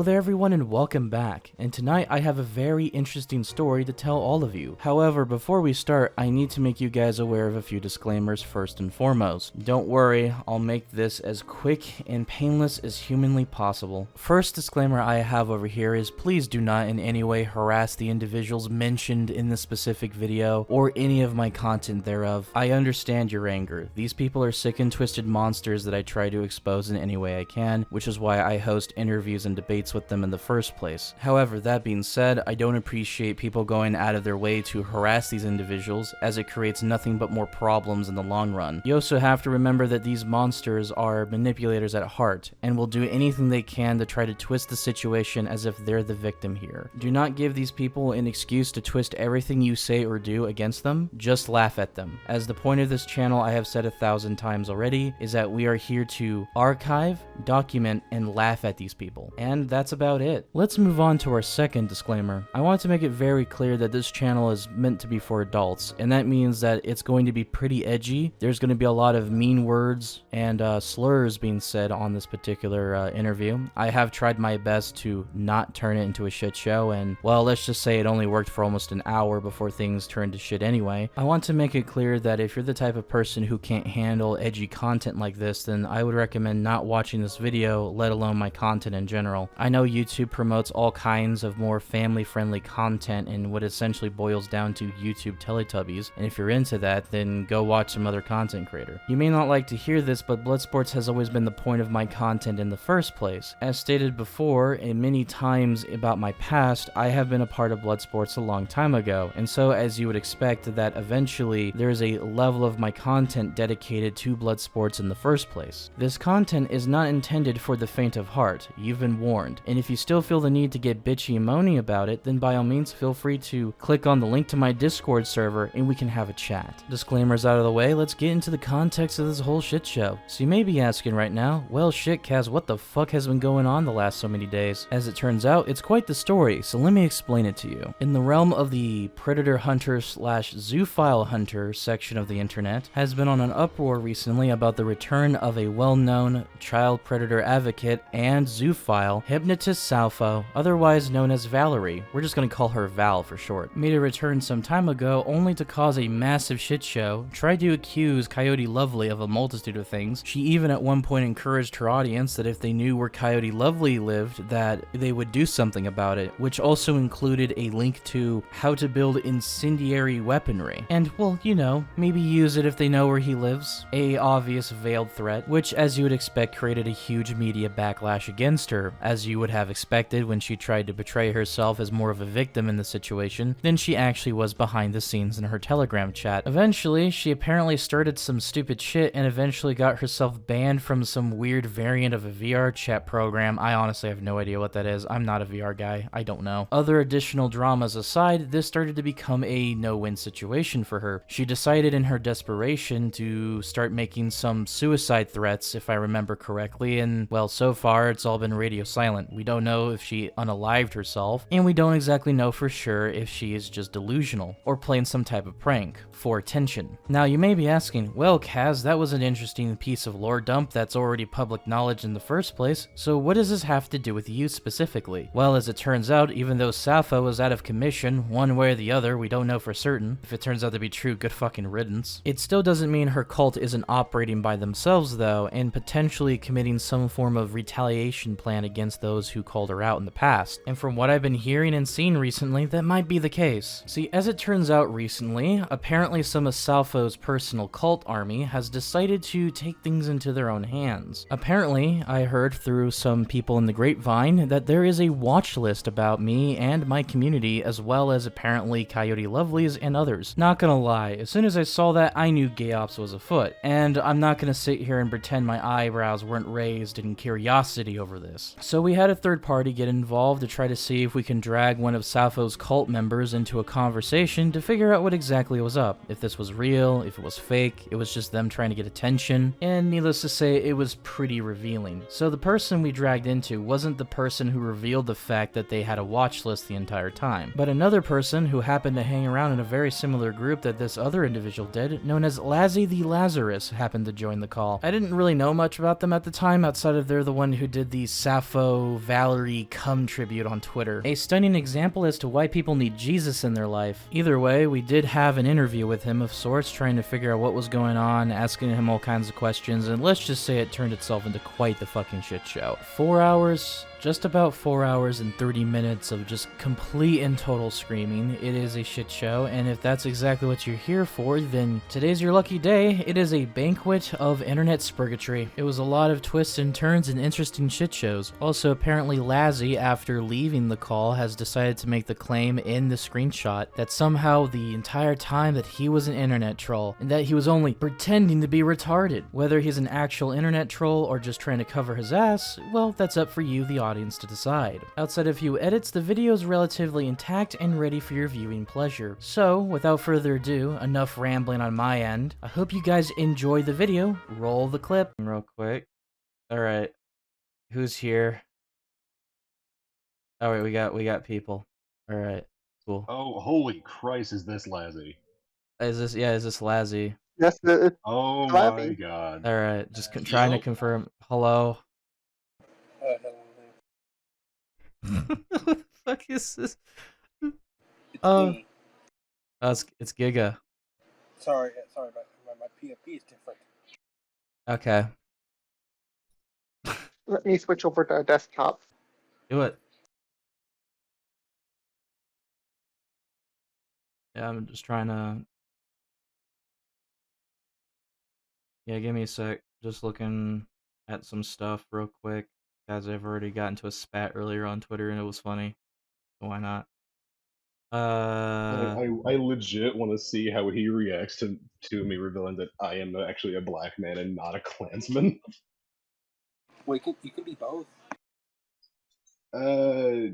Hello there everyone and welcome back, and tonight I have a very interesting story to tell all of you. However, before we start, I need to make you guys aware of a few disclaimers first and foremost. Don't worry, I'll make this as quick and painless as humanly possible. First disclaimer I have over here is please do not in any way harass the individuals mentioned in the specific video or any of my content thereof. I understand your anger. These people are sick and twisted monsters that I try to expose in any way I can, which is why I host interviews and debates with them in the first place. However, that being said, I don't appreciate people going out of their way to harass these individuals, as it creates nothing but more problems in the long run. You also have to remember that these monsters are manipulators at heart, and will do anything they can to try to twist the situation as if they're the victim here. Do not give these people an excuse to twist everything you say or do against them, just laugh at them. As the point of this channel I have said 1,000 times already, is that we are here to archive, document, and laugh at these people. And that's about it. Let's move on to our second disclaimer. I want to make it very clear that this channel is meant to be for adults, and that means that it's going to be pretty edgy. There's going to be a lot of mean words and slurs being said on this particular interview. I have tried my best to not turn it into a shit show, and well, let's just say it only worked for almost an hour before things turned to shit anyway. I want to make it clear that if you're the type of person who can't handle edgy content like this, then I would recommend not watching this video, let alone my content in general. I know YouTube promotes all kinds of more family-friendly content in what essentially boils down to YouTube Teletubbies, and if you're into that, then go watch some other content creator. You may not like to hear this, but Bloodsports has always been the point of my content in the first place. As stated before, and many times about my past, I have been a part of Bloodsports a long time ago, and so as you would expect that eventually there is a level of my content dedicated to Bloodsports in the first place. This content is not intended for the faint of heart, you've been warned, and if you still feel the need to get bitchy and moany about it, then by all means feel free to click on the link to my Discord server and we can have a chat. Disclaimers out of the way, let's get into the context of this whole shit show. So you may be asking right now, well shit Kaz, what the fuck has been going on the last so many days? As it turns out, it's quite the story, so let me explain it to you. In the realm of the predator hunter slash zoophile hunter section of the internet has been on an uproar recently about the return of a well-known child predator advocate and zoophile, Hypnotist Sappho, otherwise known as Valerie. We're just gonna call her Val for short. Made a return some time ago only to cause a massive shit show, tried to accuse Coyote Lovely of a multitude of things. She even at one point encouraged her audience that if they knew where Coyote Lovely lived, that they would do something about it, which also included a link to how to build incendiary weaponry. And, well, you know, maybe use it if they know where he lives. A obvious veiled threat, which as you would expect created a huge media backlash against her, as you would have expected when she tried to portray herself as more of a victim in the situation than she actually was behind the scenes in her Telegram chat. Eventually, she apparently started some stupid shit and eventually got herself banned from some weird variant of a VR chat program. I honestly have no idea what that is. I'm not a VR guy. I don't know. Other additional dramas aside, this started to become a no-win situation for her. She decided in her desperation to start making some suicide threats, if I remember correctly, and well, so far it's all been radio silent. We don't know if she unalived herself, and we don't exactly know for sure if she is just delusional or playing some type of prank for attention. Now you may be asking, well Kaz, that was an interesting piece of lore dump that's already public knowledge in the first place, so what does this have to do with you specifically? Well, as it turns out, even though Sappho was out of commission, one way or the other, we don't know for certain. If it turns out to be true, good fucking riddance. It still doesn't mean her cult isn't operating by themselves though, and potentially committing some form of retaliation plan against those who called her out in the past. And from what I've been hearing and seeing recently, that might be the case. See, as it turns out recently, apparently some of Sappho's personal cult army has decided to take things into their own hands. Apparently, I heard through some people in the grapevine that there is a watch list about me and my community, as well as apparently Coyote Lovely's and others. Not gonna lie, as soon as I saw that, I knew gay ops was afoot, and I'm not gonna sit here and pretend my eyebrows weren't raised in curiosity over this. So we had a third party get involved to try to see if we can drag one of Sappho's cult members into a conversation to figure out what exactly was up. If this was real, if it was fake, it was just them trying to get attention, and needless to say, it was pretty revealing. So the person we dragged into wasn't the person who revealed the fact that they had a watch list the entire time, but another person who happened to hang around in a very similar group that this other individual did, known as LazzyLazaurus, happened to join the call. I didn't really know much about them at the time, outside of they're the one who did the Sappho Valerie cum tribute on Twitter. A stunning example as to why people need Jesus in their life. Either way, we did have an interview with him of sorts, trying to figure out what was going on, asking him all kinds of questions, and let's just say it turned itself into quite the fucking shit show. 4 hours, just about 4 hours and 30 minutes of just complete and total screaming. It is a shit show, and if that's exactly what you're here for, then today's your lucky day. It is a banquet of internet spurgatory. It was a lot of twists and turns and interesting shit shows. Also, apparently Lazzy, after leaving the call, has decided to make the claim in the screenshot that somehow the entire time that he was an internet troll, and that he was only pretending to be retarded. Whether he's an actual internet troll or just trying to cover his ass, well, that's up for you, the audience, to decide. Outside of a few edits, the video is relatively intact and ready for your viewing pleasure. So, without further ado, enough rambling on my end. I hope you guys enjoy the video. Roll the clip real quick. Alright. Who's here? Alright, we got people. Alright, cool. Oh, holy Christ, is this Lazzy? Is this Lazzy? Yes, it's Oh Lazzy. my god. Alright, just trying to confirm. Hello? What the fuck is this? Me. It's Giga. Sorry, my PFP is different. Okay. Let me switch over to desktop. Do it. Yeah, I'm just trying to... Yeah, give me a sec. Just looking at some stuff real quick. Guys, I've already got into a spat earlier on Twitter and it was funny. So why not? I legit want to see how he reacts to me revealing that I am actually a black man and not a Klansman. Well, you can be both. I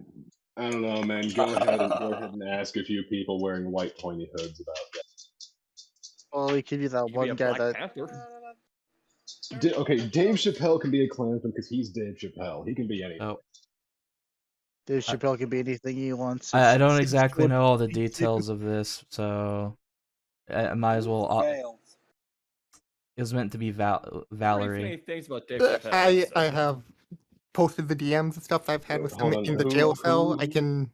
don't know, man. Go ahead and ask a few people wearing white pointy hoods about that. Well, we could use that one guy that. Okay, Dave Chappelle can be a Klansman because he's Dave Chappelle. He can be anything. Oh. Dave Chappelle can be anything he wants. I don't exactly know all the details of this, so I might as well. It was meant to be Valerie. Things about Dave Chappelle, I have posted the DMs and stuff I've had with him in the Who- jail cell. I can,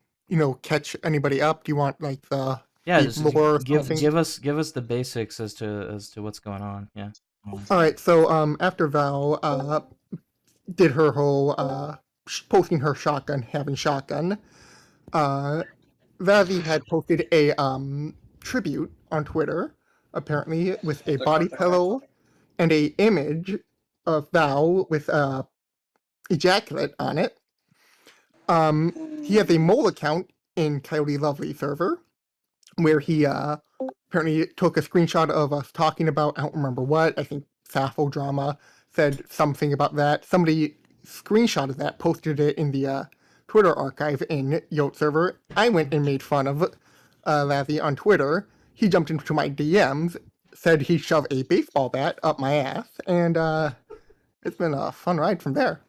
catch anybody up. Do you want like the Yeah, deep just lore or give something? us the basics as to what's going on. Yeah. All right. So after Val did her whole posting her shotgun, having shotgun, Vazzy had posted a tribute on Twitter, apparently with a body pillow and a image of Val with ejaculate on it. He has a mole account in Coyote Lovely server where he apparently took a screenshot of us talking about, I don't remember what, I think Sappho drama, said something about that. Somebody screenshotted that, posted it in the Twitter archive in Yote server. I went and made fun of Lazzy on Twitter. He jumped into my DMs, said he shoved a baseball bat up my ass, and it's been a fun ride from there.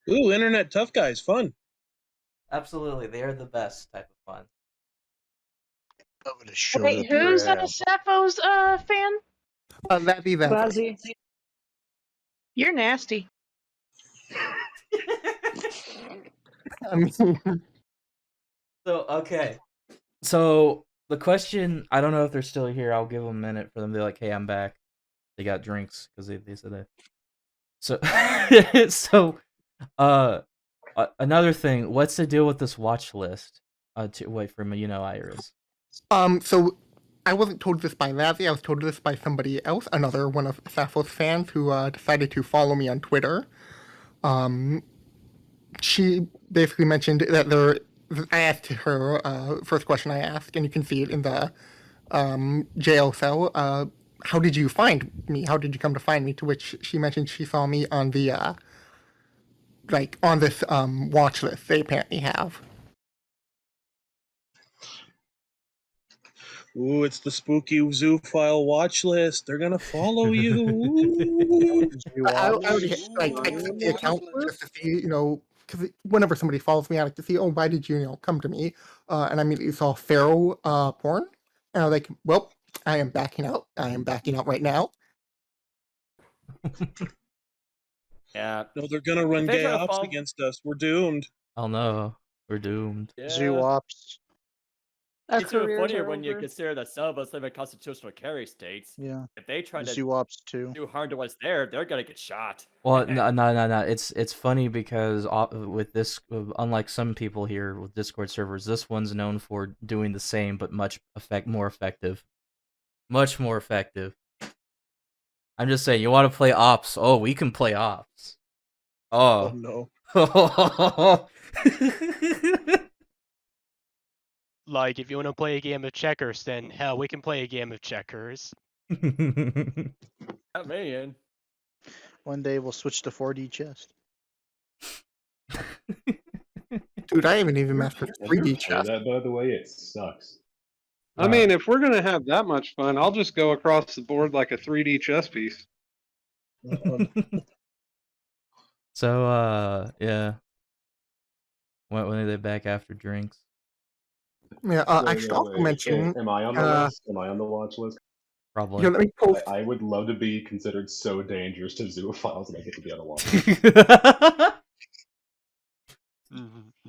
Ooh, internet tough guys, fun. Absolutely, they are the best type of fun. I'm gonna show Wait, who's Sappho's fan? Lazzy. Lazzy. You're nasty. I mean, So okay, so the question, I don't know if they're still here. I'll give them a minute for them to be like, "Hey, I'm back." They got drinks because they said that. So, another thing. What's the deal with this watch list? Wait from Iris. so I wasn't told this by Lazzy. I was told this by somebody else, another one of Sappho's fans who decided to follow me on Twitter. She basically mentioned that I asked her first question I asked, and you can see it in the jail cell. How did you find me? How did you come to find me? To which she mentioned she saw me on the on this watch list they apparently have. Ooh, it's the spooky zoophile watch list. They're gonna follow you. I would exit the account just to see, because whenever somebody follows me, I like to see, why did you, come to me? And I immediately saw Pharaoh porn, and I was like, well, I am backing out. I am backing out right now. Yeah. No, they're gonna run If they gay try to ops fall- against us. We're doomed. Oh no, we're doomed. Zoo Yeah. ops. Our It's even careers funnier are when you over. consider that some of us live in constitutional carry states. Yeah. If they try to Zoo ops too. do harm to us there, they're gonna get shot. Well, no. It's funny because with this, unlike some people here with Discord servers, this one's known for doing the same, but more effective. Much more effective. I'm just saying, you want to play ops? Oh, we can play ops. Oh Oh. no. Like, if you want to play a game of checkers, then hell, we can play a game of checkers. Not me, in. One day we'll switch to 4D chess. Dude, I haven't even mastered If you 3D play chess. that, by the way, it sucks. I mean, if we're gonna have that much fun, I'll just go across the board like a 3D chess piece. So, yeah. When are they back after drinks? Yeah, I should also mention. Am I on the list? Am I on the watch list? Probably. Here, let me post. I would love to be considered so dangerous to zoophiles that I get to be on a watch list.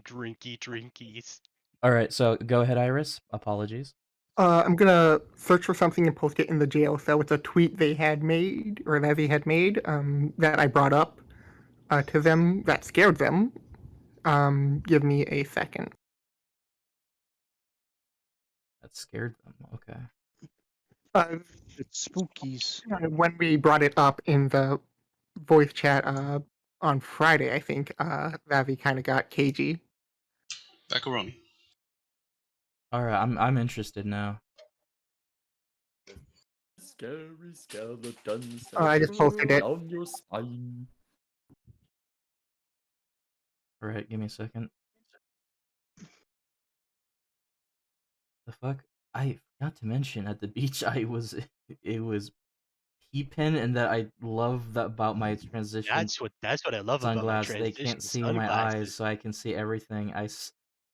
Drinkies. All right, so go ahead, Iris. Apologies. I'm gonna search for something and post it in the jail cell. It's a tweet they had made, or Levy had made, that I brought up to them that scared them. Give me a second. That scared them. Okay. It's spookies. When we brought it up in the voice chat on Friday, I think Lavi kind of got cagey. Macaroni. All right, I'm interested now. Scary skeletons. I just posted it. On your spine. All right, give me a second. The fuck? I forgot to mention at the beach it was P-Pen, and that I love that about my transition. That's what I love about my sunglasses. They transition can't see my sunglasses. eyes, so I can see everything. I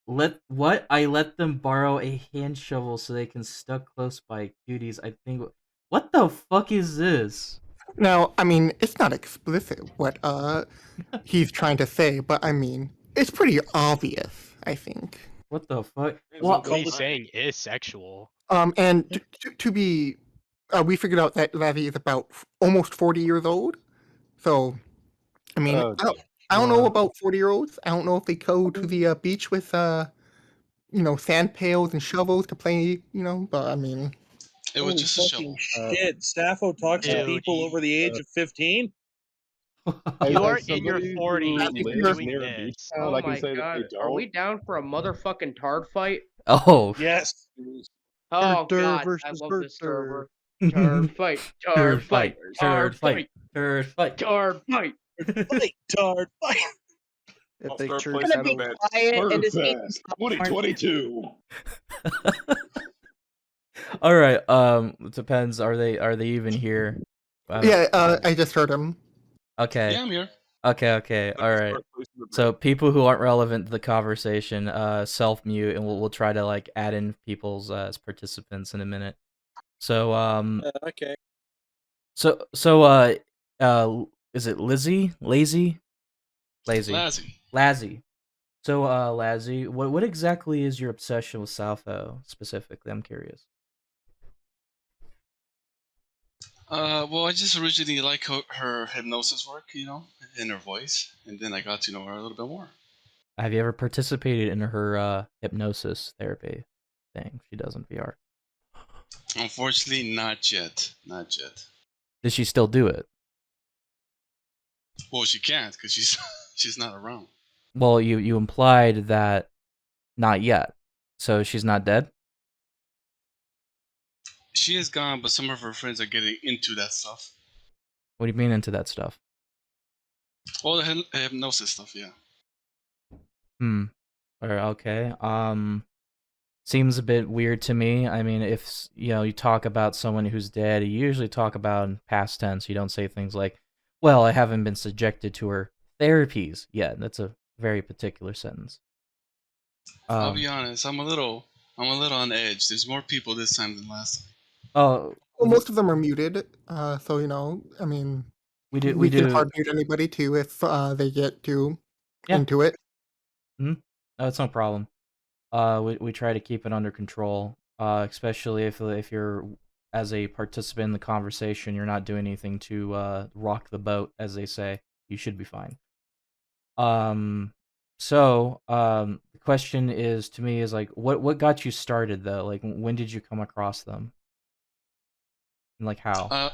let them borrow a hand shovel so they can stuck close by cuties. I think. What the fuck is this? Now, I mean, it's not explicit what he's trying to say, but I mean, it's pretty obvious, I think. What the fuck? What he's saying is sexual. And to be, we figured out that Lavi is about almost 40 years old. So, I mean, I don't know about 40-year-olds. I don't know if they go to the beach with, sand pails and shovels to play, but I mean. It was just a shovel. Shit, Sappho talks to people over the age of 15? You are in your 40s doing near a this. beach Oh I can my say that god, they are we don't. down for a motherfucking tard fight? Oh. Yes. Oh Herder god, I versus love this Herder. server. Tard fight, tard fight, tard fight, Tard fight. tard fight. Fight, tard fight. Epic start church playing battle. Bed. Quiet and just Fest 2022. All right. It depends. Are they even here? I just heard him. Okay. Yeah, I'm here. Okay. All right. So people who aren't relevant to the conversation, self-mute, and we'll try to like add in people's as participants in a minute. So Okay. So is it Lizzie? Lazzy? Lazzy. So Lazzy, what exactly is your obsession with Sappho specifically? I'm curious. Well, I just originally like her hypnosis work, in her voice, and then I got to know her a little bit more. Have you ever participated in her hypnosis therapy thing she does in VR? Unfortunately, not yet. Not yet. Does she still do it? Well, she can't because she's not around. Well, you implied that not yet. So she's not dead? She is gone, but some of her friends are getting into that stuff. What do you mean into that stuff? All the hypnosis stuff, yeah. Okay. Seems a bit weird to me. I mean, if you talk about someone who's dead, you usually talk about in past tense. You don't say things like, "Well, I haven't been subjected to her therapies yet." That's a very particular sentence. I'll be honest. I'm a little on edge. There's more people this time than last time. Oh, Well, most of them are muted, so I mean. We do. We can hard mute anybody too if they get too into it. No, it's no problem. We try to keep it under control. Especially if you're as a participant in the conversation, you're not doing anything to rock the boat, as they say. You should be fine. The question is to me is like, what got you started though? Like, when did you come across them? And like how?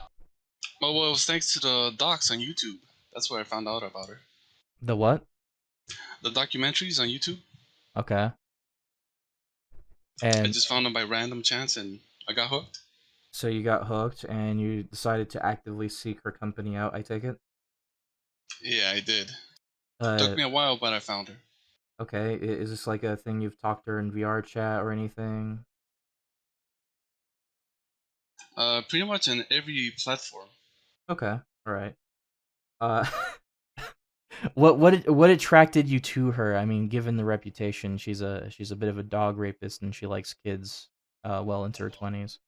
Well, it was thanks to the docs on YouTube. That's where I found out about her. The what? The documentaries on YouTube. Okay. I And just found them by random chance, and I got hooked. so you got hooked, and you decided to actively seek her company out. I take it. Yeah, I did. Took me a while, but I found her. Okay, is this like a thing you've talked to her in VR chat or anything? Pretty much on every platform. Okay, all right. What attracted you to her? I mean, given the reputation, she's a bit of a dog rapist, and she likes kids, well into her 20s.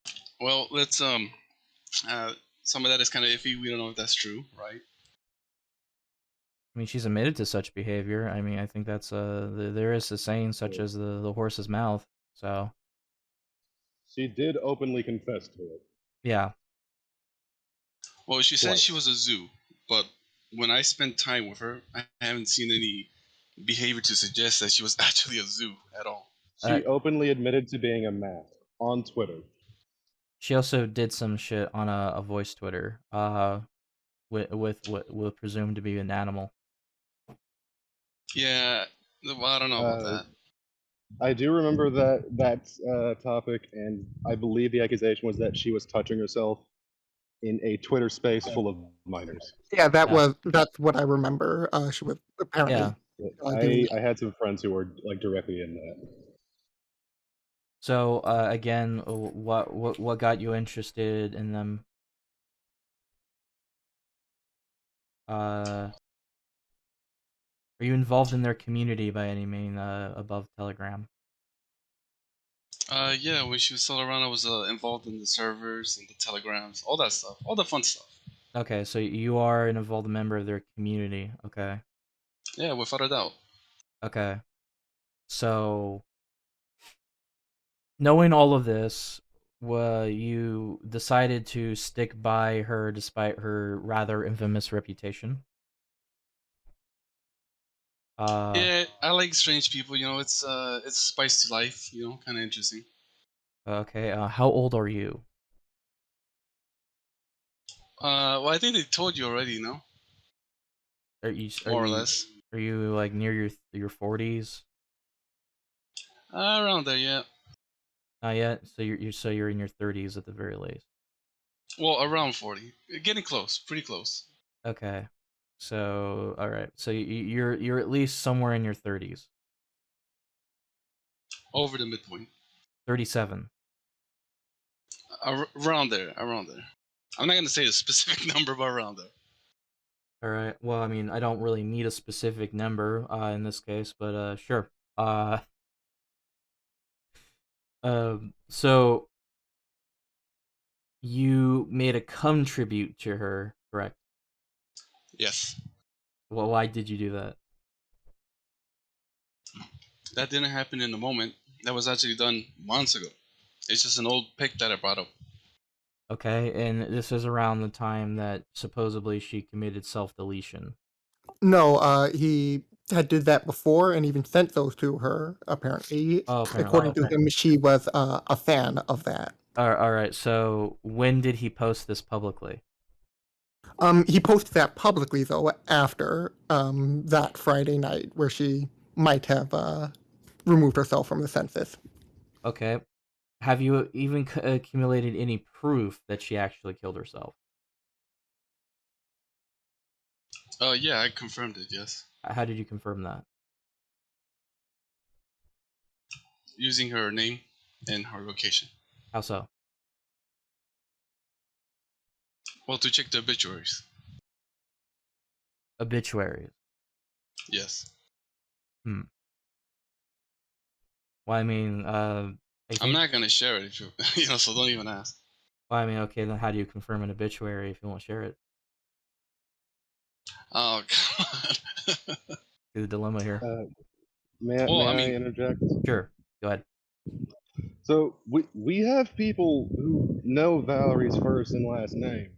Well, let's some of that is kind of iffy. We don't know if that's true, right? I mean, she's admitted to such behavior. I mean, I think that's there is a saying such as the horse's mouth. So She did openly confess to it. yeah. Well, she said she was a zoo, but when I spent time with her, I haven't seen any behavior to suggest that she was actually a zoo at all. She openly admitted to being a mat on Twitter. She also did some shit on a voice Twitter, with what will presumed to be an animal. Yeah, well, I don't know about that. I do remember that topic, and I believe the accusation was that she was touching herself in a Twitter space full of minors. Yeah, that's what I remember. She was apparently. I had some friends who were like directly in that. So again, what got you interested in them? Are you involved in their community by any means above Telegram? Yeah, when she was still around, I was involved in the servers and the telegrams, all that stuff, all the fun stuff. Okay, so you are an involved member of their community. Okay. Yeah, without a doubt. Okay. So, knowing all of this, you decided to stick by her despite her rather infamous reputation? Yeah, I like strange people. You know, it's spice to life. You know, kind of interesting. Okay. How old are you? Well, I think they told you already, no? More or less. Are you like near your 40s? Around there, yeah. Not yet. So you're in your 30s at the very least. Well, around 40, getting close, pretty close. Okay. So all right. So you're at least somewhere in your 30s. Over the midpoint. 37. Around there, around there. I'm not gonna say a specific number, but around there. All right. Well, I mean, I don't really need a specific number in this case, but sure. So you made a cum tribute to her, correct? Yes. Well, why did you do that? That didn't happen in the moment. That was actually done months ago. It's just an old pic that I brought up. Okay, and this is around the time that supposedly she committed self-deletion. No, he had did that before and even sent those to her. Apparently, according to him, she was a fan of that. All right. So when did he post this publicly? He posted that publicly though after that Friday night, where she might have removed herself from the census. Okay. Have you even accumulated any proof that she actually killed herself? Yeah, I confirmed it, yes. How did you confirm that? Using her name and her location. How so? Well, to check the obituaries. Obituaries? Yes. Well, I mean, I'm not gonna share it if you, so don't even ask. Well, I mean, okay, then how do you confirm an obituary if you won't share it? Oh, come on. The dilemma here. May Well, I I mean, interject? Sure. Go ahead. So we have people who know Valerie's first and last name,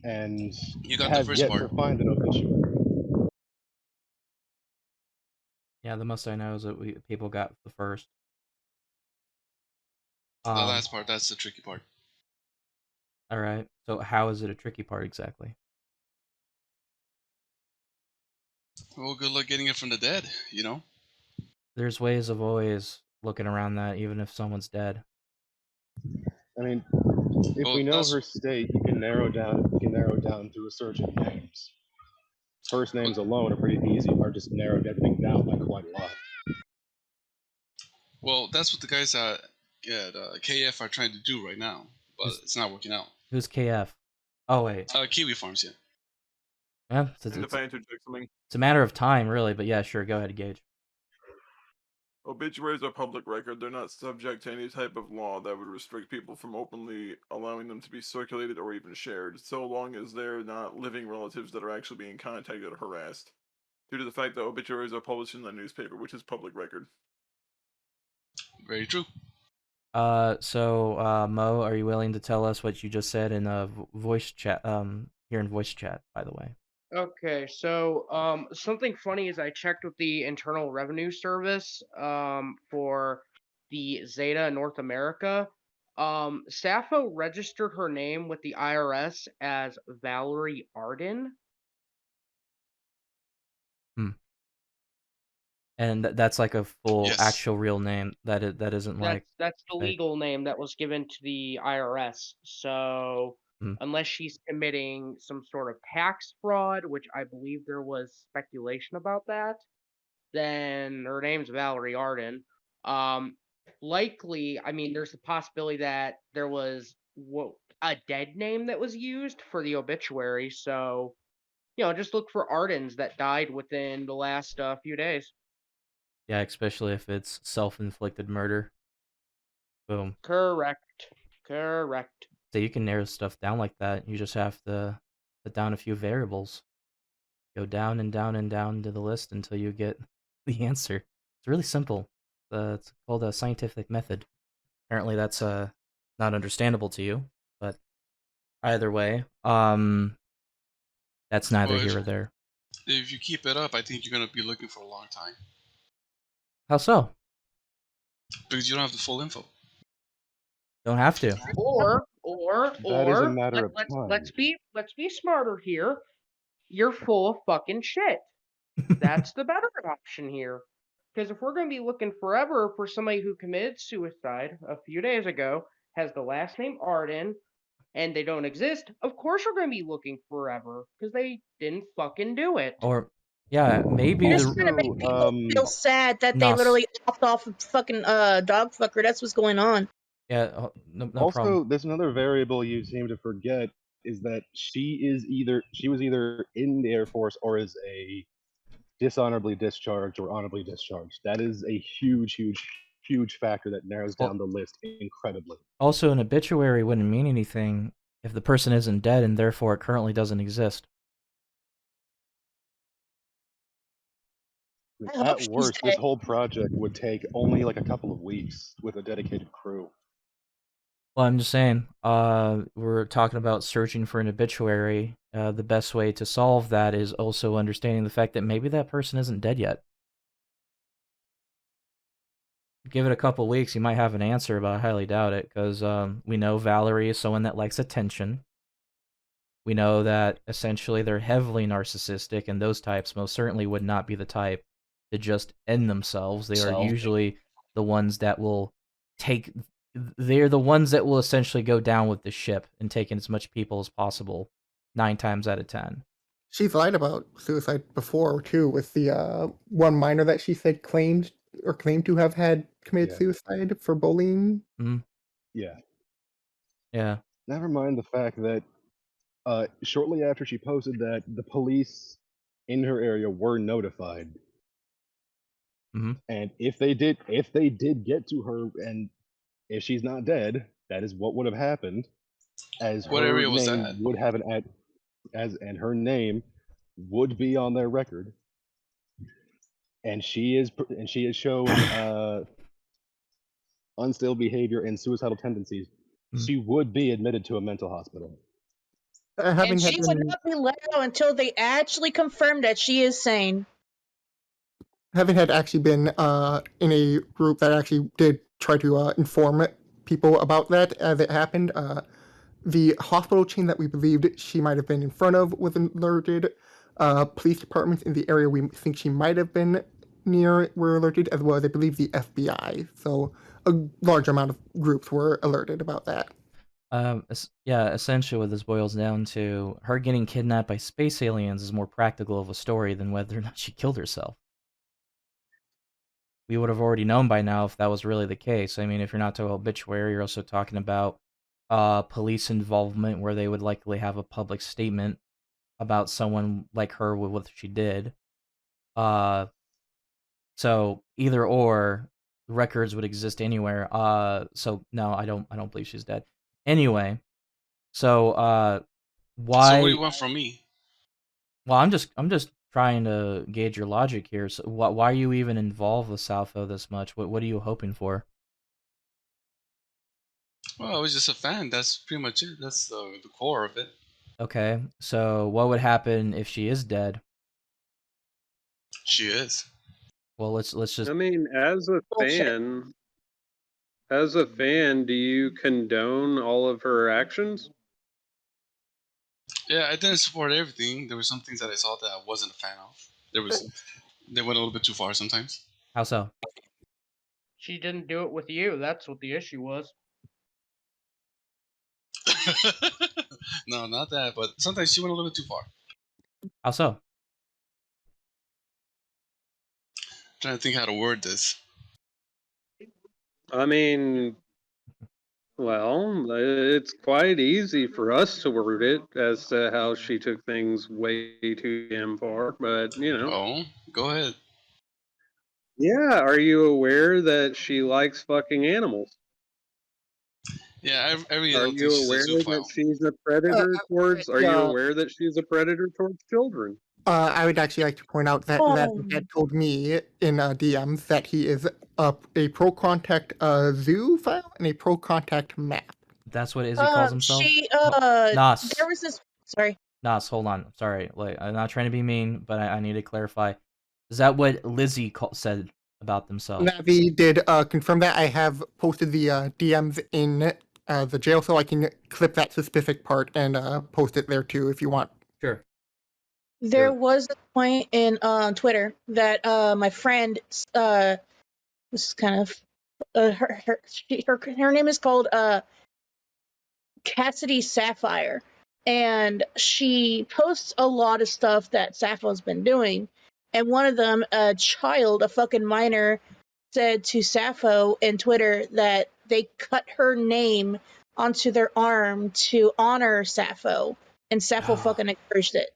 and you got the have first yet part. to find an obituary. Yeah, the most I know is that people got the first. The last part, that's the tricky part. All right. So how is it a tricky part exactly? Well, good luck getting it from the dead, you know? There's ways of always looking around that, even if someone's dead. I mean, if Well, we know that's her state, you can narrow down to a search of names. First names alone are pretty easy, or just narrowed everything down by quite a lot. well, that's what the guys at KF are trying to do right now, but it's not working out. Who's KF? Oh wait. Kiwi Farms, yeah. Yeah, it's a matter of time, really. But yeah, sure. Go ahead, Gage. Obituaries are public record. They're not subject to any type of law that would restrict people from openly allowing them to be circulated or even shared, so long as they're not living relatives that are actually being contacted or harassed, due to the fact that obituaries are published in the newspaper, which is public record. Very true. So Mo, are you willing to tell us what you just said in voice chat? Here in voice chat, by the way. Okay, so something funny is I checked with the Internal Revenue Service for the Zeta North America. Sappho registered her name with the IRS as Valerie Arden. And that's like a full actual real name. That isn't like that's the legal name that was given to the IRS. So unless she's committing some sort of tax fraud, which I believe there was speculation about that, then her name's Valerie Arden. Likely, I mean, there's the possibility that there was a dead name that was used for the obituary. So, just look for Ardens that died within the last few days. Yeah, especially if it's self-inflicted murder. Boom. Correct. So you can narrow stuff down like that. You just have to put down a few variables. Go down and down and down to the list until you get the answer. It's really simple. It's called a scientific method. Apparently that's not understandable to you, but either way, that's neither here or there. If you keep it up, I think you're going to be looking for a long time. How so? Because you don't have the full info. Don't have to. Or That is a matter of time. let's be smarter here. You're full of fucking shit. That's the better option here. Because if we're going to be looking forever for somebody who committed suicide a few days ago, has the last name Arden, and they don't exist, of course we're going to be looking forever because they didn't fucking do it. Or, yeah, maybe You're just gonna make people feel sad that they literally hopped off a fucking dog fucker. That's what's going on. Yeah, no also, problem. there's another variable you seem to forget is that she was either in the Air Force or is a dishonorably discharged or honorably discharged. That is a huge factor that narrows down the list incredibly. Also, an obituary wouldn't mean anything if the person isn't dead and therefore it currently doesn't exist. At worst, this whole project would take only like a couple of weeks with a dedicated crew. Well, I'm just saying, we're talking about searching for an obituary. The best way to solve that is also understanding the fact that maybe that person isn't dead yet. Give it a couple weeks, you might have an answer, but I highly doubt it, because we know Valerie is someone that likes attention. We know that essentially they're heavily narcissistic, and those types most certainly would not be the type to just end themselves. They are usually the ones that will they're the ones that will essentially go down with the ship and take in as much people as possible, 9 times out of 10. She's lied about suicide before, too, with the one minor that she said claimed to have had committed suicide for bullying. Yeah. Yeah. Never mind the fact that shortly after she posted that, the police in her area were notified. And if they did get to her, and if she's not dead, that is what would have happened. As What her area was name that? would have an ad. and her name would be on their record, and she is shown unstable behavior and suicidal tendencies, she would be admitted to a mental hospital. And she would not be let out until they actually confirm that she is sane. Having had actually been in a group that actually did try to inform people about that as it happened, the hospital chain that we believed she might have been in front of was alerted. Police departments in the area we think she might have been near were alerted, as well as I believe the FBI. So a large amount of groups were alerted about that. Yeah, essentially what this boils down to, her getting kidnapped by space aliens is more practical of a story than whether or not she killed herself. We would have already known by now if that was really the case. I mean, if you're not talking about obituary, you're also talking about police involvement, where they would likely have a public statement about someone like her with what she did. So either or, records would exist anywhere. So no, I don't believe she's dead. Anyway, so why? So what do you want from me? Well, I'm just trying to gauge your logic here. So why are you even involved with Sappho this much? What are you hoping for? Well, I was just a fan. That's pretty much it. That's the core of it. Okay, so what would happen if she is dead? She is. Well, let's just. I mean, as a fan, do you condone all of her actions? Yeah, I didn't support everything. There were some things that I saw that I wasn't a fan of. They went a little bit too far sometimes. How so? She didn't do it with you. That's what the issue was. No, not that, but sometimes she went a little bit too far. How so? Trying to think how to word this. I mean, well, it's quite easy for us to word it as to how she took things way too damn far, but you know. Oh, go ahead. Yeah, are you aware that she likes fucking animals? Yeah, I really Are don't think you she's a aware zoophile. that she's a predator towards? Are you aware that she's a predator towards children? I would actually like to point out that Dad told me in DMs that he is a pro contact zoophile and a pro contact map. That's what Izzy calls himself? Nas. There was this. Sorry. Nas, hold on. Sorry. Like, I'm not trying to be mean, but I need to clarify. Is that what Lizzie said about themselves? Navi did confirm that. I have posted the DMs in the jail, so I can clip that specific part and post it there too if you want. Sure. There was a point in Twitter that my friend, this is kind of her name is called Cassidy Sapphire, and she posts a lot of stuff that Sappho's been doing. And one of them, a fucking minor, said to Sappho in Twitter that they cut her name onto their arm to honor Sappho, and Sappho fucking encouraged it.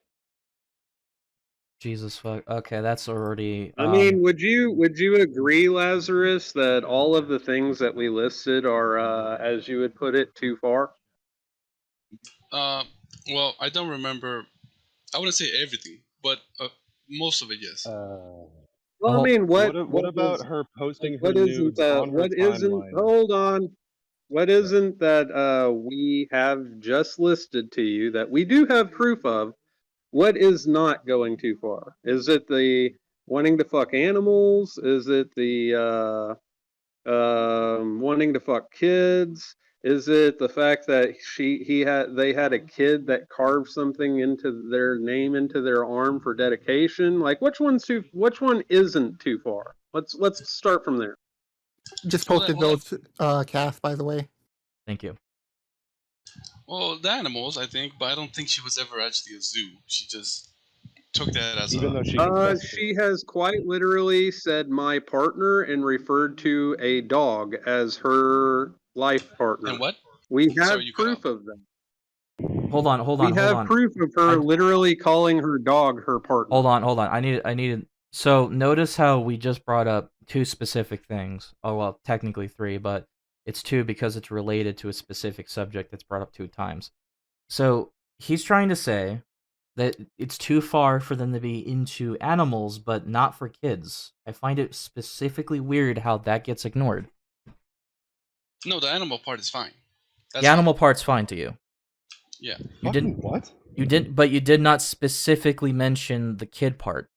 Jesus fuck. Okay, that's already. I mean, would you agree, Lazarus, that all of the things that we listed are, as you would put it, too far? Well, I don't remember. I wouldn't say everything, but most of it, yes. Well, I mean, what about her posting her nudes on her timeline? Hold on. What isn't that we have just listed to you that we do have proof of? What is not going too far? Is it the wanting to fuck animals? Is it the wanting to fuck kids? Is it the fact that they had a kid that carved something into their name into their arm for dedication? Like which one isn't too far? Let's start from there. Just posted those Cass, by the way. Thank you. Well, the animals, I think, but I don't think she was ever actually a zoo. She just took that as Even though she has quite literally said my partner and referred to a dog as her life partner. And what? We have proof of that. Hold on. We have proof of her literally calling her dog her partner. Hold on. I needed. So notice how we just brought up two specific things. Oh well, technically three, but it's two because it's related to a specific subject that's brought up 2 times. So he's trying to say that it's too far for them to be into animals, but not for kids. I find it specifically weird how that gets ignored. No, the animal part is fine. The animal part's fine to you. Yeah. You didn't. What? But you did not specifically mention the kid part.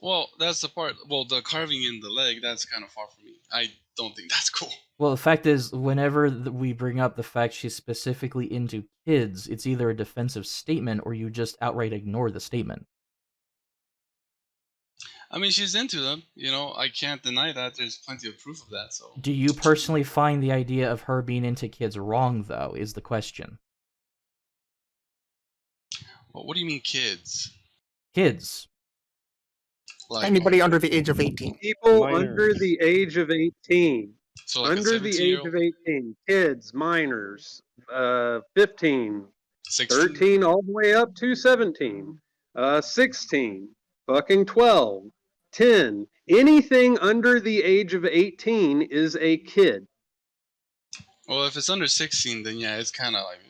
Well, that's the part. Well, the carving in the leg, that's kind of far from me. I don't think that's cool. Well, the fact is, whenever we bring up the fact she's specifically into kids, it's either a defensive statement or you just outright ignore the statement. I mean, she's into them. You know, I can't deny that. There's plenty of proof of that. So. Do you personally find the idea of her being into kids wrong, though, is the question. Well, what do you mean, kids? Kids. Like, Anybody under the age of 18. People Minors. under the age of 18. So like Under the age of 18. Kids, minors, 15, 16? 13, all the way up to 17, 16, fucking 12, 10. Anything under the age of 18 is a kid. Well, if it's under 16, then yeah, it's kind of like,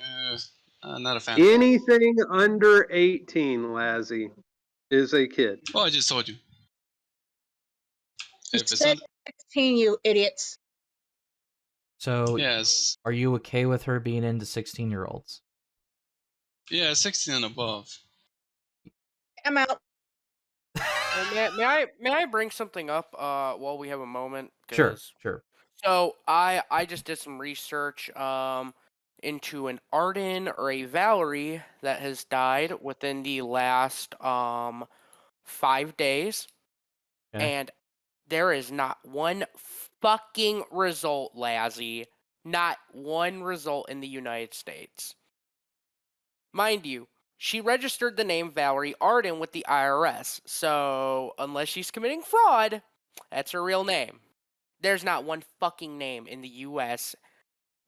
not a fan. Anything under 18, Lazzy, is a kid. Well, I just told you. If it's Say 16, you idiots. So, yes, are you okay with her being into 16-year-olds? Yeah, 16 and above. I'm out. May I bring something up while we have a moment? Sure. So I just did some research into an Arden or a Valerie that has died within the last 5 days, and there is not one fucking result, Lazzy. Not one result in the United States. Mind you, she registered the name Valerie Arden with the IRS, so unless she's committing fraud, that's her real name. There's not one fucking name in the U.S.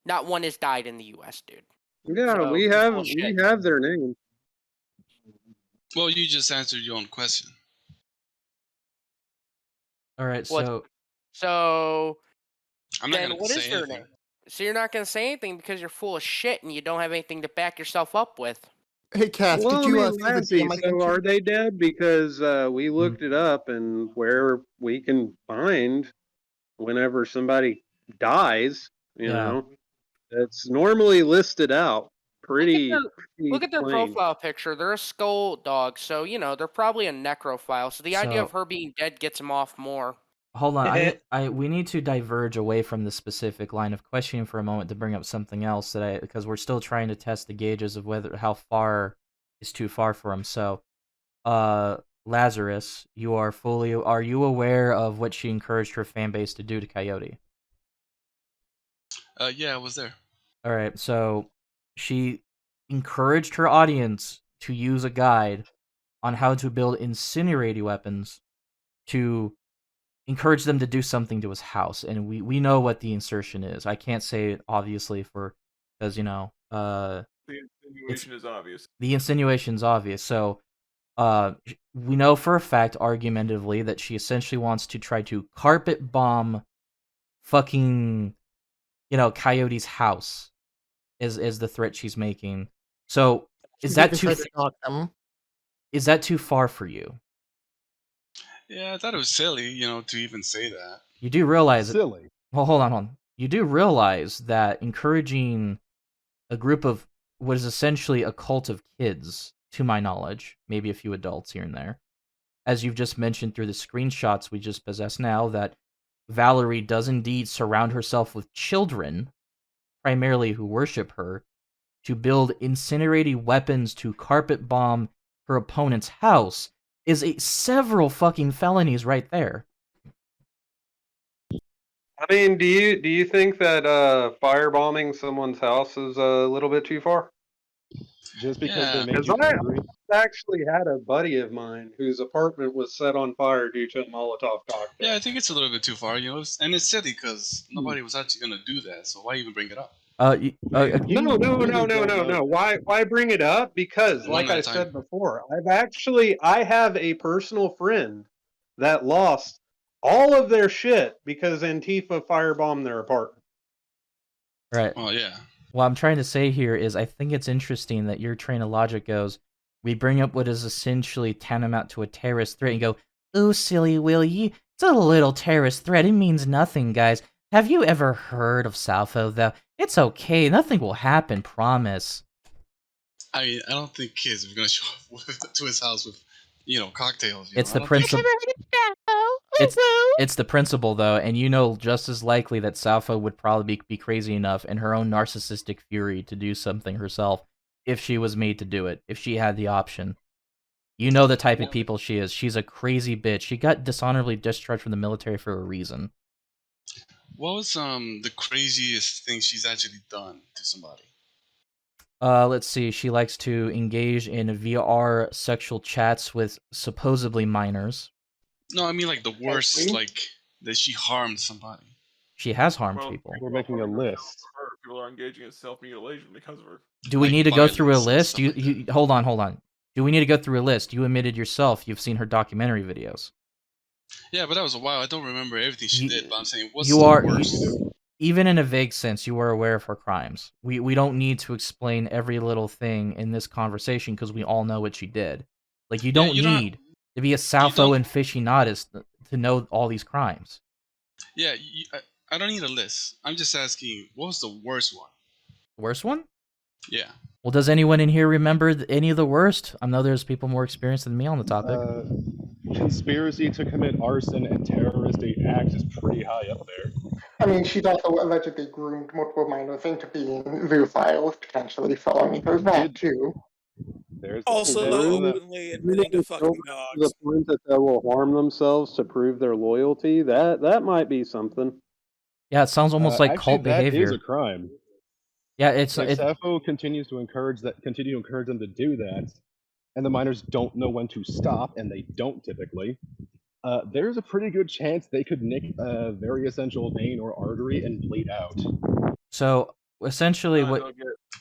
Not one has died in the U.S., dude. Yeah, So, we bullshit. have their name. Well, you just answered your own question. All right, So I'm not then gonna what is say their anything. name? So you're not going to say anything because you're full of shit and you don't have anything to back yourself up with. Hey, Cass, Well, did you I mean, see the Lazzy, DM I so sent you? are they dead? Because we looked it up, and where we can find whenever somebody dies, you know, it's normally listed out pretty. Look at their plain. profile picture. They're a skull dog, so they're probably a necrophile. So the idea of her being dead gets them off more. Hold on, we need to diverge away from the specific line of questioning for a moment to bring up something else because we're still trying to test the gauges of how far is too far for him. So, Lazarus, are you aware of what she encouraged her fan base to do to Coyote? Yeah, I was there. All right, so she encouraged her audience to use a guide on how to build incinerating weapons to encourage them to do something to his house, and we know what the insertion is. I can't say it obviously because the insinuation is obvious. The insinuation's obvious. So we know for a fact, argumentatively, that she essentially wants to try to carpet bomb fucking Coyote's house is the threat she's making. So is that too far for you? Yeah, I thought it was silly, to even say that. You do realize silly. Well, hold on. You do realize that encouraging a group of what is essentially a cult of kids, to my knowledge, maybe a few adults here and there, as you've just mentioned through the screenshots we just possess now, that Valerie does indeed surround herself with children, primarily who worship her, to build incinerating weapons to carpet bomb her opponent's house, is several fucking felonies right there. I mean, do you think that firebombing someone's house is a little bit too far? Just because they made you I angry? actually had a buddy of mine whose apartment was set on fire due to a Molotov cocktail. Yeah, I think it's a little bit too far, and it's silly because nobody was actually gonna do that. So why even bring it up? No. Why bring it up? Because, like I said before, I have a personal friend that lost all of their shit because Antifa firebombed their apartment. Right. Oh yeah. What I'm trying to say here is I think it's interesting that your train of logic goes, we bring up what is essentially tantamount to a terrorist threat and go, "Oh, silly Willie, it's a little terrorist threat. It means nothing, guys. Have you ever heard of Sappho, though? It's okay. Nothing will happen, promise." I mean, I don't think kids are gonna show up to his house with, cocktails. It's I the don't think- principle. It's the principle, though, and you know just as likely that Sappho would probably be crazy enough in her own narcissistic fury to do something herself if she was made to do it, if she had the option. You know the type of people she is. She's a crazy bitch. She got dishonorably discharged from the military for a reason. What was the craziest thing she's actually done to somebody? Let's see. She likes to engage in VR sexual chats with supposedly minors. No, I mean like the worst, like that she harmed somebody. She has harmed people. We're making a list. People are engaging in self-mutilation because of her. Do we need to go through a list? You hold on. Do we need to go through a list? You admitted yourself you've seen her documentary videos. Yeah, but that was a while. I don't remember everything she did, but I'm saying what's You the are worst? even in a vague sense, you are aware of her crimes. We don't need to explain every little thing in this conversation because we all know what she did. Like you don't need to be a Sappho aficionado to know all these crimes. Yeah, I don't need a list. I'm just asking, what was the worst one? Worst one? Yeah. Well, does anyone in here remember any of the worst? I know there's people more experienced than me on the topic. Conspiracy to commit arson and terroristic acts is pretty high up there. I mean, she's also allegedly groomed multiple minors into being zoophiles, potentially, so I mean, there's that too. There's Also, openly admitting to fucking dogs. The point that they will harm themselves to prove their loyalty, that might be something. Yeah, it sounds almost like actually, cult behavior. That is a crime. Yeah, if Sappho continues to encourage them to do that, and the minors don't know when to stop, and they don't typically, there's a pretty good chance they could nick a very essential vein or artery and bleed out. So essentially, what?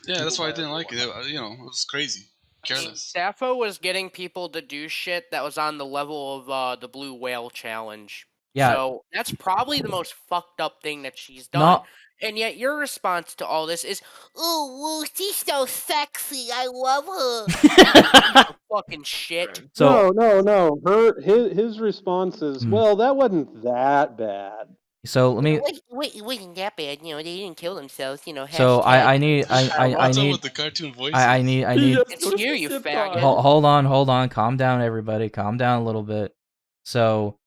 Yeah, that's why I didn't like it. It was crazy, careless. Sappho was getting people to do shit that was on the level of the Blue Whale Challenge. Yeah. So that's probably the most fucked up thing that she's done. And yet your response to all this is, "Ooh, she's so sexy. I love her." Fucking shit. So No. His response is, well, that wasn't that bad. So let me. It wasn't that bad. They didn't kill themselves. So I need. What's up with the cartoon voices? I need. It's you, you faggot. Hold on. Calm down, everybody. Calm down a little bit. So.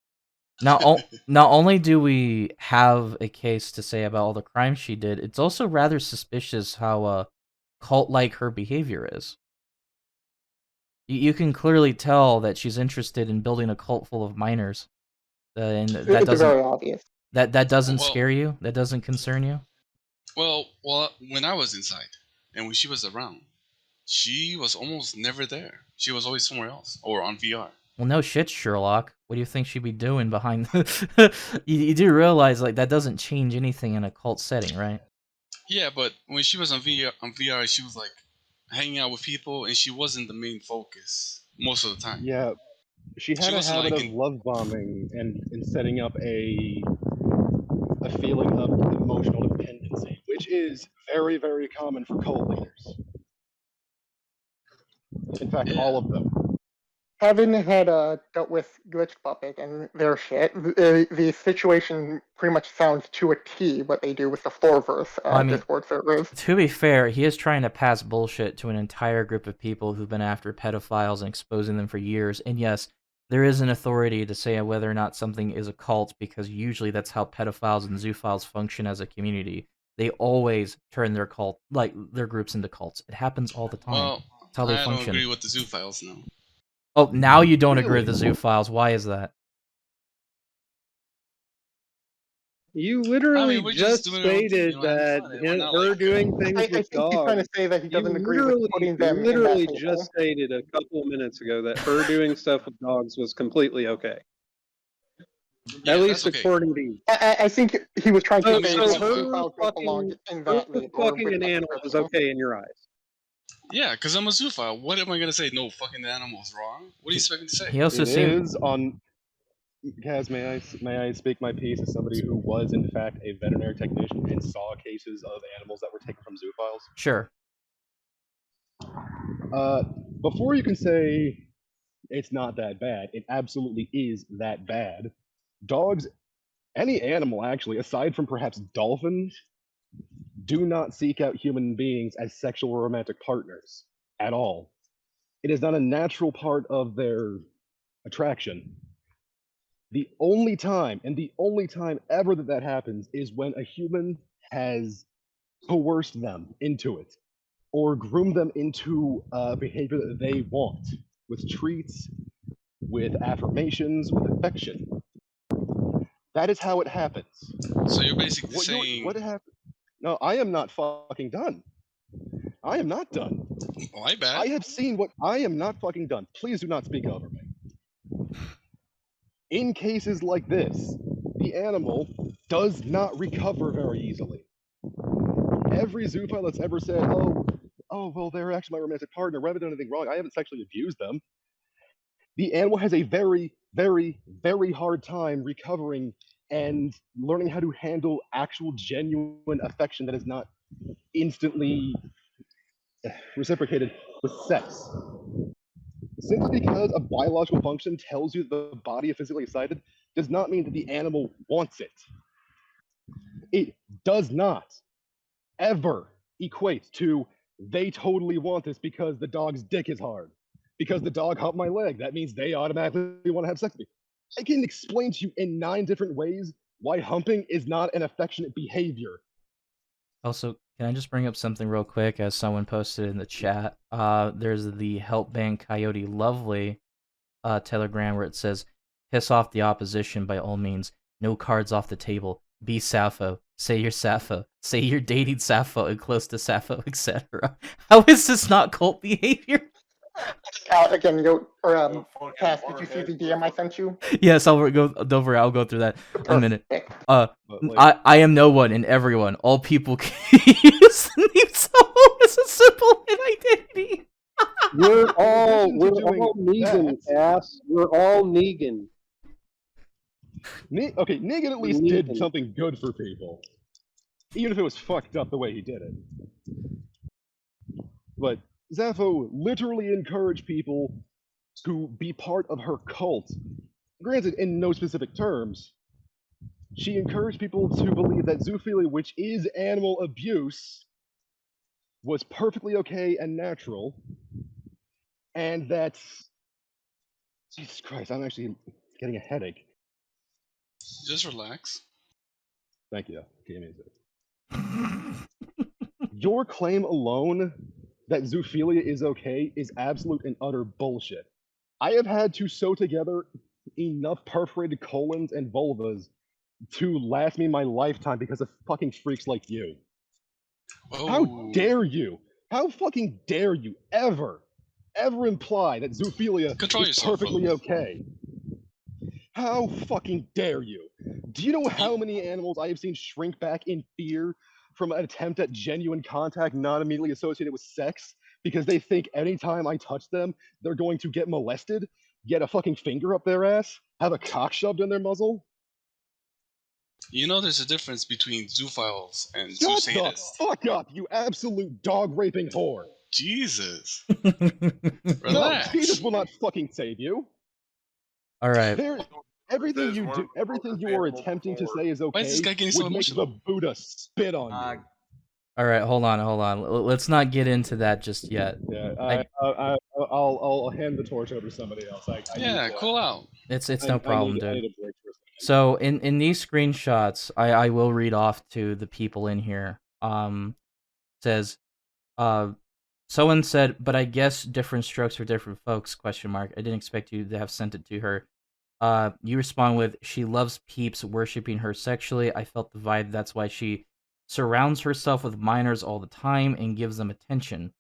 Not only do we have a case to say about all the crimes she did, it's also rather suspicious how cult-like her behavior is. You can clearly tell that she's interested in building a cult full of minors, and that doesn't. Very obvious. That doesn't scare you. That doesn't concern you. Well, when I was inside and when she was around, she was almost never there. She was always somewhere else or on VR. Well, no shit, Sherlock. What do you think she'd be doing behind? You do realize like that doesn't change anything in a cult setting, right? Yeah, but when she was on VR, she was like hanging out with people, and she wasn't the main focus most of the time. Yeah, she had a habit of love bombing and setting up a feeling of emotional dependency, which is very, very common for cult leaders. In fact, all of them. Having had dealt with Glitch Puppet and their shit, the situation pretty much sounds to a T what they do with the Floorverse Discord servers. To be fair, he is trying to pass bullshit to an entire group of people who've been after pedophiles and exposing them for years. And yes, there is an authority to say whether or not something is a cult, because usually that's how pedophiles and zoophiles function as a community. They always turn their groups into cults. It happens all the time. Well, that's how they I function. don't agree with the zoophiles now. Oh, now you don't agree with the zoophiles. Why is that? You literally we're just doing our own thing, stated that her doing things I with think dogs. he's trying to say that he doesn't agree with putting them in that literally table. just stated a couple of minutes ago that her doing stuff with dogs was completely okay. Yeah, At least okay. according to you. I think he was trying to say So that her zoophiles don't belong in that league. fucking an animal is okay in your eyes. Yeah, because I'm a zoophile. What am I gonna say? No, fucking animal's wrong. What are you expecting to say? He also It is on Kaz, may I speak my piece as somebody who was in fact a veterinary technician and saw cases of animals that were taken from zoophiles? Sure. Before you can say it's not that bad, it absolutely is that bad. Dogs, any animal actually, aside from perhaps dolphins, do not seek out human beings as sexual or romantic partners at all. It is not a natural part of their attraction. The only time, and the only time ever that that happens, is when a human has coerced them into it or groomed them into behavior that they want, with treats, with affirmations, with affection. That is how it happens. So you're basically What saying, happened? No, I am not fucking done. I am not done. my bad. I have seen what I am not fucking done. Please do not speak over me. In cases like this, the animal does not recover very easily. Every zoophile that's ever said, well, they're actually my romantic partner, I haven't done anything wrong, I haven't sexually abused them, the animal has a very, very, very hard time recovering and learning how to handle actual genuine affection that is not instantly reciprocated with sex. Simply because a biological function tells you the body is physically excited does not mean that the animal wants it. It does not ever equate to they totally want this because the dog's dick is hard. Because the dog humped my leg, that means they automatically want to have sex with me. I can explain to you in 9 different ways why humping is not an affectionate behavior. Also, can I just bring up something real quick as someone posted in the chat? There's the Help Bank Coyote Lovely telegram where it says, piss off the opposition by all means. No cards off the table. Be Sappho. Say you're Sappho. Say you're dating Sappho and close to Sappho, etc. How is this not cult behavior? Again, Cass, did you see the DM I sent you? Yes, I'll go through that in a minute. like- I am no one and everyone. All people can use the name Sappho as a symbol and identity. We're all doing Negan, that- Cass. We're all Negan. Okay, Negan at least did something good for people. Even if it was fucked up the way he did it. But Sappho literally encouraged people to be part of her cult. Granted, in no specific terms. She encouraged people to believe that zoophilia, which is animal abuse, was perfectly okay and natural, and that... Jesus Christ, I'm actually getting a headache. Just relax. Thank you. Give me a sec. Your claim alone that zoophilia is okay is absolute and utter bullshit. I have had to sew together enough perforated colons and vulvas to last me my lifetime because of fucking freaks like you. Oh. How dare you? How fucking dare you ever imply that zoophilia Control is yourself, perfectly bro. okay? How fucking dare you? Do you know how many animals I have seen shrink back in fear from an attempt at genuine contact not immediately associated with sex because they think anytime I touch them, they're going to get molested, get a fucking finger up their ass, have a cock shoved in their muzzle? You know there's a difference between zoophiles and Shut the zoosadists. fuck up, you absolute dog-raping whore! Jesus. No, Relax. Jesus will not fucking save you. All right. Everything There's you one do, everything you are attempting to say is Why is this okay guy getting so would make the emotional? Buddha spit on you. All right, hold on. Let's not get into that just yet. Yeah, I'll hand the torch over to somebody else. Yeah, cool out. It's no problem, I dude. need a break for a second. So in these screenshots, I will read off to the people in here. Says, someone said, but I guess different strokes for different folks, question mark. I didn't expect you to have sent it to her. You respond with, she loves peeps worshiping her sexually. I felt the vibe. That's why she surrounds herself with minors all the time and gives them attention.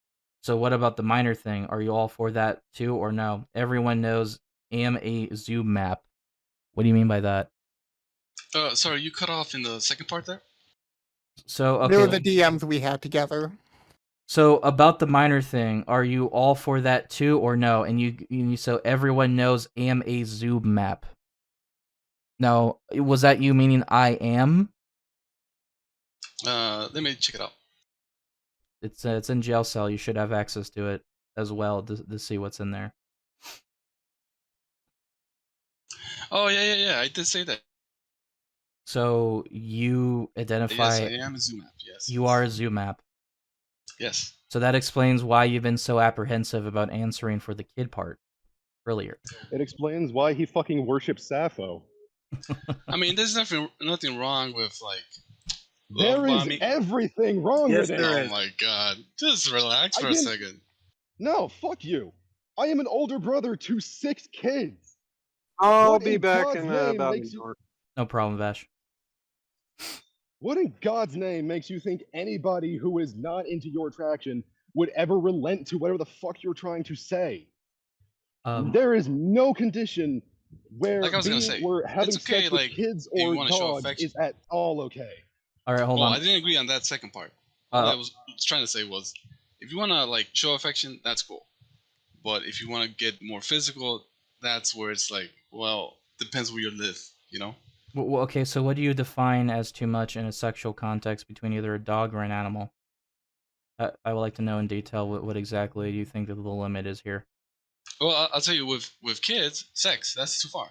So what about the minor thing? Are you all for that too or no? Everyone knows am a Zoom map. What do you mean by that? Sorry, you cut off in the second part there? So, okay. They were the DMs we had together. So about the minor thing, are you all for that too or no? And you so everyone knows am a Zoom map. No, was that you meaning I am? Let me check it out. It's in jail cell. You should have access to it as well to see what's in there. Oh yeah. I did say that. So you identify. Yes, I am a zoo map. Yes. You are a zoo map. Yes. So that explains why you've been so apprehensive about answering for the kid part earlier. It explains why he fucking worships Sappho. I mean, there's nothing wrong with like. There is everything wrong with it. Oh my god. Just relax for a second. No, fuck you. I am an older brother to 6 kids. I'll What be in back God's in name about makes an you- hour. No problem, Vash. What in God's name makes you think anybody who is not into your attraction would ever relent to whatever the fuck you're trying to say? There is no condition where Like I was gonna say, where having it's okay, sex with like, kids if you or wanna show dogs affection. is at all okay. All right, hold Well, on. I didn't agree on that second part. All I was trying to say was, if you wanna like show affection, that's cool. But if you wanna get more physical, that's where it's like, well, depends where you live, you know? Well, okay, so what do you define as too much in a sexual context between either a dog or an animal? I would like to know in detail what exactly you think that the limit is here. Well, I'll tell you, with kids, sex, that's too far.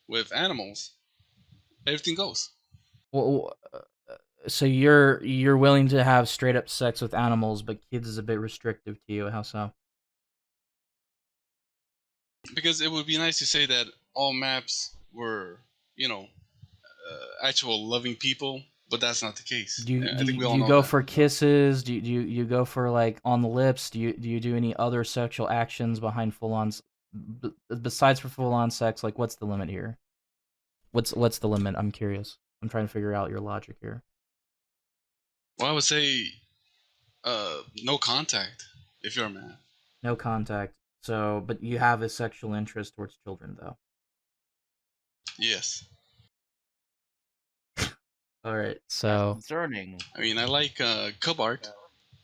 With animals, everything goes. Well, so you're willing to have straight up sex with animals, but kids is a bit restrictive to you. How so? Because it would be nice to say that all maps were, actual loving people, but that's not the case. Do I think we all you know go that. for kisses? Do you go for like on the lips? Do you do any other sexual actions behind full on besides for full on sex? Like, what's the limit here? What's the limit? I'm curious. I'm trying to figure out your logic here. Well, I would say, no contact if you're a man. No contact. So, but you have a sexual interest towards children, though. Yes. All right. So concerning. I mean, I like cub art.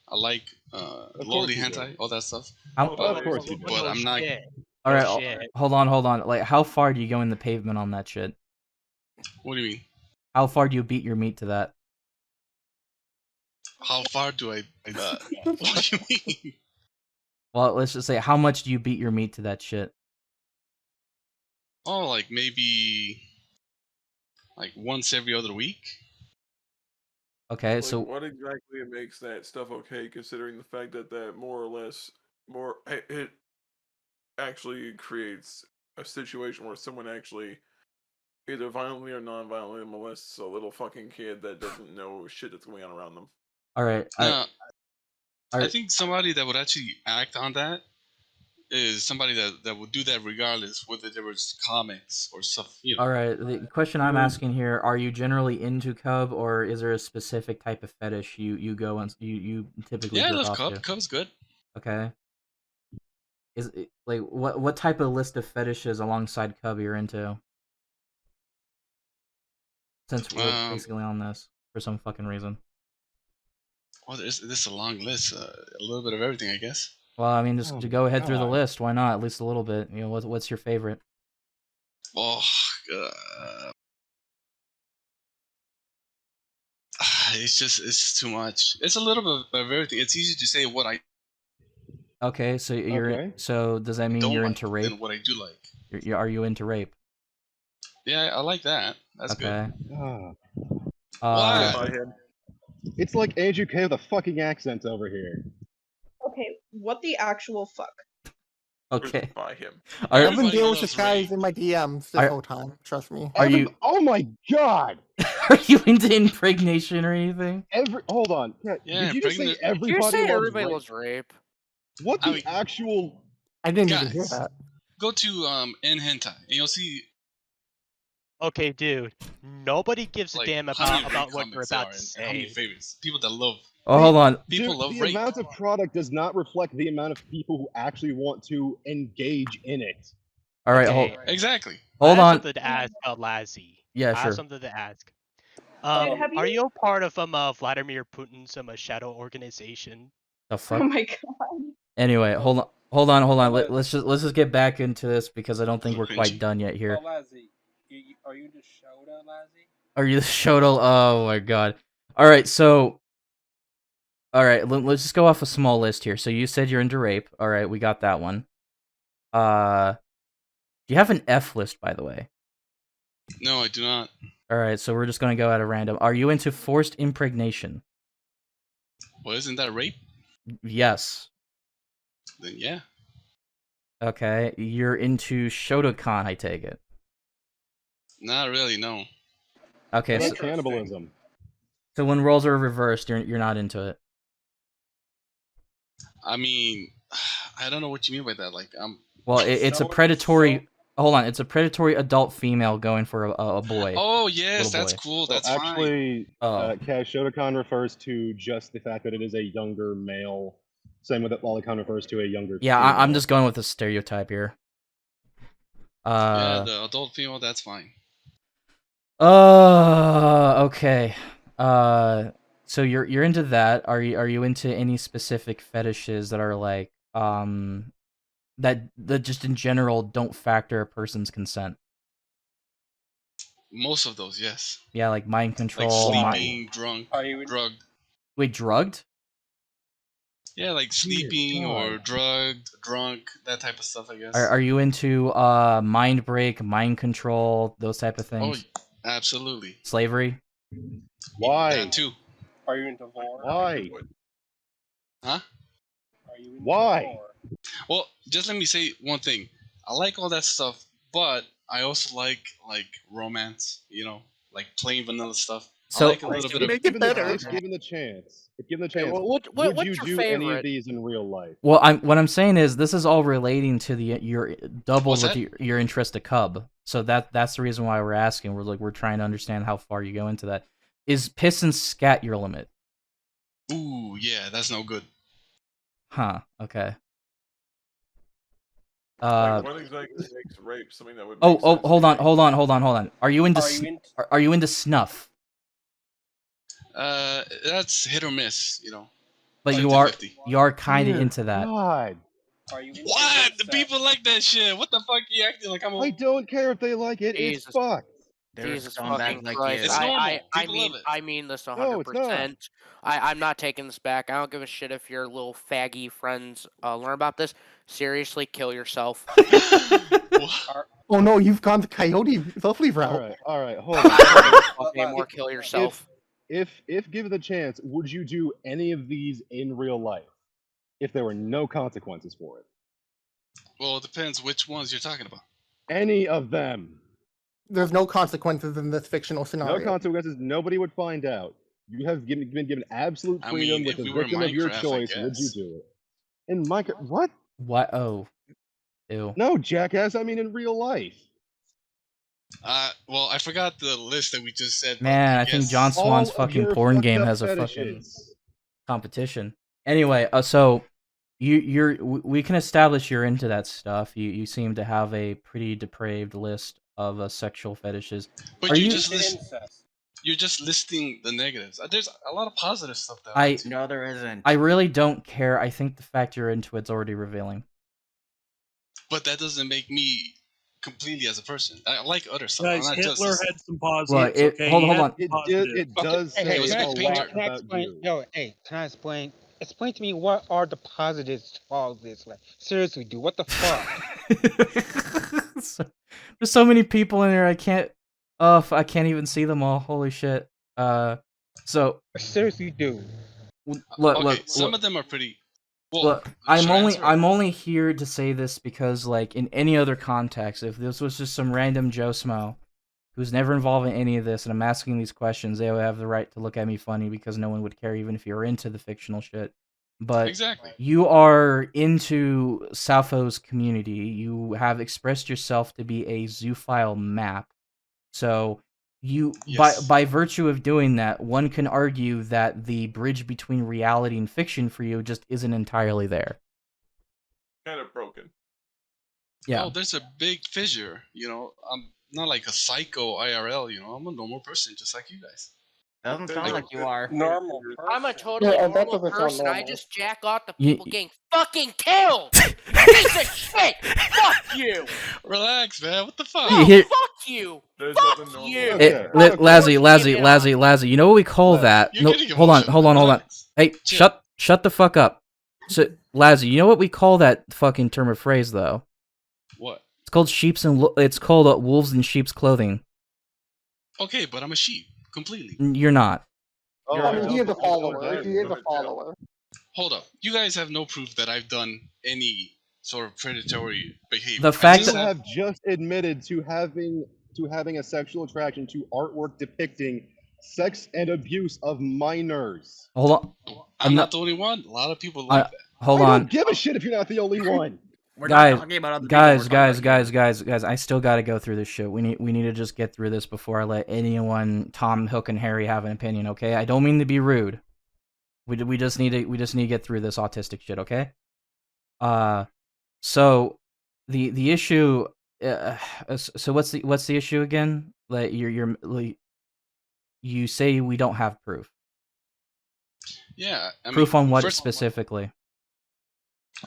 I like lolly you do. hentai, all that stuff. Of course you do. But I'm not. all right. shit. Hold on. Like, how far do you go in the pavement on that shit? What do you mean? How far do you beat your meat to that? How far do I? What do you mean? Well, let's just say, how much do you beat your meat to that shit? Oh, like maybe like once every other week. Okay, Like, so what exactly makes that stuff okay, considering the fact that more or less it actually creates a situation where someone actually either violently or non-violently molests a little fucking kid that doesn't know shit that's going on around them. all right. I think somebody that would actually act on that is somebody that would do that regardless whether there was comics or stuff. All right. The question I'm asking here: are you generally into cub, or is there a specific type of fetish you go and you typically? Yeah, I jerk love off cub. to? Cub's good. Okay. Is it, like what type of list of fetishes alongside cub you're into? Since we're basically on this for some fucking reason. Well, there's a long list. A little bit of everything, I guess. Well, I mean, just to go ahead through the God. list. Why not? At least a little bit. You know, what's your favorite? Oh, it's too much. It's a little bit of everything. It's easy to say what I Okay, so you're Okay. so does that mean don't you're like into rape? than what I do like. Are you into rape? Yeah, I like that. That's Okay. Ah. Why? By him. It's like Andrew K with a fucking accent over here. Okay, what the actual fuck? Okay. By him. Are, I've been Everybody dealing with loves this guy rape. in my DMs this Are- whole time. Trust me. Are you Oh my god! are you into impregnation or anything? Hold on. Yeah, Did you just say pregnant- everybody You say loves everybody rape? loves rape. What I the mean- actual? I didn't even hear Guys. that. Go to N hentai and you'll see Okay, dude. Nobody gives a like damn how many about rape what you're comics there about are to and how many say. favorites. People that love Oh, hold on. people Dude, love the rape. amount of product does not reflect the amount of people who actually want to engage in it. All right, Okay. Exactly. hold I have on. something to ask about Lazzy. Yeah, I have sure. something to ask. Dude, have Are you- you a part of Vladimir Putin's shadow organization? The fuck? Oh my god. Anyway, hold on. Let's just get back into this because I don't think we're quite Lazzy. done yet here. Oh, Lazzy. Are you into Shota, Lazzy? Are you the Shoto? Oh my god. All right, so let's just go off a small list here. So you said you're into rape. All right, we got that one. Do you have an F list, by the way? No, I do not. All right, so we're just gonna go at a random. Are you into forced impregnation? Well, isn't that rape? Yes. Then yeah. Okay, you're into Shotokan, I take it. Not really, no. Okay, What so, about cannibalism? so when roles are reversed, you're not into it. I mean, I don't know what you mean by that. Like, Well, it's a predatory. Hold on, it's a predatory adult female going for a boy. Oh yes, little that's boy. cool. So That's actually, Oh. Shotokan refers to just the fact that it is a younger male. Same with it, Lolicon refers to a younger. Yeah, female. I'm just going with the stereotype here. yeah, the adult female. That's fine. Okay. So you're into that. Are you into any specific fetishes that are like that just in general don't factor a person's consent? Most of those, yes. Yeah, like mind Like control. sleeping, drunk, drugged. Wait, drugged? Yeah, like sleeping or drugged, drunk, that type of stuff. I guess. Are you into mind break, mind control, those type of things? Oh, absolutely. Slavery? Why? That too. Are you into vor? Why? Huh? Are you into Why? vor? Well, just let me say one thing. I like all that stuff, but I also like romance. You know, like plain vanilla stuff. So I like a little bit of. If given the chance, what's would you your do any of favorite? these in real life? Well, what I'm saying is this is all relating to your double What's with that? your interest to cub. So that's the reason why we're asking. We're trying to understand how far you go into that. Is piss and scat your limit? Ooh, yeah, that's no good. Huh. Okay. Like, what exactly makes rape something that would? Oh, Make sense hold to on, you? hold on, hold on, hold on. Are you into Are you into- snuff? That's hit or miss. You know. But 50-50. you are kind of Dear into that. God. Are you into What? The incest? people like that shit. What the fuck? You acting like I'm a. I don't care if they like it. It's Jesus. fucked. Jesus fucking Christ! It's normal. I People mean, love it. I mean this No, it's not. 100%. I'm not taking this back. I don't give a shit if your little faggy friends learn about this. Seriously, kill yourself. Oh no, you've gone the coyote lovely route. All right, hold on. Okay, more kill yourself. If given the chance, would you do any of these in real life if there were no consequences for it? Well, it depends which ones you're talking about. Any of them. There's no consequences in this fictional scenario. No consequences. Nobody would find out. You have been given absolute I freedom mean, with if the we were in victim of your Minecraft, I choice. Would you guess. do it? In Minecraft? What? What? Oh. Ew. No, jackass. I mean, in real life. Well, I forgot the list that we just said. Man, but I think guess- John Swan's All of fucking your porn fucked game up has a fucking fetishes. competition. Anyway, so we can establish you're into that stuff. You seem to have a pretty depraved list of sexual fetishes. But Are you you? just Incest. you're just listing the negatives. There's a lot of positive stuff there. No, there isn't. I really don't care. I think the fact you're into it's already revealing. But that doesn't make me completely as a person. I like other stuff. Guys, I'm not Hitler just. had some positives. Well, okay, hold He had on. some positives. It does Hey, say was a can I a good explain? lot painter. Can I about explain? you. Yo, hey, can I explain? Explain to me what are the positives to all this? Like, seriously, dude, what the fuck? There's so many people in there. I can't. I can't even see them all. Holy shit. So Seriously, dude. look. Some of them are pretty. Well, Look, I'm sure, answer it. only here to say this because, like, in any other context, if this was just some random Joe Smo who's never involved in any of this, and I'm asking these questions, they would have the right to look at me funny because no one would care, even if you're into the fictional shit. But Exactly. you are into Sappho's community. You have expressed yourself to be a zoophile map. So you, Yes. by virtue of doing that, one can argue that the bridge between reality and fiction for you just isn't entirely there. Kind of broken. Yeah. Oh, there's a big fissure. You know, I'm not like a psycho IRL. You know, I'm a normal person just like you guys. Doesn't sound like you are. Normal I'm a person. totally Yeah, that normal doesn't sound person. I normal. just jack off to You- people getting fucking killed. Piece of shit. Fuck you. Relax, man. What the fuck? No, Here- fuck you. There's Fuck nothing normal. you. Okay. Lazzy, you know what we call Lazzy, that? you're No, getting hold on. emotional. Relax. Hey, Chill. shut the fuck up. So, Lazzy, you know what we call that fucking term or phrase though? What? It's called it's called wolves in sheep's clothing. Okay, but I'm a sheep. Completely. You're not. Oh, I mean, he is a no, follower. He is go a to jail. follower. Hold up. You guys have no proof that I've done any sort of predatory behavior. The fact You that have just admitted to having a sexual attraction to artwork depicting sex and abuse of minors. hold on, I'm not the only one. A lot of people like that. hold I on, don't give a shit if you're not the only one. We're not guys, talking about other people, guys, we're guys, talking about guys, guys. I still got to go through this shit. We need to just get through this before I let anyone, Tom, Hook, and Harry have an opinion. Okay? I don't mean to be rude. We just need to get through this autistic shit. Okay? So the issue. So what's the issue again? Like you say we don't have proof. Yeah. I Proof mean, on what first, specifically?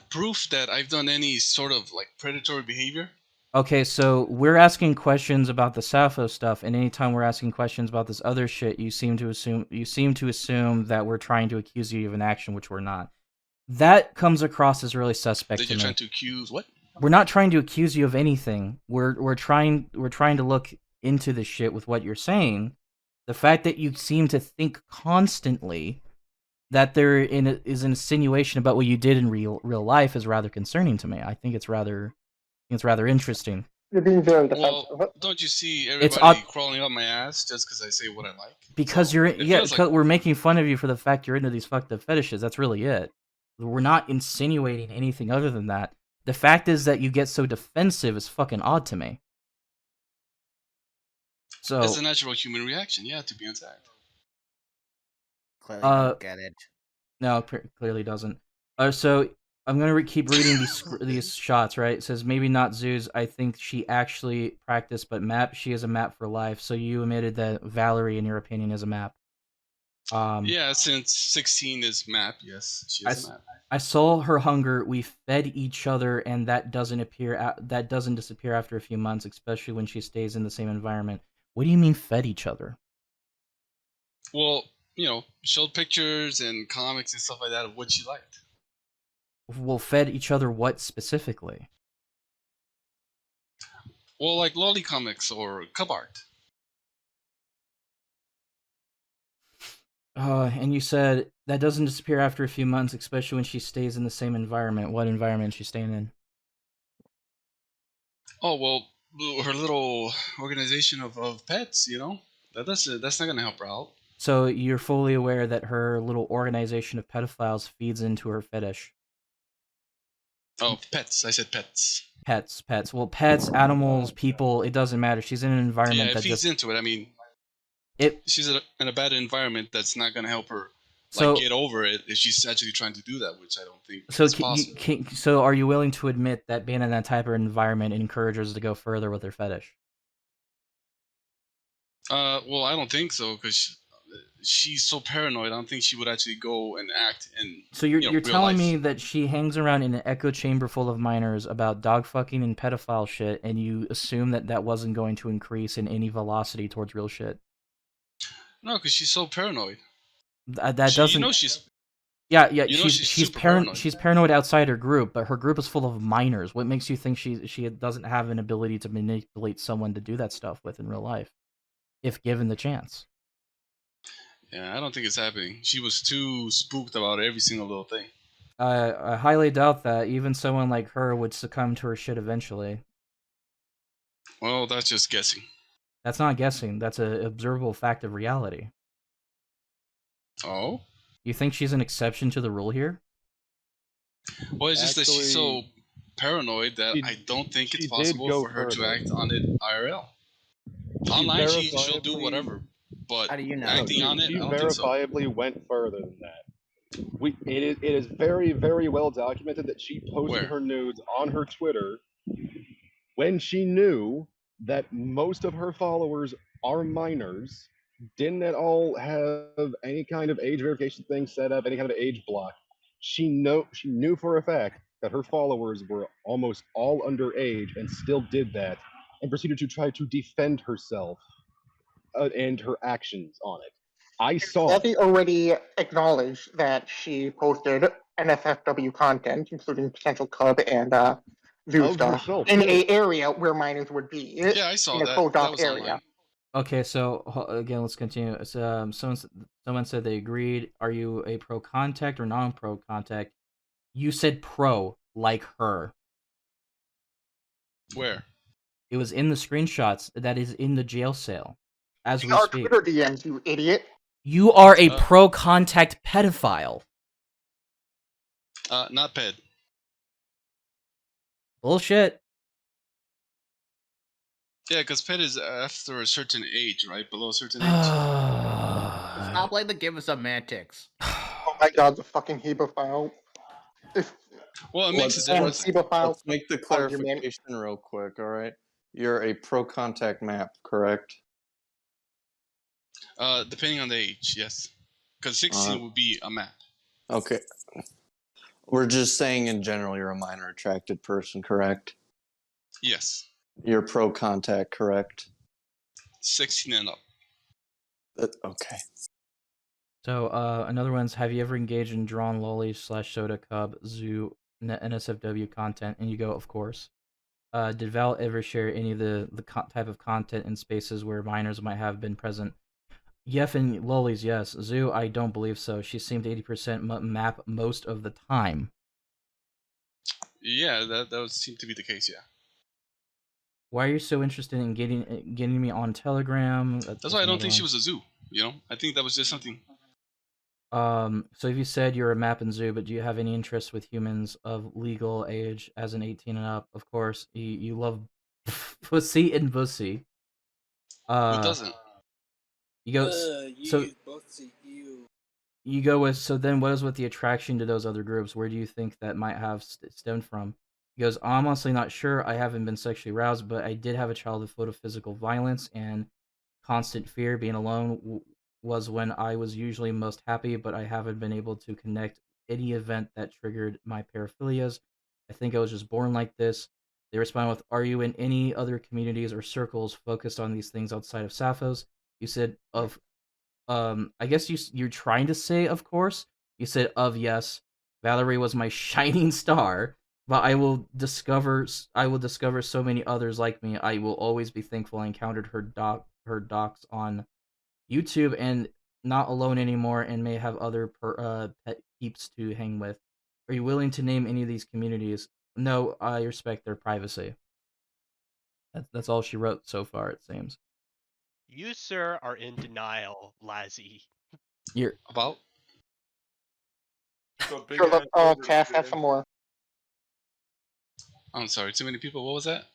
proof that I've done any sort of like predatory behavior. Okay, so we're asking questions about the Sappho stuff, and anytime we're asking questions about this other shit, you seem to assume that we're trying to accuse you of an action which we're not. That comes across as really suspect That to you're me. trying to accuse what? We're not trying to accuse you of anything. We're trying to look into the shit with what you're saying. The fact that you seem to think constantly that there is an insinuation about what you did in real life is rather concerning to me. I think it's rather interesting. You're being very defensive. Well, don't you see It's everybody crawling up my ass just because I say what I like? Because we're making fun of you for the fact you're into these fucked up fetishes. That's really it. We're not insinuating anything other than that. The fact is that you get so defensive is fucking odd to me. So It's a natural human reaction, yeah, to be attacked. Clearly don't get it. No, clearly doesn't. So I'm gonna keep reading these shots. Right? It says maybe not Zeus. I think she actually practiced, but map. She is a map for life. So you admitted that Valerie, in your opinion, is a map. Yeah, since 16 is map, yes, she is a map. I saw her hunger. We fed each other, and that doesn't disappear after a few months, especially when she stays in the same environment. What do you mean fed each other? Well, showed pictures and comics and stuff like that of what she liked. Well, fed each other what specifically? Well, like lolly comics or cub art. And you said that doesn't disappear after a few months, especially when she stays in the same environment. What environment is she staying in? Oh, well, her little organization of pets, that's not going to help her out. So you're fully aware that her little organization of pedophiles feeds into her fetish. Oh, pets. I said pets. Pets. Well, pets, animals, people, it doesn't matter. She's in an environment Yeah, it feeds into it. I mean, she's in a bad environment that's not going to help her get over it if she's actually trying to do that, which I don't think is possible. So are you willing to admit that being in that type of environment encourages her to go further with her fetish? Well, I don't think so, because she's so paranoid. I don't think she would actually go and act in. So you're telling me that she hangs around in an echo chamber full of minors about dog fucking and pedophile shit, and you assume that wasn't going to increase in any velocity towards real shit? No, because she's so paranoid. That doesn't. She's. Yeah. She's paranoid. She's paranoid outside her group, but her group is full of minors. What makes you think she doesn't have an ability to manipulate someone to do that stuff with in real life, if given the chance? Yeah, I don't think it's happening. She was too spooked about every single little thing. I highly doubt that even someone like her would succumb to her shit eventually. Well, that's just guessing. That's not guessing. That's an observable fact of reality. Oh? You think she's an exception to the rule here? Well, it's just that she's so paranoid that I don't think it's possible for her to act on it IRL. Online, she'll do whatever, but acting on it, I don't think so. She verifiably went further than that. It is very, very well documented that she posted her nudes on her Twitter when she knew that most of her followers are minors, didn't at all have any kind of age verification thing set up, any kind of age block. She knew for a fact that her followers were almost all underage and still did that and proceeded to try to defend herself and her actions on it. I saw it. Lazzy already acknowledged that she posted NSFW content, including potential cub and zoo Of stuff, herself, in yes. a area where minors would be. Yeah, I saw in a that. closed That off was area. online. Okay, so again, let's continue. Someone said they agreed. Are you a pro contact or non pro contact? You said pro, like her. Where? It was in the screenshots. That is in the jail cell, as we Our speak. Twitter DMs, you idiot. You are a pro contact pedophile. Not ped. Bullshit. Yeah, because ped is after a certain age, right? Below a certain age. Stop playing the game of semantics. Oh my god, the fucking hebephile. Well, it makes a Let's difference. Let's make the clarification real quick, all right? You're a pro contact map, correct? Depending on the age, yes. Because 16 would be a map. Okay. We're just saying in general you're a minor attracted person, correct? Yes. You're pro contact, correct? 16 and up. Okay. So another one's: have you ever engaged in drawn lollies / soda cub zoo NSFW content? And you go, of course. Did Val ever share any of the type of content in spaces where minors might have been present? Yef and lollies, yes. Zoo, I don't believe so. She seemed 80% map most of the time. Yeah, that would seem to be the case, yeah. Why are you so interested in getting me on Telegram? That's why I don't think she was a zoo, you know? I think that was just something... So if you said you're a map and zoo, but do you have any interest with humans of legal age as an 18 and up? Of course, you love pussy and bussy. Who doesn't? You go You go with, so then what is with the attraction to those other groups? Where do you think that might have stemmed from? He goes, I'm honestly not sure. I haven't been sexually aroused, but I did have a childhood full of physical violence and constant fear. Being alone was when I was usually most happy, but I haven't been able to connect any event that triggered my paraphilias. I think I was just born like this. They respond with, are you in any other communities or circles focused on these things outside of Sappho's? You said, I guess you're trying to say, of course. You said, yes. Valerie was my shining star, but I will discover so many others like me. I will always be thankful I encountered her docs on YouTube and not alone anymore, and may have other pet peeps to hang with. Are you willing to name any of these communities? No, I respect their privacy. That's all she wrote so far, it seems. You, sir, are in denial, Lazzy. You're about? Sure, Cass, have some more. I'm sorry, too many people. What was that?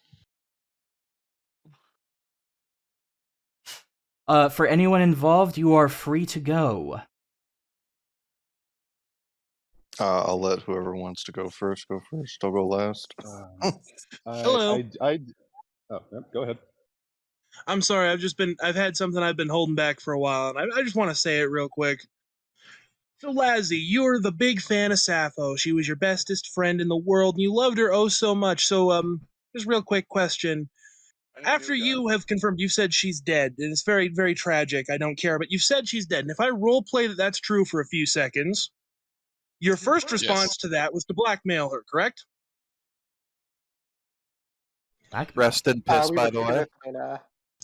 For anyone involved, you are free to go. I'll let whoever wants to go first go first. I'll go last. Hello. Oh, yep, go ahead. I'm sorry, I've had something I've been holding back for a while, and I just want to say it real quick. So, Lazzy, you're the big fan of Sappho. She was your bestest friend in the world, and you loved her oh so much. So, just real quick question. After you have confirmed, you've said she's dead, and it's very, very tragic. I don't care, but you've said she's dead. And if I roleplay that that's true for a few seconds, your first response to that was to blackmail her, correct? Rest in peace, by the way.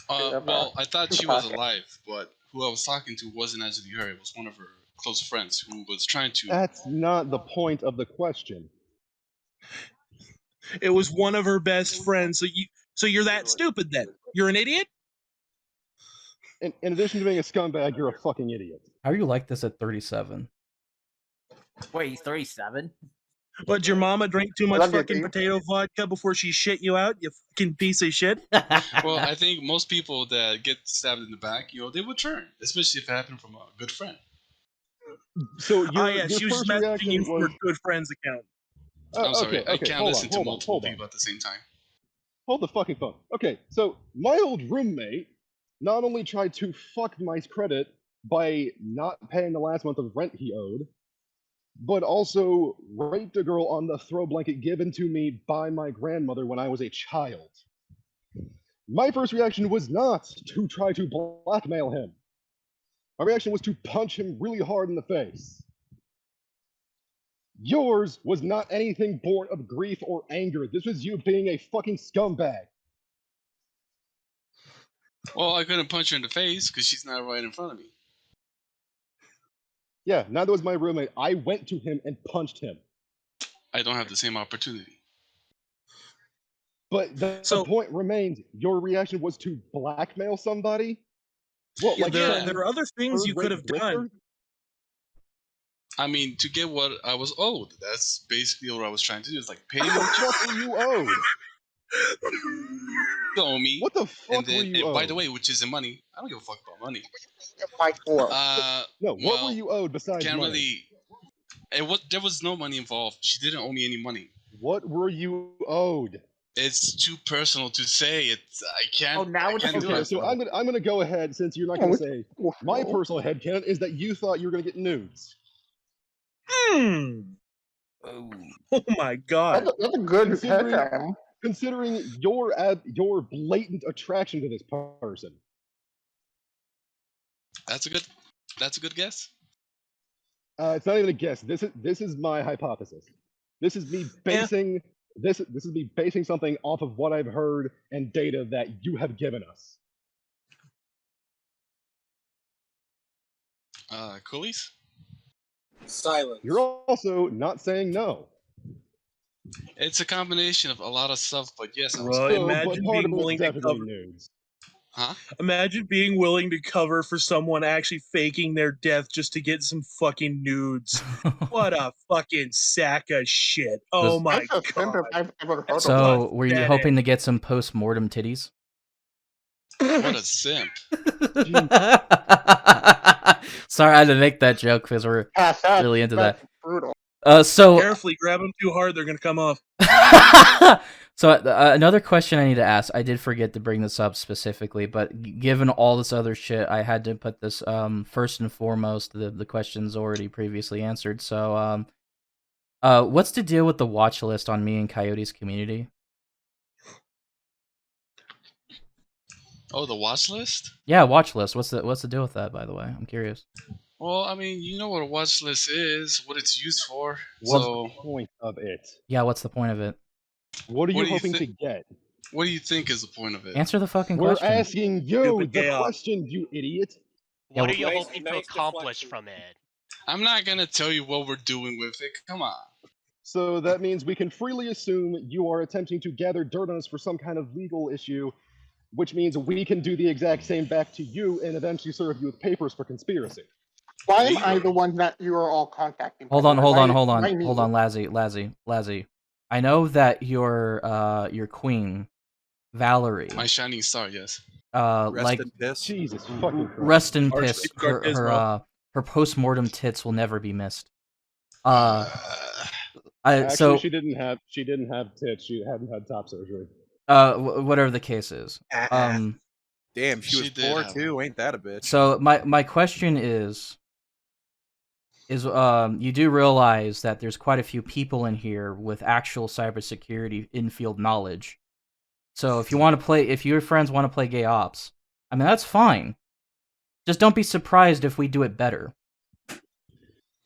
Well, I thought she was alive, but who I was talking to wasn't actually her. It was one of her close friends who was trying to... That's not the point of the question. It was one of her best friends. So you're that stupid then? You're an idiot? In addition to being a scumbag, you're a fucking idiot. How are you like this at 37? Wait, he's 37? But your mama drank too much fucking potato vodka before she shit you out, you fucking piece of shit? Well, I think most people that get stabbed in the back, they would turn, especially if it happened from a good friend. So she was just messaging you from her good friend's account. I'm sorry, okay, I can't listen to hold multiple on. people at the same time. Hold the fucking phone. Okay, so my old roommate not only tried to fuck my credit by not paying the last month of rent he owed, but also raped a girl on the throw blanket given to me by my grandmother when I was a child. My first reaction was not to try to blackmail him. My reaction was to punch him really hard in the face. Yours was not anything born of grief or anger. This was you being a fucking scumbag. Well, I couldn't punch her in the face because she's not right in front of me. Yeah, neither was my roommate. I went to him and punched him. I don't have the same opportunity. But the point remains, your reaction was to blackmail somebody? What, Yeah, like there are other things you could have done. I mean, to get what I was owed. That's basically what I was trying to do. It's like pay me What the fuck were you owed? You owe me. What the fuck and then, were you owed? by the way, which isn't money. I don't give a fuck about money. No, what were you owed besides can't money? Really. There was no money involved. She didn't owe me any money. What were you owed? It's too personal to say. I can't. Oh, now it's Okay, so I'm gonna go ahead since you're not gonna say. My personal headcanon is that you thought you were gonna get nudes. Oh my god. That's a good headcanon. Considering your blatant attraction to this person. That's a good guess. It's not even a guess. This is my hypothesis. This is me basing this is me basing something off of what I've heard and data that you have given us. Coolies? Silence. You're also not saying no. It's a combination of a lot of stuff, but yes, I was Bro, owed. imagine being willing to cover. Nudes. Huh? Imagine being willing to cover for someone actually faking their death just to get some fucking nudes. What a fucking sack of shit. Oh my god. So, were you hoping to get some post-mortem titties? What a simp. Sorry, I had to make that joke because we're really into that. Brutal. So Carefully, grab them too hard, they're gonna come off. So another question I need to ask. I did forget to bring this up specifically, but given all this other shit, I had to put this first and foremost. The question's already previously answered. So what's the deal with the watch list on me and Coyote's community? Oh, the watch list? Yeah, watch list. What's the deal with that, by the way? I'm curious. Well, I mean, you know what a watch list is, what it's used for. What's so, the point of it? Yeah, what's the point of it? What are you What do you hoping to thi- get? what do you think is the point of it? Answer the fucking We're question. asking you Stupid the chaos. question, you idiot. What Yeah, are you Nice- hoping to nice accomplish deflection. from it? I'm not gonna tell you what we're doing with it. Come on. So that means we can freely assume you are attempting to gather dirt on us for some kind of legal issue, which means we can do the exact same back to you and eventually serve you with papers for conspiracy. Why am I the one that you are all contacting? Hold on, Why me? Lazzy. I know that your queen, Valerie. My shining star, yes. Like in piss. Jesus fucking Christ. rest in Our piss. safeguard is, bro. Her post-mortem tits will never be missed. Actually, she didn't have tits. She hadn't had top surgery. Whatever the case is. Damn, she was She did 4 have too. Ain't that a bitch? So my question is you do realize that there's quite a few people in here with actual cybersecurity in-field knowledge. So if your friends want to play gay ops, I mean that's fine. Just don't be surprised if we do it better.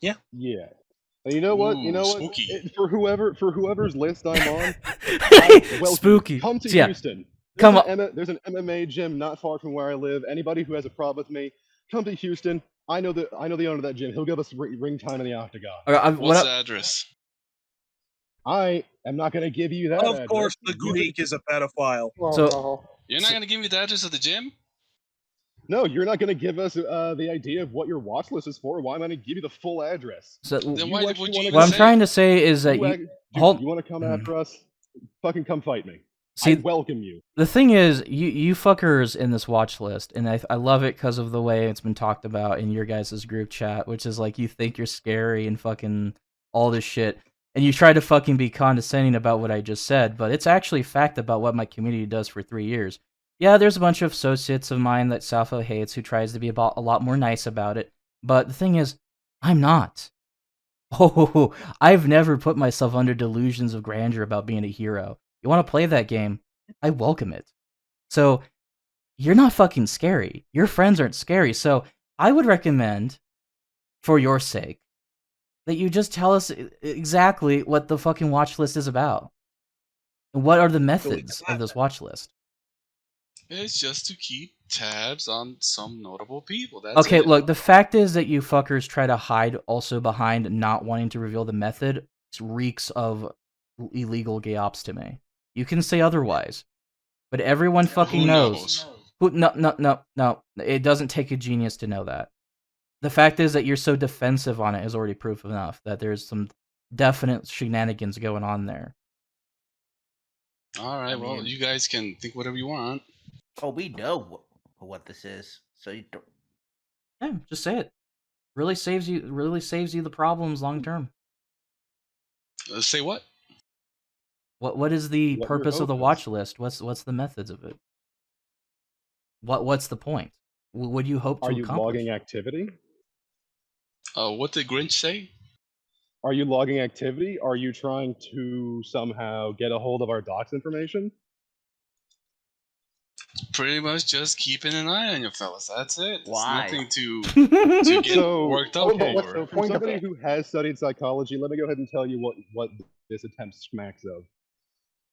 Yeah. And you know what? Ooh, You know what? spooky. For whoever's list I'm on, Spooky. come to Yeah. Houston. Come There's an MMA gym not far from where I live. Anybody who has a problem with me, come to Houston. I know the owner of that gym. He'll give us ring time in the octagon. What's the address? I am not going to give you that. Of address. course, the Greek is a pedophile. So You're not gonna give me the address of the gym? No, you're not going to give us the idea of what your watch list is for. Why am I going to give you the full address? So Then why would you even what I'm say trying it? to say is that You hold. want to come after us? Fucking come fight me. See, I welcome you. The thing is, you fuckers in this watch list, and I love it because of the way it's been talked about in your guys' group chat, which is like you think you're scary and fucking all this shit, and you try to fucking be condescending about what I just said, but it's actually fact about what my community does for 3 years. Yeah, there's a bunch of associates of mine that Sappho hates who tries to be a lot more nice about it. But the thing is, I'm not. Oh, I've never put myself under delusions of grandeur about being a hero. You want to play that game? I welcome it. So, you're not fucking scary. Your friends aren't scary. So, I would recommend, for your sake, that you just tell us exactly what the fucking watch list is about. And what are the methods of this watch list? It's just to keep tabs on some notable people. That's Okay, it. look, the fact is that you fuckers try to hide also behind not wanting to reveal the method reeks of illegal gay ops to me. You can say otherwise, but everyone fucking Who knows. No. It doesn't take a genius to know that. The fact is that you're so defensive on it is already proof enough that there's some definite shenanigans going on there. All right, well, you guys can think whatever you want. Oh, we know what this is, so you don't. Yeah, just say it. Really saves you the problems long term. Say what? What is the What your purpose of hope the is. watch list? What's the methods of it? What's the point? What do you hope to Are you accomplish? logging activity? What did Grinch say? Are you logging activity? Are you trying to somehow get a hold of our docs information? Pretty much just keeping an eye on you fellas. That's it. It's Why? nothing to get So, worked up okay, over. so from somebody who has studied psychology, let me go ahead and tell you what this attempt smacks of.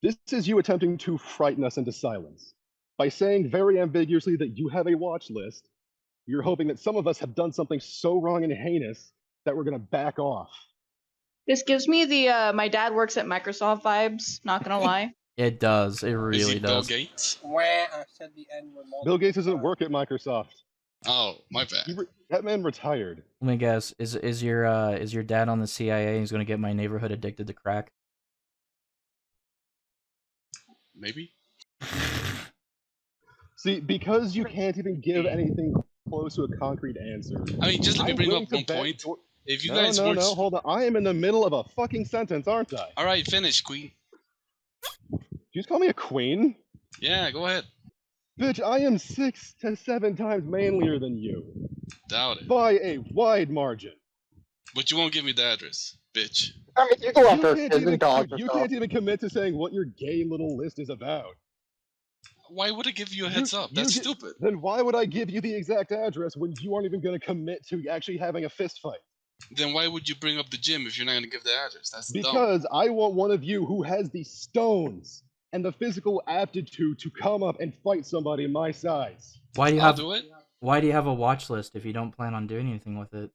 This is you attempting to frighten us into silence. By saying very ambiguously that you have a watch list, you're hoping that some of us have done something so wrong and heinous that we're going to back off. This gives me the my dad works at Microsoft vibes, not gonna lie. It does. It Is really he Bill does. Gates? Wah, I said the N word multiple Bill Gates doesn't times. work at Microsoft. Oh, my bad. That man retired. Let me guess. Is your dad on the CIA? He's gonna get my neighborhood addicted to crack. Maybe. See, because you can't even give anything close to a concrete answer. I mean, just let me I'm bring willing up to one bet point. If you no, guys no, work... no, hold on. I am in the middle of a fucking sentence, aren't I? All right, finish, Queen. You just call me a queen? Yeah, go ahead. Bitch, I am 6 to 7 times manlier than you. Doubt it. By a wide margin. But you won't give me the address, bitch. I mean, you go You after can't, kids even, and dogs and you stuff. can't even commit to saying what your gay little list is about. Why would it give you a heads up? That's stupid. Then why would I give you the exact address when you aren't even going to commit to actually having a fist fight? Then why would you bring up the gym if you're not going to give the address? That's dumb. Because I want one of you who has the stones and the physical aptitude to come up and fight somebody my size. Why do you I'll have do it. Why do you have a watch list if you don't plan on doing anything with it?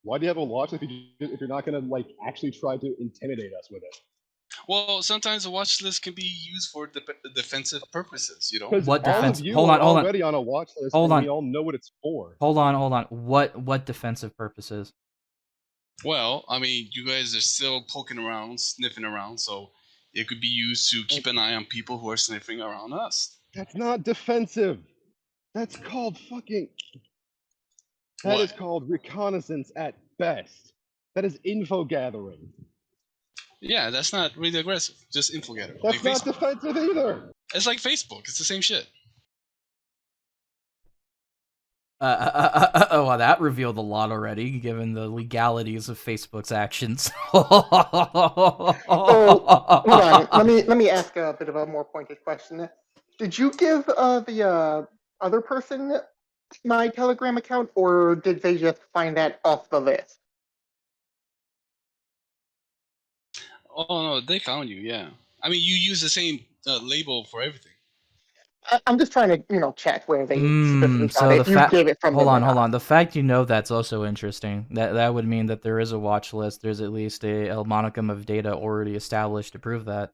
Why do you have a watch if you're not going to like actually try to intimidate us with it? Well, sometimes a watch list can be used for defensive purposes, you know? Because What all defense? of you Hold are on, hold on. already on a watch list, Hold and on. we all know what it's for. Hold on. What defensive purposes? Well, I mean, you guys are still poking around, sniffing around, so it could be used to keep an eye on people who are sniffing around us. That's not defensive. That's called fucking... That is called reconnaissance at best. That is info gathering. Yeah, that's not really aggressive. Just info gathering. That's like not defensive either. It's like Facebook. It's the same shit. Well, that revealed a lot already, given the legalities of Facebook's actions. So, hold on. Let me ask a bit of a more pointed question. Did you give the other person my Telegram account, or did they just find that off the list? Oh no, they found you. Yeah. I mean, you use the same label for everything. I'm just trying to, check where they specifically So found the it. If you fact, gave it from hold them or on. not. The fact you know that's also interesting. That would mean that there is a watch list. There's at least a monicum of data already established to prove that.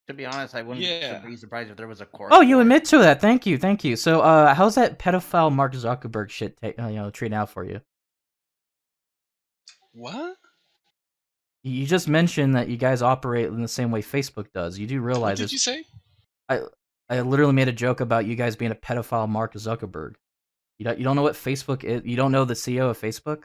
To be honest, I wouldn't be surprised if there was a court. Oh, you admit to that. Thank you. So, how's that pedophile Mark Zuckerberg shit, treating out for you? What? You just mentioned that you guys operate in the same way Facebook does. You do realize What did you say? I literally made a joke about you guys being a pedophile Mark Zuckerberg. You don't know what Facebook is? You don't know the CEO of Facebook?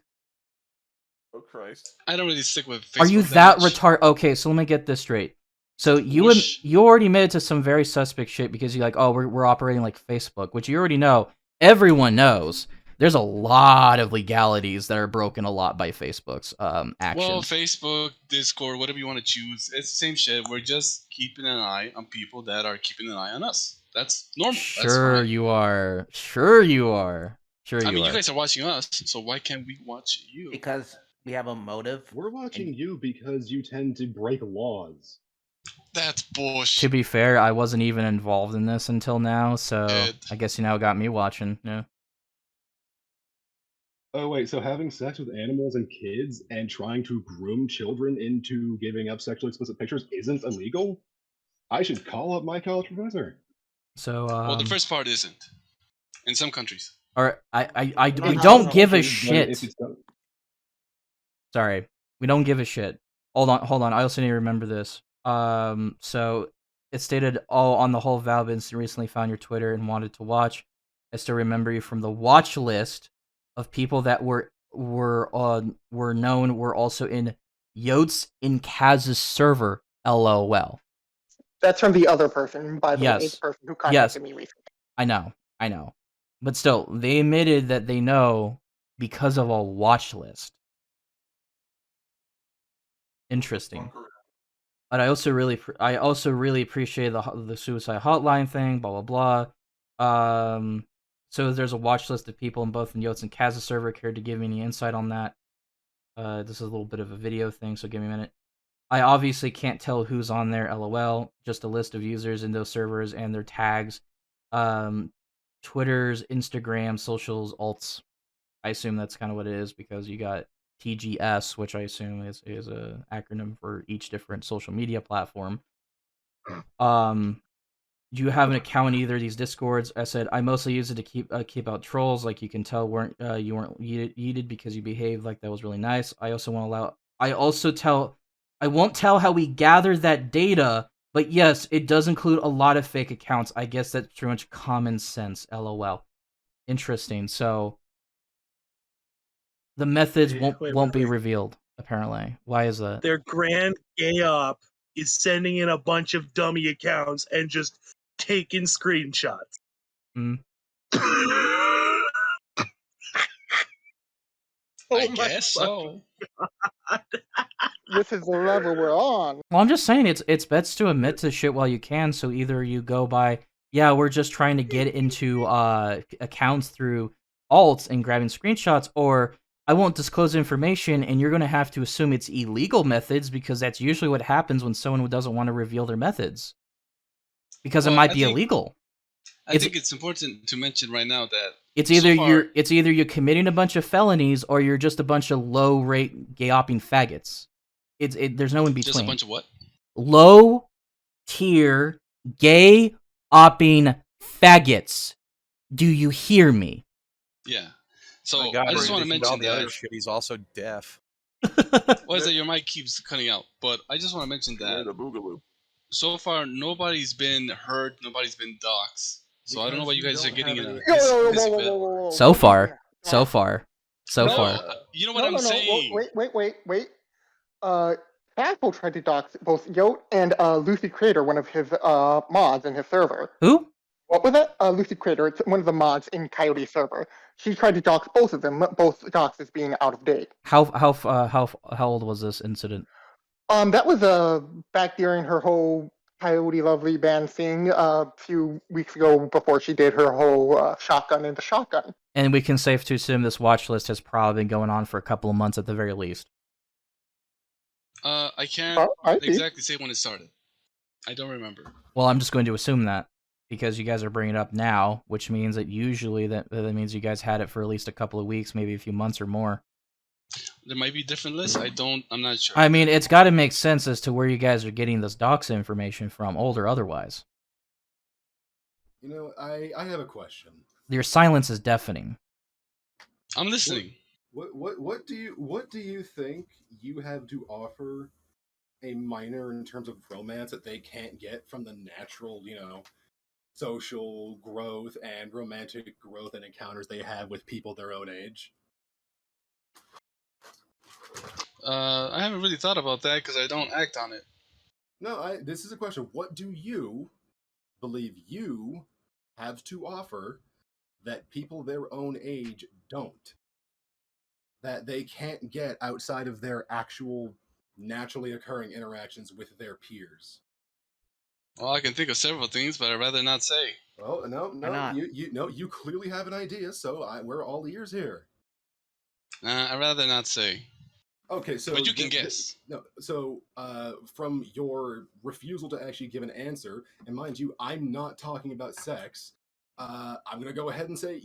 Oh Christ! I don't really stick with Facebook. Are you that retarded? Okay, so let me get this straight. So you already admitted to some very suspect shit because you're like, oh, we're operating like Facebook, which you already know. Everyone knows. There's a lot of legalities that are broken a lot by Facebook's actions. Well, Facebook, Discord, whatever you want to choose, it's the same shit. We're just keeping an eye on people that are keeping an eye on us. That's normal. Sure That's fine. you are. Sure you are. Sure you are. I mean, you guys are watching us, so why can't we watch you? Because we have a motive. We're watching you because you tend to break laws. That's bullshit. To be fair, I wasn't even involved in this until now, so I guess you now got me watching. Yeah. Oh wait, so having sex with animals and kids and trying to groom children into giving up sexually explicit pictures isn't illegal? I should call up my college professor. So well, the first part isn't. In some countries. Or we don't give a shit. Sorry, we don't give a shit. Hold on. I also need to remember this. So it stated, "Oh, on the whole, Valvins recently found your Twitter and wanted to watch. I still remember you from the watch list of people that were known were also in Yotes in Kaz's server. LOL." That's from the other person, by the way, Yes. the person who contacted me recently. I know. But still, they admitted that they know because of a watch list. Interesting. But I also really appreciate the suicide hotline thing. Blah blah blah. So there's a watch list of people in both the Yotes and Kaza server. Cared to give me any insight on that? This is a little bit of a video thing, so give me a minute. I obviously can't tell who's on there. LOL. Just a list of users in those servers and their tags. Twitter's, Instagram, socials, alts. I assume that's kind of what it is because you got TGS, which I assume is a acronym for each different social media platform. Do you have an account in either of these Discords? I said I mostly use it to keep out trolls. Like you can tell, you weren't yeeted because you behaved like that was really nice. I won't tell how we gathered that data, but yes, it does include a lot of fake accounts. I guess that's pretty much common sense. LOL. Interesting. So the methods won't be revealed, apparently. Why is that? Their grand gay op is sending in a bunch of dummy accounts and just taking screenshots. I guess so. This is the level we're on. Well, I'm just saying it's best to admit to shit while you can. So either you go by, yeah, we're just trying to get into accounts through alts and grabbing screenshots, or I won't disclose information, and you're going to have to assume it's illegal methods because that's usually what happens when someone doesn't want to reveal their methods because it might be illegal. I think it's important to mention right now that it's either you're committing a bunch of felonies or you're just a bunch of low rate gay-opping faggots. There's no in between. Just a bunch of what? Low tier gay-opping faggots. Do you hear me? Yeah. So God, I just want to mention all the that other shit, he's also deaf. what is that? Your mic keeps cutting out, but I just want to mention that so far nobody's been hurt, nobody's been doxxed. So I don't know why you guys are getting in a pissy fit. So far. You know what I'm saying? Wait. Sappho tried to dox both Yote and Lucy Crater, one of his mods in his server. Who? What was it? Lucy Crater. It's one of the mods in Coyote's server. She tried to dox both of them, both doxes being out of date. How old was this incident? That was back during her whole Coyote Lovely band thing a few weeks ago before she did her whole shotgun into shotgun. And we can safe to assume this watch list has probably been going on for a couple of months at the very least. I can't exactly say when it started. I don't remember. Well, I'm just going to assume that because you guys are bringing it up now, which means that usually that means you guys had it for at least a couple of weeks, maybe a few months or more. There might be different lists. I'm not sure. I mean, it's got to make sense as to where you guys are getting this dox information from, old or otherwise. You know, I have a question. Your silence is deafening. I'm listening. What do you think you have to offer a minor in terms of romance that they can't get from the natural, social growth and romantic growth and encounters they have with people their own age? I haven't really thought about that because I don't act on it. No, this is a question. What do you believe you have to offer that people their own age don't? That they can't get outside of their actual naturally occurring interactions with their peers? Well, I can think of several things, but I'd rather not say. Oh no, not? you clearly have an idea, so we're all ears here. I'd rather not say. Okay, so But you can guess. From your refusal to actually give an answer, and mind you, I'm not talking about sex. I'm gonna go ahead and say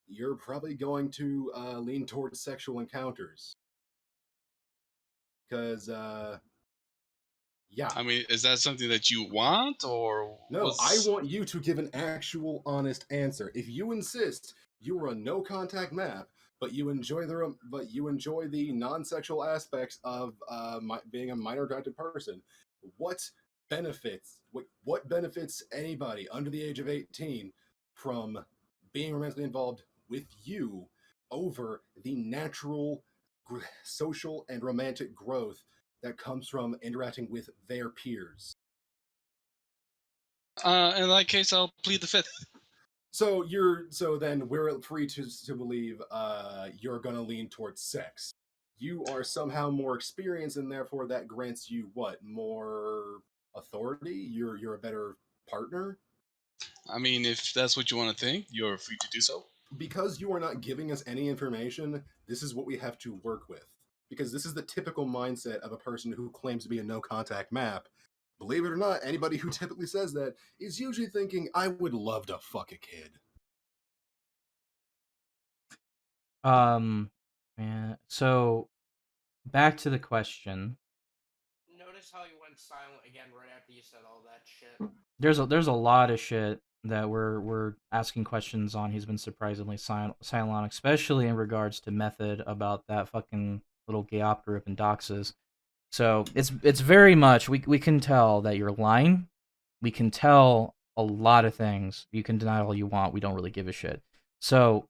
you're probably going to lean towards sexual encounters, because yeah. I mean, is that something that you want, or No, I want you to give an actual, honest answer. If you insist you are a no contact map, but you enjoy the non-sexual aspects of being a minor attracted person, what benefits anybody under the age of 18 from being romantically involved with you over the natural social and romantic growth that comes from interacting with their peers? In that case, I'll plead the fifth. So then we're free to believe you're gonna lean towards sex. You are somehow more experienced, and therefore that grants you what? More authority? You're a better partner? I mean, if that's what you want to think, you're free to do so. Because you are not giving us any information, this is what we have to work with. Because this is the typical mindset of a person who claims to be a no-contact map. Believe it or not, anybody who typically says that is usually thinking, I would love to fuck a kid. Man, so back to the question. Notice how you went silent again right after you said all that shit. There's a lot of shit that we're asking questions on. He's been surprisingly silent on, especially in regards to method about that fucking little gay op group and doxes. So it's very much we can tell that you're lying. We can tell a lot of things. You can deny all you want. We don't really give a shit. So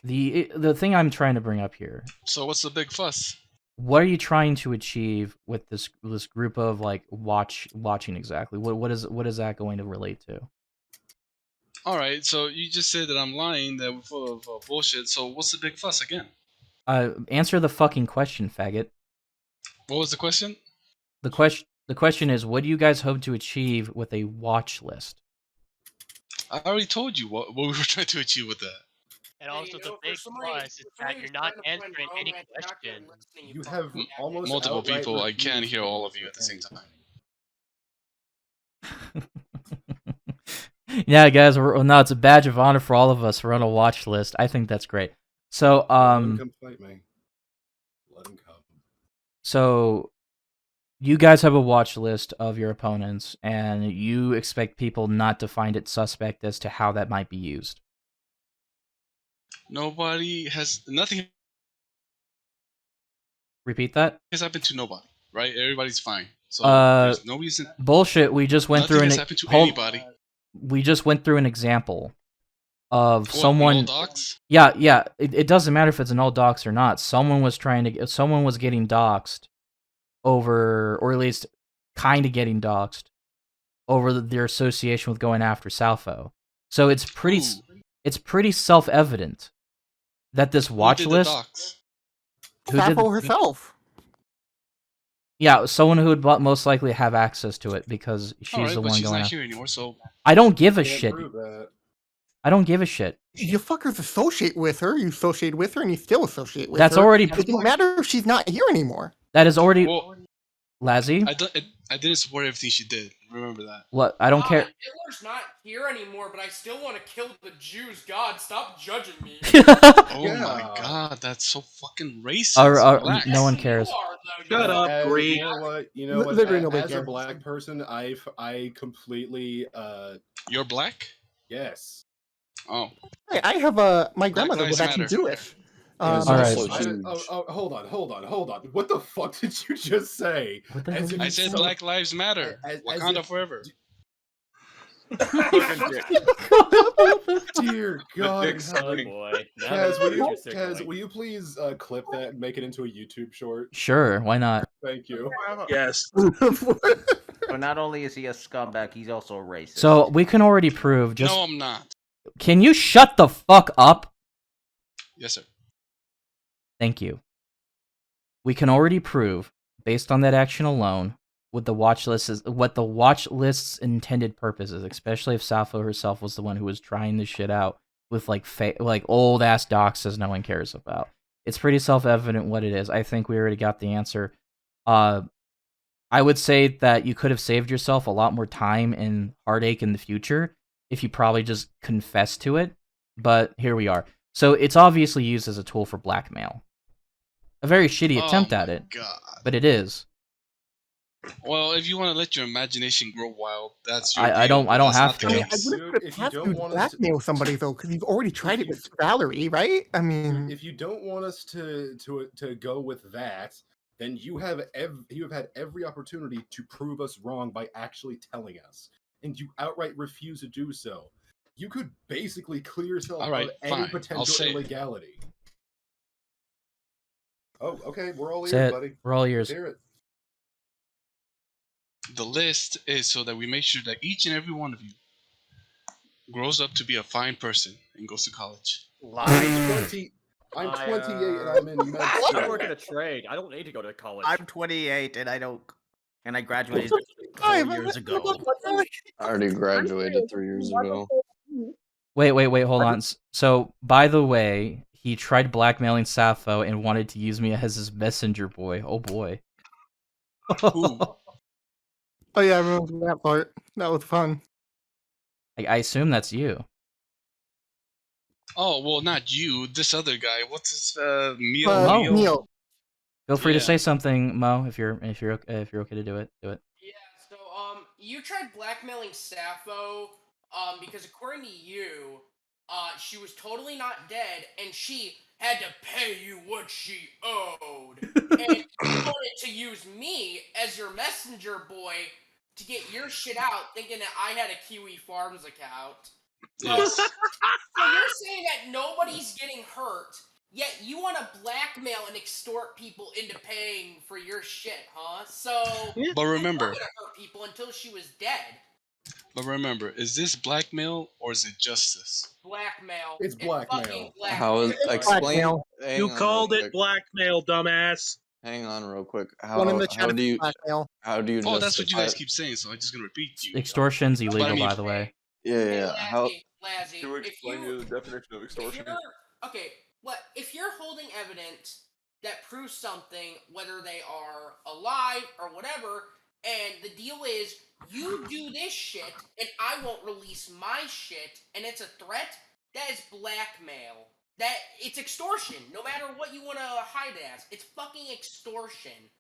the thing I'm trying to bring up here. So what's the big fuss? What are you trying to achieve with this group of like watching exactly? What is that going to relate to? All right, so you just said that I'm lying, that we're full of bullshit. So what's the big fuss again? Answer the fucking question, faggot. What was the question? The question is, what do you guys hope to achieve with a watch list? I already told you what we were trying to achieve with that. And also the big plus is that you're not answering any question. You have almost multiple outright people. I refused can't to hear all of answer you at the same time. Yeah, guys, no, it's a badge of honor for all of us. We're on a watch list. I think that's great. So, Let him come fight me. Let him come. So, you guys have a watch list of your opponents, and you expect people not to find it suspect as to how that might be used. Nothing Repeat that? has happened to nobody, right? Everybody's fine. So there's no reason. Bullshit. We just went through Nothing has happened to anybody. We just went through an example of someone. An old dox? Yeah. It doesn't matter if it's an old dox or not. Someone was getting doxed over, or at least kind of getting doxed over their association with going after Sappho. So it's pretty self-evident that this watch list. Sappho herself. Yeah, someone who would most likely have access to it because she's the one she's going not after. here anymore, so I don't give a shit. I don't give a shit. You fuckers associate with her, you associate with her, and you still associate with That's her. already. It doesn't matter if she's not here anymore. That is already. Well, Lazzy? I didn't support everything she did. Remember that. What? I don't care. Hitler's not here anymore, but I still want to kill the Jews. God, stop judging me. Oh my god, that's so fucking racist. No one cares. Shut up, Bree. You know what? Literally nobody As a cares. black person, I completely. You're black? Yes. Oh. Hey, I have my grandmother was Lives actually Matter. Jewish. All right. Hold on. What the fuck did you just say? I said Black Lives Matter. Wakanda forever. Dear Dear God in Big heaven. Oh boy. Now Kaz, the will you, picture's Kaz, circling. will you please clip that and make it into a YouTube short? Sure, why not? Thank you. Yes. But not only is he a scumbag, he's also a racist. So we can already prove. Just No, I'm not. Can you shut the fuck up? Yes, sir. Thank you. We can already prove, based on that action alone, what the watch list's intended purpose is, especially if Sappho herself was the one who was trying this shit out with like old ass doxes no one cares about. It's pretty self-evident what it is. I think we already got the answer. I would say that you could have saved yourself a lot more time and heartache in the future if you probably just confessed to it, but here we are. So it's obviously used as a tool for blackmail. A very shitty attempt at it, but it is. Well, if you want to let your imagination grow wild, that's your I deal, don't but that's have not the to. I mean, I case. wouldn't put it If you past don't you to want us to- blackmail somebody though, because you've already tried it with Valerie, right? I mean, If you don't want us to go with that, then you have had every opportunity to prove us wrong by actually telling us, and you outright refuse to do so. You could basically clear yourself All right, of any fine. I'll potential say it. illegality. Oh, okay, we're all Say ears, it. buddy. We're all ears. Let's hear it. The list is so that we make sure that each and every one of you grows up to be a fine person and goes to college. I'm 28 and I'm in med I school. work in a trade. I don't need to go to college. I'm 28 and I graduated 4 years ago. I already graduated 3 years ago. Wait, hold on. So, by the way, he tried blackmailing Sappho and wanted to use me as his messenger boy. Oh boy. oh yeah, I remember that part. That was fun. I assume that's you. Oh well, not you. This other guy. What's his Neil? Mo. Neil. Feel free to Yeah. say something, Mo, if you're okay to do it. Do it. Yeah, so you tried blackmailing Sappho, because according to you, she was totally not dead, and she had to pay you what she owed. And you wanted to use me as your messenger boy to get your shit out, thinking that I had a Kiwi Farms account. Yes. So you're saying that nobody's getting hurt, yet you want to blackmail and extort people into paying for your shit, huh? So But you remember, weren't gonna hurt people until she was dead. is this blackmail or is it justice? Blackmail. It's blackmail. Fucking blackmail. How is explain? Blackmail. Hang You on called real it quick. blackmail, dumbass. Hang on, real quick. One in the How chat do you blackmail. how do you Oh, that's what you justify? guys keep saying, so I'm just gonna repeat you. Extortion's But I illegal, mean- by the way. Yeah. How? Lazzy, Can you if explain you the definition of extortion? if you're holding evidence that proves something, whether they are alive or whatever, and the deal is you do this shit and I won't release my shit, and it's a threat, that is blackmail. It's extortion, no matter what you want to hide it as. It's fucking extortion.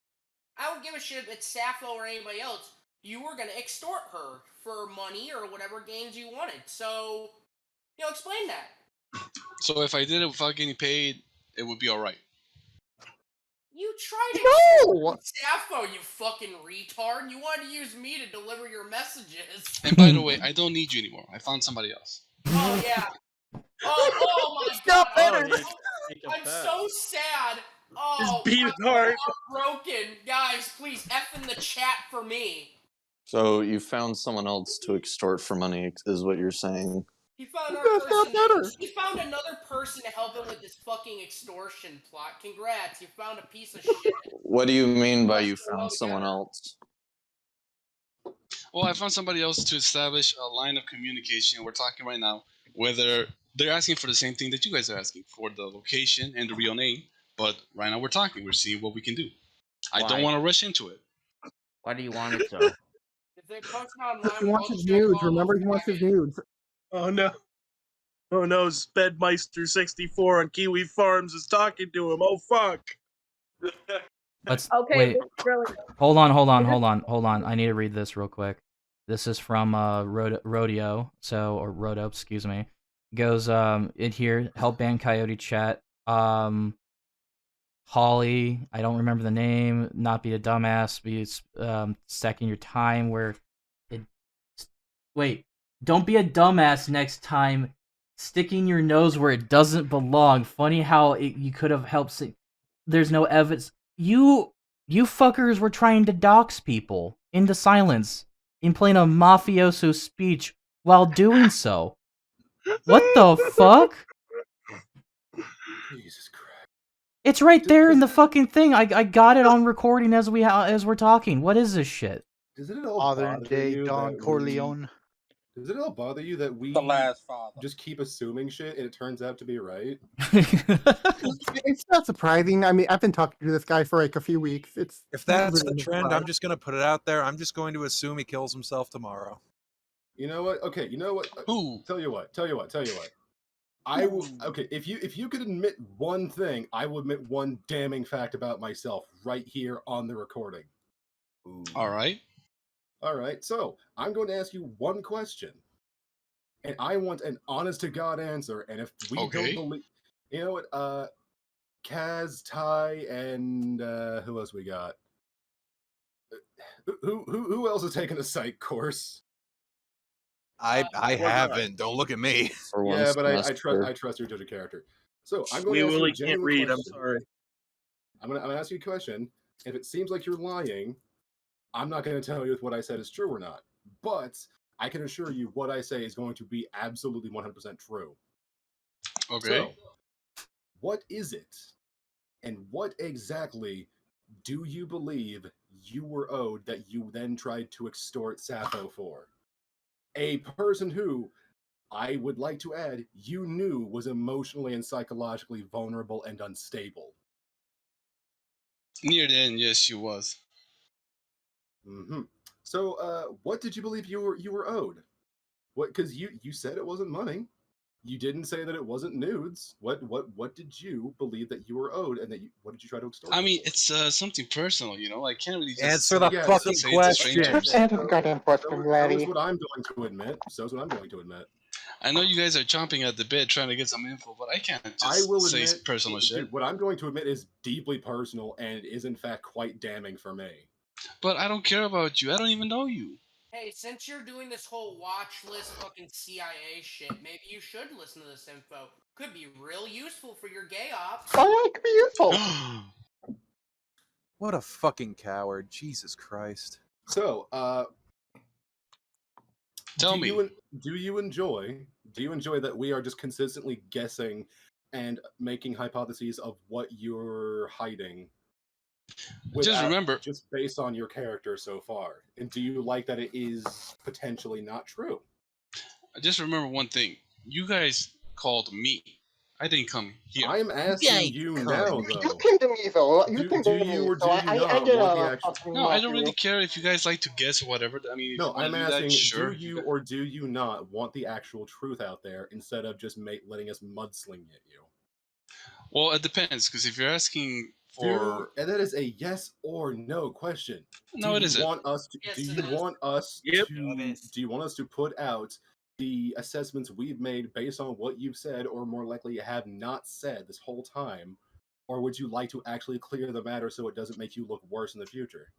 I don't give a shit if it's Sappho or anybody else. You were gonna extort her for money or whatever gains you wanted. So, explain that. So if I did it without getting paid, it would be all right. You tried to No! extort Sappho, you fucking retard. You wanted to use me to deliver your messages. And by the way, I don't need you anymore. I found somebody else. Oh yeah. Oh my Stop god. better. I'm so sad. Oh, Just beat my it hard. heartbroken. Guys, please F in the chat for me. So you found someone else to extort for money, is what you're saying? He found another That's not better. person. He found another person to help him with this fucking extortion plot. Congrats, you found a piece of shit. What do you mean by you found someone else? Well, I found somebody else to establish a line of communication. We're talking right now whether they're asking for the same thing that you guys are asking for, the location and the real name. But right now we're talking. We're seeing what we can do. I don't Why? want to rush into it. Why do you want it so? If they post it online, He wants his nudes. Remember, he wants his nudes. Oh no. Oh no, Spedmeister64 on Kiwi Farms is talking to him. Oh fuck. Let's Okay, wait. this is really Hold on. I need to read this real quick. This is from Rodeo, or Rodo, excuse me. Goes in here, help ban Coyote chat. Holly, I don't remember the name, not be a dumbass, be stacking your time where it wait, don't be a dumbass next time sticking your nose where it doesn't belong. Funny how you could have helped. There's no evidence. You fuckers were trying to dox people into silence in plain a mafioso speech while doing so. What the fuck? Jesus Christ. It's right there in the fucking thing. I got it on recording as we're talking. What is this shit? Does it all Modern bother day you Don that Corleone. Does it all bother you that we The last father. just keep assuming shit and it turns out to be right? It's not surprising. I mean, I've been talking to this guy for like a few weeks. It's If that's the really trend, surprising. I'm just going to put it out there. I'm just going to assume he kills himself tomorrow. You know what? Okay, you know what? Who? Tell you what. I will. Okay, if you could admit one thing, I will admit one damning fact about myself right here on the recording. All right. All right. So I'm going to ask you one question, and I want an honest to God answer. And if we Okay. don't believe, you know what? Kaz, Ty, and who else we got? Who else is taking a psych course? I was haven't. Don't look at me. For one Yeah, but I semester. trust your judge of character. So I'm going We to ask you a really can't genuine read. I'm question. sorry. I'm gonna ask you a question. If it seems like you're lying, I'm not going to tell you if what I said is true or not. But I can assure you what I say is going to be absolutely 100% true. Okay. So, what is it? And what exactly do you believe you were owed that you then tried to extort Sappho for? A person who, I would like to add, you knew was emotionally and psychologically vulnerable and unstable. Near the end, yes, she was. Mm-hmm. So, what did you believe you were owed? What? Because you said it wasn't money. You didn't say that it wasn't nudes. What did you believe that you were owed, and what did you try to extort? I mean, it's something personal, you know. I can't really just Answer the Yeah, fucking say it to question. strangers. Answer the goddamn question, So Larry. is what I'm going to admit. So is what I'm going to admit. I know you guys are chomping at the bit trying to get some info, but I can't just I will say admit personal shit. that what I'm going to admit is deeply personal and is in fact quite damning for me. But I don't care about you. I don't even know you. Hey, since you're doing this whole watch list fucking CIA shit, maybe you should listen to this info. Could be real useful for your gay ops. Oh, yeah, it could be useful. What a fucking coward. Jesus Christ. So, Tell me. Do you enjoy that we are just consistently guessing and making hypotheses of what you're hiding? Just remember, just based on your character so far. And do you like that it is potentially not true? just remember one thing. You guys called me. I didn't come here. I'm asking you now, though. You came to me, though. You came Do to you me, or do so you I not did want the a actual? fucking No, I don't really walkthrough. care if you guys like to guess or whatever. I mean, if No, you want I'm to do that, asking, sure. do you or do you not want the actual truth out there instead of just letting us mudsling at you? Well, it depends, because if you're asking for... And that is a yes or no question. No, it isn't. Want us to, Yes, do it you is. want us Yep. to do you want us to put out the assessments we've made based on what you've said, or more likely you have not said this whole time? Or would you like to actually clear the matter so it doesn't make you look worse in the future?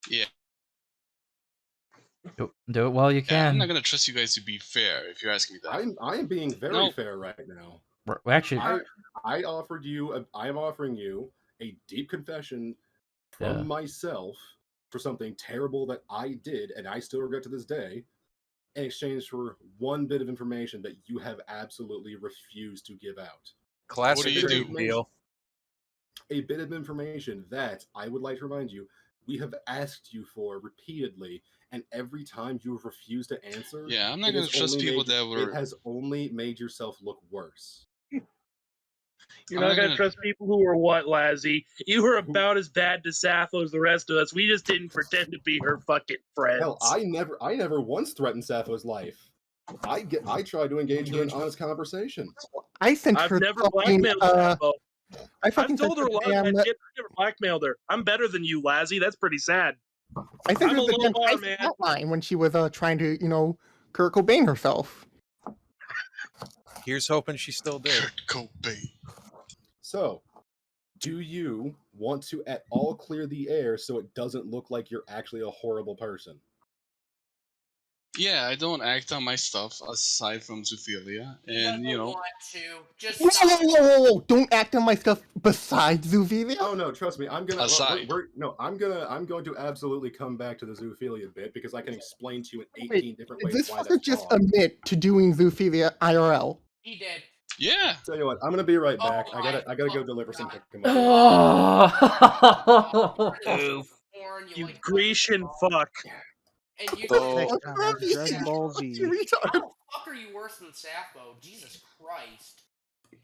Yeah. Do it while you I'm can. not gonna trust you guys to be fair if you're asking me that. I am being very fair right now. Actually, I am offering you a deep confession from myself for something terrible that I did and I still regret to this day, in exchange for one bit of information that you have absolutely refused to give out. Classic trade deal. A bit of information that I would like to remind you we have asked you for repeatedly, and every time you have refused to answer, Yeah, I'm not gonna trust people that were... It has only made yourself look worse. You're not gonna trust people who are what, Lazzy? You were about as bad to Sappho as the rest of us. We just didn't pretend to be her fucking friends. Hell, I never once threatened Sappho's life. I tried to engage her in honest conversation. I've never blackmailed Sappho. I've told her a lot of that shit. I never blackmailed her. I'm better than you, Lazzy. That's pretty sad. I think I'm it a was low bar, the man. outline when she was trying to, Kurt Cobain herself. Here's hoping she still did. Kurt Cobain. So, do you want to at all clear the air so it doesn't look like you're actually a horrible person? Yeah, I don't act on my stuff aside from zoophilia, and you know. Want to just Whoa, whoa, whoa, whoa, whoa! Don't act on my stuff besides zoophilia. Oh no, trust me. I'm gonna. Aside. I'm going to absolutely come back to the zoophilia bit because I can explain to you in 18 Wait, different did ways this why fucker that's just wrong. admit to doing zoophilia IRL? He did. Yeah. Tell you what, I'm gonna be right back. Oh I gotta go deliver some Pokemon. You Grecian fuck. And you So- Next time, it's Dragon Ball Z. How the fuck are you worse than Sappho? Jesus Christ.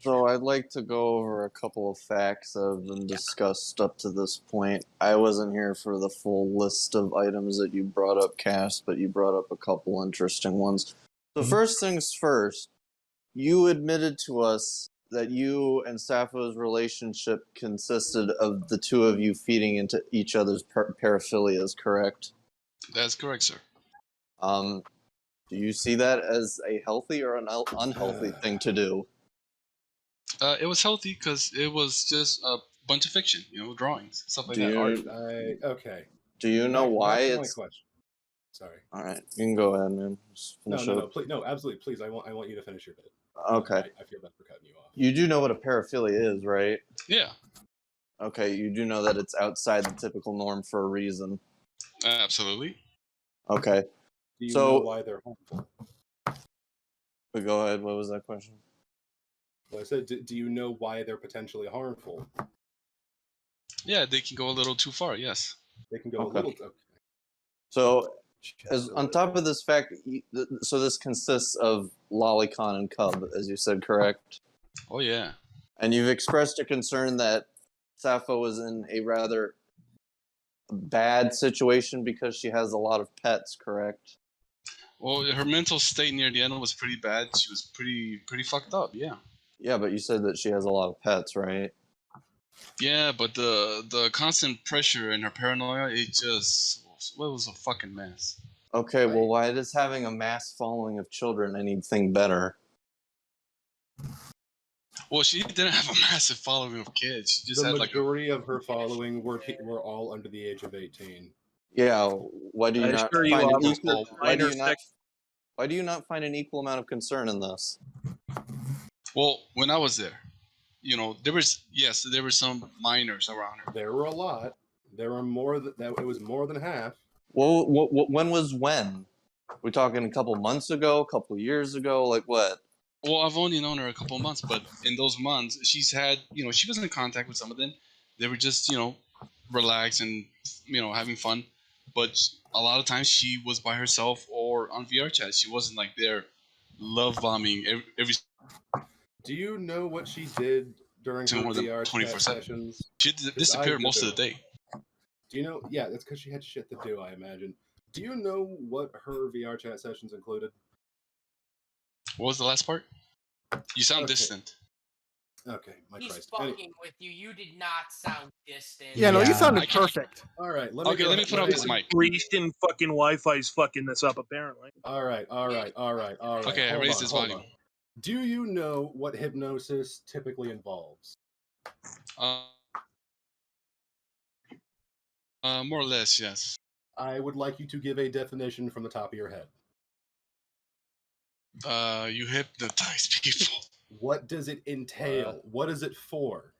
So I'd like to go over a couple of facts that have been discussed up to this point. I wasn't here for the full list of items that you brought up, Cass, but you brought up a couple interesting ones. So first things first, you admitted to us that you and Sappho's relationship consisted of the two of you feeding into each other's paraphilias, correct? That's correct, sir. Do you see that as a healthy or an unhealthy thing to do? It was healthy because it was just a bunch of fiction, drawings, stuff like that. Art. Okay. Do you know why back to it's? my question. Sorry. All right, you can go ahead, man. Just finish No, up. please, no, absolutely, please. I want you to finish your bit. Okay. I feel bad for cutting you off. You do know what a paraphilia is, right? Yeah. Okay, you do know that it's outside the typical norm for a reason. Absolutely. Okay. Do you So, know why they're harmful? But go ahead. What was that question? Well, I said, do you know why they're potentially harmful? Yeah, they can go a little too far. Yes. They can go Okay. a little. Okay. So, as on top of this fact, so this consists of Lolicon and Cub, as you said, correct? Oh yeah. And you've expressed a concern that Sappho is in a rather bad situation because she has a lot of pets, correct? Well, her mental state near the end was pretty bad. She was pretty fucked up. Yeah. Yeah, but you said that she has a lot of pets, right? Yeah, but the constant pressure and her paranoia, it was a fucking mess. Okay, well, why does having a mass following of children anything better? Well, she didn't have a massive following of kids. She just The had like a. majority of her following were all under the age of 18. Yeah, why do you I not assure you find an of equal? Why do minor you not? Why do you not find an equal amount of concern in this? Well, when I was there, there were some minors around her. There were a lot. There were more that it was more than half. Well, when was when? We talking a couple months ago, a couple years ago, like what? Well, I've only known her a couple of months, but in those months, she's had, she was in contact with some of them. They were just, relaxed and, having fun. But a lot of times she was by herself or on VR chat. She wasn't like there love bombing every. Do you know what she did during her more than VR chat 24/7. sessions? She 'Cause disappeared I most of do. the day. Do you know? Yeah, that's because she had shit to do, I imagine. Do you know what her VR chat sessions included? What was the last part? You sound Okay. distant. Okay, my He's Christ. fucking with you. You did not sound distant. Yeah, no, you sounded I can't- perfect. All right, let Okay, go let me ahead- put up his mic. Grecian fucking Wi-Fi's fucking this up, apparently. All right. Okay, I Hold raised on, his hold volume. on. Do you know what hypnosis typically involves? More or less, yes. I would like you to give a definition from the top of your head. You hypnotize people. What does it entail? What is it for?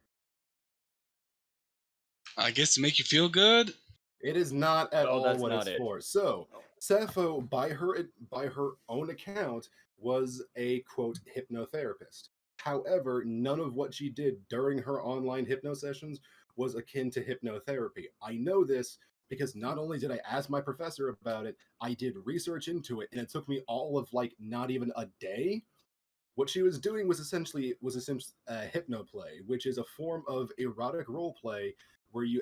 I guess to make you feel good. It is not at all that's what not it's it. for. So, Sappho, by her own account, was a quote hypnotherapist. However, none of what she did during her online hypno sessions was akin to hypnotherapy. I know this because not only did I ask my professor about it, I did research into it, and it took me all of not even a day. What she was doing was essentially hypnoplay, which is a form of erotic role play where you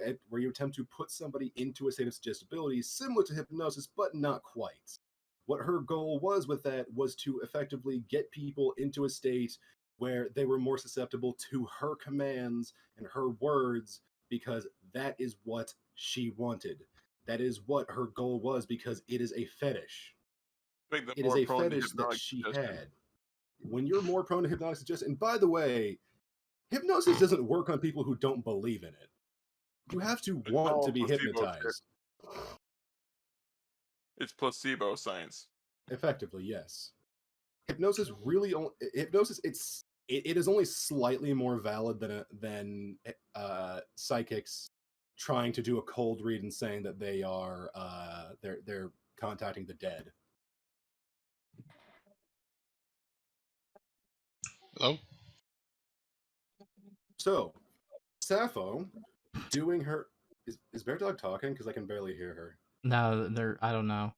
attempt to put somebody into a state of suggestibility similar to hypnosis, but not quite. What her goal was with that was to effectively get people into a state where they were more susceptible to her commands and her words, because that is what she wanted. That is what her goal was, because it is a fetish. Make them It is more a prone to fetish that hypnotic she suggestion. had. When you're more prone to hypnotic suggestion, and by the way, hypnosis doesn't work on people who don't believe in it. You have to want all to be placebo hypnotized. It's placebo science. Effectively, yes. Hypnosis really only hypnosis. It is only slightly more valid than psychics trying to do a cold read and saying that they are they're contacting the dead. Hello? So, Sappho doing her is Bear Dog talking? Because I can barely hear her. No, I don't know.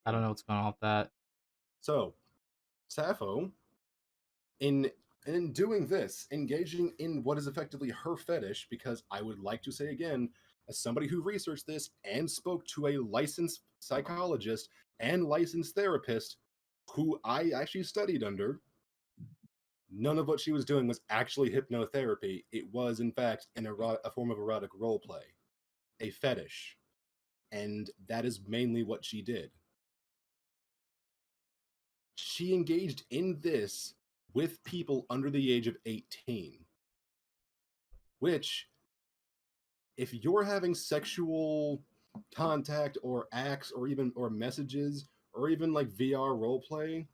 I don't know what's going on with that. So, Sappho, in doing this, engaging in what is effectively her fetish, because I would like to say again, as somebody who researched this and spoke to a licensed psychologist and licensed therapist who I actually studied under, none of what she was doing was actually hypnotherapy. It was, in fact, a form of erotic role play, a fetish. And that is mainly what she did. She engaged in this with people under the age of 18. Which, if you're having sexual contact or acts or messages or even like VR roleplay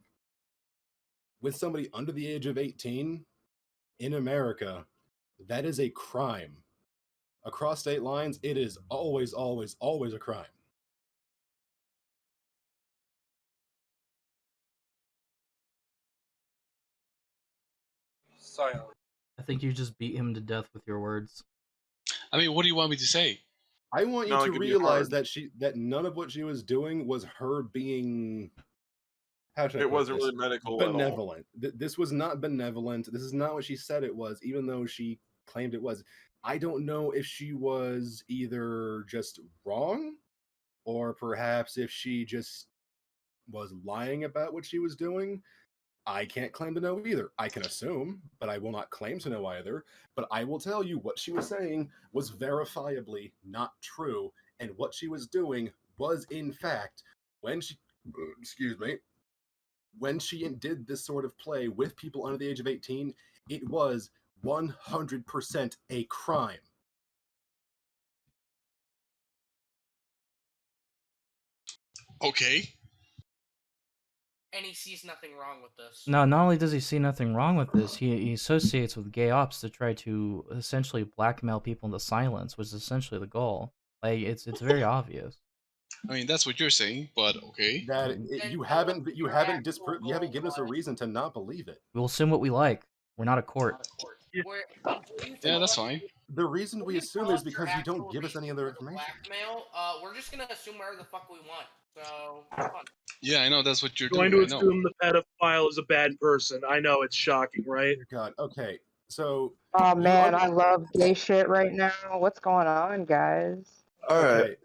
with somebody under the age of 18 in America, that is a crime. Across state lines, it is always, always, always a crime. Silent. I think you just beat him to death with your words. I mean, what do you want me to say? I want you No, it to could be realize hard. that none of what she was doing was her being, how should I It put wasn't this? really medical at all. Benevolent. This was not benevolent. This is not what she said it was, even though she claimed it was. I don't know if she was either just wrong or perhaps if she just was lying about what she was doing. I can't claim to know either. I can assume, but I will not claim to know either. But I will tell you what she was saying was verifiably not true, and what she was doing was, in fact, when she, excuse me, when she did this sort of play with people under the age of 18, it was 100% a crime. Okay. And he sees nothing wrong with this. No, not only does he see nothing wrong with this, he associates with gay ops to try to essentially blackmail people into silence, which is essentially the goal. Like it's very obvious. I mean, that's what you're saying, but okay. That you haven't given us a reason to not believe it. We'll assume what we like. We're not a court. Yeah, that's fine. The reason we assume is because you don't give us any other information. Blackmail. We're just gonna assume whatever the fuck we want. So have fun. Yeah, I know that's what you're Going doing. to I know. assume the pedophile is a bad person. I know it's shocking, right? God. Okay. So. Oh man, I love gay shit right now. What's going on, guys? All right.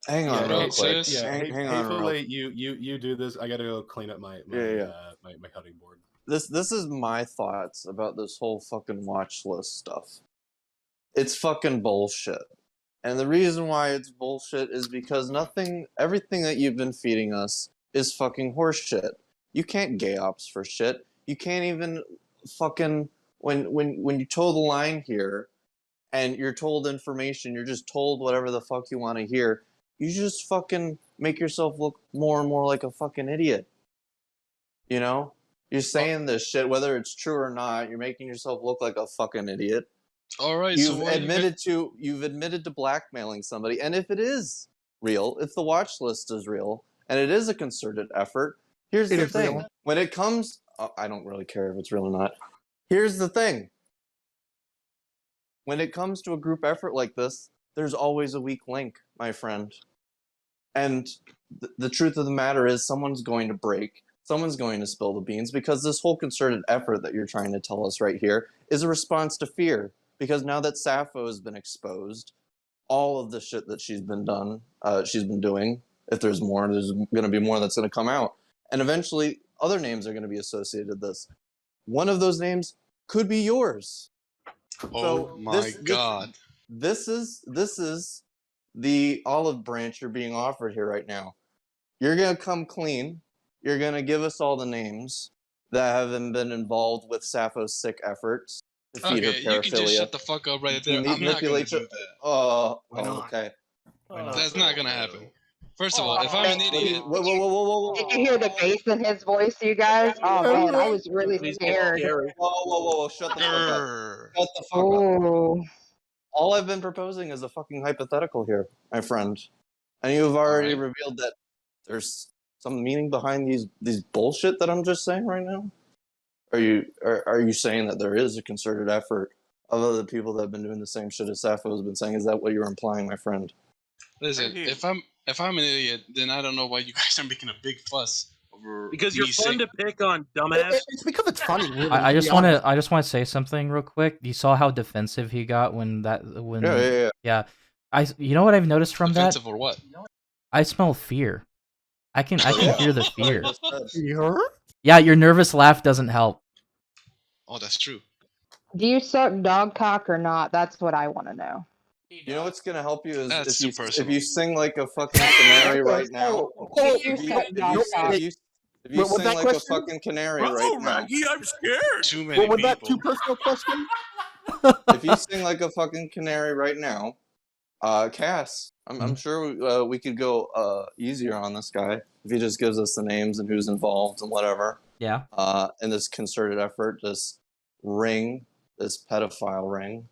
Hang on, Yeah, real quick. Yeah, hang on, real. You do this. I gotta go clean up my my cutting board. This is my thoughts about this whole fucking watch list stuff. It's fucking bullshit. And the reason why it's bullshit is because everything that you've been feeding us is fucking horseshit. You can't gay ops for shit. You can't even fucking when you toe the line here and you're told information, you're just told whatever the fuck you want to hear. You just fucking make yourself look more and more like a fucking idiot. You know? You're saying this shit, whether it's true or not, you're making yourself look like a fucking idiot. All right, You've admitted to blackmailing somebody, and if it is real, if the watch list is real, and it is a concerted effort, here's the thing. Real. When it comes, I don't really care if it's real or not. Here's the thing. When it comes to a group effort like this, there's always a weak link, my friend. And the truth of the matter is someone's going to break. Someone's going to spill the beans because this whole concerted effort that you're trying to tell us right here is a response to fear. Because now that Sappho has been exposed, all of the shit that she's been doing, if there's more, there's going to be more that's going to come out. And eventually, other names are going to be associated with this. One of those names could be yours. Oh my God. This is the olive branch you're being offered here right now. You're going to come clean. You're going to give us all the names that have been involved with Sappho's sick efforts. Okay, you can just shut the fuck up right there. I'm not gonna do that. Oh, okay. That's not gonna happen. First of all, if I'm an idiot, Did you hear the bass in his voice, you guys? Oh man, I was really scared. Whoa, shut the fuck up. Grr. Shut the fuck Ooh. up. All I've been proposing is a fucking hypothetical here, my friend. And you've already revealed that there's some meaning behind these bullshit that I'm just saying right now? Are you saying that there is a concerted effort of other people that have been doing the same shit as Sappho has been saying? Is that what you're implying, my friend? Listen, if I'm an idiot, then I don't know why you guys are making a big fuss over Because me you're fun saying. to pick on, dumbass. It's because it's funny. Really, I to just be want honest. to I just want to say something real quick. You saw how defensive he got when Yeah. You know what I've noticed from that? Defensive or what? I smell fear. I can hear the fear. Fear? Yeah, your nervous laugh doesn't help. Oh, that's true. Do you suck dog cock or not? That's what I want to know. You know what's gonna help you is That's if you sing like a fucking canary right now. You suck dog cock. If you What was sing that like question? a fucking canary right now. I'm scared. Too many What was that people. too personal question? If you sing like a fucking canary right now, Cass, I'm sure we could go easier on this guy if he just gives us the names and who's involved and whatever. Yeah. In this concerted effort, this pedophile ring.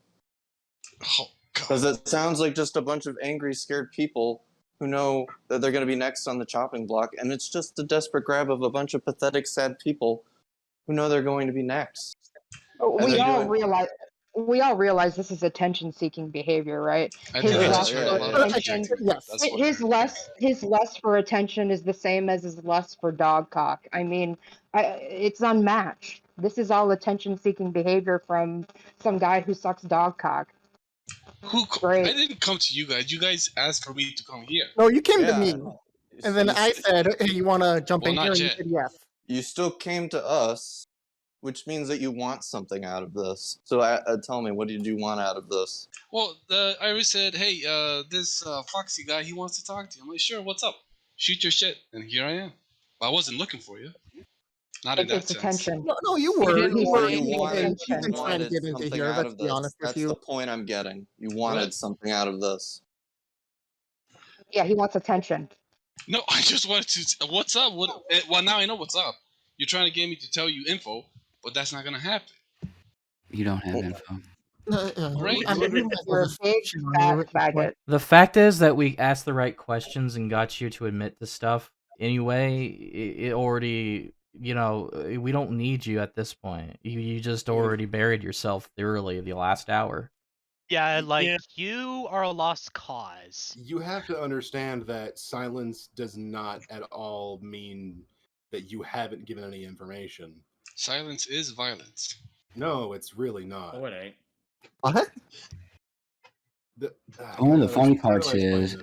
Oh, because it sounds like just a bunch of angry, scared people who know that they're going to be next on the chopping block, and it's just a desperate grab of a bunch of pathetic, sad people who know they're going to be next. We all realize this is attention-seeking behavior, right? I His think I lust just heard a for lot of attention, adjective. That's what I his lust for attention is the same as his lust for dog cock. I mean, it's unmatched. This is all attention-seeking behavior from some guy who sucks dog cock. I didn't come to you guys. You guys asked for me to come here. No, you came to me. And then I said, hey, you want to jump in not here? And you yet. said yes. You still came to us, which means that you want something out of this. So tell me, what did you want out of this? Well, Iris said, hey, this Foxy guy, he wants to talk to you. I'm like, sure, what's up? Shoot your shit. And here I am. But I wasn't looking for you. Not in that It's sense. attention. No, you He were. didn't You want were. anything You attention. You've been trying to wanted get into something here. out Let's of be this. honest with That's you. the point I'm getting. You wanted something out of this. Yeah, he wants attention. No, I just wanted to. What's up? Well, now I know what's up. You're trying to get me to tell you info, but that's not gonna happen. You don't have info. Great. You're a big fat faggot. The fact is that we asked the right questions and got you to admit the stuff. Anyway, it already, we don't need you at this point. You just already buried yourself thoroughly the last hour. Yeah, you are a lost cause. You have to understand that silence does not at all mean that you haven't given any information. Silence is violence. No, it's really not. Oh, it ain't. What? One of the funny parts is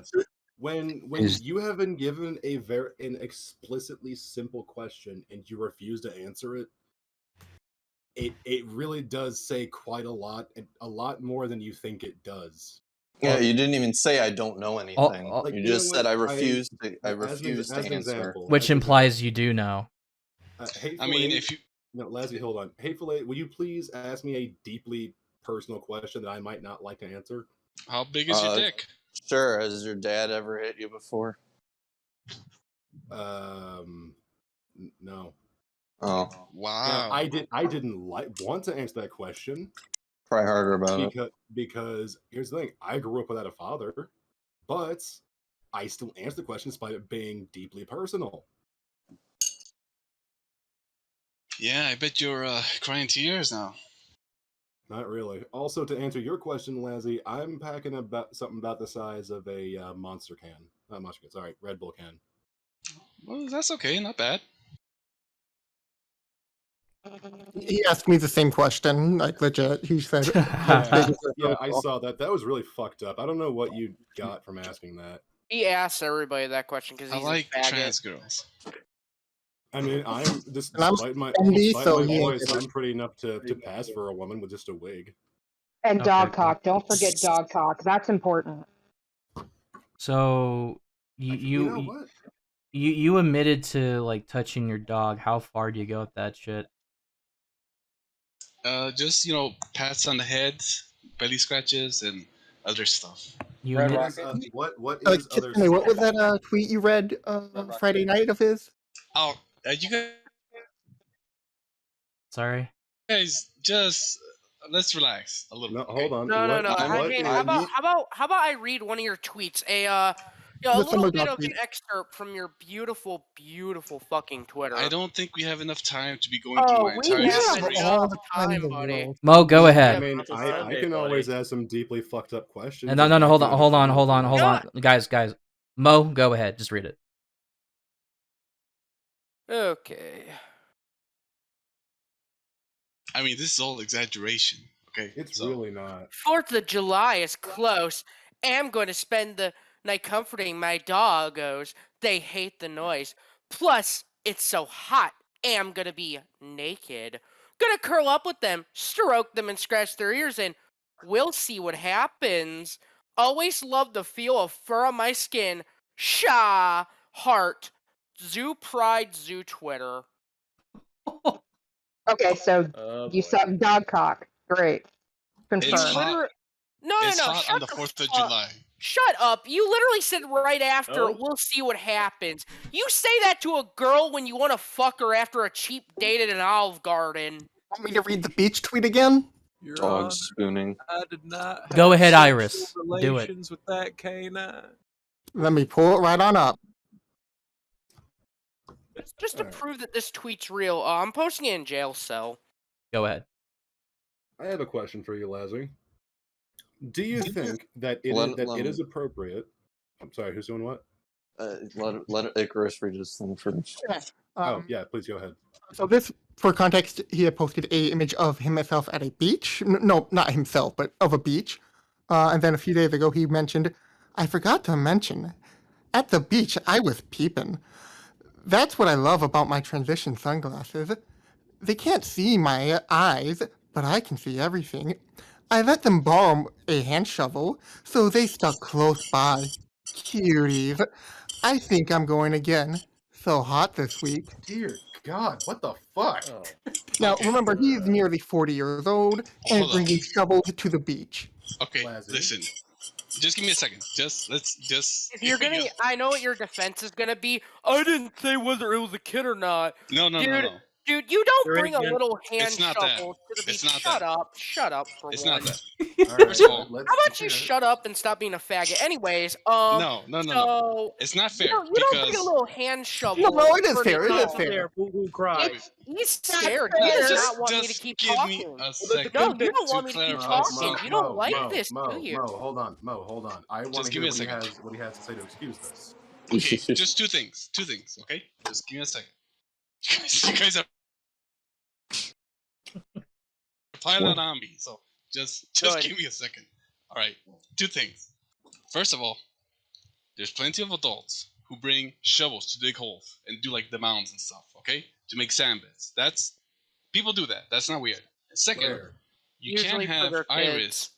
when you have been given an explicitly simple question and you refuse to answer it, it really does say quite a lot more than you think it does. Yeah, you didn't even say I don't know anything. You just said I refuse to answer. Example, Which implies you do know. I mean, if you... No, Lazzy, hold on. Hateful Eight, will you please ask me a deeply personal question that I might not like to answer? How big is your dick? Sure. Has your dad ever hit you before? No. Oh. Wow. Now, I didn't want to answer that question. Try harder about it. Because here's the thing, I grew up without a father, but I still answer the question despite it being deeply personal. Yeah, I bet you're crying tears now. Not really. Also, to answer your question, Lazzy, I'm packing something about the size of a Monster can. Not Monster can, sorry, Red Bull can. Well, that's okay, not bad. He asked me the same question, like legit. He said, yeah, I saw that. That was really fucked up. I don't know what you got from asking that. He asks everybody that question because he's I like a faggot. trans girls. I mean, despite my voice, I'm pretty enough to pass for a woman with just a wig. And dog cock. Don't forget dog cock. That's important. So you admitted to touching your dog. How far do you go with that shit? Just pats on the head, belly scratches, and other stuff. You What kn- is, what is other Kitsune, what was stuff? that tweet you read Friday night of his? Oh, you Sorry. guys just let's relax a little. No, Okay? hold on. No, no, What, no. what Hey, is... how about I read one of your tweets? A The little summer bit dog of an tweet. excerpt from your beautiful, beautiful fucking Twitter. I don't think we have enough time to be going through Oh, my we entire have history. all enough the time in time, the buddy. world. Mo, go We ahead. have I mean, enough I time. can always ask some deeply fucked up questions. And no, if hold you have on, time for that. guys. Mo, go ahead. Just read it. Okay. I mean, this is all exaggeration. Okay, It's really not. 4th of July is close. I'm going to spend the night comforting my doggos. They hate the noise. Plus, it's so hot. I'm going to be naked. Gonna curl up with them, stroke them, and scratch their ears, and we'll see what happens. Always love the feel of fur on my skin. Sha heart. Zoo Pride Zoo Twitter. Okay, so you suck dog cock. Great. It's Confirmed. hot. No, It's no, hot shut on the the 4th of fuck- July. Shut up. You literally said right after, Oh. we'll see what happens. You say that to a girl when you want to fuck her after a cheap date at an Olive Garden. Want me to read the beach tweet again? Dog Honor, spooning. I did not have Go ahead, sexual Iris. Do it. relations with that canine. Let me pull it right on up. Just to prove that this tweet's real, I'm posting it in jail cell. Go ahead. I have a question for you, Lazzy. Do you think that it Let- is, that let it me- is appropriate? I'm sorry, who's doing what? Let Icarus read his thing first. Yes. Oh, yeah, please go ahead. So this, for context, he had posted a image of himself at a beach. No, not himself, but of a beach. And then a few days ago, he mentioned, I forgot to mention, at the beach, I was peeping. That's what I love about my transition sunglasses. They can't see my eyes, but I can see everything. I let them borrow a hand shovel, so they stuck close by. Cuties. I think I'm going again. So hot this week. Dear God, what the fuck? Now, remember, he's nearly 40 years old and Hold on. bringing shovels to the beach. Okay, listen. Just give me a second. Just. If you're gonna, I know what your defense is gonna be. I didn't say whether it was a kid or not. No, dude, Dude, you don't You're bring a ignorant. little hand It's not that. shovel to the beach. It's not Shut that. up. Shut up for It's one. not that. First of all, How about you shut up and stop being a faggot? Anyways, no. so It's not fair you don't bring a because little hand shovel. No, it is for fair. It the is dog. fair. He's scared. fair. He does Just- not want me to just keep give me talking. a second No, you don't to want me to keep clarify talking. You don't like Mo, this, Mo, do you? Mo, hold on. I want to give hear me a what second. what he has to say to excuse this. Okay, just two things. Okay, just give me a second. You guys are piling on me, so just Good. give me a second. All right, two things. First of all, there's plenty of adults who bring shovels to dig holes and do like the mounds and stuff. Okay, to make sand beds. That's people do that. That's not weird. Second, you Usually can't for have their Iris. kids.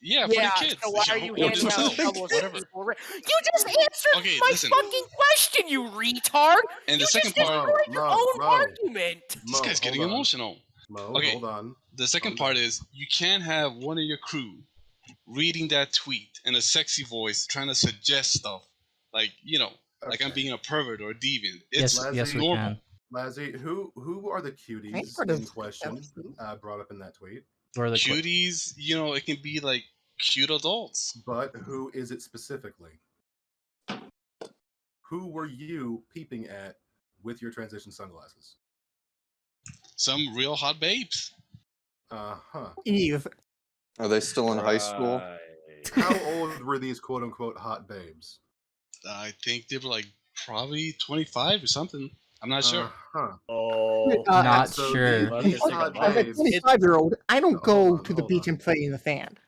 Yeah, for Yeah, the kids. so why are you Or handing out themselves, shovels to whatever. people? You just answered Okay, my listen. fucking question, you retard! And you the second just part- destroyed your own argument! This guy's getting emotional. Okay, hold on. The second part is you can't have one of your crew reading that tweet in a sexy voice trying to suggest stuff like like I'm being a pervert or a deviant. It's Yes, we normal. can. Lazzy, who are the cuties for the- in question brought up in that tweet? Or the Cuties, it can be like cute adults. But who is it specifically? Who were you peeping at with your transition sunglasses? Some real hot babes. Uh-huh. Eve. Are they still in high school? How old were these quote-unquote hot babes? I think they were like probably 25 or something. I'm not sure. Uh-huh. Not so sure. these As hot a babes... 25-year-old, I don't go to the beach and play in the sand.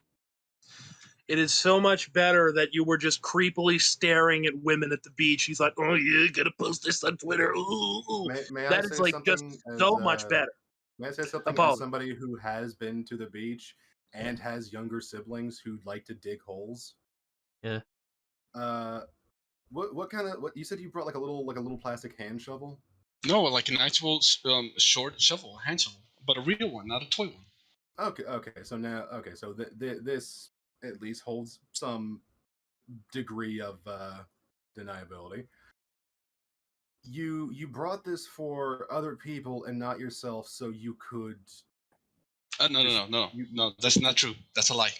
It is so much better that you were just creepily staring at women at the beach. He's like, "Oh yeah, gotta post this on Twitter." Ooh. May I That is say like just something as, so much better. May I say something as Apologies. somebody who has been to the beach and has younger siblings who like to dig holes? Yeah. What kind of what you said you brought like a little plastic hand shovel? No, like an actual short shovel, hand shovel, but a real one, not a toy one. Okay. So now, so this at least holds some degree of deniability. You brought this for other people and not yourself, so you could. No. That's not true. That's a lie.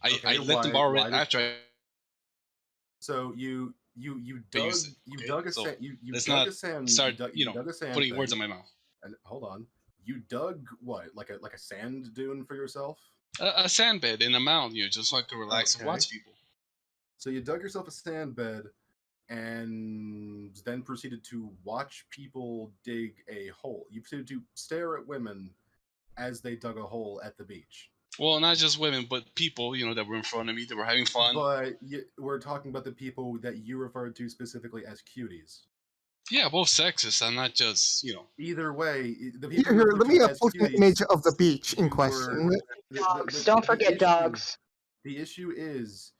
I let them borrow it after. So you dug a sand. You dug a sand. Start you dug a sand putting thing, words in my mouth. And hold on, you dug what? Like a sand dune for yourself? A sand bed in a mound, just so I could relax and watch people. So you dug yourself a sand bed, and then proceeded to watch people dig a hole. You proceeded to stare at women as they dug a hole at the beach. Well, not just women, but people, that were in front of me, that were having fun. But we're talking about the people that you referred to specifically as cuties. Yeah, both sexes. I'm not just, Either way, the people. Here, let me post an image of the beach in question. Dogs. Don't forget dogs. The issue is,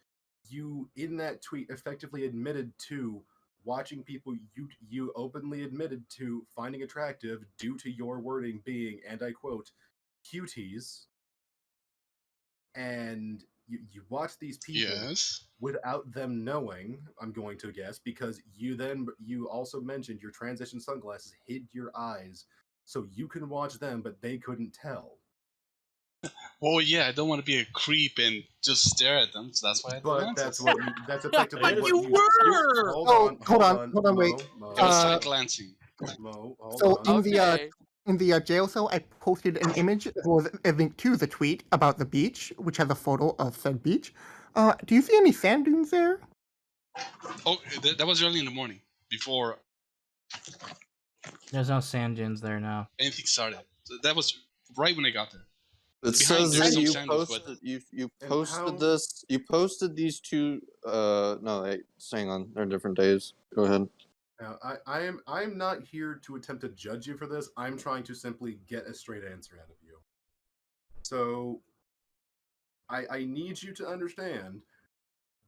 you in that tweet effectively admitted to watching people you openly admitted to finding attractive due to your wording being, and I quote, cuties. And you watch these people without them knowing, I'm going to guess, because you also mentioned your transition sunglasses hid your eyes, so you can watch them, but they couldn't tell. Well, yeah, I don't want to be a creep and just stare at them, so that's why I did But that's effectively what you were! Hold on, wait. I was side glancing. In the jail cell, I posted an image with a link to the tweet about the beach, which has a photo of said beach. Do you see any sand dunes there? Oh, that was early in the morning, before There's no sand dunes there now. anything started. So that was right when I got there. It Behind says there's that some you sand dunes, posted but- you posted this. You posted these two. No, wait, hang on. They're different days. Go ahead. Now, I'm not here to attempt to judge you for this. I'm trying to simply get a straight answer out of you. So, I need you to understand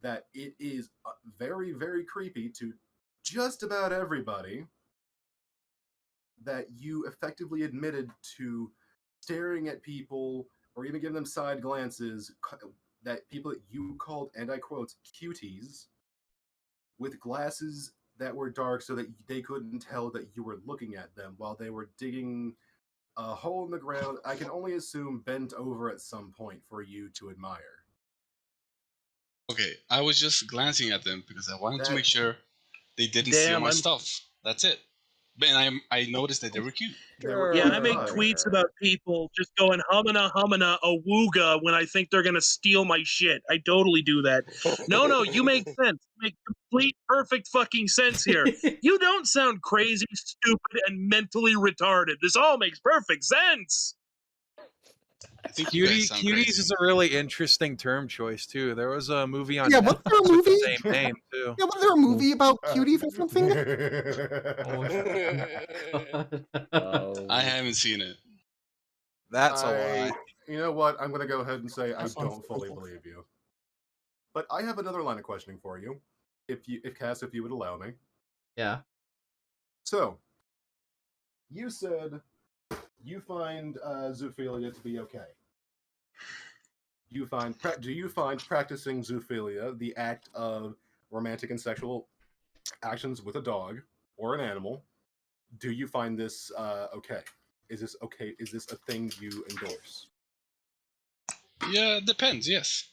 that it is very, very creepy to just about everybody that you effectively admitted to staring at people or even giving them side glances, that people that you called, and I quote, cuties, with glasses that were dark so that they couldn't tell that you were looking at them while they were digging a hole in the ground, I can only assume bent over at some point for you to admire. Okay, I was just glancing at them because I wanted to make sure they didn't steal my stuff. That's it. And I noticed that they were cute. Yeah, I make tweets about people just going humana awooga when I think they're gonna steal my shit. I totally do that. No, you make sense. You make complete, perfect fucking sense here. You don't sound crazy, stupid, and mentally retarded. This all makes perfect sense. Cuties is a really interesting term choice too. There was a movie on Wasn't there a Netflix movie? with the same name too. Yeah, wasn't there a movie about cuties or something? I haven't seen it. That's a lie. You know what? I'm going to go ahead and say I don't fully believe you. But I have another line of questioning for you, if Cass, if you would allow me. Yeah. So, you said you find zoophilia to be okay. Do you find practicing zoophilia, the act of romantic and sexual actions with a dog or an animal, do you find this okay? Is this okay? Is this a thing you endorse? Yeah, it depends. Yes.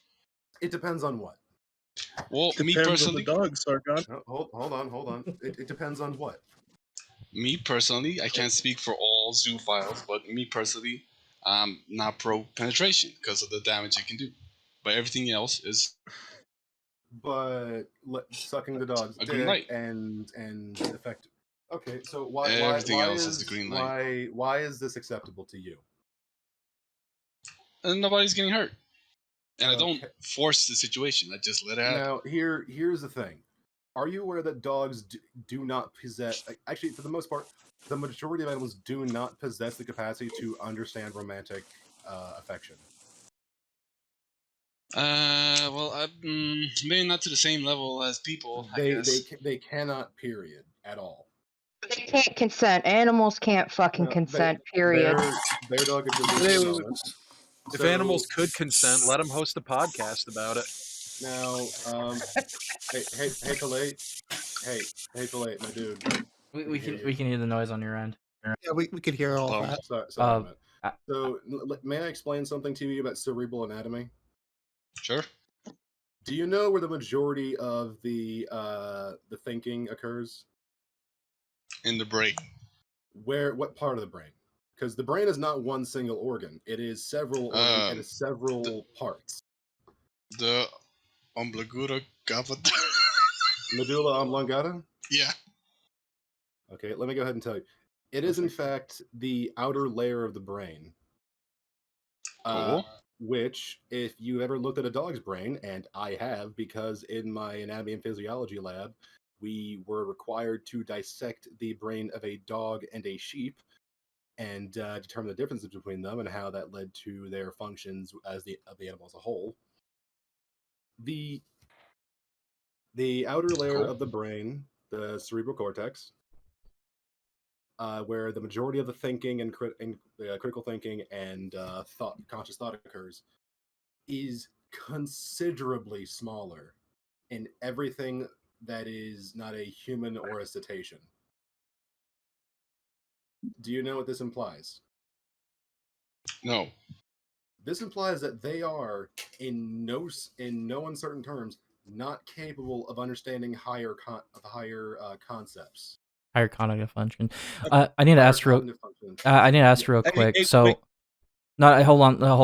It depends on what. Well, me Depends personally, on the dog, Sargon. Hold on. It depends on what. me personally, I can't speak for all zoophiles, but me personally, I'm not pro penetration because of the damage it can do. But everything else is. But sucking the dog's A dick green light. and effective. Okay, so why Everything why else is is the green light. why is this acceptable to you? And nobody's getting hurt. And I don't force the situation. I just let it happen. Now, here's the thing. Are you aware that dogs do not possess... Actually, for the most part, the majority of animals do not possess the capacity to understand romantic affection. Well, maybe not to the same level as people, I guess. They cannot, period, at all. They can't consent. Animals can't fucking consent, period. Their dog is If animals could consent, let them host a podcast about it. Now, hey, Palate. Hey, Palate, my dude. We can hear the noise on your end. Yeah, we could hear all of that. Sorry, Matt. So, may I explain something to you about cerebral anatomy? Sure. Do you know where the majority of the thinking occurs? In the brain. What part of the brain? Because the brain is not one single organ; it is several. It is several parts. The oblongata cavity. Medulla oblongata. Yeah. Okay, let me go ahead and tell you. It is in fact the outer layer of the brain. Cool. Which, if you ever looked at a dog's brain, and I have, because in my anatomy and physiology lab, we were required to dissect the brain of a dog and a sheep and determine the differences between them and how that led to their functions as the animal as a whole. The outer layer of the brain, the cerebral cortex, where the majority of the thinking and critical thinking and conscious thought occurs, is considerably smaller in everything that is not a human or a cetacean. Do you know what this implies? No. This implies that they are, in no uncertain terms, not capable of understanding higher concepts. Higher cognitive function. I need to ask real. I need to ask real quick. No, hold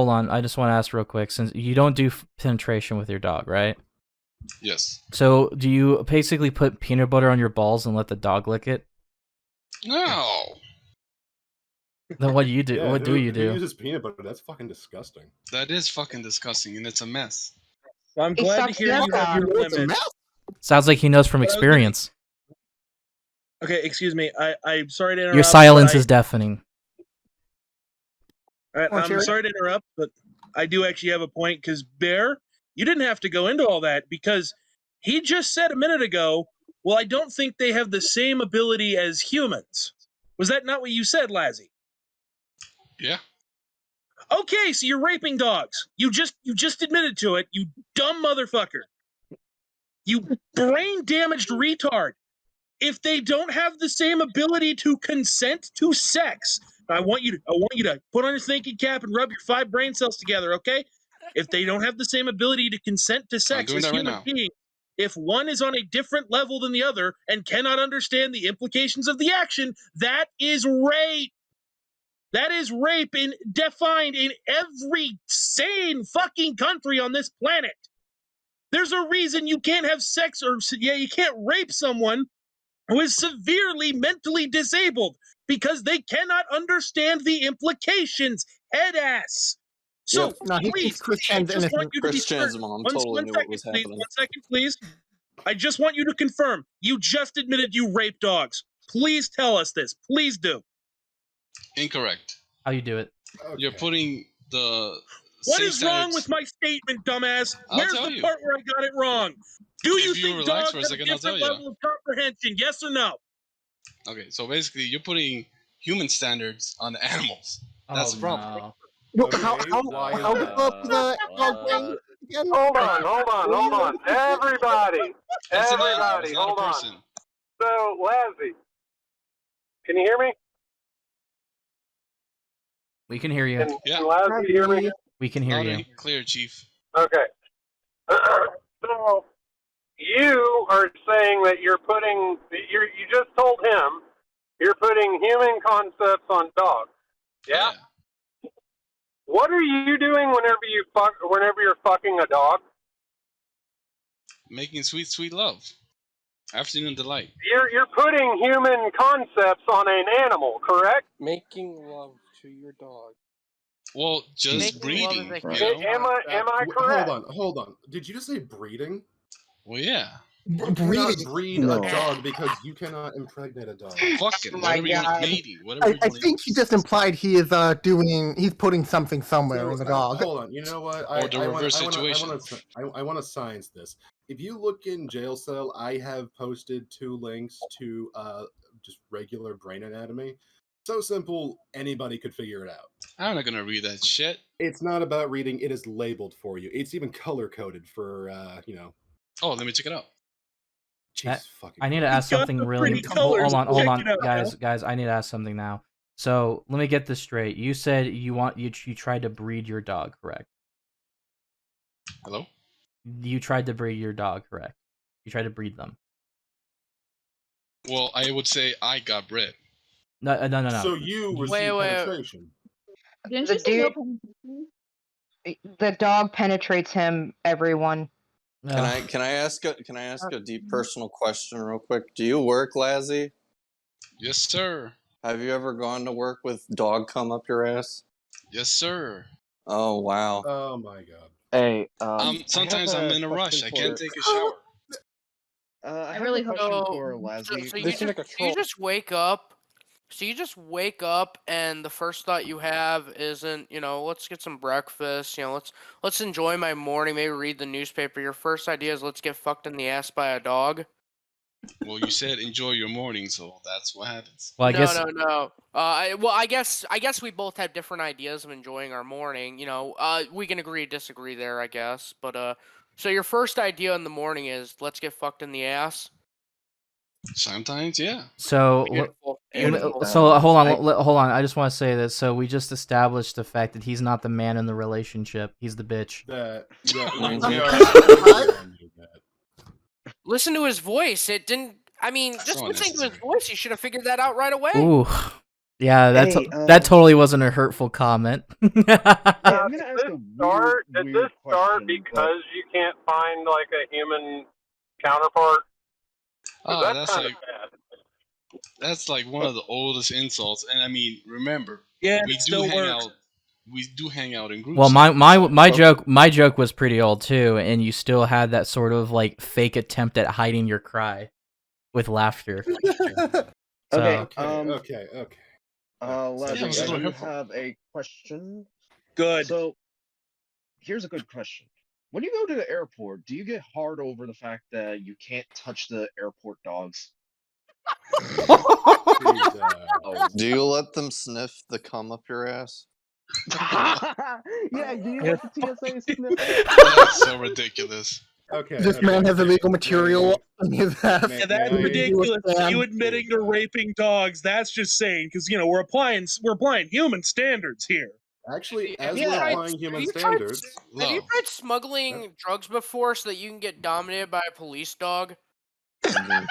on. I just want to ask real quick, since you don't do penetration with your dog, right? Yes. So, do you basically put peanut butter on your balls and let the dog lick it? No. Then what do you do? Yeah, what do you Who do? uses peanut butter? That's fucking disgusting. That is fucking disgusting, and it's a mess. I'm glad to hear you have your limit. Sounds like he knows from experience. Okay, excuse me. I'm sorry to interrupt. Your silence is deafening. All right, I'm sorry to interrupt, but I do actually have a point, because Bear, you didn't have to go into all that, because he just said a minute ago, well, I don't think they have the same ability as humans. Was that not what you said, Lazzy? Yeah. Okay, so you're raping dogs. You just admitted to it, you dumb motherfucker. You brain-damaged retard. If they don't have the same ability to consent to sex, I want you to put on your thinking cap and rub your 5 brain cells together, okay? If they don't have the same ability to consent to sex doing as that right human now. beings, if one is on a different level than the other and cannot understand the implications of the action, that is rape. That is rape defined in every sane fucking country on this planet. There's a reason you can't have sex you can't rape someone who is severely mentally disabled because they cannot understand the implications. Head ass. So, No, please, Chris I Chan's just innocent. want you to be certain. mom One totally knew what second, was please. happening. 1 second, please. I just want you to confirm. You just admitted you raped dogs. Please tell us this. Please do. Incorrect. How you do it? You're putting the What same is wrong standards. with my statement, dumbass? I'll Where's tell the you. part where I got it wrong? Do you If you think relax dogs for a have second, a I'll tell different you. level of comprehension? Yes or no? Okay, so basically you're putting human standards on animals. That's the problem. Well, how developed the dog brain again? Hold on. Everybody, It's an animal, it's not hold a on. person. So, Lazzy, can you hear me? We can hear you. Can Lazzy hear me? We can hear Loud you. and clear, Chief. Okay. So, you are saying that you just told him you're putting human concepts on dogs. Yeah? What are you doing whenever you're fucking a dog? Making sweet, sweet love. Afternoon delight. You're putting human concepts on an animal, correct? Making love to your dog. Well, just breeding, you know? Am I correct? Hold on. Did you just say breeding? Well, yeah. You cannot breed a dog because you cannot impregnate a dog. Fuck it. Oh Whatever my you want, God. matey. Whatever you I want. think he just implied he is he's putting something somewhere in the dog. Hold on. You know what? Or the reverse situation. I want to science this. If you look in Jail Cell, I have posted 2 links to just regular brain anatomy. So simple, anybody could figure it out. I'm not gonna read that shit. It's not about reading, it is labeled for you. It's even color-coded for, Oh, let me check it out. Jesus fucking I need to ask Got something the really. pretty colors. Hold Check on, it out. guys. I need to ask something now. So let me get this straight. You said you tried to breed your dog, correct? Hello? You tried to breed your dog, correct? You tried to breed them. Well, I would say I got bred. No. So you received penetration. Didn't The you say no dude- penetration? The dog penetrates him, everyone. Can I ask a deep personal question real quick? Do you work, Lazzy? Yes, sir. Have you ever gone to work with dog come up your ass? Yes, sir. Oh wow. Oh my god. Hey, sometimes I'm in a rush. I can't take a shower. I really have a hope question for Lazzy. You just wake up. So you just wake up, and the first thought you have isn't, let's get some breakfast. Let's enjoy my morning. Maybe read the newspaper. Your first idea is let's get fucked in the ass by a dog. Well, you said enjoy your morning, so that's what happens. Well, I guess. No. I guess we both have different ideas of enjoying our morning. We can agree to disagree there, I guess. But so your first idea in the morning is let's get fucked in the ass. Sometimes, yeah. So, Beautiful. Hold on. I just want to say this. So we just established the fact that he's not the man in the relationship. He's the bitch. Listen to his voice. It didn't. I mean, just listening to his voice, you should have figured that out right away. Ooh, yeah. That totally wasn't a hurtful comment. Did this start because you can't find like a human counterpart? Oh, That's like one of the oldest insults, and I mean, remember, Yeah, we it do still hang works. out. We do hang out in groups. Well, my joke was pretty old too, and you still had that sort of like fake attempt at hiding your cry with laughter. Okay. Okay. Lazzy, I do have a question. Good. So, here's a good question. When you go to the airport, do you get hard over the fact that you can't touch the airport dogs? Do you let them sniff the cum up your ass? Yeah, do you let the TSA sniff it? That's so ridiculous. Okay. This man has illegal material in his ass. Yeah, that's ridiculous. You admitting to raping dogs, that's just saying, because, we're applying human standards here. Actually, as we're applying human standards... Have you tried smuggling drugs before so that you can get dominated by a police dog? Hold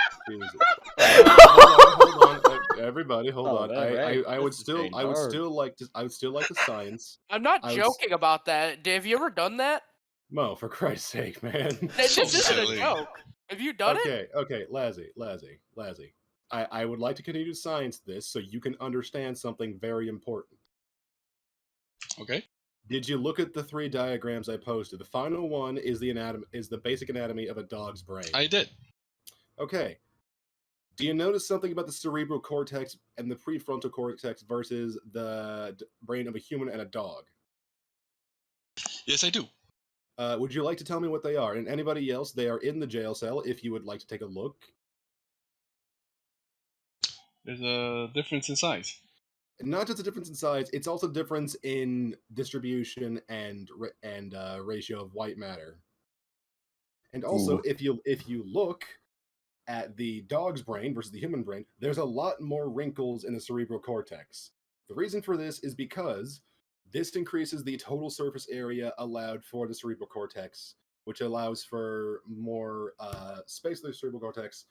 on, everybody, hold on. I would still like the science. I'm not joking about that. Have you ever done that? Mo, for Christ's sake, man. This isn't a joke. Have you done it? Okay, Lazzy. I would like to continue to science this so you can understand something very important. Okay. Did you look at the 3 diagrams I posted? The final one is the basic anatomy of a dog's brain. I did. Okay. Do you notice something about the cerebral cortex and the prefrontal cortex versus the brain of a human and a dog? Yes, I do. Would you like to tell me what they are? And anybody else, they are in the jail cell if you would like to take a look. There's a difference in size. Not just a difference in size, it's also a difference in distribution and ratio of white matter. And also, if you look at the dog's brain versus the human brain, there's a lot more wrinkles in the cerebral cortex. The reason for this is because this increases the total surface area allowed for the cerebral cortex, which allows for more space of the cerebral cortex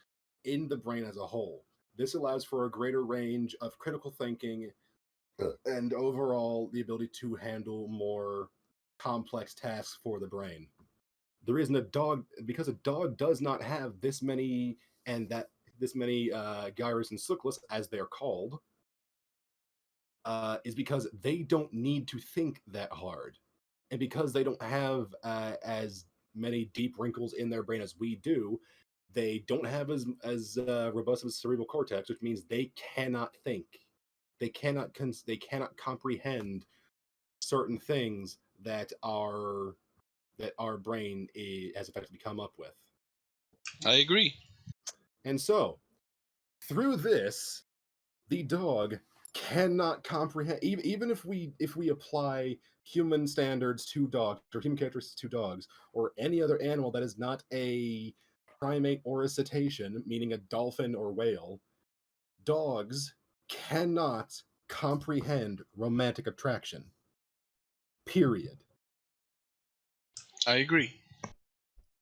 in the brain as a whole. This allows for a greater range of critical thinking and overall the ability to handle more complex tasks for the brain. The reason because a dog does not have this many gyrus and sucklus, as they're called, is because they don't need to think that hard. And because they don't have as many deep wrinkles in their brain as we do, they don't have as robust of a cerebral cortex, which means they cannot think. They cannot comprehend certain things that our brain has effectively come up with. I agree. And so, through this, the dog cannot comprehend, even if we apply human standards to dogs or human characteristics to dogs or any other animal that is not a primate or a cetacean, meaning a dolphin or whale, dogs cannot comprehend romantic attraction. Period. I agree.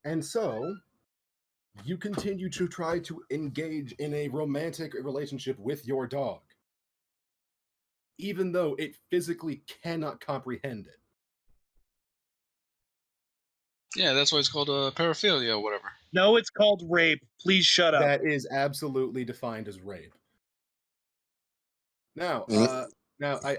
And so you continue to try to engage in a romantic relationship with your dog, even though it physically cannot comprehend it. Yeah, that's why it's called paraphilia or whatever. No, it's called rape. Please shut up. That is absolutely defined as rape. Now,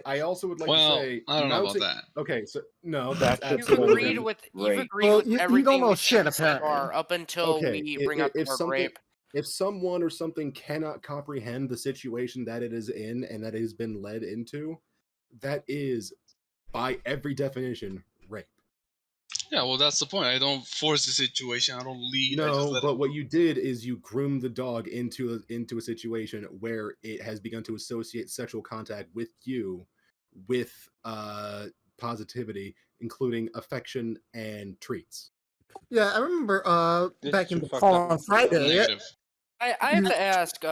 I also would like to say, I don't know about that. Okay, so no, That's that's You've absolutely agreed with rape. everything you don't know we shit, said so apparently. far up until we bring up the if word something, rape. if someone or something cannot comprehend the situation that it is in and that it has been led into, that is, by every definition, rape. Yeah, well, that's the point. I don't force the situation. I don't lead. I just No, let but it what you did is you groomed the dog into a situation where it has begun to associate sexual contact with you with positivity, including affection and treats. Yeah, I remember This back is in too the fucked call up. on Friday. Negative. I have to ask,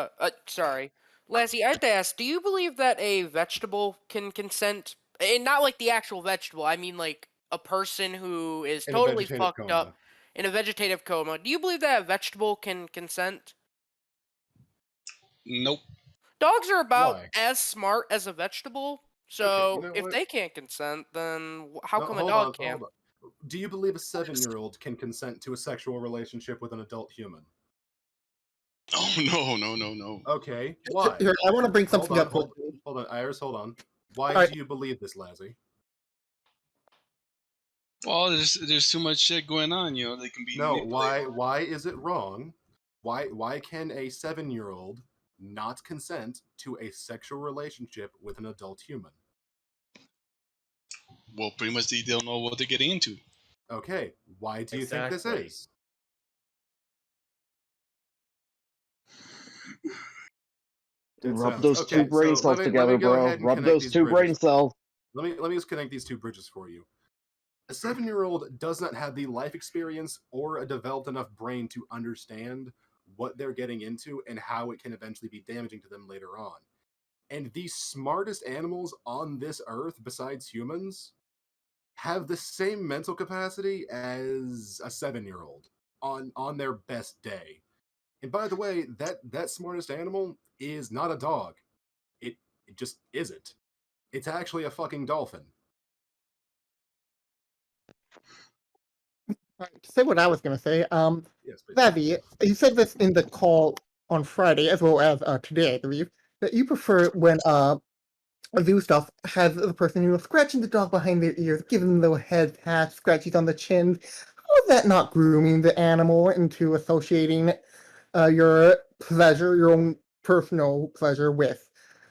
sorry. Lazzy, I have to ask, do you believe that a vegetable can consent? And not like the actual vegetable, I mean like a person who is In a totally vegetative fucked coma. up in a vegetative coma. Do you believe that a vegetable can consent? Nope. Dogs are about Why? as smart as a vegetable, so Okay, you know if what? they can't consent, then how No, come a dog can? hold on. Do you believe a 7-year-old can consent to a sexual relationship with an adult human? Oh, no. Okay, why? Here, I want to bring something up. Hold on, Iris, hold on. Why Alright. do you believe this, Lazzy? Well, there's too much shit going on. You know, they can be No, manipulated. why is it wrong? Why can a 7-year-old not consent to a sexual relationship with an adult human? Well, pretty much they don't know what they're getting into. Okay, why do you think this Exactly. is? Dead Rub silence. those Okay, two brain so cells let together, me go bro. ahead and Rub connect those these two brain bridges. cells. Let me just connect these two bridges for you. A 7-year-old does not have the life experience or a developed enough brain to understand what they're getting into and how it can eventually be damaging to them later on. And the smartest animals on this earth, besides humans, have the same mental capacity as a 7-year-old on their best day. And by the way, that smartest animal is not a dog. It just isn't. It's actually a fucking dolphin. To say what I was going to say, Yes, please. Lazzy, you said this in the call on Friday as well as today, I believe, that you prefer when zoo stuff has the person scratching the dog behind their ears, giving them little head pats, scratches on the chin. How is that not grooming the animal into associating your pleasure, your own personal pleasure with,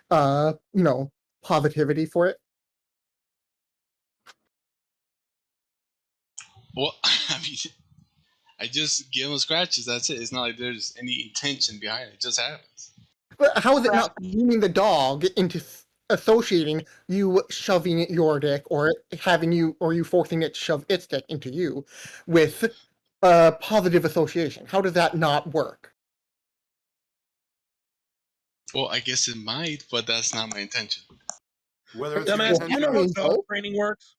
positivity for it? Well, I mean, I just give them scratches. That's it. It's not like there's any intention behind it. It just happens. But how is it not grooming the dog into associating you shoving your dick or you forcing it to shove its dick into you with positive association? How does that not work? Well, I guess it might, but that's not my intention. Whether it's your Dumbass, do you intention know or how dog training works?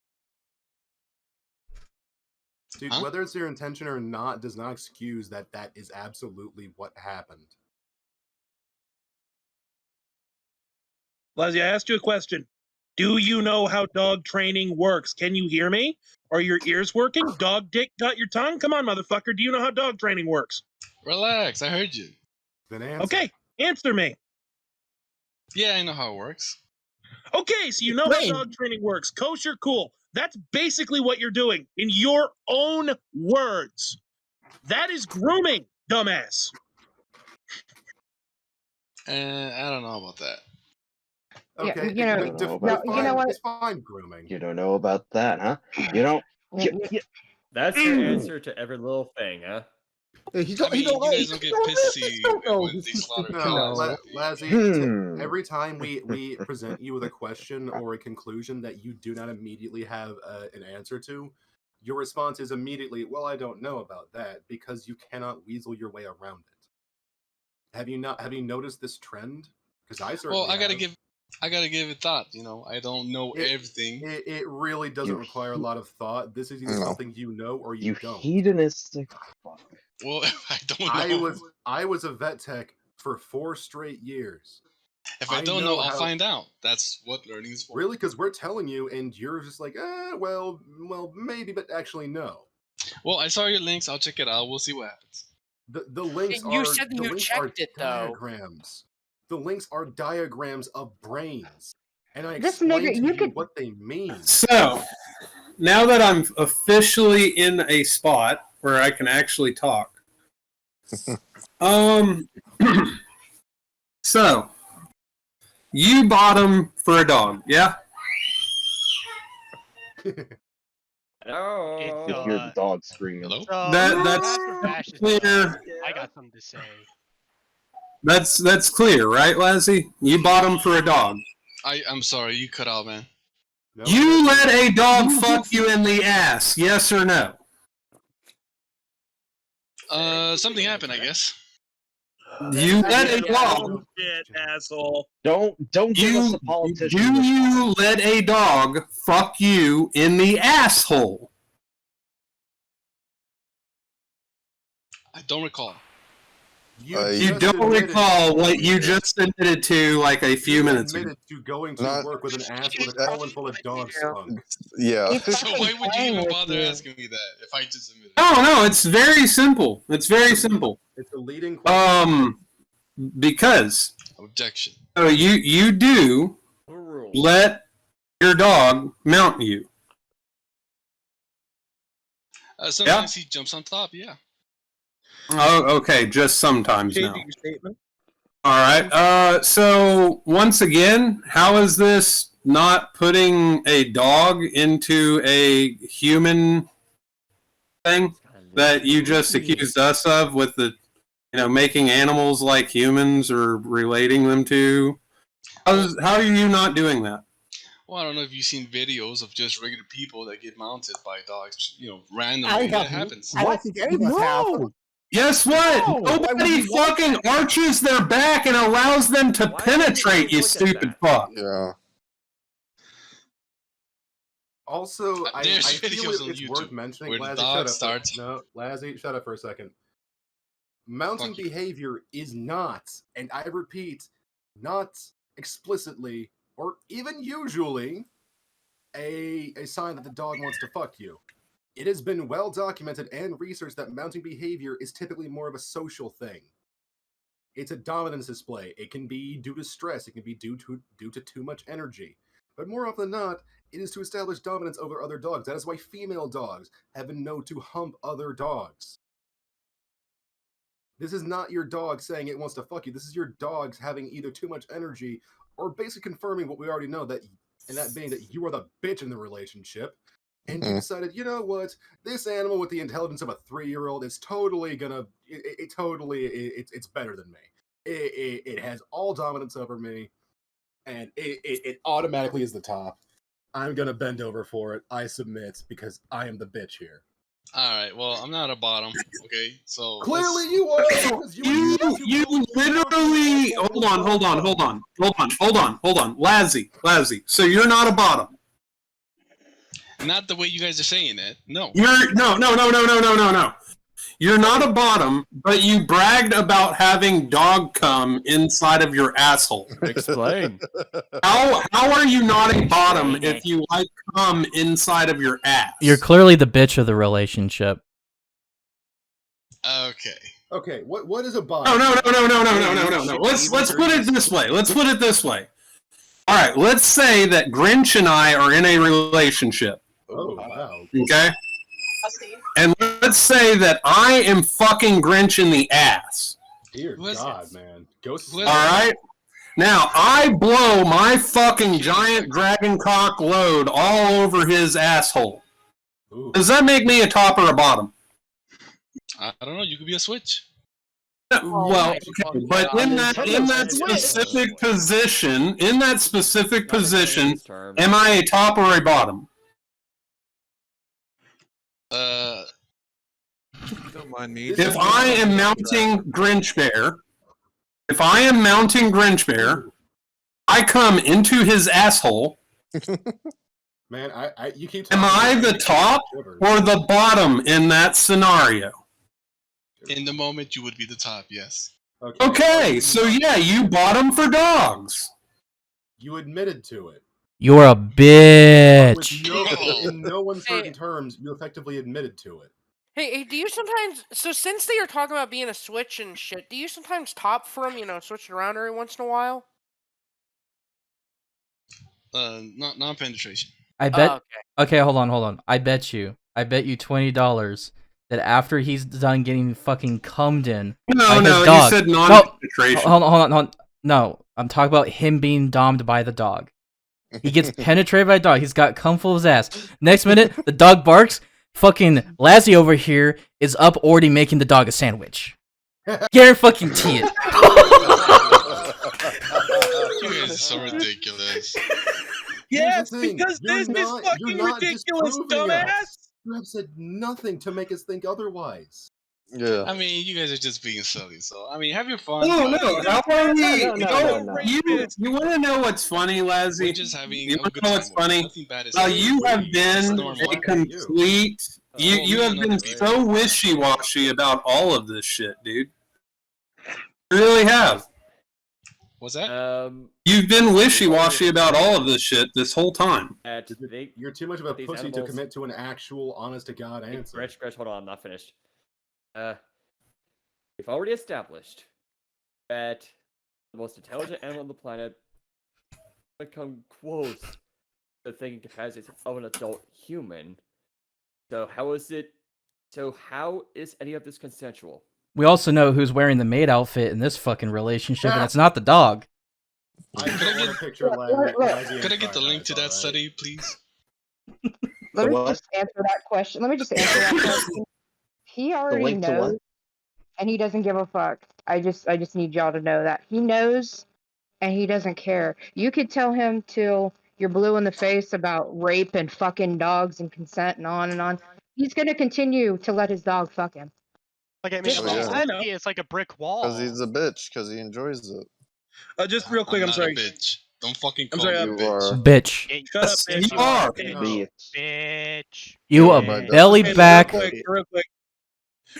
dude, whether it's your intention or not does not excuse that is absolutely what happened. Lazzy, I asked you a question. Do you know how dog training works? Can you hear me? Are your ears working? Dog dick got your tongue? Come on, motherfucker. Do you know how dog training works? Relax. I heard you. Then answer. Okay, answer me. Yeah, I know how it works. Okay, so you know how dog training works. Kosher, cool. That's basically what you're doing in your own words. That is grooming, dumbass. I don't know about that. Okay, Yeah, define grooming. You don't know about that, huh? You don't. That's your answer to every little thing, huh? He I mean, you guys don't get pissy when they slaughter cows. Lazzy, every time we present you with a question or a conclusion that you do not immediately have an answer to, your response is immediately, well, I don't know about that, because you cannot weasel your way around it. Have you noticed this trend? Because I certainly Well, I gotta have. give it thought. I don't know everything. It really doesn't require a lot of thought. This is either something you know or you don't. Hedonistic fuck. Well, I don't know. I was a vet tech for 4 straight years. If I don't know, I'll find out. That's what learning is for. Really, because we're telling you, and you're just like, well, maybe, but actually no. Well, I saw your links. I'll check it out. We'll see what happens. The links You are said the you links checked are it, though. diagrams. The links are diagrams of brains, and I This explained nigga- to you you could- what they mean. So, now that I'm officially in a spot where I can actually talk, so you bottom for a dog, yeah? No. You hear the dog screaming. That's clear. I got something to say. That's clear, right, Lazzy? You bottom for a dog. I'm sorry, you cut out, man. You let a dog fuck you in the ass, yes or no? Something happened, I guess. You let a dog. Shit, asshole. Don't give us a politician. Do you let a dog fuck you in the asshole? I don't recall. You don't recall what you just admitted to like a few minutes ago. Admitted to going to work with an ass with a colon full of dog skunk. Yeah. So why would you even bother asking me that if I just admitted? No, it's very simple. It's very simple. It's a leading question. Because objection. So you do let your dog mount you. Sometimes he jumps on top. Yeah. Oh, okay. Just sometimes now. Changing your statement. All right. So once again, how is this not putting a dog into a human thing that you just accused us of with the, making animals like humans or relating them to? How are you not doing that? Well, I don't know if you've seen videos of just regular people that get mounted by dogs, randomly. That happens. No. Guess what? Nobody fucking arches their back and allows them to penetrate, you stupid fuck. Yeah. Also, I There's feel videos on it's YouTube worth mentioning. where the Lazzy, dog shut up. starts- No, Lazzy, shut up for a second. Mounting behavior is not, and I repeat, not explicitly or even usually a sign that the dog wants to fuck you. It has been well documented and researched that mounting behavior is typically more of a social thing. It's a dominance display. It can be due to stress. It can be due to too much energy. But more often than not, it is to establish dominance over other dogs. That is why female dogs have been known to hump other dogs. This is not your dog saying it wants to fuck you. This is your dog having either too much energy or basically confirming what we already know, and that being that you are the bitch in the relationship. And you decided, you know what? This animal with the intelligence of a 3-year-old is totally gonna. It's better than me. It has all dominance over me, and it automatically is the top. I'm gonna bend over for it. I submit because I am the bitch here. All right. Well, I'm not a bottom. Okay. So Clearly, you are. Because You literally hold on, Lazzy. So you're not a bottom. Not the way you guys are saying it. No. No. You're not a bottom, but you bragged about having dog cum inside of your asshole. Explain. How are you not a bottom if you like cum inside of your ass? You're clearly the bitch of the relationship. Okay. Okay. What is a bottom? No. Let's put it this way. All right. Let's say that Grinch and I are in a relationship. Oh wow. Okay. And let's say that I am fucking Grinch in the ass. Dear God, man. All right. Now I blow my fucking giant dragon cock load all over his asshole. Ooh. Does that make me a top or a bottom? I don't know. You could be a switch. Well, okay, but in that specific position, am I a top or a bottom? Don't mind me. If I am mounting Grinch Bear, I come into his asshole. Man, you keep. Am I the top or the bottom in that scenario? In the moment, you would be the top. Yes. Okay, so yeah, you bottom for dogs. You admitted to it. You're a bitch. In no uncertain terms, you effectively admitted to it. Hey, do you sometimes? So since they are talking about being a switch and shit, do you sometimes top for them? Switch it around every once in a while. Not penetration. I bet. Okay, hold on. I bet you $20 that after he's done getting fucking cummed in by his dog. You said non-penetration. Hold on. No, I'm talking about him being dommed by the dog. He gets penetrated by a dog. He's got cum full of his ass. Next minute, the dog barks. Fucking Lazzy over here is up already making the dog a sandwich. Guarantee it. You guys are so ridiculous. Yes, because this is fucking ridiculous, dumbass. You have said nothing to make us think otherwise. Yeah. I mean, you guys are just being silly. So, I mean, have your fun. No. How are we? No. You want to know what's funny, Lazzy? We're just having you a good know time. what's funny? Nothing bad is You have been a complete. You have been so wishy-washy about all of this shit, dude. You really have. What's that? You've been wishy-washy about all of this shit this whole time. You're too much of a pussy to commit to an actual, honest-to-God answer. Gretch, hold on, I'm not finished. We've already established that the most intelligent animal on the planet would come close to the thinking capacities of an adult human. So how is any of this consensual? We also know who's wearing the maid outfit in this fucking relationship, and it's not the dog. Could I get the link to that study, please? Let me just answer that question. He already knows, and he doesn't give a fuck. I just need y'all to know that he knows, and he doesn't care. You could tell him till you're blue in the face about rape and fucking dogs and consent and on and on. He's gonna continue to let his dog fuck him. Like, I mean, it's like a brick wall. Because he's a bitch, because he enjoys it. Just real quick, I'm sorry. Bitch. Don't fucking I'm call sorry, me a bitch. bitch. Shut up, bitch. You are. Bitch. You a belly back. Real quick.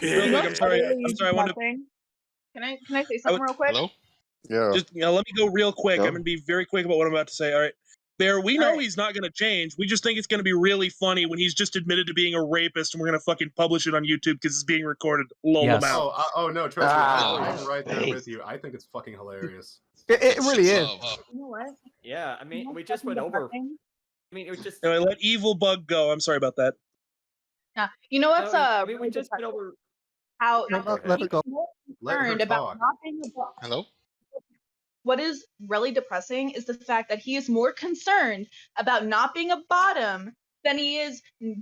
I'm sorry. I want to. Can I say something real quick? Hello? Yeah. Just let me go real quick. Go. I'm gonna be very quick about what I'm about to say. All right. Bear, we know he's not going to change. We just think it's going to be really funny when he's just admitted to being a rapist and we're going to fucking publish it on YouTube because it's being recorded. Lol him out. No, trust me. I'm right there with you. I think it's fucking hilarious. It really is. You know what? Yeah, I mean, we just went over. I mean, it was just. Anyway, let Evil Bug go. I'm sorry about that. Yeah. You know what's we just went over. How let her go. concerned about not being a dog. Hello? What is really depressing is the fact that he is more concerned about not being a bottom than he is he's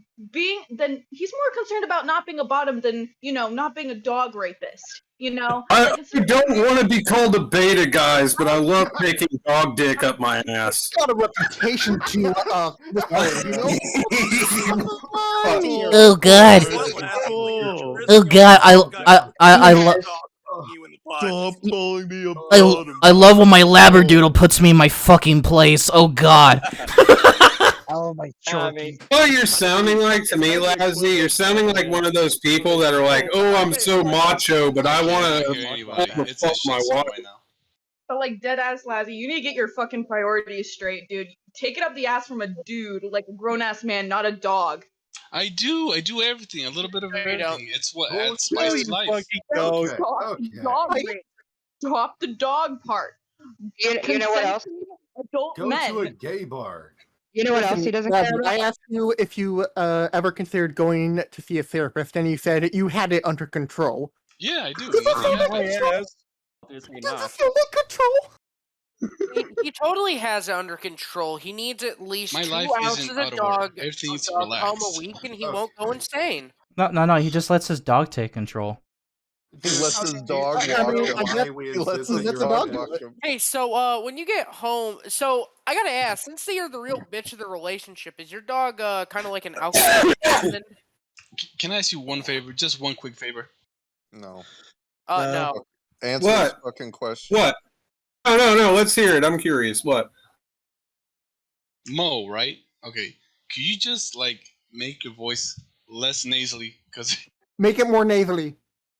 more concerned about not being a bottom than, not being a dog rapist. I don't want to be called a beta, guys, but I love taking dog dick up my ass. Got a reputation to Oh god. Oh god. I love. Stop calling me a I love when my labradoodle puts me in my fucking place. Oh god. Oh my god. What you're sounding like to me, Lazzy, you're sounding like one of those people that are like, "Oh, I'm so macho, but I want to fuck my wife." But like dead ass Lazzy, you need to get your fucking priorities straight, dude. Take it up the ass from a dude, like a grown ass man, not a dog. I do everything, a little bit of everything. It's what adds spice to life. Drop the dog part. You know what else? Adult Go men. to a gay bar. You know what else he doesn't care about? I asked you if you ever considered going to see a therapist, and you said you had it under control. Yeah, I do. He totally has it under control. He needs at least My 2 life ounces isn't of out of order. dog Everything's calm a relaxed. week, and he won't go insane. No. He just lets his dog take control. He lets his dog walk I mean, him. I guess He lets his let the dog dog do walk it. him. Hey, so when you get home, so I gotta ask, since you're the real bitch of the relationship, is your dog kind of like an alcoholic? Can I ask you one favor? Just one quick favor. No. No. Answer What? this fucking question. What? No. Let's hear it. I'm curious. What? Mo, right? Okay. Could you just like make your voice less nasally? Cause Make it more nasally.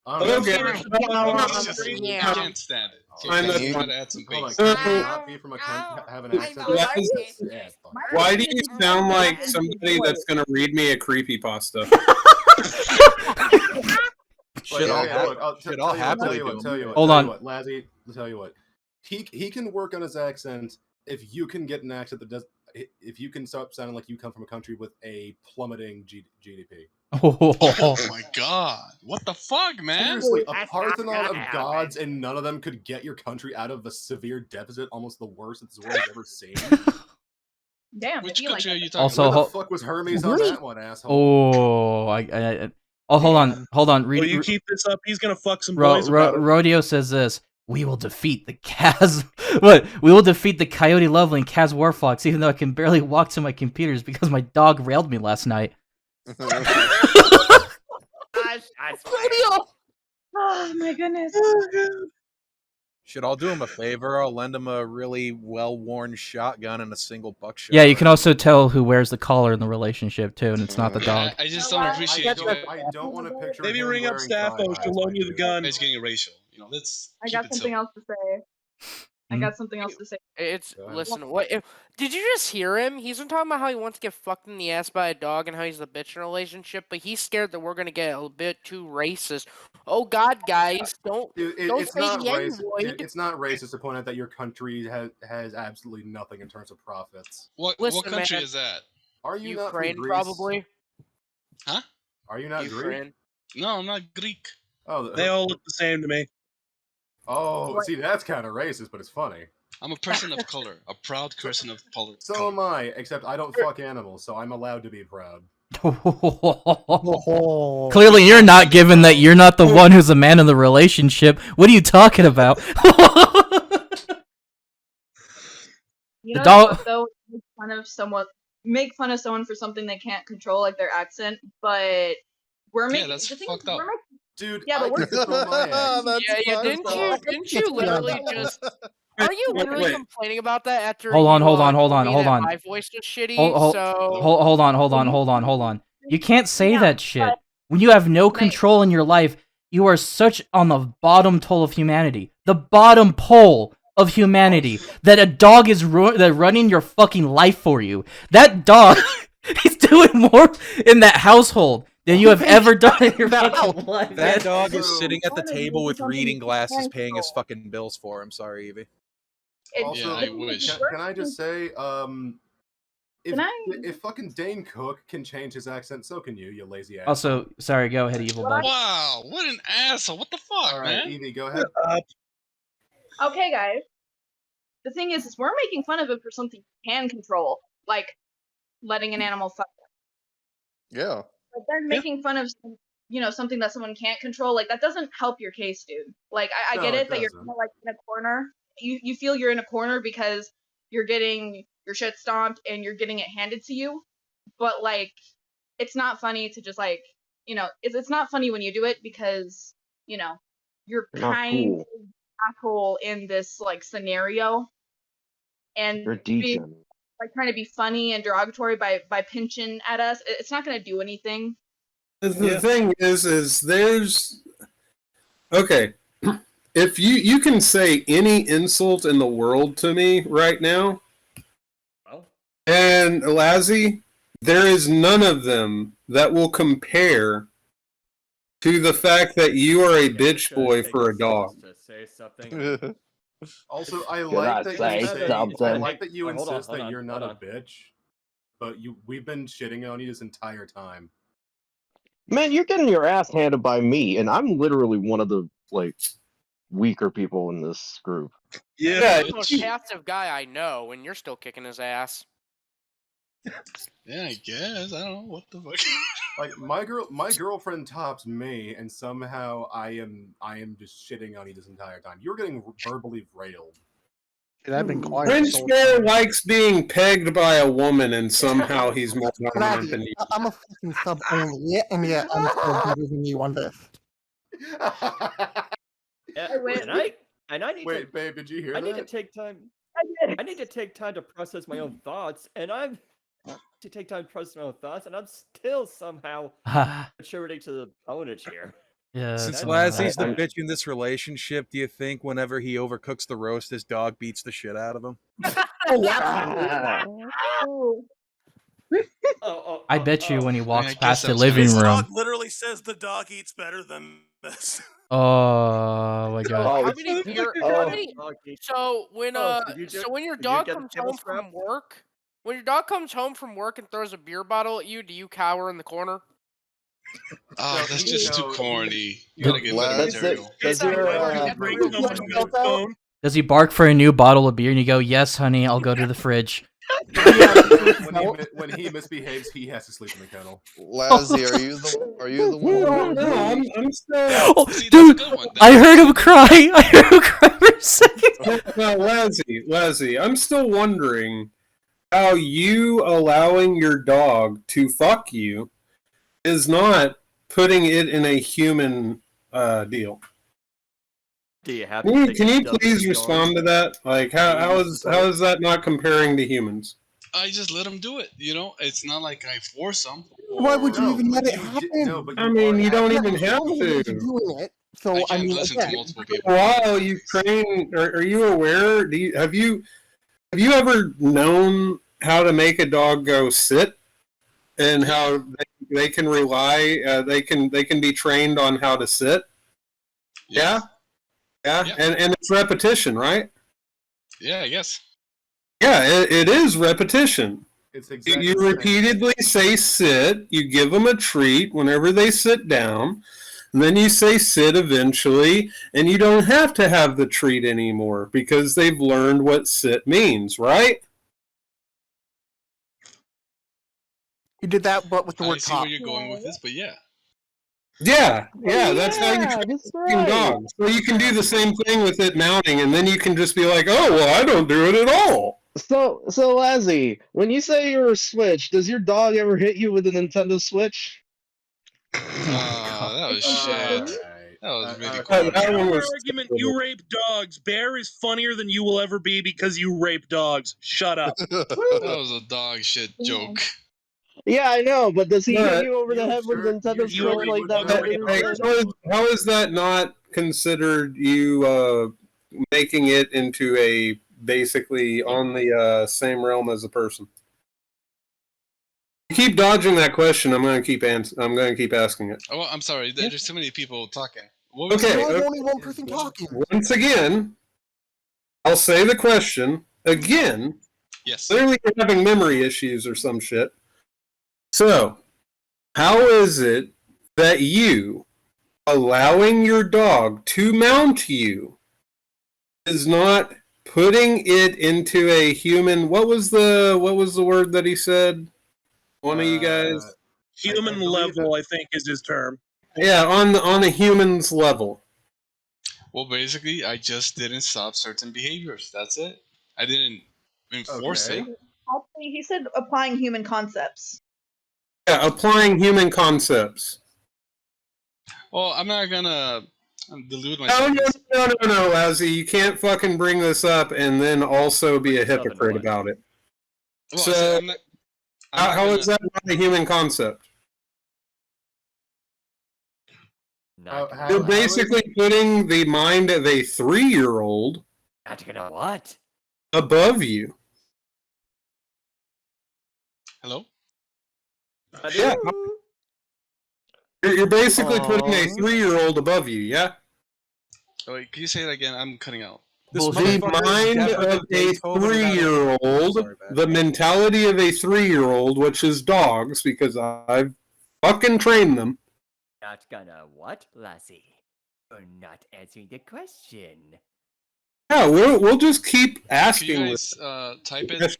Okay. I can't stand it. So Fine, that's you fine. gotta add some Hold on, bass. can you not be from a country, have an accent? Why do you sound like somebody that's gonna read me a creepypasta? Shit all happily tell you what, Hold on. Lazzy, I'll tell you what. He can work on his accent if you can get an accent that does. If you can stop sounding like you come from a country with a plummeting GDP. Oh my god! What the fuck, man? Seriously, a Parthenon of gods, and none of them could get your country out of a severe deficit, almost the worst that this world has ever seen. Damn. Which country are you talking Also, Where the ho- fuck was Hermes on that one, asshole? Oh, hold on. Oh, you keep this up, he's gonna fuck some boys about it. Rodeo says this. We will defeat the Kaz. What? We will defeat the Coyote Lovely and Kaz Warfox, even though I can barely walk to my computers because my dog railed me last night. Rodeo. Oh my goodness. Shit, I'll do him a favor. I'll lend him a really well-worn shotgun and a single buckshot. Yeah, you can also tell who wears the collar in the relationship too, and it's not the dog. I just don't appreciate you. I don't want to picture. Maybe him ring up wearing Sappho, tie-dyes, she'll loan you the gun. It's getting racial. You know, let's. I keep got it something civil. else to say. I got something else to say. It's listen. Did you just hear him? He's been talking about how he wants to get fucked in the ass by a dog and how he's the bitch in a relationship, but he's scared that we're gonna get a bit too racist. Oh God, guys, don't It's say not the racist. N-word. It's not racist to point out that your country has absolutely nothing in terms of profits. What Listen, country man. is that? Are you not from Ukraine, Greece? probably. Huh? Are you not Greek? Ukraine. No, I'm not Greek. Oh, They all look the same to me. Oh, see, that's kind of racist, but it's funny. I'm a person of color, a proud person of color. So am I, except I don't fuck animals, so I'm allowed to be proud. Clearly, you're not, given that you're not the one who's the man in the relationship. What are you talking about? You The know dog- what, though? Make fun of someone for something they can't control, like their accent, but we're making that's the thing fucked is, up. we're making, Dude, yeah, but I we're can control my accent. Yeah. Didn't you literally just? Are you literally Wait. complaining about that after? Hold on, you, hold on, told hold me on. that my voice was shitty. Hold on. You can't say that shit. When you have no control in your life, you are such on the bottom pole of humanity. The bottom pole of humanity. That a dog is running your fucking life for you. That dog is doing more in that household than you have ever done in your fucking life. That dog is sitting at the table with reading glasses, paying his fucking bills for him. Sorry, Evie. Also, I wish. Can I just say, if fucking Dane Cook can change his accent, so can you lazy ass. Also, sorry, go ahead, evil bug. Wow, what an asshole! What the fuck, All right, man? Evie, go ahead. okay, guys. The thing is we're making fun of it for something you can control, like letting an animal fuck them. Yeah. But then making fun of something that someone can't control, like that doesn't help your case, dude. Like I No, get it it that you're doesn't. kind of like in a corner. You feel you're in a corner because you're getting your shit stomped and you're getting it handed to you, but like it's not funny to just like it's not funny when you do it because you're Not kind cool. of asshole in this like scenario and You're decent. like trying to be funny and derogatory by pinching at us. It's not going to do anything. The thing is there's okay. If you can say any insult in the world to me right now, and Lazzy, there is none of them that will compare to the fact that you are a bitch boy for a dog. To say something. Also, I I like that say you say, I something? like that you Wait, hold on, insist hold that on, you're not hold a bitch, but we've been shitting on you this entire time. Man, you're getting your ass handed by me, and I'm literally one of the weaker people in this group. Yeah, you're the most passive guy I know, and you're still kicking his ass. Yeah, I guess. I don't know what the fuck. Like my girlfriend tops me, and somehow I am just shitting on you this entire time. You're getting verbally railed. Dude, I've been quiet. French this whole Bear time. likes being pegged by a woman, and somehow he's more dominant Lazzy, than you. I'm a fucking sub only, and yet I'm still better than you on this. Yeah, I win. and I need Wait, to, babe, did you hear I that? need to take time. I need to take time to process my own thoughts, and I'm to take time to process my own thoughts, and I'm still somehow contributing to the opponent here. Yeah. Since That's- Lazzy's the I'm- bitch in this relationship, do you think whenever he overcooks the roast, his dog beats the shit out of him? I bet you when he walks I past guess the I was living This room. dog literally says the dog eats better than this. Oh my god. How many beer? So when when your dog comes home from work, when your dog comes home from work and throws a beer bottle at you, do you cower in the corner? Oh, that's just too corny. You No, gotta get better material. Does he bark for a new bottle of beer and you go, "Yes, honey, I'll go to the fridge." when he misbehaves, he has to sleep in the kennel. Lazzy, are you the one? No, I'm still. Oh, dude, I heard him cry. I heard him cry for a second. Now, Lazzy, I'm still wondering how you allowing your dog to fuck you is not putting it in a human deal. Do you have? Can you please respond to that? Like, how is that not comparing to humans? I just let him do it. You know, it's not like I force him. Why would you even let it happen? I mean, you don't even have You're to. doing it. So I I can't mean, listen to again, multiple people. While you train, are you aware? Have you ever known how to make a dog go sit, and how they can rely? They can be trained on how to sit. Yeah. And it's repetition, right? Yeah, I guess. Yeah, it is repetition. It's You repeatedly say sit, you give them a treat whenever they sit down, and then you say sit eventually, and you don't have to have the treat anymore because they've learned what sit means, right? you did that, but with the I word see top. where you're going with this, but yeah. Yeah, that's how you Yeah, train that's fucking right. dogs. So you can do the same thing with it mounting, and then you can just be like, oh, well, I don't do it at all. So Lazzy, when you say you're a Switch, does your dog ever hit you with a Nintendo Switch? That was shit. That was really that corny. one Counter argument, you rape dogs. Bear is funnier than you will ever be because you rape dogs. Shut up. That was a dog shit joke. Yeah, I know, but does he hit But- you over the head with a Nintendo you Switch like that? How is that not considered you making it into a basically on the same realm as a person? You keep dodging that question. I'm going to keep asking it. Oh, I'm sorry. There's too many people talking. What was Okay. There's only one person talking. Once again, I'll say the question again. Yes. Clearly, you're having memory issues or some shit. So, how is it that you allowing your dog to mount you is not putting it into a human? What was the word that he said? One of you guys. Human level, I think, is his term. Yeah, on a human's level. Well, basically, I just didn't stop certain behaviors. That's it. I didn't enforce it. Actually, he said applying human concepts. Yeah, applying human concepts. Well, I'm not gonna delude No, myself. no, Lazzy. You can't fucking bring this up and then also be a hypocrite about it. Well, So, I'm not how gonna- is that not a human concept? You're basically putting the mind of a 3-year-old Not gonna what? above you. Hello? Yeah. You're basically putting a 3-year-old above you, yeah? Oh, wait, can you say it again? I'm cutting out. The mind of a 3-year-old, the mentality of a 3-year-old, which is dogs, because I've fucking trained them. Not gonna what, Lassie? You're not answering the question. Yeah, we'll just keep Can asking. you guys type it?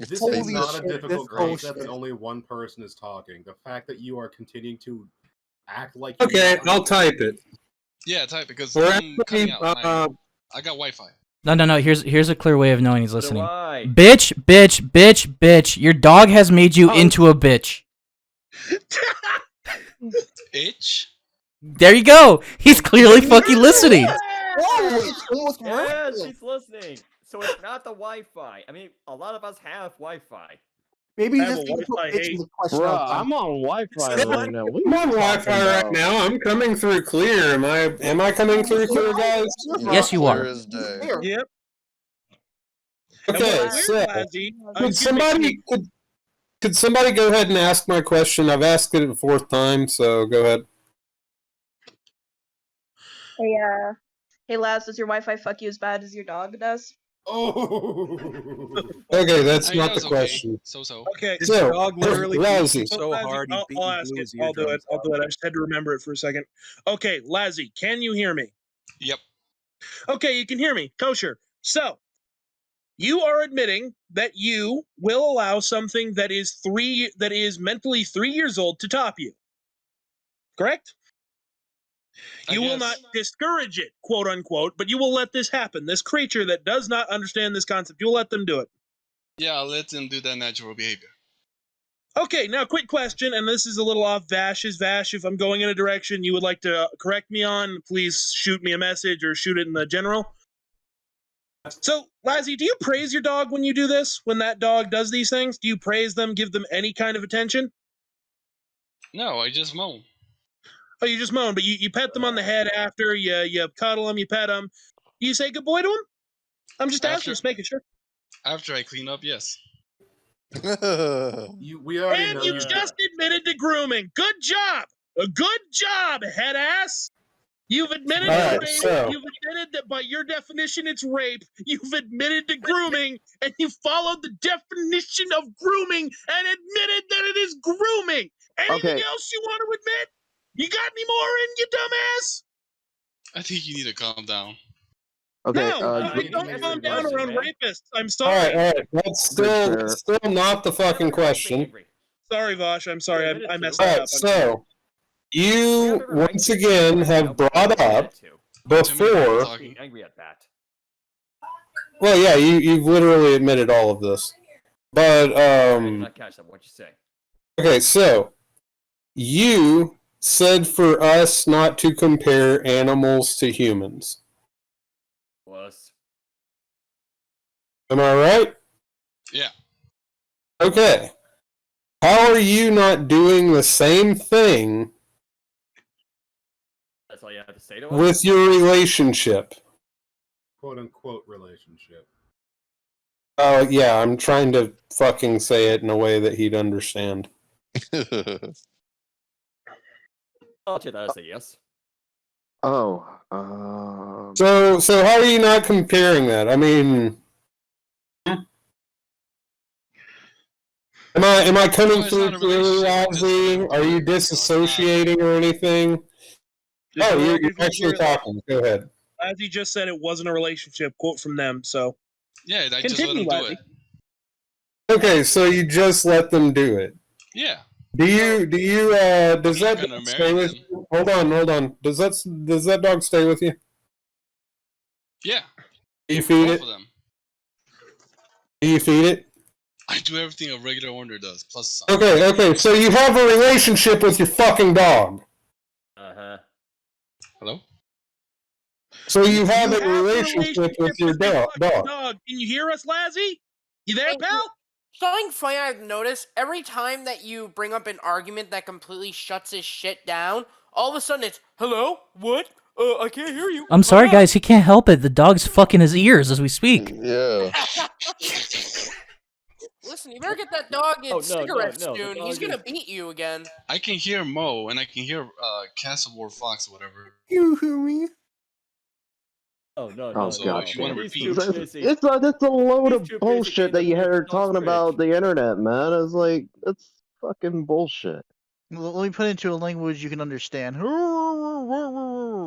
This Holy is not shit, a difficult this concept bullshit. that only one person is talking. The fact that you are continuing to act like Okay, I'll type it. Yeah, type it because We're I'm cutting actually, out. I got Wi-Fi. No. Here's a clear way of knowing he's So do listening. I. Bitch. Your dog has made you into a bitch. Itch. There you go. He's clearly fucking listening. Yeah, she's listening. So it's not the Wi-Fi. I mean, a lot of us have Wi-Fi. Maybe I he's have a just gonna put Wi-Fi bitch in hate. the question. Bruh, out loud. I'm on Wi-Fi right now. What I'm are on you talking Wi-Fi right about? now. I'm coming through clear. Am I coming through clear, guys? Yes, you are. Clear as day. Yep. Okay, And so where's Lazzy? could somebody go ahead and ask my question? I've asked it a fourth time, so go ahead. Hey Laz, does your Wi-Fi fuck you as bad as your dog does? Oh. Okay, that's I mean, not that the was okay. question. So. Okay. His So, dog literally beat Lazzy. him so Lazzy, hard he beat I'll and ask blew it. his I'll do it. eardrums I'll do it. out. I just had to remember it for a second. Okay, Lazzy, can you hear me? Yep. Okay, you can hear me. Kosher. So, you are admitting that you will allow something that is mentally 3 years old to top you. Correct? You will not discourage it, quote unquote, but you will let this happen. This creature that does not understand this concept, you'll let them do it. Yeah, I'll let them do that natural behavior. Okay, now quick question, and this is a little off Vash's. Vash, if I'm going in a direction you would like to correct me on, please shoot me a message or shoot it in the general. So, Lazzy, do you praise your dog when you do this? When that dog does these things? Do you praise them, give them any kind of attention? No, I just moan. Oh, you just moan, but you pet them on the head after, you cuddle them, you pet them. You say good boy to them? I'm just asking, just making sure. After I clean up, yes. We already And know you you. just admitted to grooming. Good job. A good job, head ass. You've admitted to Alright, rape. so- You've admitted that by your definition it's rape. You've admitted to grooming, and you followed the definition of grooming and admitted that it is grooming. Anything Okay. else you want to admit? You got any more in you, dumbass? I think you need to calm down. Okay. No, I don't calm down around rapists. I'm sorry. Alright. That's still not the fucking question. Sorry, Vosh. I'm sorry. I messed Alright, up. so you once again have brought up before. Being angry at that. Well, yeah, you've literally admitted all of this, but I did not catch that. What'd you say? okay, so you said for us not to compare animals to humans. Was. Am I right? Yeah. Okay. How are you not doing the same thing That's all you have to say to us? with your relationship? Quote unquote relationship. Oh, yeah, I'm trying to fucking say it in a way that he'd understand. I'll take that as a yes. Oh. So how are you not comparing that? I mean, am I coming through clearly, Lazzy? Are you disassociating or anything? Oh, you're actually talking. Go ahead. As you just said, it wasn't a relationship. Quote from them. So Yeah, I just let continue, them do Lazzy. it. Okay, so you just let them do it. Yeah. Does that gonna dog marry stay with you? Hold on. Does that dog stay with you? Yeah. Do you feed Both it? of them. Do you feed it? I do everything a regular owner does, plus some. Okay, so you have a relationship with your fucking dog. Uh-huh. Hello? So you have a a relationship with your dog. Dog, can you hear us, Lazzy? You there, pal? Something funny I've noticed, every time that you bring up an argument that completely shuts his shit down, all of a sudden it's, hello? What? I can't hear you. I'm sorry, guys. He can't help it. The dog's fucking his ears as we speak. Yeah. Listen, you better get that dog its cigarettes no, the soon. dog He's gonna is- beat you again. I can hear Mo, and I can hear Castle or Fox or whatever. You hear me? Oh, no, Oh So god. if you want to He's repeat, too busy. It's a load He's of too busy bullshit that being you the heard talking critic. about the internet, man. It's like it's fucking bullshit. Let me put it into a language you can understand.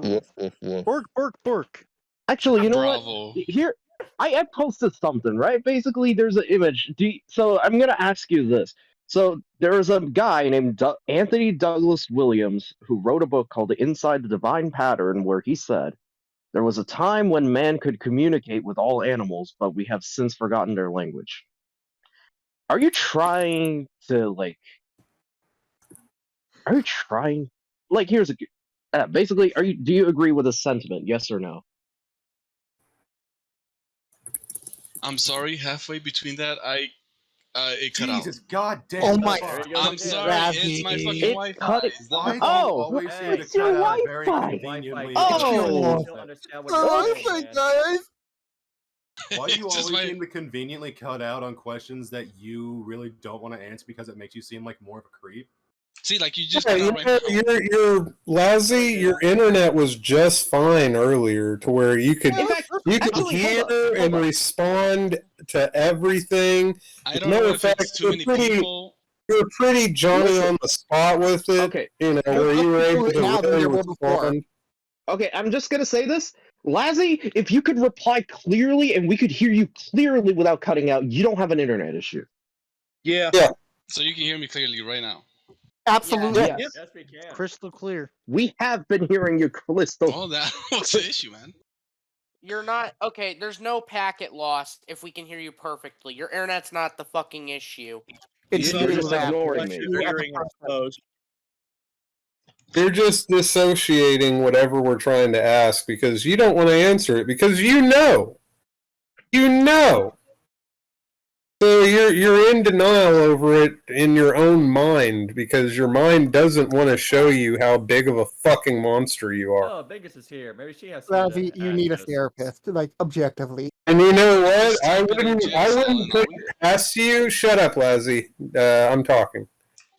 Yeah. Bork, bork, bork. Actually, you know Bravo. what? I posted something, right? Basically, there's an image. So I'm gonna ask you this. So there was a guy named Anthony Douglas Williams who wrote a book called Inside the Divine Pattern, where he said there was a time when man could communicate with all animals, but we have since forgotten their language. Are you trying to like? Are you trying? Like, here's a basically. Do you agree with his sentiment? Yes or no? I'm sorry, halfway between that, it cut Jesus, out. goddamn! Oh my I'm sorry, it's my fucking Wi-Fi. Is that Why my do you fault? always seem to It's your cut out very Wi-Fi. conveniently? Oh, guys. Why do you It's just always my- seem to conveniently cut out on questions that you really don't want to answer because it makes you seem like more of a creep? See, like you just Yeah, cut you out right know, now. your Lazzy, your internet was just fine earlier to where you could In fact, actually, hear hold and on. respond to everything. I As a don't matter know of if fact, it's too many people. you're pretty Johnny Listen. on the spot with it. Okay. You know, You're where you were able to now than really you were before. respond. Okay, I'm just gonna say this. Lazzy, if you could reply clearly and we could hear you clearly without cutting out, you don't have an internet issue. Yeah. So you can hear me clearly right now. Absolutely. Yes. Yes, we can. Crystal clear. We have been hearing you crystal. Oh, that what's the issue, man? You're not okay. There's no packet loss if we can hear you perfectly. Your internet's not the fucking issue. It's You're you just that- ignoring me. You're hearing, I suppose. You're just dissociating whatever we're trying to ask because you don't want to answer it because you know. You know. So you're in denial over it in your own mind because your mind doesn't want to show you how big of a fucking monster you are. Oh, Vegas is here. Maybe she has. Lazzy, you need a therapist, like objectively. And you know what? I Stupid and wouldn't jigsaw put it past you. Shut up, Lazzy. I'm talking.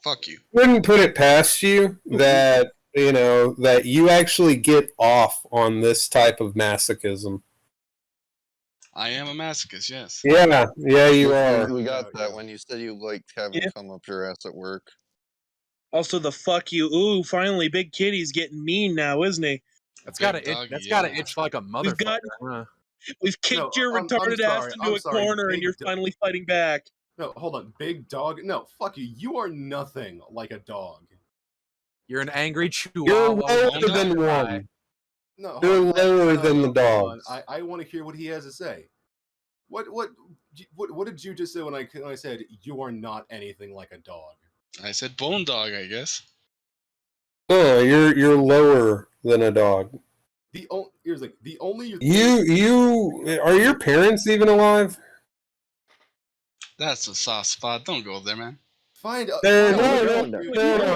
Fuck you. Wouldn't put it past you that that you actually get off on this type of masochism. I am a masochist, yes. Yeah, you are. We got that when you said you liked having come up your ass at work. Also, the fuck you. Ooh, finally, Big Kitty's getting mean now, isn't he? That's gotta itch like a motherfucker. We've kicked No, your I'm retarded ass sorry, into I'm a sorry, corner, and Big you're finally fighting back. No, hold on. Big dog? No, fuck you. You are nothing like a dog. You're an angry You're chihuahua. lower than one. No, You're hold on, lower no, than the hold on. dogs. I want to hear what he has to say. What did you just say when I said you are not anything like a dog? I said bone dog, I guess. No, you're lower than a dog. Here's like the only You are your parents even alive? That's a soft spot. Don't go there, man. Find No,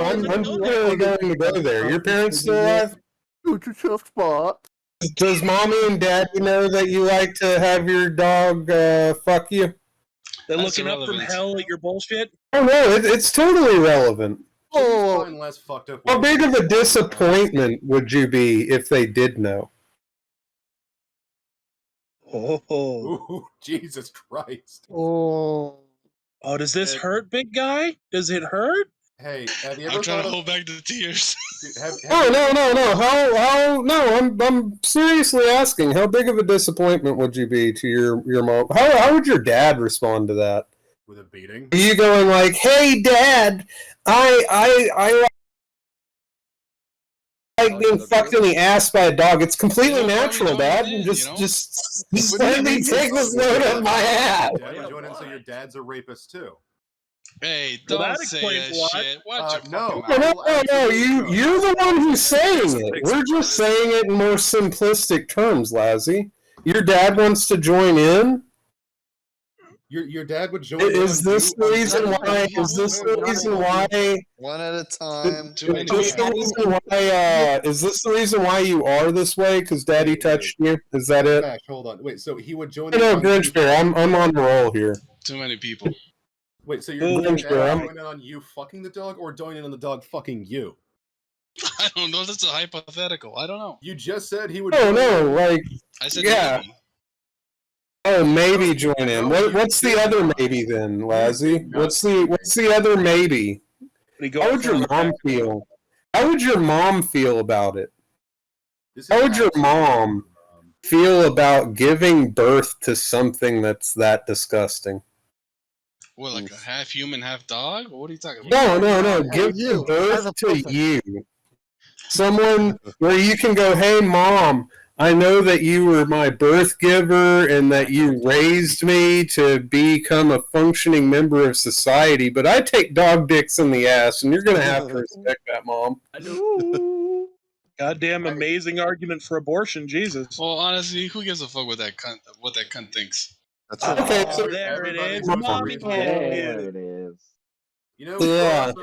I'm clearly going to go there. Your parents still alive? It's a tough spot. Does mommy and daddy know that you like to have your dog fuck you? They're That's looking up from irrelevant. hell at your bullshit. Oh no, it's totally relevant. Oh, less fucked up. How big of a disappointment would you be if they did know? Oh, Ooh, Jesus Christ. Oh. Oh, does this hurt, big guy? Does it hurt? Hey, have you ever I'm trying thought to of... hold back the tears. Oh no! How? I'm seriously asking. How big of a disappointment would you be to your mom? How would your dad respond to that? With a beating? Are you going like, "Hey, Dad, I like being fucked in the ass by a dog. It's completely natural, Dad. Just let me take this load off my ass." Dad would join in, so your dad's a rapist too. Hey, Well, don't that say explains that a lot. shit. Watch your No, fucking mouth. No, you're the one who's saying it. We're just saying it in more simplistic terms, Lazzy. Your dad wants to join in? Your dad would join Is in. this the reason why? Is this the reason why? One at a time. Is this the reason why you are this way? Because Daddy touched you? Is that it? Gosh, hold on. Wait, so he would join No, in. Grinch Bear, I'm on the roll here. Too many people. Wait, so you're Grinch dad Bear, would join in on you fucking the dog, or join in on the dog fucking you? I don't know. That's a hypothetical. I don't know. You just said he would. Oh join no, in. like I said yeah. maybe. Oh, maybe join in. What's the other maybe then, Lazzy? What's the other maybe? How would your mom feel? How would your mom feel about it? How would your mom? feel about giving birth to something that's that disgusting? What, like a half human, half dog? What are you talking about? No. Giving birth to you. Someone where you can go, hey, Mom, I know that you were my birth giver and that you raised me to become a functioning member of society, but I take dog dicks in the ass, and you're going to have to respect that, Mom. Goddamn amazing argument for abortion, Jesus. Well, honestly, who gives a fuck what that cunt thinks? That's okay, so there it is. Mommy There it is. You know, Yeah. you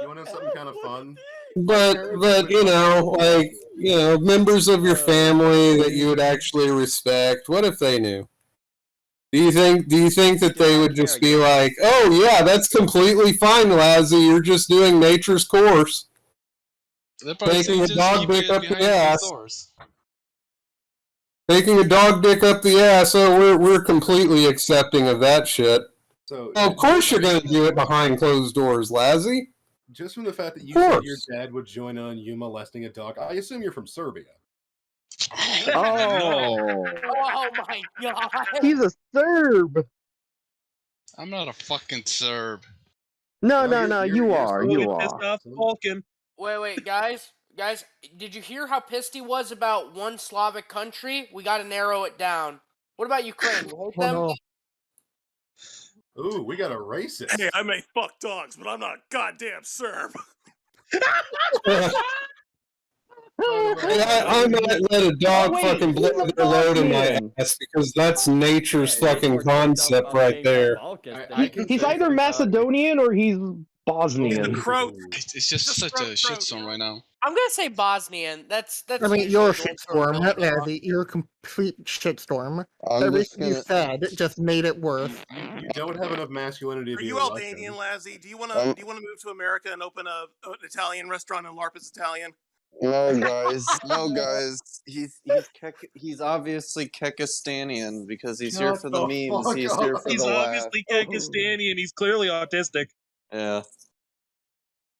want to know something kind of fun? But you know, like, you know, members of your family that you would actually respect, what if they knew? Do you think that they would just be like, oh yeah, that's completely fine, Lazzy, you're just doing nature's course. Taking a dog dick up the ass. Taking a dog dick up the ass, oh, we're completely accepting of that shit. So of course you're gonna do it behind closed doors, Lazzy. Just from the fact that you said your dad would join on you molesting a dog, I assume you're from Serbia. Oh. Oh my god. He's a Serb. I'm not a fucking Serb. No, you are. You are. Wait, guys, did you hear how pissed he was about one Slavic country? We got to narrow it down. What about Ukraine? You hate them? No. Ooh, we got a racist. Hey, I may fuck dogs, but I'm not a goddamn Serb. I might let a dog fucking blow their load in my ass because that's nature's fucking concept right there. He's either Macedonian or he's Bosnian. It's just such a shitstorm right now. I'm gonna say Bosnian. That's. I mean, you're a usually shitstorm, not Lazzy. You're a complete shitstorm. Everything you said just made it worse. You don't have enough masculinity to Are be you a Albanian, Lazzy? Do you want to move to America and open an Italian restaurant in LARP as Italian? No, guys. He's obviously Kekistanian because he's here for the memes. He's here for He's the laugh. obviously Kekistanian. He's clearly autistic. Yeah.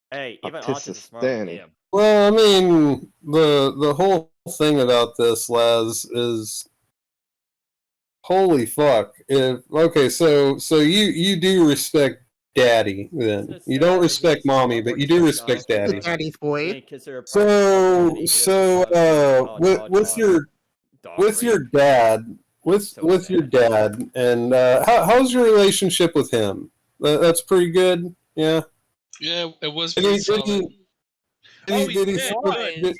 Hey, even autists are smarter than him. Well, I mean, the whole thing about this, Laz, is holy fuck. So you do respect Daddy, then. You don't respect Mommy, but you do respect Daddy. Daddy's boy. So with your dad, and how's your relationship with him? That's pretty good, yeah. Yeah, it was Did pretty he- solid.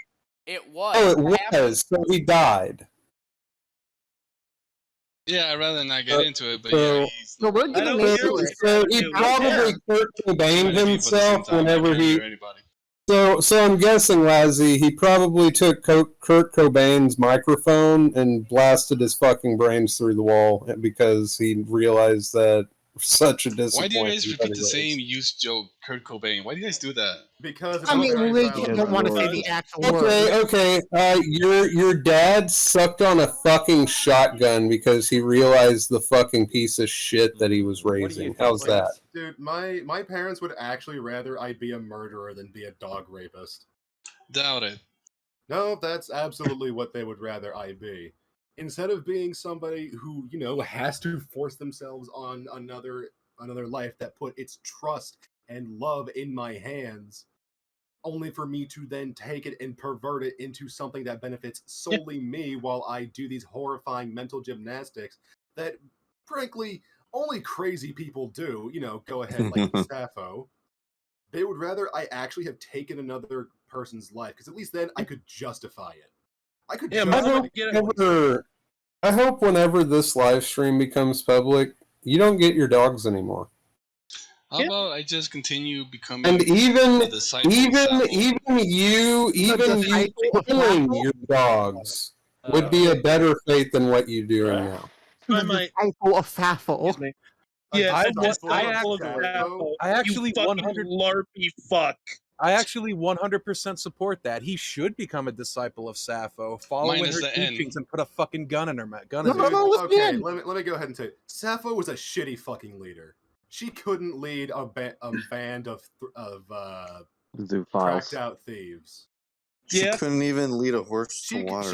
It was. Oh, it was. So he died. Yeah, I'd rather not get into it, but So- yeah, So we're getting into it. So he probably Kurt Cobained himself whenever he. So I'm guessing, Lazzy, he probably took Kurt Cobain's microphone and blasted his fucking brains through the wall because he realized that such a Why disappointment. do you guys repeat the same used joke, Kurt Cobain? Why do you guys do that? Because I mean, we don't want to say the actual word. Okay. Your dad sucked on a fucking shotgun because he realized the fucking piece of shit that he was raising. How's that? Dude, my parents would actually rather I be a murderer than be a dog rapist. Doubt it. No, that's absolutely what they would rather I be. Instead of being somebody who, has to force themselves on another life that put its trust and love in my hands, only for me to then take it and pervert it into something that benefits solely me while I do these horrifying mental gymnastics that, frankly, only crazy people do. Go ahead, like Sappho. They would rather I actually have taken another person's life, because at least then I could justify it. I could I hope whenever this live stream becomes public, you don't get your dogs anymore. How about I just continue becoming And even a disciple of Sappho? you killing your dogs would be a better fate than what you're doing now. The disciple of Sappho. Yeah, I actually you fucking 100 larpy fuck. I actually 100% support that. He should become a disciple of Sappho, follow in her teachings, and put a fucking gun in her mouth. Okay, let me go ahead and say it. Sappho was a shitty fucking leader. She couldn't lead a band of Zoophiles. cracked out thieves. She couldn't even lead a horse to water.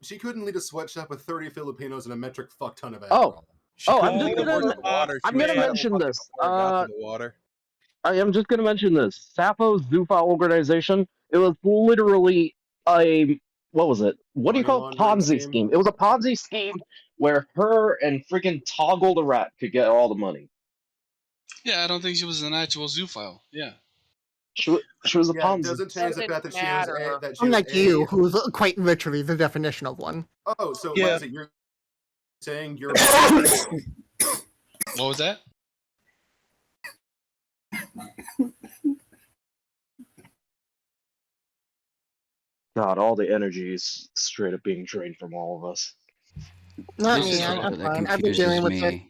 She couldn't lead a sweatshop with 30 Filipinos and a metric fuck ton of Oh, alcohol. I'm just gonna mention this. I am just gonna mention this. Sappho's Zoophile organization. It was literally a what was it? What do you call it? Ponzi scheme? It was a Ponzi scheme where her and freaking Toggle the Rat could get all the money. Yeah, I don't think she was an actual zoophile. Yeah. She was a Ponzi. It doesn't change the fact that she was Unlike you, who's quite literally the definition of one. Oh, so Yeah. Lazzy, you're saying you're. What was that? God, all the energy is straight up being drained from all of us. Not This me, is I'm what fine. I've been dealing with it.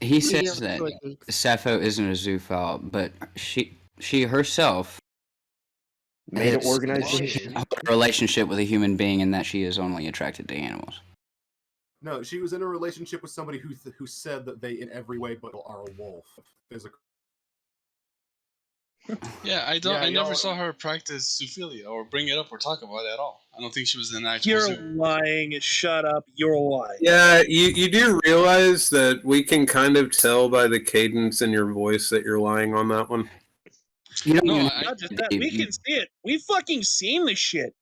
He Yeah, says that for 2 weeks. Sappho isn't a zoophile, but she herself Made an has organization. a relationship with a human being, and that she is only attracted to animals. No, she was in a relationship with somebody who said that they, in every way, but are a wolf. Physical. Yeah, I don't. Yeah, I never y'all- saw her practice zoophilia or bring it up or talk about it at all. I don't think she was an actual You're zoo. lying. Shut up. You're lying. Yeah, you do realize that we can kind of tell by the cadence in your voice that you're lying on that one. Not just that. We can see it. We fucking seen this shit.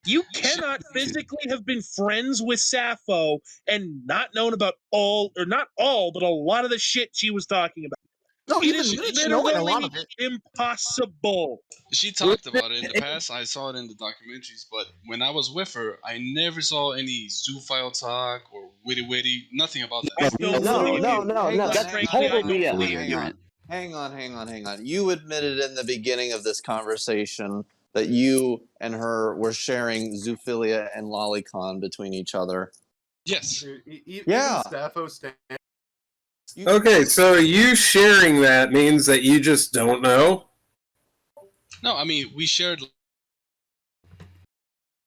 You cannot physically have been friends with Sappho and not known about not all, but a lot of the shit she was talking about. No, it is knowing a lot of literally impossible. She talked about it in the past. I saw it in the documentaries, but when I was with her, I never saw any zoophile talk or witty, nothing about that. No, that's total BS. Hang on. You admitted in the beginning of this conversation that you and her were sharing zoophilia and lolicon between each other. Yes. Yeah. Sappho stands. Okay, so you sharing that means that you just don't know? No, I mean, we shared.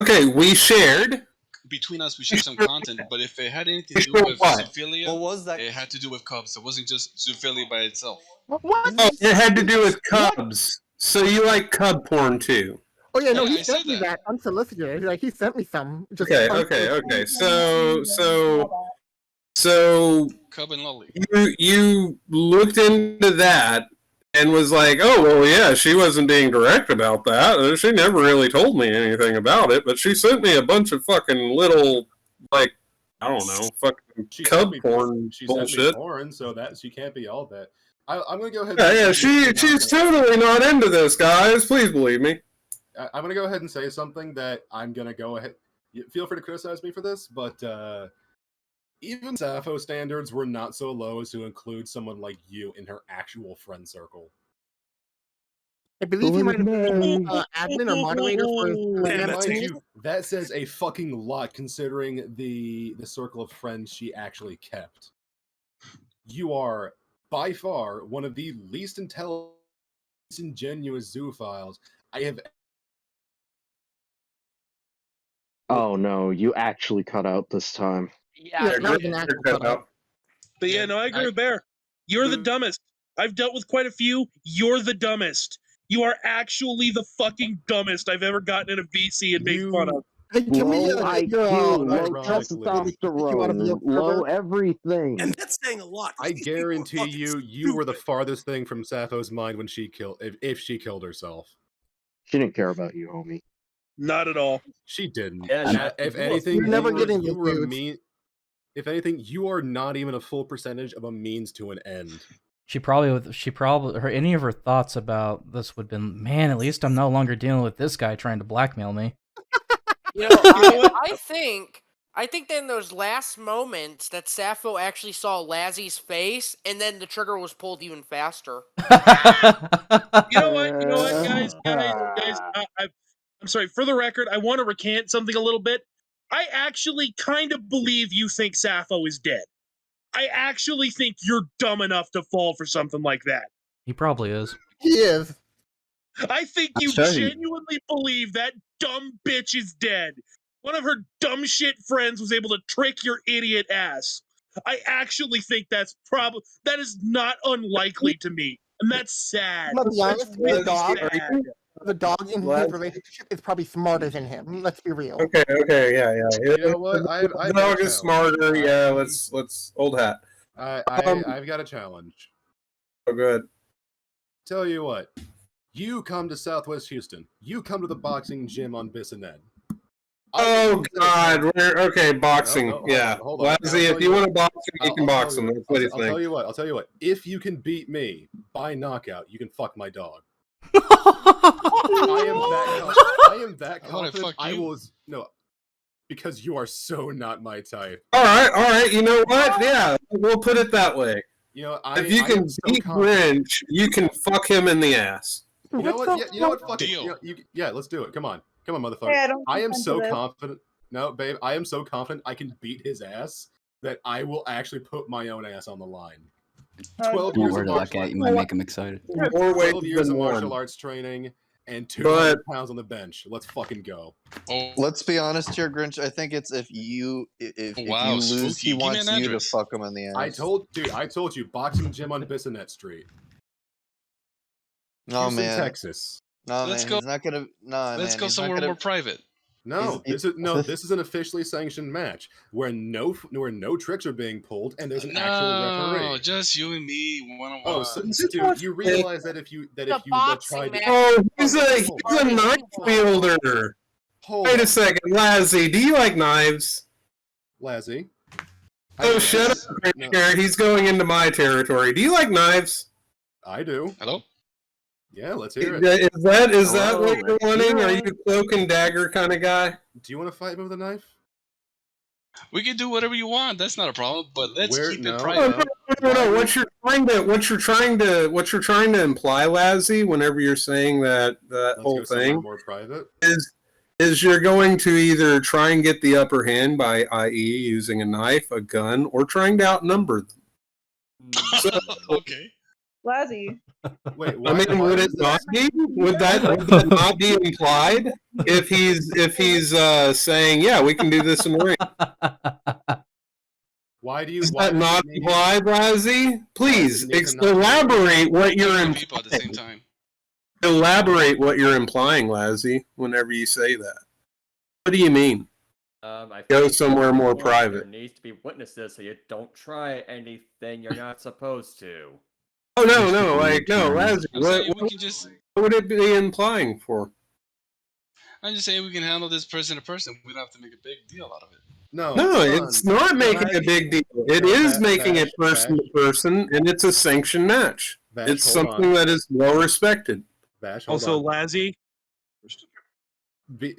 Okay, we shared. Between us, we shared some content, but if it had anything to do with zoophilia, what was that? It had to do with cubs. It wasn't just zoophilia by itself. What? Oh, it had to do with cubs. So you like cub porn too? Oh yeah, no, Yeah, he I sent said me that unsolicited. Like he sent me some. Just Okay. So Cub and Lolly. you looked into that and was like, oh well, yeah, she wasn't being direct about that. She never really told me anything about it, but she sent me a bunch of fucking little, like, I don't know, fucking cub porn She bullshit. sent me porn, so that she can't be all that. I'm gonna go ahead. Yeah, and she's totally not into this, guys. Please believe me. I'm gonna go ahead and say something that I'm gonna go ahead. Feel free to criticize me for this, but even Sappho standards were not so low as to include someone like you in her actual friend circle. I believe he might have been admin or moderator for his Mind you, that says a fucking lot considering the circle of friends she actually kept. You are by far one of the least intelligent, ingenuous zoophiles I have. Oh no, you actually cut out this time. Yeah, But yeah, no, I agree with Bear. You're the dumbest. I've dealt with quite a few. You're the dumbest. You are actually the fucking dumbest I've ever gotten in a VC and made fun of. Low IQ, low testosterone, low everything. And that's saying a lot. I guarantee you were the farthest thing from Sappho's mind when she killed, if she killed herself. She didn't care about you, homie. Not at all. She didn't. Yeah, If anything, You're never getting you the were a dudes. mean. If anything, you are not even a full percentage of a means to an end. Any of her thoughts about this would have been, man, at least I'm no longer dealing with this guy trying to blackmail me. You know, I think that in those last moments that Sappho actually saw Lazzy's face, and then the trigger was pulled even faster. You know what, guys? I'm sorry. For the record, I want to recant something a little bit. I actually kind of believe you think Sappho is dead. I actually think you're dumb enough to fall for something like that. He probably is. He is. I think you genuinely believe that dumb bitch is dead. One of her dumb shit friends was able to trick your idiot ass. I actually think that is not unlikely to me, and that's sad. I'm gonna be honest, That's really dog. sad. the dog in his relationship is probably smarter than him. Let's be real. Okay, yeah. You know what? I've The got a dog is challenge. smarter. Yeah, let's old hat. I've got a challenge. Oh, good. Tell you what, you come to Southwest Houston. You come to the boxing gym on Bissonnet. Oh God, we're boxing. No, yeah, hold on. Leslie, if you want to box him, you can box him. That's what he's I'll saying. tell you what. If you can beat me by knockout, you can fuck my dog. I am that confident. I will because you are so not my type. All right. You know what? Yeah, we'll put it that way. You know, if you can beat Grinch, you can fuck him in the ass. You know what? You know what? Fuck it. Yeah, let's do it. Come on, motherfucker. Hey, I don't I am consent so to this. confident. No, babe, I am so confident I can beat his ass that I will actually put my own ass on the line. 12 Don't years worry of about martial that. You might make him excited. 12 years of martial arts training and 200 pounds on the bench. Let's fucking go. Let's be honest here, Grinch. I think it's if you lose, he wants you to fuck him in the ass. I told you, boxing gym on Bissonnet Street. No, Houston, man. Texas. No, Let's man. go. He's not gonna. No, Let's man, go he's somewhere not gonna, more private. No, this is an officially sanctioned match where no tricks are being pulled and there's an actual referee. No, just you and me, one-on-one. Oh, so, dude, you realize that if you boxing tried match. Oh, he's a knife wielder. Wait a second, Lazzy, do you like knives? Lazzy. Oh, shut up, Grinch. He's going into my territory. Do you like knives? I do. Hello? Yeah, let's hear it. Is that what you're wanting? Are you a cloak and dagger kind of guy? Do you want to fight me with a knife? We can do whatever you want. That's not a problem. But let's keep it private. No. What you're trying to imply, Lazzy, whenever you're saying that whole thing, more private, is you're going to either try and get the upper hand by, i.e., using a knife, a gun, or trying to outnumber them. So, okay. Lazzy. Wait, I mean, would it not be? Would that not be implied if he's saying, yeah, we can do this in the ring? Why do you? Is that not implied, Lazzy? Please elaborate what you're implying. People at the same time. Elaborate what you're implying, Lazzy. Whenever you say that, what do you mean? Go somewhere more private. There needs to be witnesses, so you don't try anything you're not supposed to. Oh no, Lazzy. What would it be implying for? I'm just saying we can handle this person to person. We don't have to make a big deal out of it. No, it's not making a big deal. It is making it person to person, and it's a sanctioned match. It's something that is well respected. Also, Lazzy.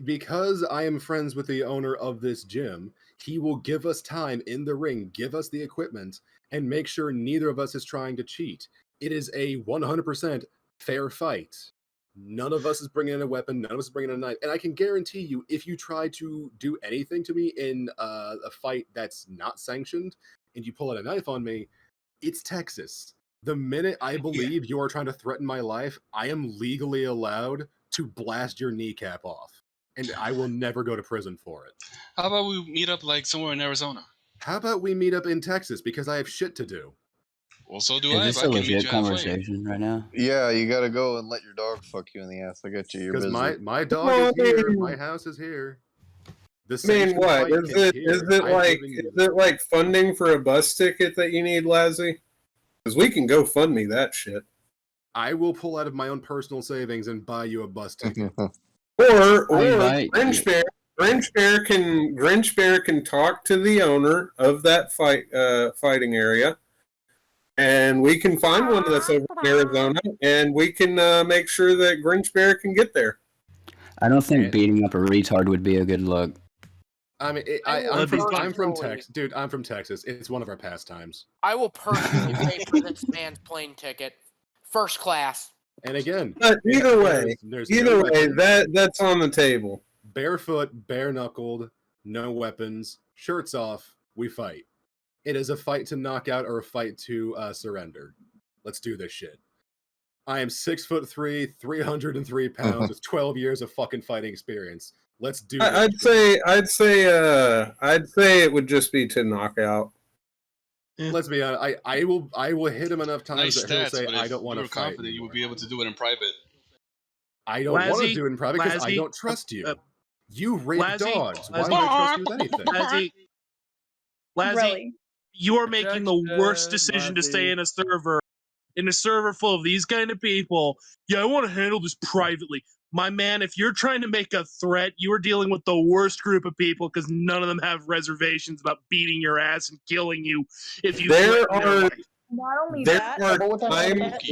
Because I am friends with the owner of this gym, he will give us time in the ring, give us the equipment, and make sure neither of us is trying to cheat. It is a 100% fair fight. None of us is bringing in a weapon. None of us is bringing in a knife. And I can guarantee you, if you try to do anything to me in a fight that's not sanctioned, and you pull out a knife on me, it's Texas. The minute I believe you are trying to threaten my life, I am legally allowed to blast your kneecap off. And I will never go to prison for it. How about we meet up like somewhere in Arizona? How about we meet up in Texas? Because I have shit to do. Well, so do Is I. this If a I can meet legit you halfway. conversation right now? Yeah, you gotta go and let your dog fuck you in the ass. I got you. You're Because busy. my dog is here. My house is here. I mean, what is it? Is it like funding for a bus ticket that you need, Lazzy? Because we can go fund me that shit. I will pull out of my own personal savings and buy you a bus ticket. Or Grinch Bear can talk to the owner of that fighting area, and we can find one that's over in Arizona, and we can make sure that Grinch Bear can get there. I don't think beating up a retard would be a good look. I mean, I'm from Texas, dude. I'm from Texas. It's one of our pastimes. I will personally pay for this man's plane ticket, first class. And again, but either way, that's on the table. Barefoot, bare knuckled, no weapons, shirts off. We fight. It is a fight to knock out or a fight to surrender. Let's do this shit. I am 6'3", 303 pounds with 12 years of fucking fighting experience. Let's do this. I'd say it would just be to knock out. Let's be honest. I will hit him enough times Nice that he'll stats, say but I if don't want you to were fight. confident you would be able to do it in private. I don't want to Lazzy, do it in private because I Lazzy, don't trust you. You rape Lazzy, dogs. Why Lazzy, would I trust you with anything? Lazzy, Really? you are making the worst decision to stay Lazzy. in a server full of these kind of people. Yeah, I want to handle this privately. My man, if you're trying to make a threat, you are dealing with the worst group of people because none of them have reservations about beating your ass and killing you if you There threaten their are life. Not only there that, are times,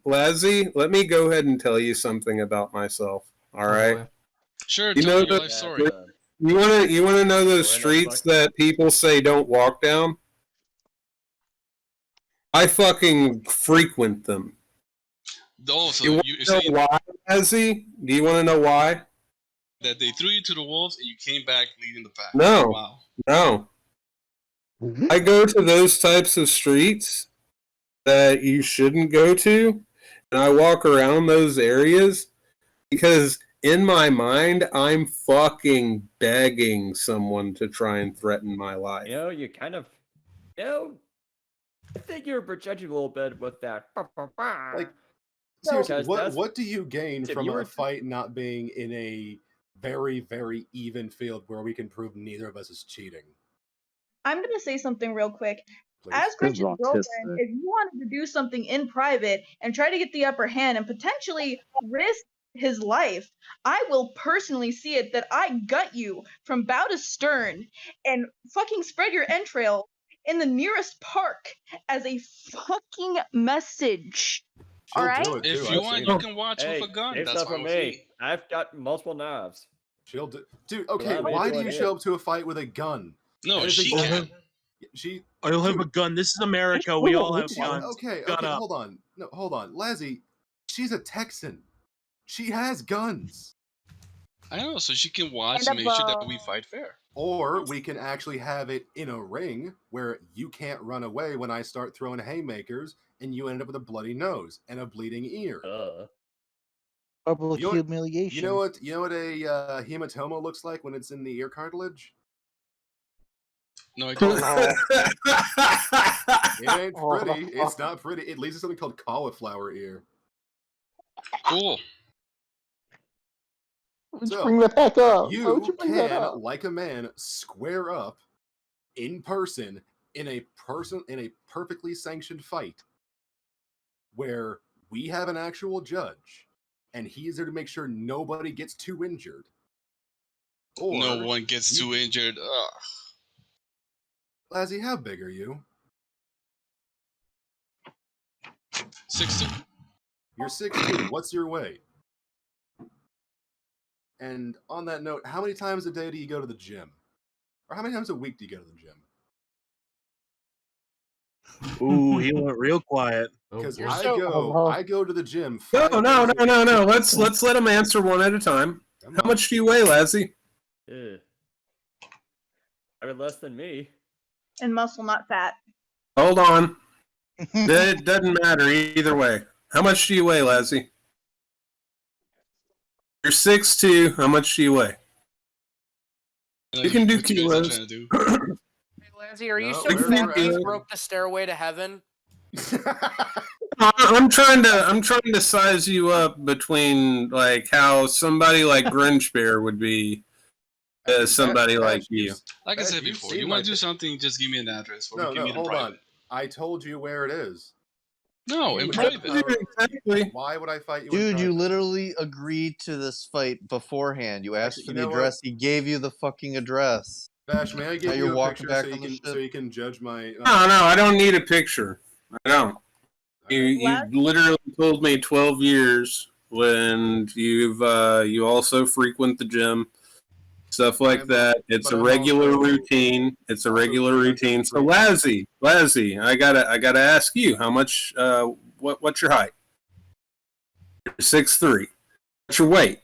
Lazzy. Let me go ahead and tell you something about myself. All right. Sure, You tell know me your the life story. you wanna know those streets that people say don't walk down? I fucking frequent them. Oh, so You want you're to know saying why, Lazzy? Do you want to know why? that they threw you to the wolves and you came back leading the pack. No, Wow. no. I go to those types of streets that you shouldn't go to, and I walk around those areas because in my mind, I'm fucking begging someone to try and threaten my life. You know, you kind of, you know, I think you're projecting a little bit with that. Like, seriously, Because what do you gain if from you a were- fight not being in a very, very even field where we can prove neither of us is cheating? I'm going to say something real quick. Please. As This is Gretchen's girlfriend, autistic. if you wanted to do something in private and try to get the upper hand and potentially risk his life, I will personally see it that I gut you from bow to stern and fucking spread your entrails in the nearest park as a fucking message. She'll All right? do it too. If you I've want, seen you it. can watch Hey, with a gun. save That's stuff fine for with me. me. I've got multiple knives. She'll do. Dude, okay, Allow me why to do you do show it. up to a fight with a gun? No, That is she exact- can. She. I'll have a dude, gun. This is America. We all have guns. Okay, Gun okay, up. hold on. No, hold on. Lazzy, she's a Texan. She has guns. I know, so she can watch And and a make sure that bow. we fight fair. Or we can actually have it in a ring where you can't run away when I start throwing haymakers and you end up with a bloody nose and a bleeding ear. Public You know what- humiliation. You know what a hematoma looks like when it's in the ear cartilage? No, I Oh, don't. It ain't pretty. It's not pretty. It leads to something called cauliflower ear. Cool. Let's So, bring that back up. Why You would you bring that can, up? like a man, square up in person in a perfectly sanctioned fight where we have an actual judge and he's there to make sure nobody gets too injured. Or No one gets too injured. Ugh. Lazzy, how big are you? 6'2". You're 6'2". What's your weight? And on that note, how many times a day do you go to the gym? Or how many times a week do you go to the gym? Ooh, he went real quiet. Because You're I so- go to the gym. No, 5 no, days no, no, no. Let's let them answer one at a time. How much do you weigh, Lazzy? I mean, less than me. And muscle, not fat. Hold on. It doesn't matter either way. How much do you weigh, Lazzy? You're 6'2". How much do you weigh? You can do kilos. Hey, Lazzy, are you No, so we're fat that you friends. broke the stairway to heaven? I'm trying to size you up between like how somebody like Grinch Bear would be somebody like you. Like I said before, you want to do something, just give me an address or No, give me no, it in hold private. on. I told you where it is. No, in You have private. power- Exactly. Why would I fight you? in Dude, you private? literally agreed to this fight beforehand. You asked Actually, for you the know what? address. He gave you the fucking address. Bash, may I Now give you're you a walking picture back so you on the can ship. so you can judge my? No, I don't need a picture. I don't. You literally told me 12 years when you also frequent the gym, stuff like that. It's a regular routine. It's a regular routine. So Lazzy, I gotta ask you, how much? What's your height? You're 6'3". What's your weight?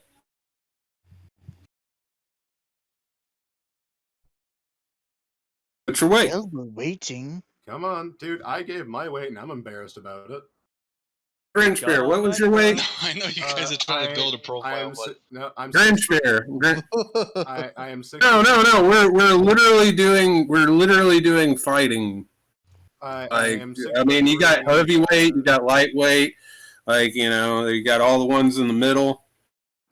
What's your weight? We're waiting. Come on, dude. I gave my weight and I'm embarrassed about it. Grinch Bear, what was your weight? I know you guys are trying to build a profile, but I'm Grinch Bear. I am 6. No. We're literally doing fighting. I Like, am I mean, you got heavyweight, you got lightweight. Like, you know, you got all the ones in the middle.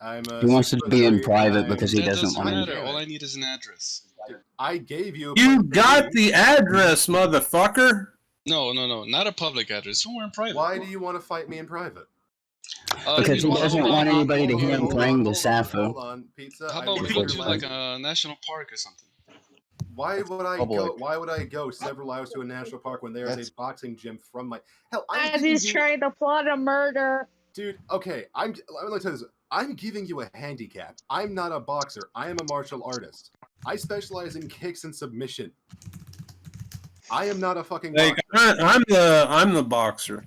I'm He wants to be in 6'3", private and because he That doesn't doesn't want matter. to. All I need is an address. I gave you. You got the address, motherfucker. No, not a public address. Somewhere in private. Why do you want to fight me in private? Because he doesn't want anybody to hear him playing the Sappho. Hold on, Pizza. How I about we will go hear to like a national park or something? Why would I Public. go? Why would I go several hours to a national park when there is a boxing gym from my hell? I'm As he's giving you, trying to plot a murder. dude. Okay, let me tell you this. I'm giving you a handicap. I'm not a boxer. I am a martial artist. I specialize in kicks and submission. I am not a fucking Like, boxer. I'm the boxer.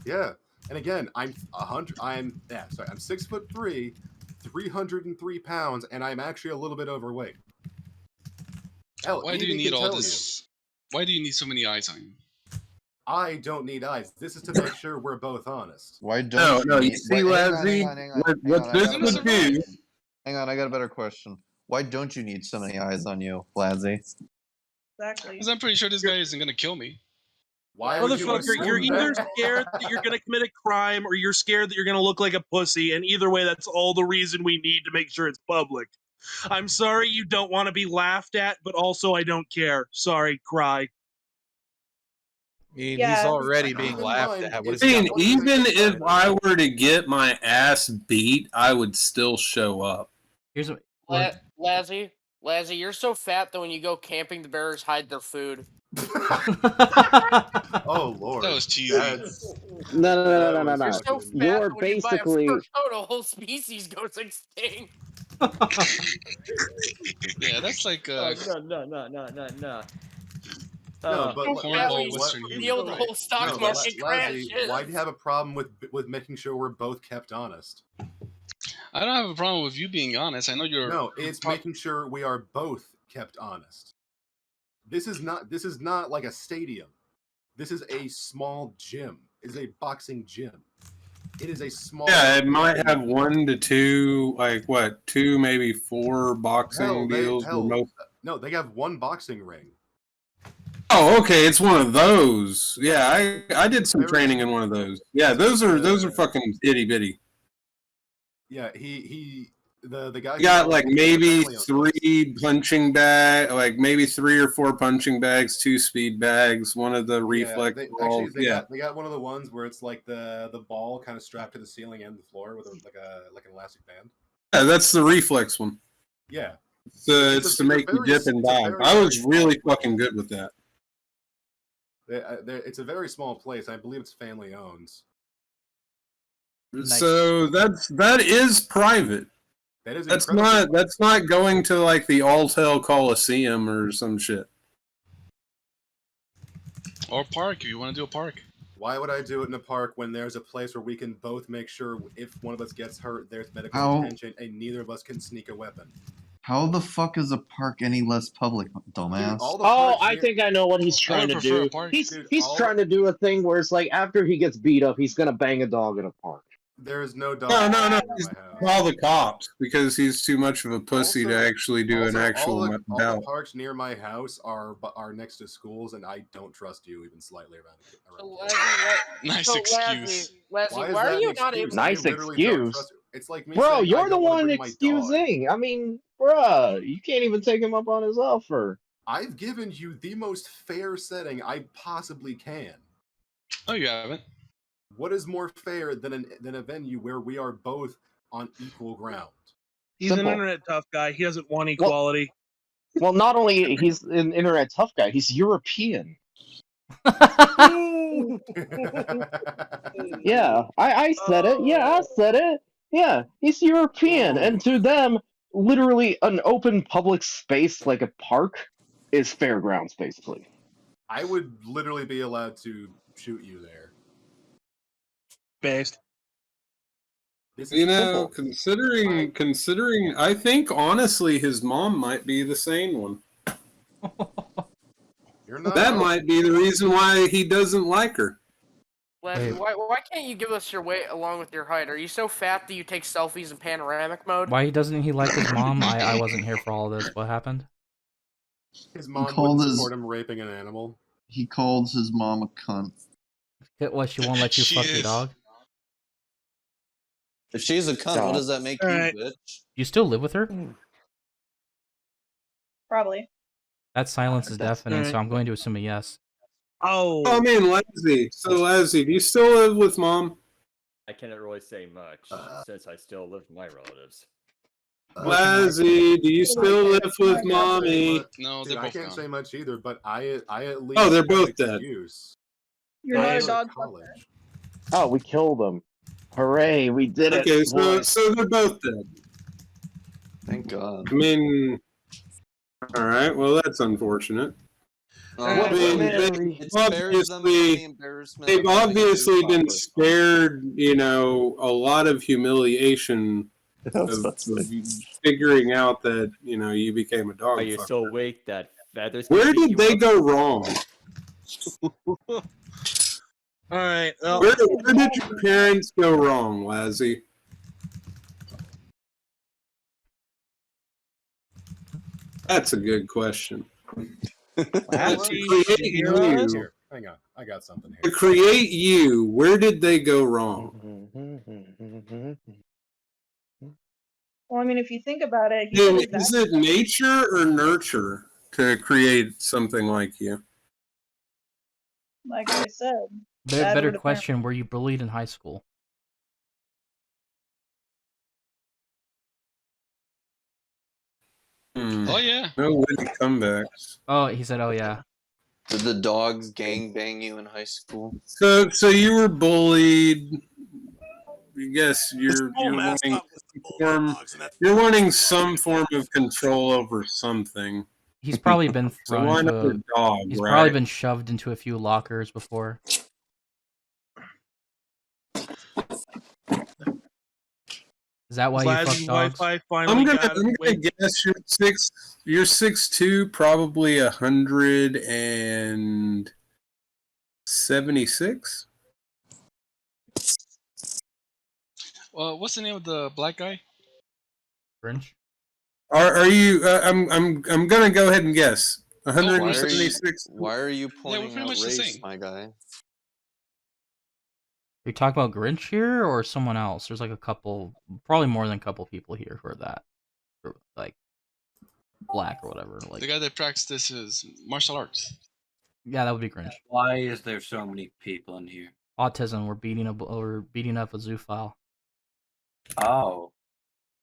Yeah, and again, I'm 100. I'm 6'3", 303 pounds, and I'm actually a little bit overweight. Hell, Why do you Evie need can all tell this? Why do you need so many eyes on you? I don't need eyes. This is to make sure we're both honest. Why don't No, you you need... see, Wait, Lazzy, what this would do. Hang on, I got a better question. Why don't you need so many eyes on you, Lazzy? Exactly. Because I'm pretty sure this guy isn't gonna kill me. Why would you Motherfucker, you're assume either that? scared that you're gonna commit a crime or you're scared that you're gonna look like a pussy, and either way, that's all the reason we need to make sure it's public. I'm sorry you don't want to be laughed at, but also I don't care. Sorry, cry. I mean, Yeah. he's already being laughed at. What I is he mean, got to even if I were to get my ass beat, I would still show up. Here's what. Lazzy, you're so fat that when you go camping, the bears hide their food. Oh lord, that was cheesy. No. You're so fat You're that when you buy a basically fur coat, a whole species goes extinct. Yeah, that's like No. No, but cornball Western Steal the whole stock market crashes. Why do you have a problem with making sure we're both kept honest? I don't have a problem with you being honest. I know you're. No, it's making sure we are both kept honest. This is not like a stadium. This is a small gym. It's a boxing gym. It is a small. Yeah, it might have 1 to 2, like what, 2 maybe 4 boxing deals. No, they have one boxing ring. Oh, okay, it's one of those. Yeah, I did some training in one of those. Yeah, those are fucking itty bitty. Yeah, the guy got like maybe 3 punching bag, like maybe 3 or 4 punching bags, 2 speed bags, one of the reflex balls. They got one of the ones where it's like the ball kind of strapped to the ceiling and the floor with like an elastic band. Yeah, that's the reflex one. Yeah. It's to make you dip and dive. I was really fucking good with that. It's a very small place. I believe it's family owned. So that is private. That's not going to like the Alltel Coliseum or some shit. Or park if you want to do a park. Why would I do it in a park when there's a place where we can both make sure if one of us gets hurt, there's medical attention, and neither of us can sneak a weapon? How the fuck is a park any less public, dumbass? Oh, I think I know what he's trying to do. He's trying to do a thing where it's like after he gets beat up, he's gonna bang a dog in a park. There is no dog. No. Call the cops because he's too much of a pussy to actually do an actual all battle. the parks near my house are next to schools, and I don't trust you even slightly around Nice excuse. Leslie, why are you not able? Nice excuse. It's like me Bro, saying, you're I the don't wanna one bring my dog. excusing. I mean, bruh, you can't even take him up on his offer. I've given you the most fair setting I possibly can. Oh, you haven't. What is more fair than a venue where we are both on equal ground? He's an internet tough guy. He doesn't want equality. Well, not only he's an internet tough guy, he's European. Yeah, I said it. Yeah, I said it. Yeah, he's European, and to them, literally an open public space like a park is fairgrounds, basically. I would literally be allowed to shoot you there. Based. You know, considering, I think honestly his mom might be the sane one. That might be the reason why he doesn't like her. Leslie, why can't you give us your weight along with your height? Are you so fat that you take selfies in panoramic mode? Why doesn't he like his mom? I wasn't here for all this. What happened? His mom wouldn't support him raping an animal. He called his mom a cunt. What, she won't let you fuck your dog? If she's a cunt, what does that make you, bitch? You still live with her? Probably. That silence is deafening, Alright. so I'm going to assume a yes. Oh. I mean, Lazzy. So, Lazzy, do you still live with mom? I cannot really say much since I still live with my relatives. Lazzy, do you still live with mommy? No, Dude, they're I both can't gone. say much either, but I at least Oh, they're have an both dead. excuse. You're I not a go to dog. college. Oh, we killed them. Hooray, we did it. Okay, so boys. they're both dead. Thank God. I mean, all right. Well, that's unfortunate. I mean, they've obviously been spared, you know, a lot of humiliation of figuring out that, you know, you became a dog. Are you so weak that feathers? Where did they go wrong? All right. Well, Where did your parents go wrong, Lazzy? That's a good question. To create you, Here, hang on. I got something here. to create you, where did they go wrong? Well, I mean, if you think about it, Is it nature or nurture to create something like you? like I said. Better question, were you bullied in high school? Oh yeah. No witty comebacks. Oh, he said, oh yeah. Did the dogs gangbang you in high school? So you were bullied. I guess you're wanting some form of control over something. He's probably been So thrown why into not a, a dog, he's right? probably been shoved into a few lockers before. Is that why you fuck dogs? Wi-Fi I'm finally gonna got it. guess you're 6'2", probably 176. What's the name of the black guy? Grinch. Are you? I'm gonna go ahead and guess 176. Why are you pointing pretty out much the race, same. my guy? Are you talking about Grinch here or someone else? There's like a couple, probably more than a couple people here who are that, or like black or whatever. Like The guy that practices martial arts. yeah, that would be Grinch. Why is there so many people in here? Autism. We're beating up a zoophile. Oh.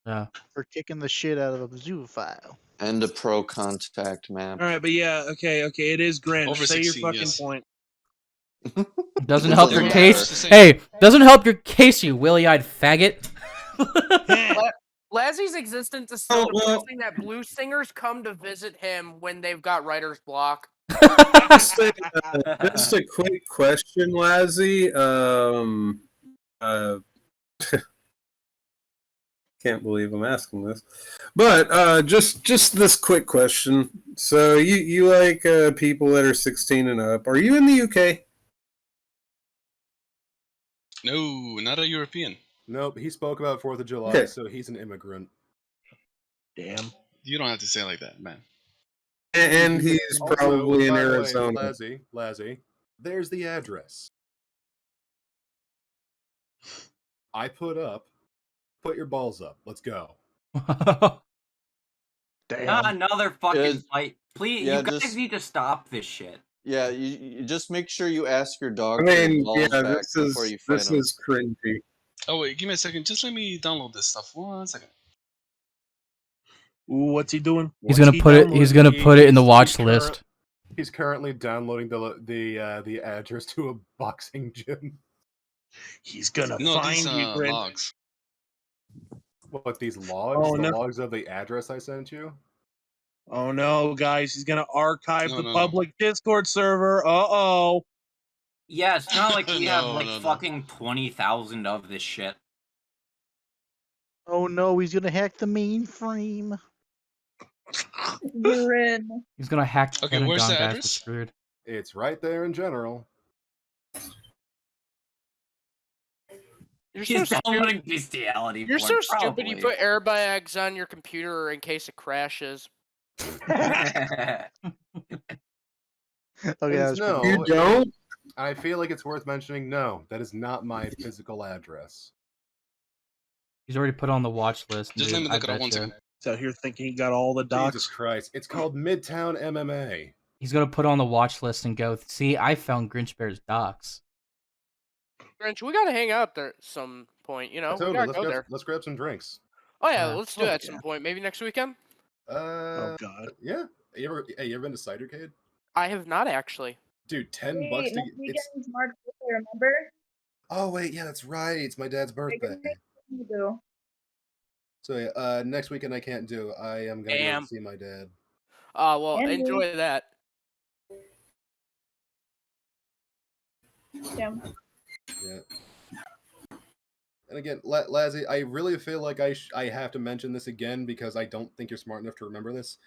Yeah. We're kicking the shit out of a zoophile. And a pro contact map. All right, but yeah, okay, it is Grinch. Over Say your 16, fucking yes. point. Doesn't help your Doesn't case. matter. Hey, doesn't help your case, you willy-eyed faggot. Lazzy's existence is so depressing that blues singers come to visit him when they've got writer's block. Just a quick question, Lazzy. Can't believe I'm asking this, but just this quick question. So you like people that are 16 and up? Are you in the UK? No, not a European. Nope, he spoke about 4th of July, Okay. so he's an immigrant. Damn. You don't have to say it like that, man. And he's Also, probably in by the way, Arizona. Lazzy, there's the address. I put your balls up. Let's go. Damn. Not another fucking Yeah, fight. Please, yeah, you guys just- need to stop this shit. Yeah, you just make sure you ask your dog I for his mean, balls yeah, back this before you fight him. is cringy. Oh wait, give me a second. Just let me download this stuff. 1 second. Ooh, what's he doing? He's gonna put it. He's gonna put it in the watch list. He's currently downloading the address to a boxing gym. He's gonna No, find these you, Grinch. logs. What, these logs? Oh, the no. logs of the address I sent you? Oh no, guys, he's gonna archive the No. public Discord server. Uh-oh. Yeah, it's not like we have No, like no. fucking 20,000 of this shit. Oh no, he's gonna hack the mainframe. You're in. He's gonna hack the Okay, where's Pentagon, the guys. We're address? screwed. It's right there in general. You're He's so downloading stupid. bestiality. You're so porn, stupid. You probably. put airbags on your computer in case it crashes. Okay, that's No, You don't? I feel like it's worth mentioning. No, that is not my physical address. He's already put on the watch list. Just let me look it up one second. So here thinking he got all the docs. Jesus Christ! It's called Midtown MMA. He's gonna put on the watch list and go. See, I found Grinch Bear's docs. Grinch, we gotta hang out there at some point. You know, we gotta go there. Let's grab some drinks. Oh yeah, let's do that at some point. Maybe next weekend. Oh God. Yeah. You ever been to Cidercade? I have not actually. Dude, $10 Wait, to next get. weekend's March birthday, remember? Oh wait, yeah, that's right. It's my dad's birthday. So yeah, next weekend I can't do. I am gonna go see my dad. Well, And enjoy that. Yeah. Yeah. And again, Lazzy, I really feel like I have to mention this again because I don't think you're smart enough to remember this.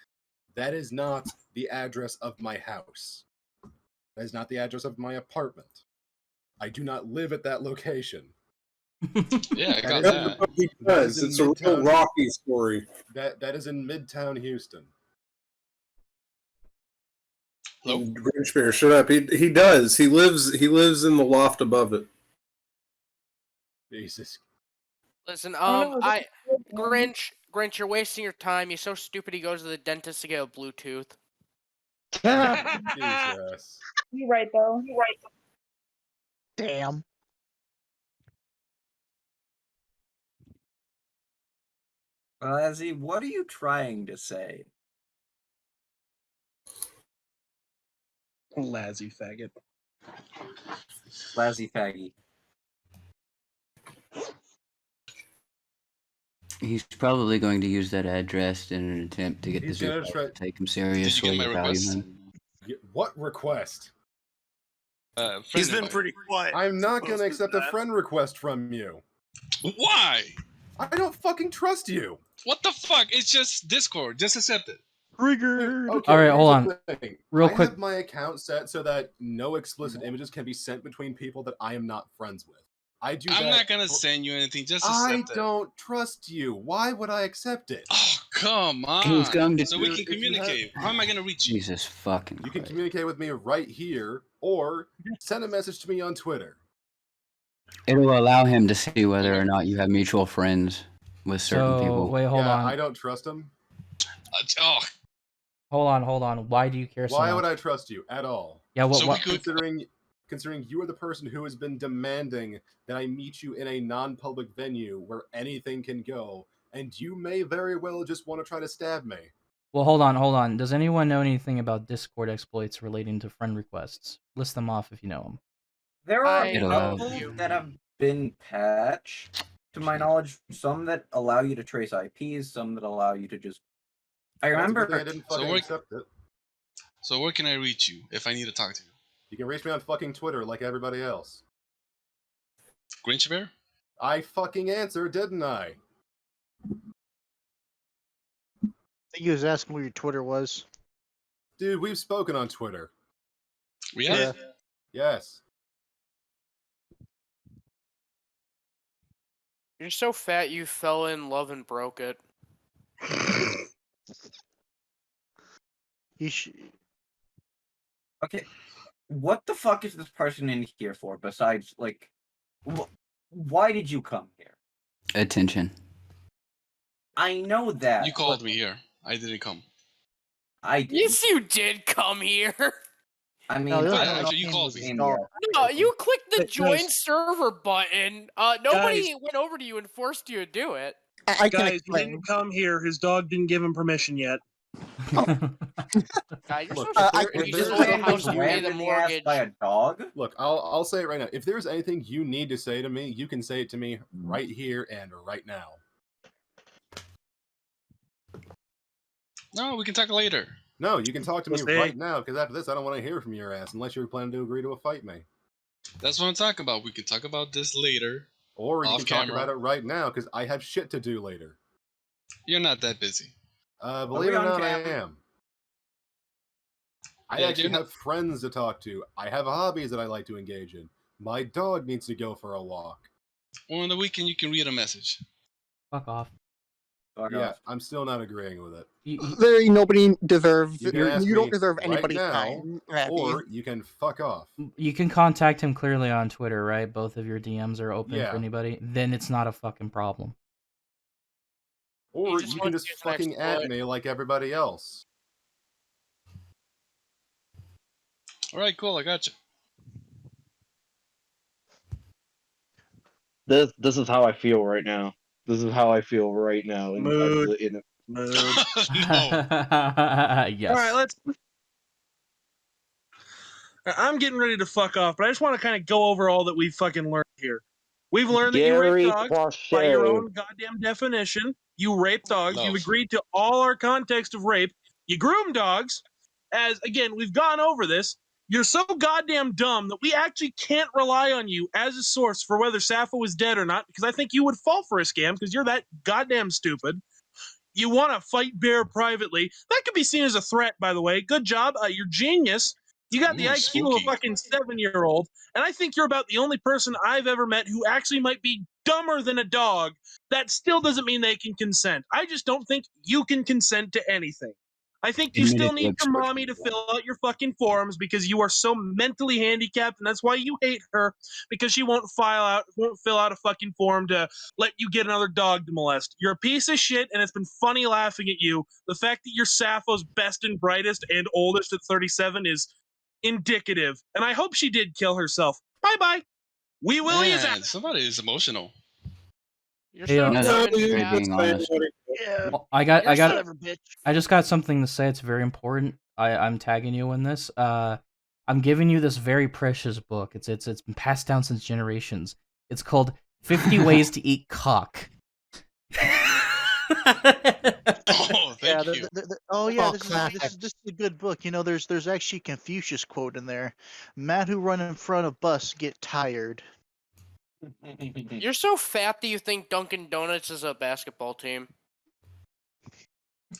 That is not the address of my house. That is not the address of my apartment. I do not live at that location. Yeah, I got that. He does. It's a real Rocky story. That is in Midtown Houston. Hello? Grinch Bear, shut up. He does. He lives in the loft above it. Jesus. Listen, Oh, no, Grinch, you're wasting your time. He's so stupid. He goes to the dentist to get a Bluetooth. Jesus. You're right though. Damn. Lazzy, what are you trying to say? Lazzy faggot. Lazzy faggy. He's probably going to use that address in an attempt to get He's the gonna zoo try- to take him seriously. Did you get my value request? him. What request? He's been pretty quiet. I'm not going to Supposed accept to a that. friend request from you. Why? I don't fucking trust you. What the fuck? It's just Discord. Just accept it. Triggered. Okay, All right, here's hold the on. thing. Real I quick. have my account set so that no explicit images can be sent between people that I am not friends with. I do I'm that not gonna for- send you anything. Just I accept it. don't trust you. Why would I accept it? Oh, come on. He's going to- So we can If you have- communicate. How am I gonna reach you? Jesus fucking You can Christ. communicate with me right here, or send a message to me on Twitter. It will allow him to see whether or not you have mutual friends with certain So people. wait, hold Yeah, on. I don't trust them. Oh, Hold on. Why do you care so Why much? would I trust you at all? Yeah, what? So we what? could- Considering you are the person who has been demanding that I meet you in a non-public venue where anything can go, and you may very well just want to try to stab me. Well, hold on. Does anyone know anything about Discord exploits relating to friend requests? List them off if you know them. There are I a know couple you. that have been patched, to my knowledge. Some that allow you to trace IPs, some that allow you to just. I That's a remember. good thing I didn't So fucking we're- accept it. so where can I reach you if I need to talk to you? You can reach me on fucking Twitter like everybody else. Grinch Bear? I fucking answered, didn't I? I think he was asking what your Twitter was. Dude, we've spoken on Twitter. We have? Yes. You're so fat you fell in love and broke it. You should. Okay, what the fuck is this person in here for? Besides, like, why did you come here? Attention. I know that. You called me here. I didn't come. I did. Yes, you did come here. I mean, No, the I other don't know actually, if you he called was me. in No. yet. No, you clicked the But join guys- server button. Nobody Guys- went over to you and forced you to do it. I can Guys, he explain. didn't come here. His dog didn't give him permission yet. God, you're Look, so if stupid. there- You if just there's sold the something house to pay rammed the in the ass mortgage. by a dog? Look, I'll say it right now. If there's anything you need to say to me, you can say it to me right here and right now. No, we can talk later. No, you can talk to me Well, say- right now, because after this, I don't want to hear from your ass unless you're planning to agree to a fight me. That's what I'm talking about. We can talk about this later. Or you Off can talk camera. about it right now, because I have shit to do later. You're not that busy. Believe it we or on not, I camera? am. I Yeah, actually you're not- have friends to talk to. I have hobbies that I like to engage in. My dog needs to go for a walk. On the weekend, you can read a message. Fuck off. Fuck Yeah, off. I'm still not agreeing with it. Literally, nobody deserves. You can ask You don't me deserve right anybody's now, time. Abby. or you can fuck off. You can contact him clearly on Twitter, right? Both of your DMs are open Yeah. for anybody. Then it's not a fucking problem. Or just you can wants just to use an fucking at exploit. me like everybody else. All right, cool. I got you. This is how I feel right now. This is how I feel right now inside Mood. the in Mood. No. Yes. All right, let's. I'm getting ready to fuck off, but I just want to kind of go over all that we've fucking learned here. We've learned that you rape Gary dogs by your Crochet. own goddamn definition. You rape dogs. No. You've agreed to all our context of rape. You groom dogs. As, again, we've gone over this. You're so goddamn dumb that we actually can't rely on you as a source for whether Sappho is dead or not, because I think you would fall for a scam because you're that goddamn stupid. You want to fight Bear privately. That could be seen as a threat, by the way. Good job. You're genius. You got the Ooh, IQ of a spooky. fucking 7-year-old. And I think you're about the only person I've ever met who actually might be dumber than a dog. That still doesn't mean they can consent. I just don't think you can consent to anything. I think you still Admitted need lip your switch. mommy to fill out your fucking forms because you are so mentally handicapped, and that's why you hate her, because she won't fill out a fucking form to let you get another dog to molest. You're a piece of shit, and it's been funny laughing at you. The fact that you're Sappho's best and brightest and oldest at 37 is indicative, and I hope she did kill herself. Bye bye. We will use Man, somebody is emotional. You're Hey, so No, dumb and you're fat. being honest. Yeah. Well, I You're a got, son of a bitch. I just got something to say. It's very important. I'm tagging you in this. I'm giving you this very precious book. It's been passed down since generations. It's called 50 Ways to Eat Cock. Oh, Yeah, thank you. oh yeah, Oh, this is classic. a good book. You know, there's actually a Confucius quote in there. Men who run in front of bus get tired. You're so fat that you think Dunkin' Donuts is a basketball team.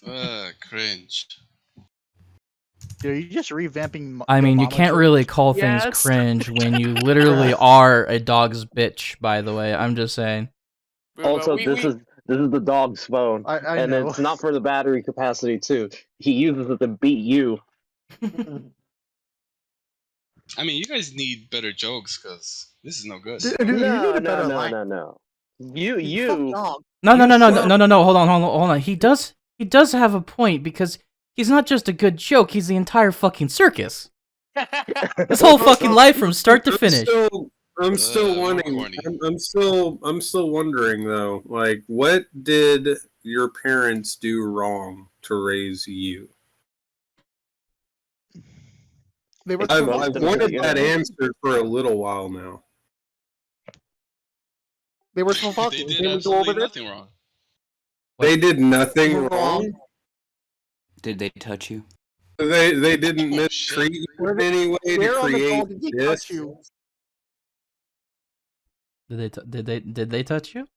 Cringe. Are you just revamping? I mean, you Mama can't jokes? really call things Yes. cringe when you literally are a dog's bitch, by the way. I'm just saying. Also, this is the dog's phone, I and know. it's not for the battery capacity too. He uses it to beat you. I mean, you guys need better jokes because this is no good. Dude, you need No, a no, better no, life. no, no. Fuck You. dog. No, no, You no, no, said- no. Hold on. He does have a point because he's not just a good joke. He's the entire fucking circus. His whole fucking life from start to finish. I'm still more wanting. corny. I'm still wondering though. Like, what did your parents do wrong to raise you? They were I've Most wanted that internet. answer for a little while now. They were They fucking. did Can we go over absolutely this? nothing wrong. They did nothing Wrong. wrong. Did they touch you? They didn't Oh, mistreat you Where in any way to Where on the create call did he this. touch you? Did they touch you?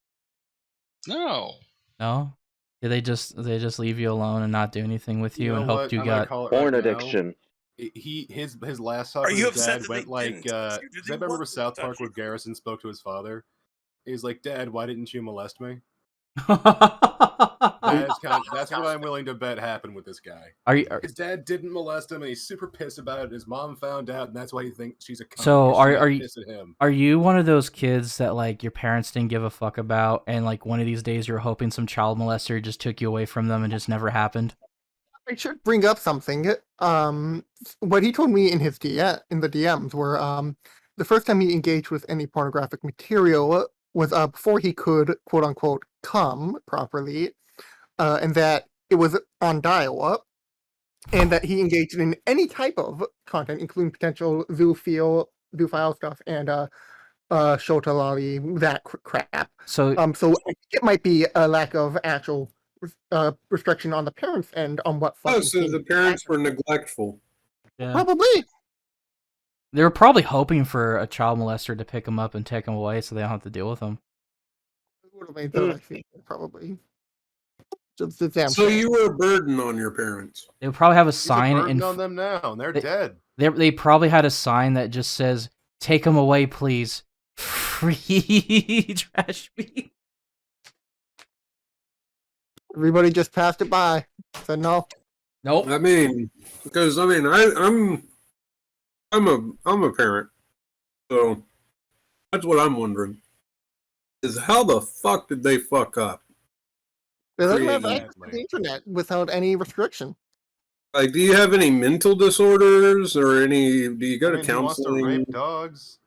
No. No. Did they just leave you alone and not do anything with you You know and what? hoped you I'm gonna got call it Porn right now. addiction. His last talk Are with you his upset dad that went they like, didn't? does You didn't anybody remember want South to Park touch where Garrison spoke to his father? He's like, Dad, why didn't you molest me? That's what I'm willing to bet happened with this guy. His dad didn't molest him, and he's super pissed about it. His mom found out, and that's why he thinks she's a cunt. So 'cause she got are you pissed at him. are you one of those kids that like your parents didn't give a fuck about and like one of these days you're hoping some child molester just took you away from them and just never happened? I should bring up something. What he told me in his in the DMs were the first time he engaged with any pornographic material was before he could quote unquote come properly, and that it was on dial-up, and that he engaged in any type of content, including potential zoophile stuff and shota lolly, that crap. So so I think it might be a lack of actual restriction on the parents' end on what Oh, fucking so thing. the parents were neglectful. Yeah. Probably. They were probably hoping for a child molester to pick him up and take him away so they don't have to deal with him. Would have made the right thing, probably. Just the damn So shame. you were a burden on your parents. They would probably have a He's a sign burden in on them now, and they're they- dead. They probably had a sign that just says, "Take him away, please." Free trash me. Everybody just passed it by. Said no. Nope. I mean, because I'm a parent, so that's what I'm wondering. Is how the fuck did they fuck up? They let them have creating access to the internet without any restriction. Like, do you have any mental disorders or any? Do you go to He wants to counseling? rape dogs.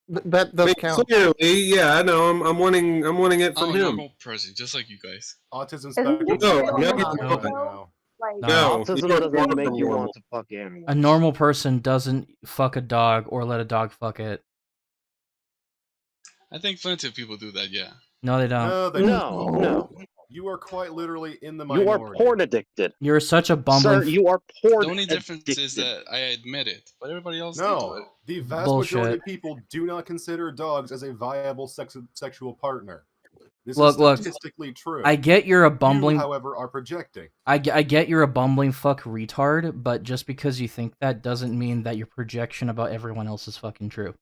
That does count. Clearly, yeah, I know. I'm wanting it I'm from a him. normal person, just like you guys. Autism Isn't spectrum. he No, still no, normal, no. No. Like, No. Autism you're doesn't far make from you normal. want to fuck animals. A normal person doesn't fuck a dog or let a dog fuck it. I think plenty of people do that, yeah. No, they don't. No, they No. You are quite literally in the You are minority. porn addicted. You're such a bumbling. Sir, you are porn The only difference addicted. is that I admit it, but everybody else they do No, it. the vast Bullshit. majority of people do not consider dogs as a viable sexual partner. This Look, is statistically true. I get you're a bumbling. You, however, are projecting. I get you're a bumbling fuck retard, but just because you think that doesn't mean that your projection about everyone else is fucking true.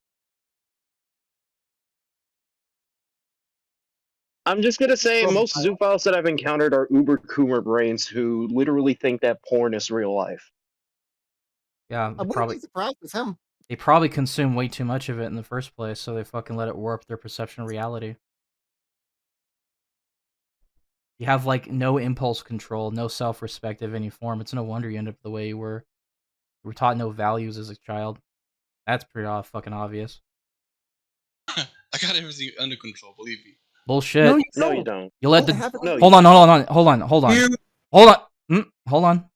I'm just gonna say most zoophiles that I've encountered are uber coomer brains who literally think that porn is real life. Yeah, I wouldn't be surprised with him. they probably consume way too much of it in the first place, so they fucking let it warp their perception of reality. You have like no impulse control, no self-respect of any form. It's no wonder you end up the way you were. You were taught no values as a child. That's pretty fucking obvious. I got everything under control, believe me. Bullshit. No, you don't. You let No, the you haven't. hold on. Hold on.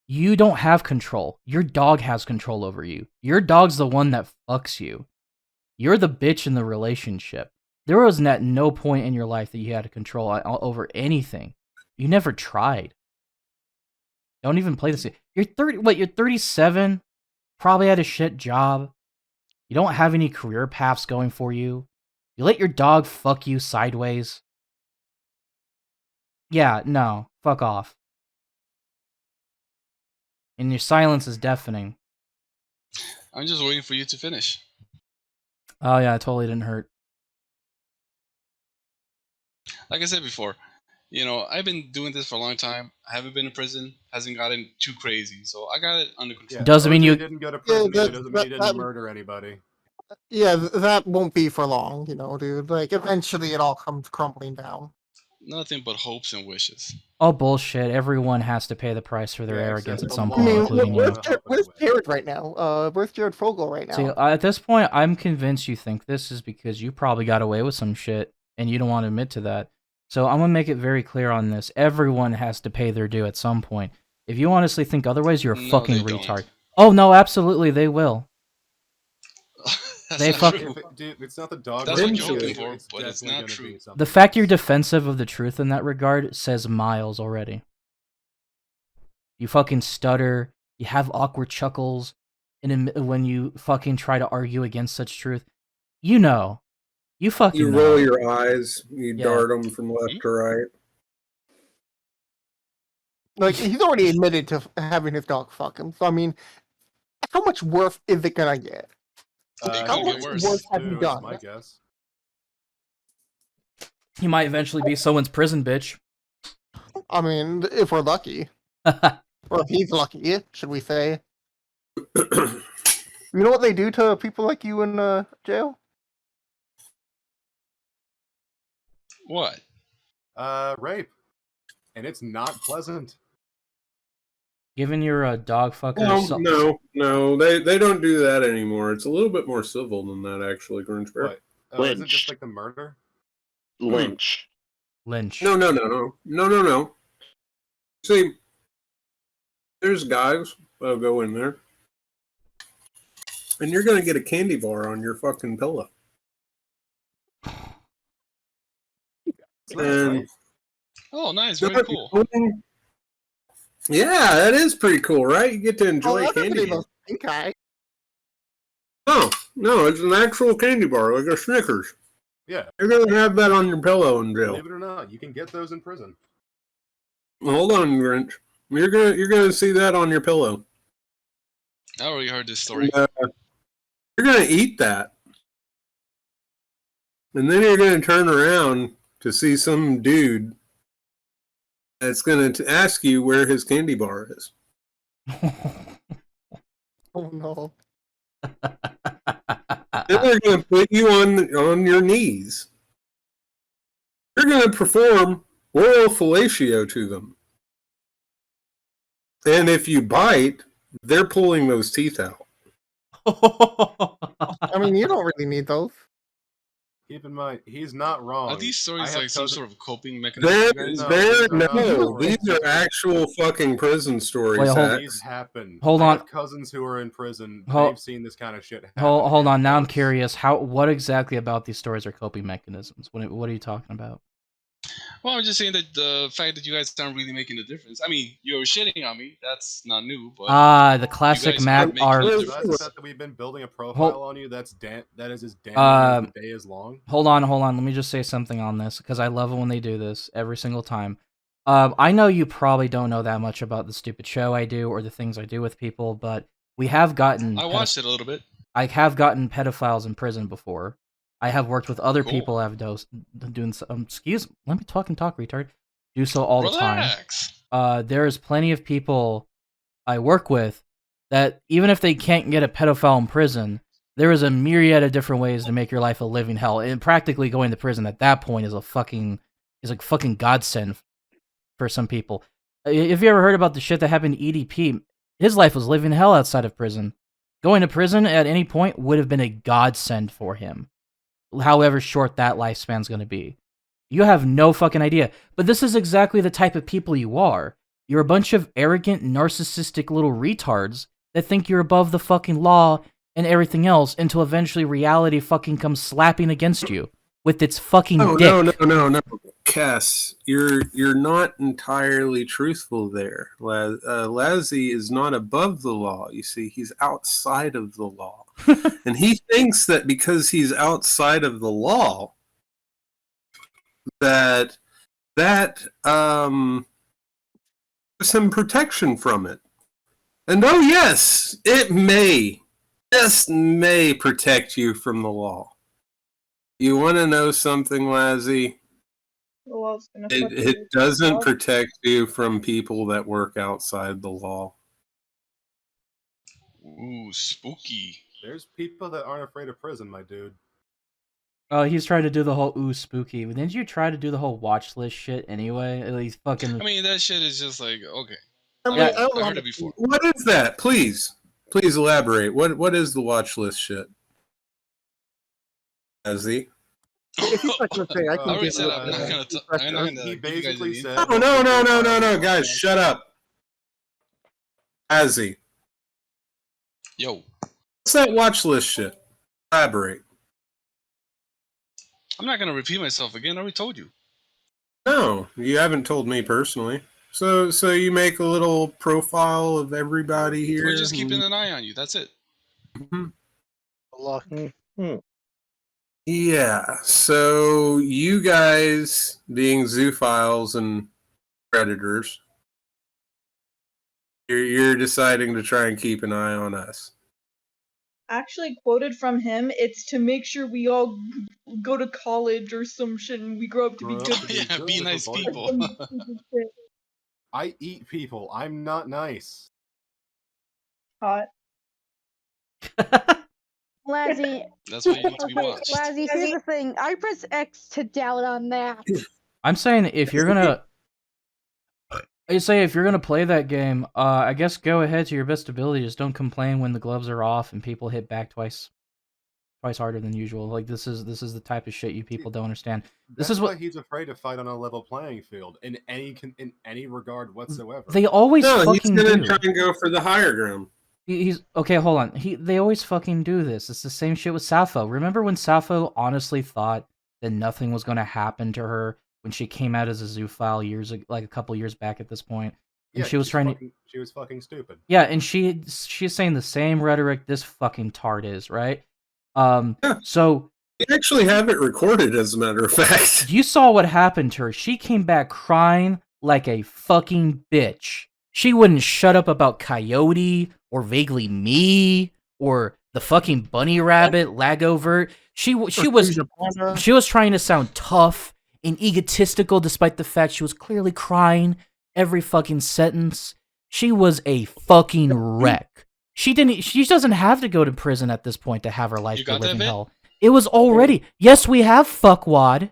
You don't have control. Your dog has control over you. Your dog's the one that fucks you. You're the bitch in the relationship. There was at no point in your life that you had control over anything. You never tried. Don't even play this. You're 30. What? You're 37. Probably had a shit job. You don't have any career paths going for you. You let your dog fuck you sideways. Yeah, no. Fuck off. And your silence is deafening. I'm just waiting for you to finish. Oh yeah, it totally didn't hurt. Like I said before, you know, I've been doing this for a long time. I haven't been in prison. Hasn't gotten too crazy, so I got it under control. Yeah, Doesn't mean OJ you didn't go to prison. Yeah, It doesn't mean he didn't murder anybody. Yeah, that won't be for long, dude. Like, eventually it all comes crumbling down. Nothing but hopes and wishes. Oh bullshit! Everyone has to pay the price for their arrogance at some I point, mean, including you. where's Jared right now? Where's Jared Fogle right now? See, at this point, I'm convinced you think this is because you probably got away with some shit, and you don't want to admit to that. So I'm gonna make it very clear on this: everyone has to pay their due at some point. If you honestly think otherwise, you're a fucking retard. Oh no, absolutely, they will. They fucking. Dude, it's not the dog. That's what you're hoping for, but it's not true. The fact you're defensive of the truth in that regard says miles already. You fucking stutter. You have awkward chuckles, and when you fucking try to argue against such truth, you fucking You know. roll your eyes. You Yeah. dart them from left to right. Like, he's already admitted to having his dog fuck him. So, I mean, how much worse is it gonna get? How much worse have you done? My guess. He might eventually be someone's prison bitch. I mean, if we're lucky. Or if he's lucky, should we say. You know what they do to people like you in jail? What? Rape. And it's not pleasant. Given you're a dog fucker. No, they don't do that anymore. It's a little bit more civil than that, actually, Grinch Bear. What? Is it just like the murder? Lynch. No. See, there's guys that'll go in there, and you're gonna get a candy bar on your fucking pillow. And Oh, nice. Very cool. Yeah, that is pretty cool, right? You get to enjoy candy. Okay. No, it's an actual candy bar, like a Snickers. Yeah. You're gonna have that on your pillow in jail. Believe it or not, you can get those in prison. Well, hold on, Grinch. You're gonna see that on your pillow. I already heard this story. You're gonna eat that, and then you're gonna turn around to see some dude that's gonna ask you where his candy bar is. Oh no. Then they're gonna put you on your knees. You're gonna perform oral fellatio to them. And if you bite, they're pulling those teeth out. I mean, you don't really need those. Keep in mind, he's not wrong. Are these stories like some sort of coping These mechanism? are actual fucking prison stories. Wait, hold- These happen. hold I on. have cousins who are in prison. Hold- They've seen this kind of shit happen. Hold on. Now I'm curious. What exactly about these stories are coping mechanisms? What are you talking about? Well, I'm just saying that the fact that you guys aren't really making a difference. I mean, you're shitting on me. That's not new. But The classic you guys Matt aren't making are. a That's difference. the fact that we've been building a profile on you. That is as damning as the day is long. Hold on. Let me just say something on this because I love it when they do this every single time. I know you probably don't know that much about the stupid show I do or the things I do with people, but we have gotten. I watched it a little bit. I have gotten pedophiles in prison before. I have worked with other Cool. people that have doing. Excuse me. Let me talk, retard. Do so all the Relax. time. There is plenty of people I work with that even if they can't get a pedophile in prison, there is a myriad of different ways to make your life a living hell. And practically going to prison at that point is a fucking godsend for some people. Have you ever heard about the shit that happened to EDP? His life was living hell outside of prison. Going to prison at any point would have been a godsend for him. However short that lifespan's going to be. You have no fucking idea. But this is exactly the type of people you are. You're a bunch of arrogant, narcissistic little retards that think you're above the fucking law and everything else until eventually reality fucking comes slapping against you with its fucking dick. No. Cass, you're not entirely truthful there. Lazzy is not above the law. You see, he's outside of the law. And he thinks that because he's outside of the law, that gives him protection from it. And oh yes, it may protect you from the law. You want to know something, Lazzy? It doesn't protect you from people that work outside the law. Ooh, spooky. There's people that aren't afraid of prison, my dude. Oh, he's trying to do the whole ooh spooky. But didn't you try to do the whole watch list shit anyway? At least fucking. I mean, that shit is just like okay. Yeah. I heard it before. What is that? Please elaborate. What is the watch list shit? Lazzy? If you'd like to say, I I can already give said you I'm not gonna. He give you guys basically the said. Oh, no, guys, shut up. Lazzy. Yo. What's that watch list shit? Elaborate. I'm not gonna repeat myself again. I already told you. No, you haven't told me personally. So you make a little profile of everybody here. We're just keeping an eye on you. That's it. Luck. Yeah, so you guys being zoophiles and predators, you're deciding to try and keep an eye on us. Actually, quoted from him, it's to make sure we all go to college or some shit and we grow up to be good. Yeah, be nice people. I eat people. I'm not nice. Hot. Lazzy. That's why you need to be watched. Lazzy, here's the thing. I press X to doubt on that. I'm saying if you're gonna, play that game, I guess go ahead to your best ability. Just don't complain when the gloves are off and people hit back twice harder than usual. Like this is the type of shit you people don't understand. This is why he's afraid to fight on a level playing field in any regard whatsoever. They always fucking he's gonna do. try and go for the higher ground. He's okay. Hold on. They always fucking do this. It's the same shit with Sappho. Remember when Sappho honestly thought that nothing was going to happen to her when she came out as a zoophile a couple years back at this point, and she was She was fucking stupid. Yeah, and she's saying the same rhetoric this fucking tart is, right? So we actually have it recorded, as a matter of fact. You saw what happened to her. She came back crying like a fucking bitch. She wouldn't shut up about Coyote or Vaguely Me or the fucking bunny rabbit Lagovert. She was trying to sound tough and egotistical despite the fact she was clearly crying every fucking sentence. She was a fucking wreck. She doesn't have to go to prison at this point to have her life be living hell. It was already. Yes, we have fuckwad.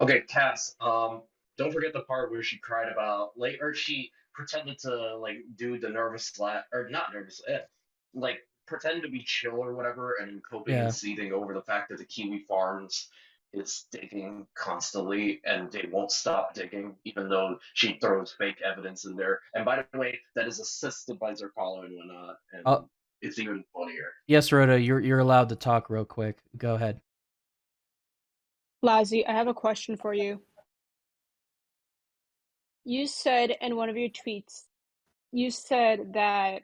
Okay, Cass. Don't forget the part where she cried about or she pretended to do the nervous or not nervous, like pretend to be chill or whatever, and coping and Yeah. seething over the fact that the Kiwi Farms is digging constantly and they won't stop digging, even though she throws fake evidence in there. And by the way, that is assisted by Zerkalo and whatnot, and it's even funnier. Yes, Rhoda, you're allowed to talk real quick. Go ahead. Lazzy, I have a question for you. You said in one of your tweets, you said that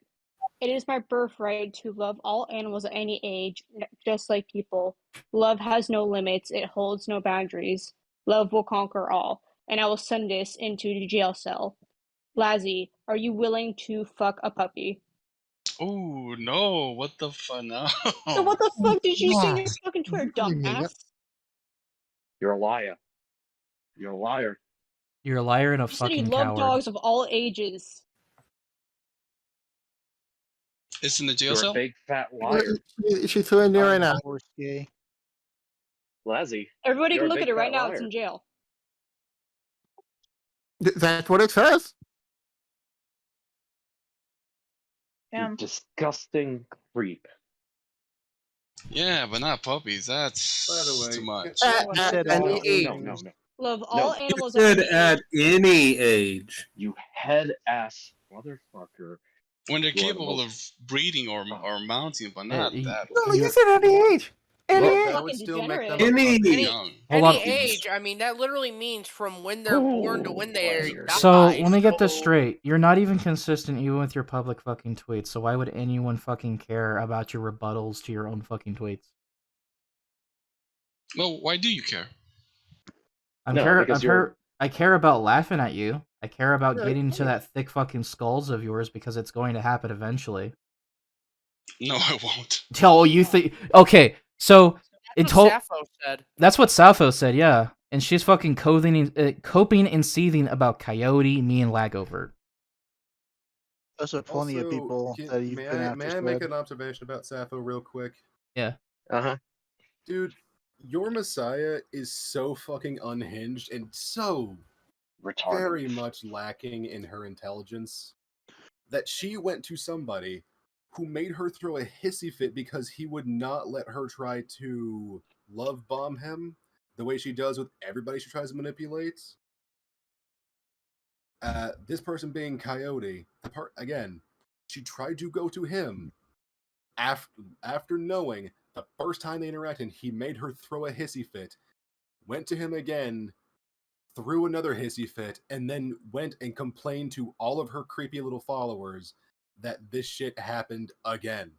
it is my birthright to love all animals at any age, just like people. Love has no limits, it holds no boundaries. Love will conquer all, and I will send this into the jail cell. Lazzy, are you willing to fuck a puppy? Oh no! What the fuck? No. So what the fuck did you say in your fucking Twitter, dumbass? You're a liar. You're a liar. You're a liar and a You said you fucking love coward. dogs of all ages. It's in the jail You're cell. a big fat liar. She's doing it right now. Lazzy. Everybody you're can a look big at it right fat now. liar. It's in jail. That's what it says. You disgusting creep. Yeah, but not puppies. That's By the way, too much. No. Love all You animals said at any at age. any age. You head ass motherfucker. When they're You are the capable most- of breeding or mounting, but not that. No, you said any age. Any Well, age. that would still make them Any young. Hold on. age, I mean, that literally means from when they're born to when they die. So let me get this straight. You're not even consistent even with your public fucking tweets. So why would anyone fucking care about your rebuttals to your own fucking tweets? Well, why do you care? I care about laughing at you. I care about Yeah, getting to yeah. that thick fucking skulls of yours because it's going to happen eventually. No, I won't. Oh, you think? Okay, so it That's told. what Sappho said. That's what Sappho said, yeah. And she's fucking coping and seething about Coyote, me, and Lagover. Those are plenty of Also, people that you've may been I, after. may I make Sled. an observation about Sappho real quick? Yeah. Uh-huh. Dude, your Messiah is so fucking unhinged and so retarded, very much lacking in her intelligence that she went to somebody who made her throw a hissy fit because he would not let her try to love bomb him the way she does with everybody she tries to manipulate. This person being Coyote, she tried to go to him after knowing the first time they interacted, he made her throw a hissy fit, went to him again, threw another hissy fit, and then went and complained to all of her creepy little followers that this shit happened again.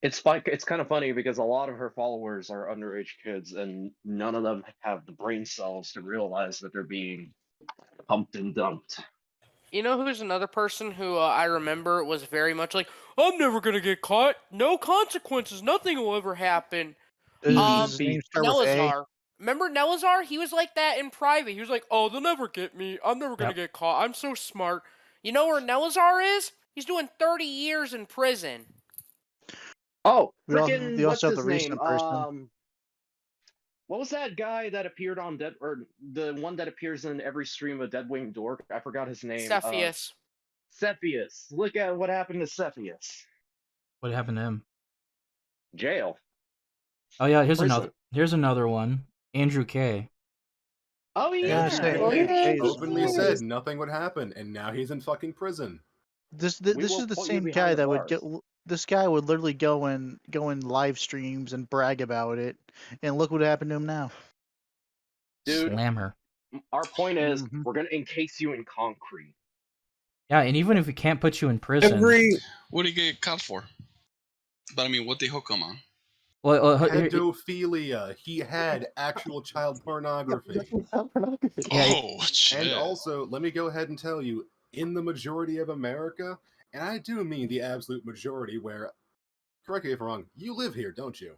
It's kind of funny because a lot of her followers are underage kids, and none of them have the brain cells to realize that they're being pumped and dumped. You know who's another person who I remember was very much like, I'm never gonna get caught. No consequences. Nothing will ever happen. Does his name start with A? Nelazar. Remember Nelazar? He was like that in private. He was like, oh, they'll never get me. I'm never gonna get caught. I'm so smart. You know where Nelazar is? He's doing 30 years in prison. Oh, We freaking what's also have his the name? recent person. What was that guy that appeared on the one that appears in every stream of Deadwing Dork? I forgot his name. Cepheus. Cepheus. Look at what happened to Cepheus. What happened to him? Jail. Oh yeah, here's Prison. another one. Andrew K. Oh And yeah. he openly said nothing would happen, and now he's in fucking prison. This We is will the put you same behind guy the that would bars. get. This guy would literally go in live streams and brag about it, and look what happened to him now. Dude, Slam her. our point is we're gonna encase you in concrete. Yeah, and even if we can't put you in prison, What did he get caught for? But I mean, what they hook him on? well, Pedophilia. He had actual child pornography. Oh, shit. And also, let me go ahead and tell you, in the majority of America, and I do mean the absolute majority, where, correct me if I'm wrong, you live here, don't you?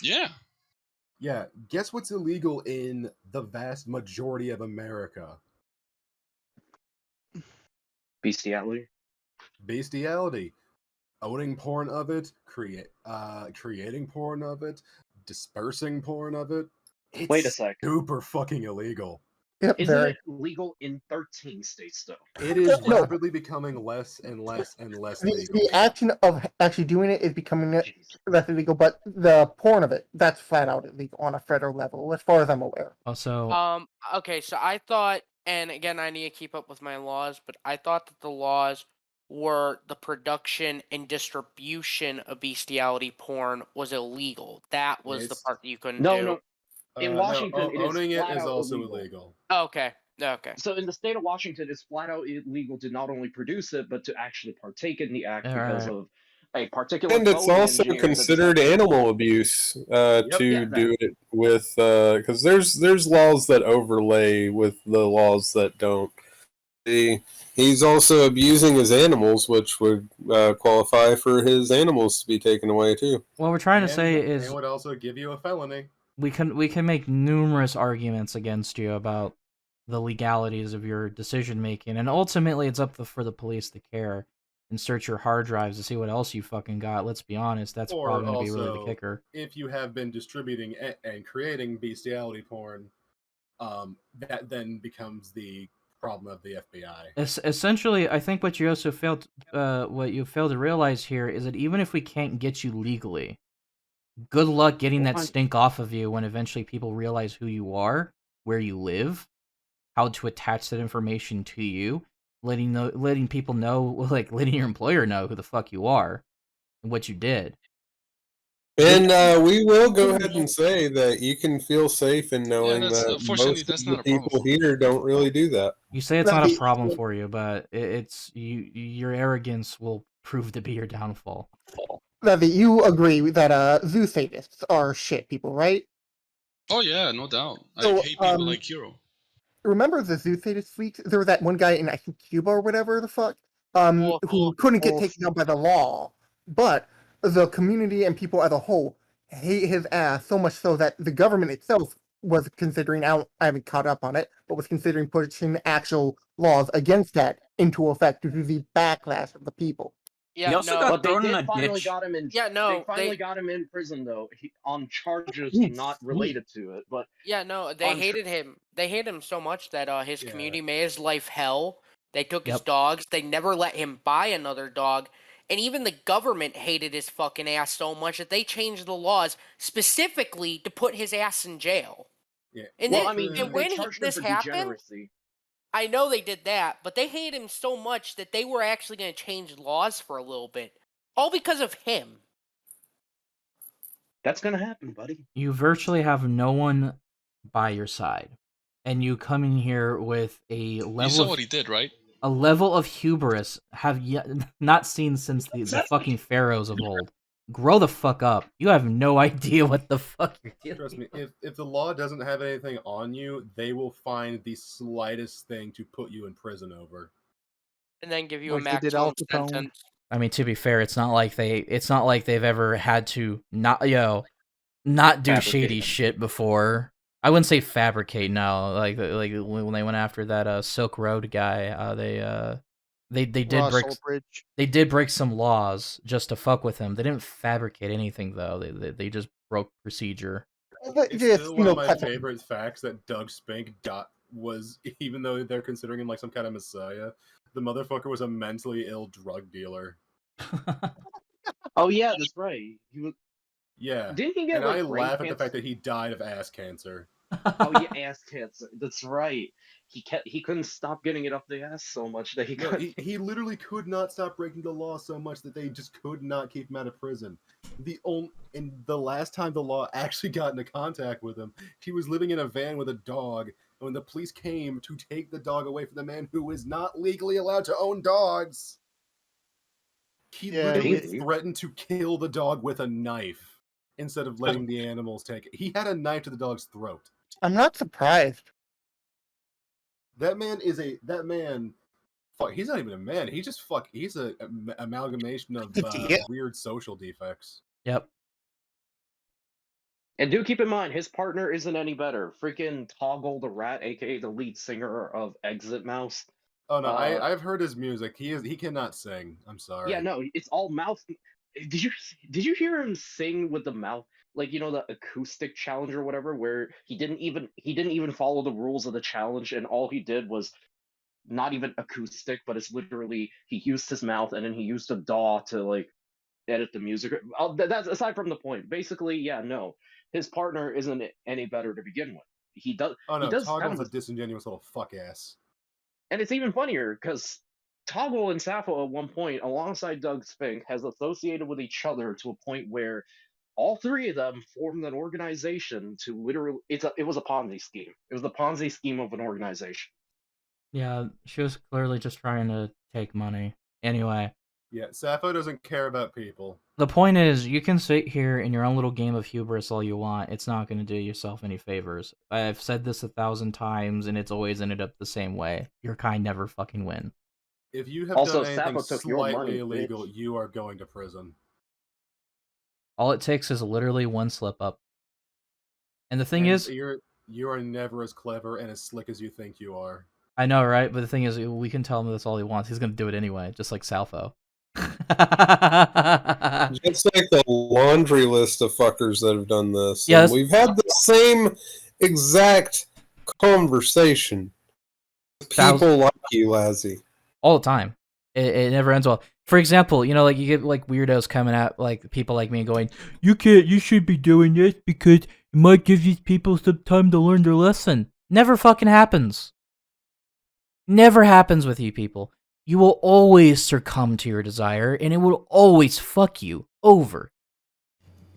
Yeah. Yeah, guess what's illegal in the vast majority of America? Bestiality. Bestiality. Owning porn of it, creating porn of it, dispersing porn of it. It's Wait a sec. super fucking illegal. Yep, Isn't very. it legal in 13 states though? It is No. rapidly becoming less and less and less The legal. action of actually doing it is becoming less illegal, but the porn of it, that's flat out illegal on a federal level, as far as I'm aware. Also, Okay, so I thought, and again, I need to keep up with my laws, but I thought that the laws were the production and distribution of bestiality porn was illegal. That was the part that you couldn't do. No. In Washington, it is owning it flat is out also illegal. illegal. Okay. So in the state of Washington, it's flat out illegal to not only produce it, but to actually partake in the act because of a particular And it's code also engineer that considered decided- animal abuse to Yeah, do it with, because there's laws that overlay with the laws that don't. He's also abusing his animals, which would qualify for his animals to be taken away too. what we're trying to say is it would also give you a felony. we can make numerous arguments against you about the legalities of your decision making, and ultimately it's up for the police to care and search your hard drives to see what else you fucking got. Let's be honest, that's Or probably going to be also, really the kicker. if you have been distributing and creating bestiality porn, that then becomes the problem of the FBI. Essentially, I think what you also failed to realize here is that even if we can't get you legally, good luck getting that stink off of you when eventually people realize who you are, where you live, how to attach that information to you, letting people know, like letting your employer know who the fuck you are and what you did. And we will go ahead and say that you can feel safe in knowing that's- that unfortunately, most that's of not the a problem people for me. here don't really do that. You say it's not a problem for you, but it's your arrogance will prove to be your downfall. Levy, you agree that zoo sadists are shit people, right? Oh yeah, no doubt. I So, hate people like Hero. Remember the zoo sadist freaks? There was that one guy in, I think, Cuba or whatever the fuck, who couldn't get taken down by the law, but the community and people as a whole hate his ass so much so that the government itself was considering, I haven't caught up on it, but was considering pushing actual laws against that into effect due to the backlash of the people. Yeah, He also got but thrown in a ditch. Got him in, Yeah, no, they finally got him in prison though, on charges Yes. not related to it. But yeah, no, they hated him. They hated him so much that his community made his life hell. They took his dogs. They never let him buy another dog. And even the government hated his fucking ass so much that they changed the laws specifically to put his ass in jail. Yeah. And well, then, I mean, and they when charged him this for happened, degeneracy. I know they did that, but they hated him so much that they were actually going to change laws for a little bit. All because of him. That's gonna happen, buddy. You virtually have no one by your side, and you come in here with a level. You saw what he did, right? A level of hubris have yet not seen since the fucking pharaohs of old. Grow the fuck up. You have no idea what the fuck you're doing. Trust me, if the law doesn't have anything on you, they will find the slightest thing to put you in prison over. And then give you a Like they did maximum Al Capone. sentence. I mean, to be fair, it's not like they've ever had to not do shady shit before. I wouldn't say fabricate. No, like when they went after that Silk Road guy, they did Ross break Ulbricht. they did break some laws just to fuck with him. They didn't fabricate anything though. They just broke procedure. It's still one of my favorite facts that Doug Spink was, even though they're considering him like some kind of messiah, the motherfucker was a mentally ill drug dealer. Oh yeah, that's right. He was. Yeah. Didn't he get and like I brain laugh at the cancer? fact that he died of ass cancer. Oh yeah, ass cancer. That's right. He couldn't stop getting it up the ass so much that No, he literally could not stop breaking the law so much that they just could not keep him out of prison. And the last time the law actually got into contact with him, he was living in a van with a dog. And when the police came to take the dog away from the man who is not legally allowed to own dogs, he literally threatened to kill the dog with a knife instead of letting the animals take it. He had a knife to the dog's throat. I'm not surprised. That man. Fuck, he's not even a man. He's a amalgamation of weird social defects. Yep. And do keep in mind, his partner isn't any better. Freaking Toggle the Rat, aka the lead singer of Exit Mouse. Oh no, I've heard his music. He cannot sing. I'm sorry. Yeah, no, it's all mouth. Did you hear him sing with the mouth? like the acoustic challenge or whatever, where he didn't even follow the rules of the challenge, and all he did was not even acoustic, but it's literally he used his mouth and then he used a DAW to like edit the music. That's aside from the point. Basically, yeah, no, his partner isn't any better to begin with. He does. Oh no, he does Toggle's kind of a disingenuous little fuck ass. And it's even funnier because Toggle and Sappho at one point, alongside Doug Spink, has associated with each other to a point where all three of them formed an organization to literally. It was a Ponzi scheme. It was the Ponzi scheme of an organization. Yeah, she was clearly just trying to take money. Anyway. Yeah, Sappho doesn't care about people. The point is, you can sit here in your own little game of hubris all you want. It's not going to do yourself any favors. I've said this 1,000 times, and it's always ended up the same way. Your kind never fucking win. If you have Also, done anything Sappho took your slightly money, illegal, bitch. you are going to prison. All it takes is literally one slip up. And the thing And is, you are never as clever and as slick as you think you are. I know, right? But the thing is, we can tell him that's all he wants. He's going to do it anyway, just like Sappho. It's like the laundry list of fuckers that have done this. Yes. And we've had the same exact conversation. People like you, Lazzy. All the time. It never ends well. For example, like you get like weirdos coming at like people like me going, you should be doing this because it might give these people some time to learn their lesson. Never fucking happens. Never happens with you people. You will always succumb to your desire, and it will always fuck you over.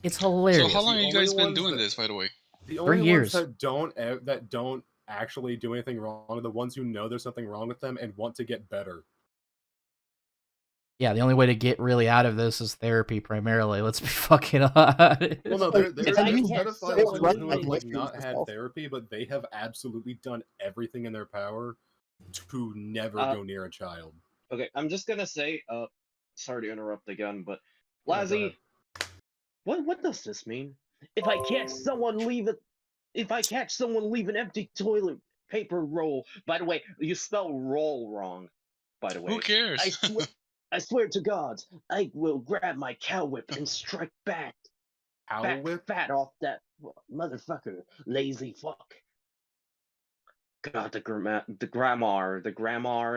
It's hilarious. So how long have you guys been doing this, by the way? The 3 only years. ones that don't actually do anything wrong are the ones who know there's something wrong with them and want to get better. Yeah, the only way to get really out of this is therapy, primarily. Let's be fucking honest. Well, no, there's pedophiles who have like not had therapy, but they have absolutely done everything in their power to never go near a child. Okay, I'm just gonna say, sorry to interrupt again, but Yeah, go Lazzy, what does this mean? If I catch someone leave an empty toilet paper roll, by the way, you spell roll wrong. By the way, Who cares? I swear to God, I will grab my cow whip and strike back. Cow whip? Fat off that motherfucker, lazy fuck. God, the grammar,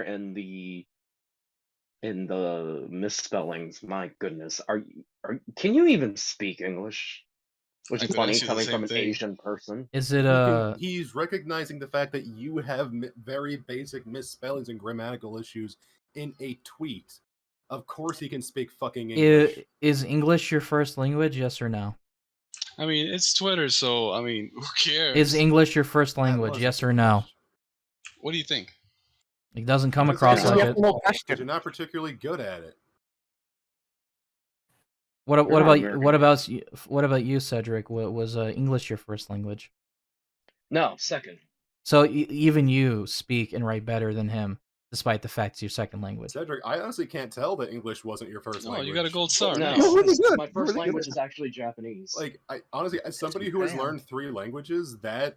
and the misspellings. My goodness, can you even speak English? Which is funny coming from an Asian person. Is it He's recognizing the fact that you have very basic misspellings and grammatical issues in a tweet. Of course, he can speak fucking English. Is English your first language? Yes or no? I mean, it's Twitter, so I mean, who cares? Is English your first language? Yes or no? What do you think? It doesn't come across like it. You're not particularly good at it. What about you, Cedric? Was English your first language? No, second. So even you speak and write better than him, despite the fact it's your second language. Cedric, I honestly can't tell that English wasn't your first language. You got a gold star. No, Nice. my first language is actually Japanese. Like, I honestly, as somebody who has learned 3 languages, I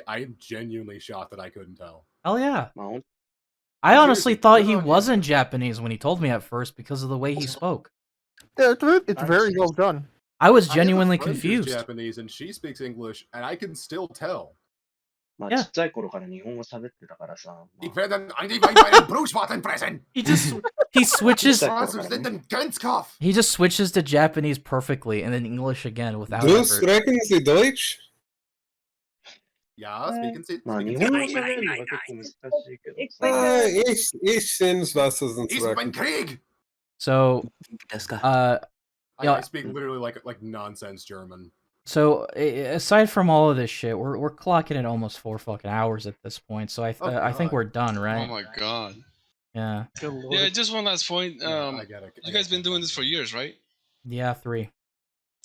am genuinely shocked that I couldn't tell. Hell yeah. Well, I honestly thought he wasn't Japanese when he told me at first because of the way he spoke. Yeah, it's very well done. I was I have a genuinely friend who's confused. Japanese, and she speaks English, and I can still tell. Yeah. He switches. He just switches to Japanese perfectly, and then English again without Du effort. sprechen Sie Deutsch? Ja, speaking Ich sind's, was es uns Krieg! So, I speak literally like nonsense German. So aside from all of this shit, we're clocking at almost 4 fucking hours at this point. So I think we're done, right? Oh my god. Yeah. Yeah, just one last point. I got it. You guys been doing this for years, right? Yeah, 3.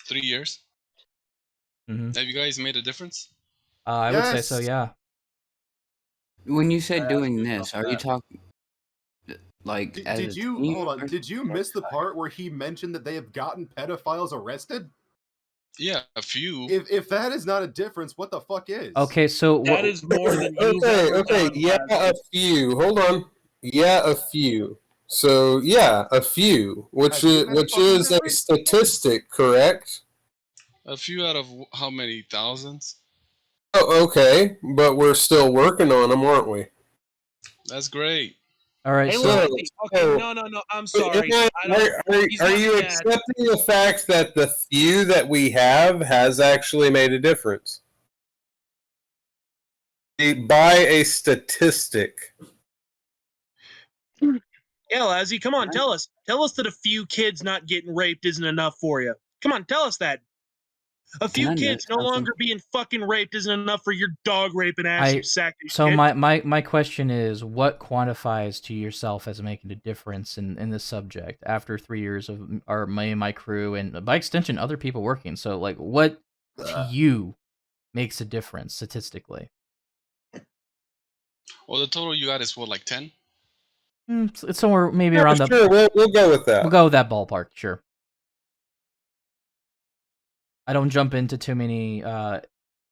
3 years. Mm-hmm. Have you guys made a difference? I would say so. Yeah. When you say doing this, are you talking like? Did you hold on? Did you miss the part where he mentioned that they have gotten pedophiles arrested? Yeah, a few. If that is not a difference, what the fuck is? Okay, so that is more than you've Okay, yeah, a few. Hold on. Yeah, a few. So yeah, a few, which is a statistic, correct? A few out of how many thousands? Oh, okay, but we're still working on them, aren't we? That's great. All right, Hey, so Lazzy. Okay, no. I'm sorry. Are you accepting the fact that the few that we have has actually made a difference? By a statistic. Yeah, Lazzy, come on, tell us. Tell us that a few kids not getting raped isn't enough for you. Come on, tell us that. A few kids no longer being fucking raped isn't enough for your dog raping ass, you sack of So shit. my question is, what quantifies to yourself as making a difference in this subject after 3 years of my crew and by extension other people working? So like, what to you makes a difference statistically? Well, the total you got is what, like 10? It's somewhere maybe Yeah, around sure, we'll go with that. We'll go with that ballpark, sure. I don't jump into too many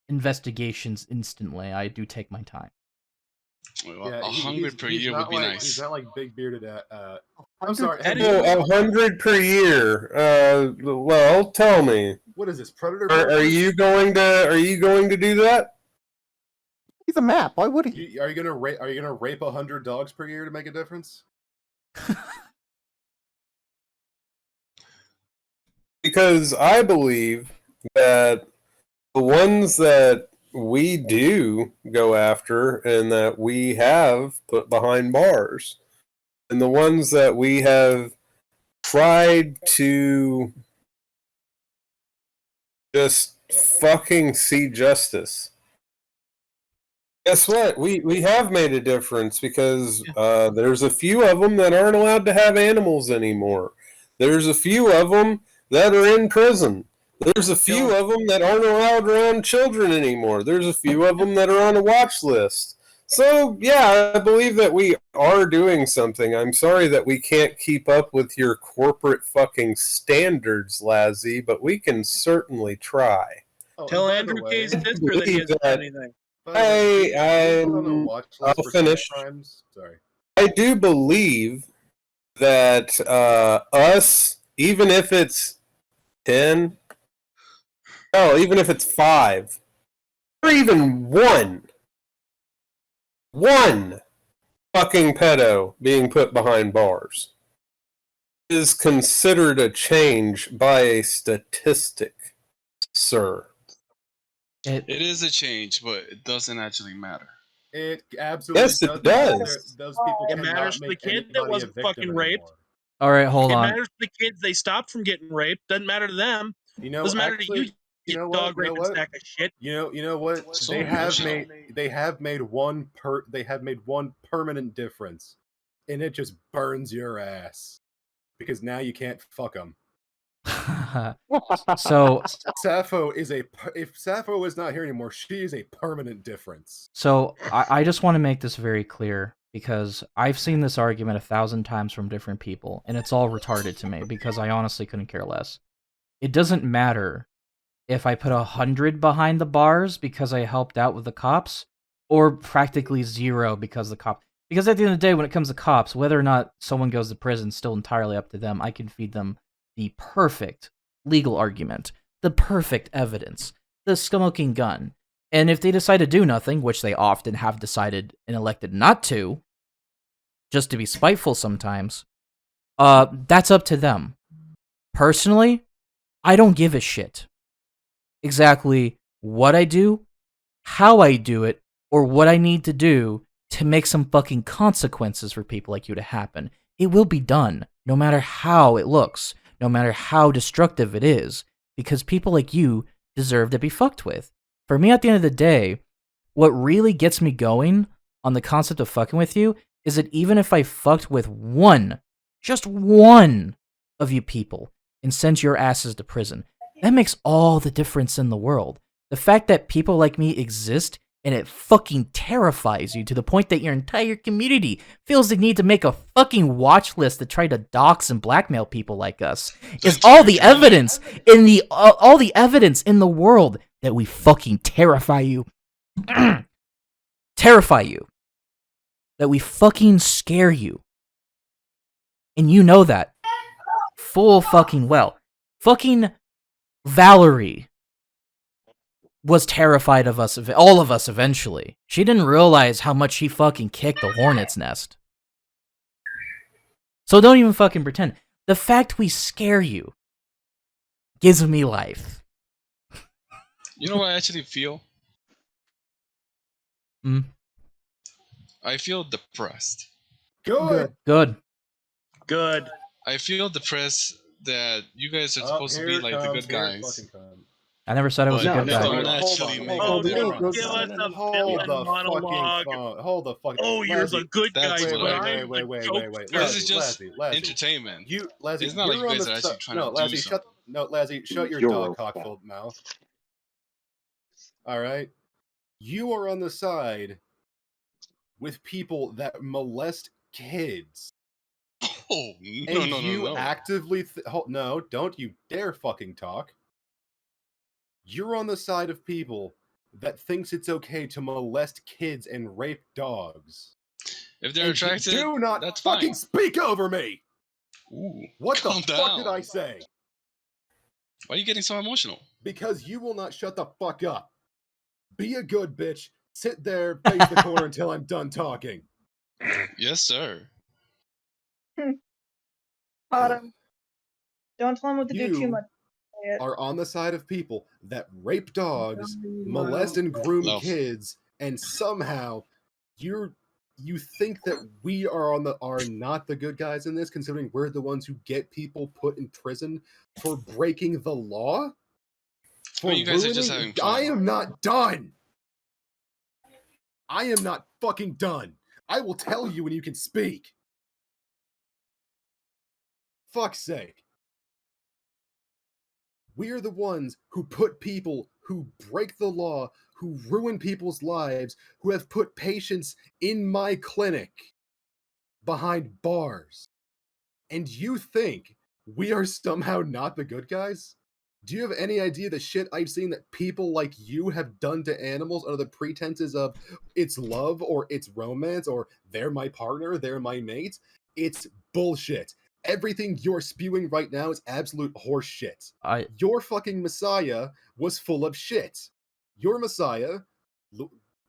investigations instantly. I do take my time. Well, Yeah, 100 per he's year would not be like, nice. He's not like big bearded. I'm sorry. Oh, 100 per year. Well, tell me. What is this, Predator? Are you going to do that? He's a map. Why would he? Are you gonna rape 100 dogs per year to make a difference? Because I believe that the ones that we do go after and that we have put behind bars, and the ones that we have tried to just fucking see justice. Guess what? We have made a difference because there's a few of them that aren't allowed to have animals anymore. There's a few of them that are in prison. There's a few of them that aren't allowed around children anymore. There's a few of them that are on a watch list. So, yeah, I believe that we are doing something. I'm sorry that we can't keep up with your corporate fucking standards, Lazzy, but we can certainly try. Tell Andrew K's sister that he hasn't done anything. I'll finish. Sorry. I do believe that us, even if it's 10, even if it's 5, or even one fucking pedo being put behind bars is considered a change by a statistic, sir. It is a change, but it doesn't actually matter. It absolutely does. Those people It matters to the kid that wasn't fucking raped. All right, hold It on. matters to the kids they stopped from getting raped. Doesn't matter to them. Doesn't matter to you. You dog raping sack of shit. You know what? They have made one permanent difference, and it just burns your ass because now you can't fuck them. So Sappho if Sappho is not here anymore, she is a permanent difference. So I just want to make this very clear because I've seen this argument 1,000 times from different people, and it's all retarded to me because I honestly couldn't care less. It doesn't matter if I put 100 behind the bars because I helped out with the cops, or practically 0 because the cop. Because at the end of the day, when it comes to cops, whether or not someone goes to prison is still entirely up to them. I can feed them the perfect legal argument, the perfect evidence, the smoking gun. And if they decide to do nothing, which they often have decided and elected not to, just to be spiteful sometimes, that's up to them. Personally, I don't give a shit exactly what I do, how I do it, or what I need to do to make some fucking consequences for people like you to happen. It will be done, no matter how it looks, no matter how destructive it is, because people like you deserve to be fucked with. For me, at the end of the day, what really gets me going on the concept of fucking with you is that even if I fucked with just one of you people and sent your asses to prison, that makes all the difference in the world. The fact that people like me exist and it fucking terrifies you to the point that your entire community feels the need to make a fucking watch list to try to dox and blackmail people like us is all the evidence in the world that we fucking terrify you. Terrify you. That we fucking scare you. And you know that. Full fucking well. Fucking Valerie was terrified of us, all of us eventually. She didn't realize how much she fucking kicked the hornet's nest. So don't even fucking pretend. The fact we scare you gives me life. You know what I actually feel? Mm. I feel depressed. Good. Good. Good. I feel depressed that you guys are supposed to be like the good guys. I never said I was a good guy. Don't actually make Oh, it don't difference. give us a Hold villain the monologue. fucking phone. Hold the fucking. Oh, you're the good guy, That's Wait, what I wait, mean. wait, wait, wait, wait. This is Lazzy, just Lazzy. entertainment. You, Lazzy, It's not like you're you on guys the are actually si- trying no, to do Lazzy, something. Lazzy, shut your You're dog wrong. cock-filled mouth. All right, you are on the side with people that molest kids. Oh, no, And no, no, you no. actively no, don't you dare fucking talk. You're on the side of people that thinks it's okay to molest kids and rape dogs. If they're And attracted, do not that's fucking fine. speak over me. Ooh, What the calm fuck did down. I say? Why are you getting so emotional? Because you will not shut the fuck up. Be a good bitch. Sit there, face the corner until I'm done talking. Yes, sir. Bottom. Don't tell him what to do too You much. are on the side of people that rape dogs, molest and groom Love. kids, and somehow you think that we are not the good guys in this, considering we're the ones who get people put in prison for breaking the law? For Well, you guys are just ruining- having fun. I am not done. I am not fucking done. I will tell you when you can speak. Fuck's sake. We're the ones who put people who break the law, who ruin people's lives, who have put patients in my clinic behind bars. And you think we are somehow not the good guys? Do you have any idea the shit I've seen that people like you have done to animals under the pretenses of it's love or it's romance or they're my partner, they're my mate? It's bullshit. Everything you're spewing right now is absolute horse shit. Your fucking Messiah was full of shit. Your Messiah,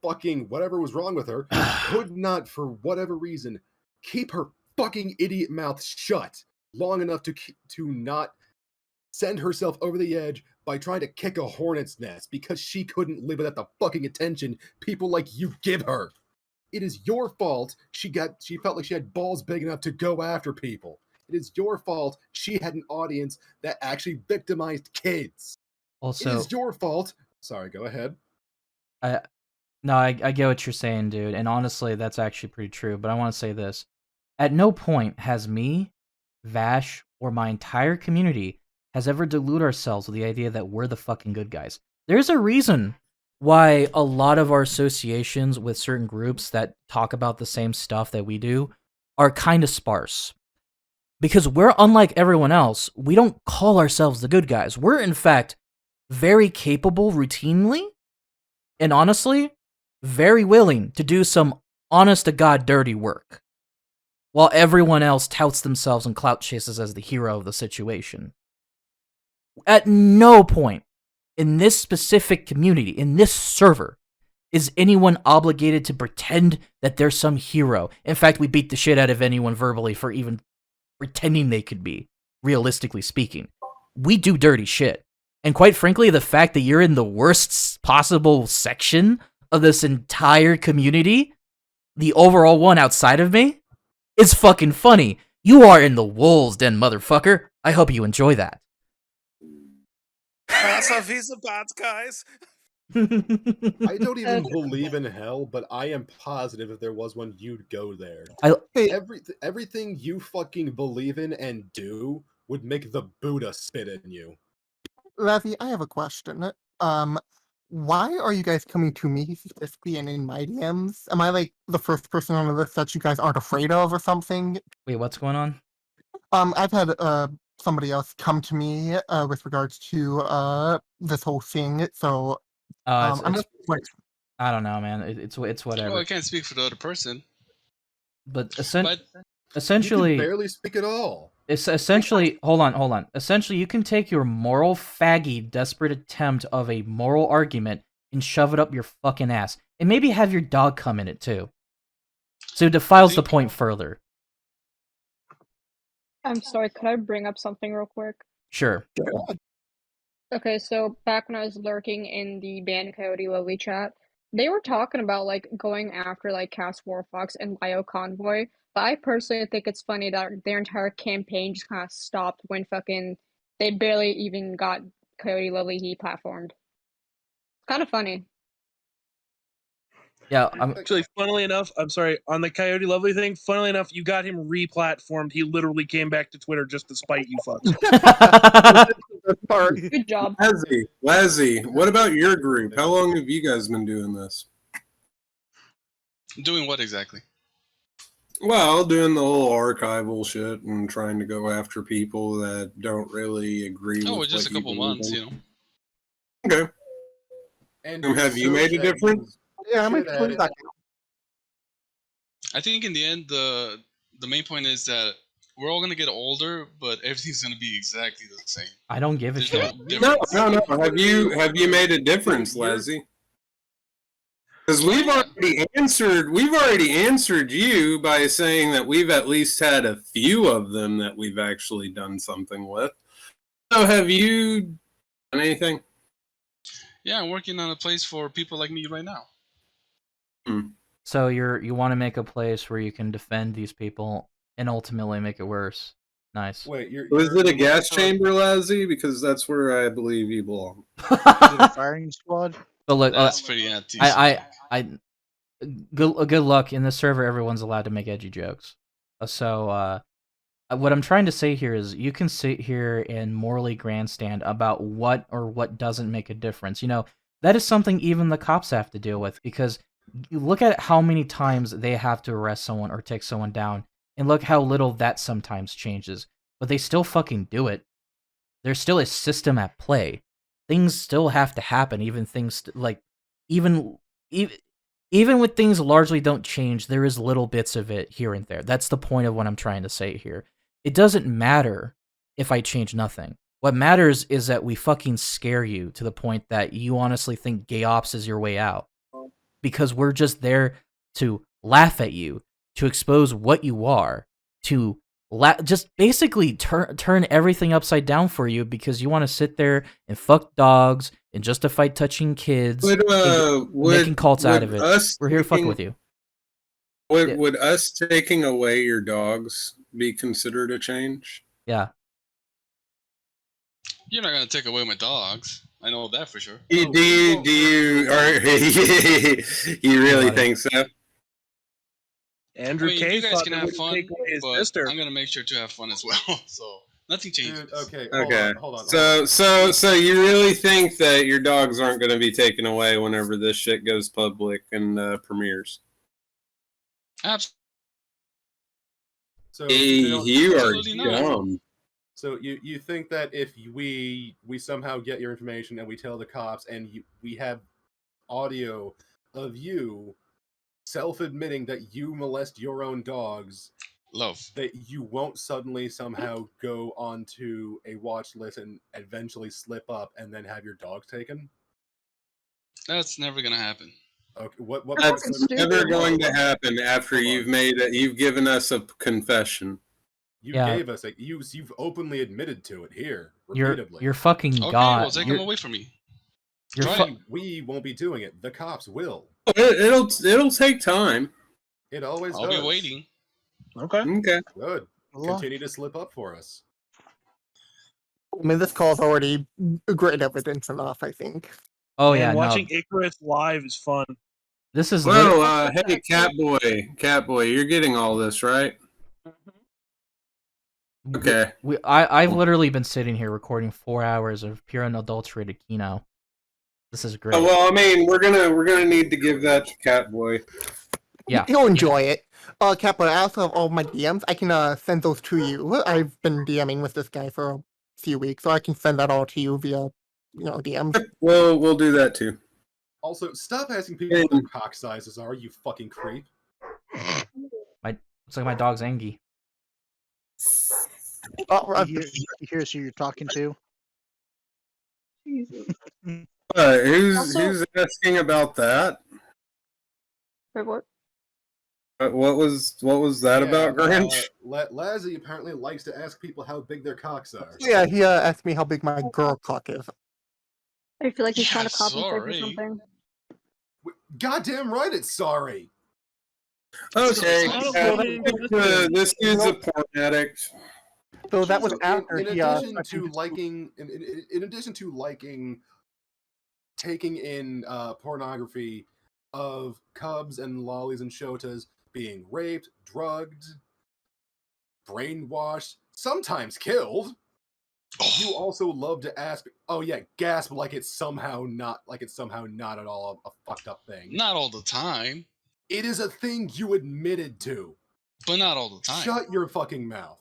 fucking whatever was wrong with her, could not, for whatever reason, keep her fucking idiot mouth shut long enough to not send herself over the edge by trying to kick a hornet's nest because she couldn't live without the fucking attention people like you give her. It is your fault she felt like she had balls big enough to go after people. It is your fault she had an audience that actually victimized kids. Also, it is your fault. Sorry, go ahead. I get what you're saying, dude, and honestly, that's actually pretty true, but I want to say this. At no point has me, Vash, or my entire community has ever deluded ourselves with the idea that we're the fucking good guys. There's a reason why a lot of our associations with certain groups that talk about the same stuff that we do are kind of sparse. Because we're unlike everyone else, we don't call ourselves the good guys. We're, in fact, very capable routinely, and honestly, very willing to do some honest-to-God dirty work, while everyone else touts themselves and clout chases as the hero of the situation. At no point in this specific community, in this server, is anyone obligated to pretend that they're some hero. In fact, we beat the shit out of anyone verbally for even pretending they could be, realistically speaking. We do dirty shit. And quite frankly, the fact that you're in the worst possible section of this entire community, the overall one outside of me, is fucking funny. You are in the wolves' den, motherfucker. I hope you enjoy that. That's how Visa bots, guys. I don't even believe in hell, but I am positive if there was one, you'd go there. Everything you fucking believe in and do would make the Buddha spit in you. Lazzy, I have a question. Why are you guys coming to me specifically and in my DMs? Am I like the first person on the list that you guys aren't afraid of or something? Wait, what's going on? I've had somebody else come to me with regards to this whole thing, so I'm just like, I don't know, man. It's whatever. Well, I can't speak for the other person. But You essentially, can barely speak at all. It's essentially, hold on. Essentially, you can take your moral faggy, desperate attempt of a moral argument and shove it up your fucking ass. And maybe have your dog come in it too. So it defiles the point further. I'm sorry, could I bring up something real quick? Sure. Okay, so back when I was lurking in the Band Coyote Lily chat, they were talking about like going after like Cass Warfox and Bio Convoy, but I personally think it's funny that their entire campaign just kind of stopped when fucking they barely even got Coyote Lily deplatformed. Kind of funny. Yeah, Actually, funnily enough, I'm sorry, on the Coyote Lovely thing, funnily enough, you got him re-platformed. He literally came back to Twitter just to spite you fucks. Good job. Lazzy, what about your group? How long have you guys been doing this? Doing what exactly? Well, doing the whole archival shit and trying to go after people that don't really agree with it's just what a couple you months, believe you in. know. Okay. And Have you made a difference? Yeah, how many people you got now? I think in the end, the main point is that we're all gonna get older, but everything's gonna be exactly the same. I don't give a There's shit. no difference. No. Have you made a difference, Lazzy? Because we've already answered you by saying that we've at least had a few of them that we've actually done something with. So have you done anything? Yeah, I'm working on a place for people like me right now. So you want to make a place where you can defend these people and ultimately make it worse. Nice. Wait, Was it a gas chamber, Lazzy? Because that's where I believe you belong. Is it a firing squad? But look, That's pretty anti. good luck in this server. Everyone's allowed to make edgy jokes. So what I'm trying to say here is you can sit here and morally grandstand about what or what doesn't make a difference. You know, that is something even the cops have to deal with, because you look at how many times they have to arrest someone or take someone down, and look how little that sometimes changes. But they still fucking do it. There's still a system at play. Things still have to happen, even things like even when things largely don't change, there is little bits of it here and there. That's the point of what I'm trying to say here. It doesn't matter if I change nothing. What matters is that we fucking scare you to the point that you honestly think gay ops is your way out. Because we're just there to laugh at you, to expose what you are, to just basically turn everything upside down for you, because you want to sit there and fuck dogs and justify touching kids and making cults out of it. We're here fucking with you. Would us taking away your dogs be considered a change? Yeah. You're not gonna take away my dogs. I know that for sure. You really think so? Andrew I mean, K. you guys thought can they have wouldn't fun, take away his but sister. I'm gonna make sure to have fun as well. So nothing changes. Dude, okay, Okay. Hold on. So you really think that your dogs aren't going to be taken away whenever this shit goes public and premieres? Absolutely. So You are Absolutely not. dumb. So you think that if we somehow get your information and we tell the cops and we have audio of you self-admitting that you molest your own dogs, that you won't suddenly somehow go onto a watch list and eventually slip up and then have your dogs taken? That's never gonna happen. Okay, what That's never going to happen after you've given us a confession. You gave us you've openly admitted to it here repeatedly. You're fucking Okay, god. well, take them away from me. We won't be doing it. The cops will. It'll take time. It always I'll does. be waiting. Okay. Good. Continue to slip up for us. I mean, this call's already great evidence enough, I think. Oh Man, yeah, watching Icarus live is fun. This is Well, hey, Catboy, you're getting all this, right? Okay. I've literally been sitting here recording 4 hours of pure unadulterated Kino. This is great. Oh, well, I mean, we're gonna need to give that to Catboy. Yeah. He'll enjoy it. Kappa, I also have all my DMs. I can send those to you. I've been DMing with this guy for a few weeks, so I can send that all to you via, DMs. We'll do that too. Also, stop asking people what their cock sizes are, you fucking creep. Looks like my dog's Angie. Here's who you're talking to. Jesus. Who's asking about that? Wait, what? What was that about, Grinch? Lazzy apparently likes to ask people how big their cocks are. Yeah, he asked me how big my girl cock is. I feel like he's trying Yeah, to compensate for sorry. something. Goddamn right, it's sorry. Okay, this dude's a Nope. porn addict. So that was So after in he addition to liking, in addition to liking, taking in pornography of cubs and lollies and shotas being raped, drugged, brainwashed, sometimes killed. You also love to ask, oh yeah, gasp like it's somehow not at all a fucked up thing. Not all the time, It is a thing you admitted to. but not all the time. Shut your fucking mouth.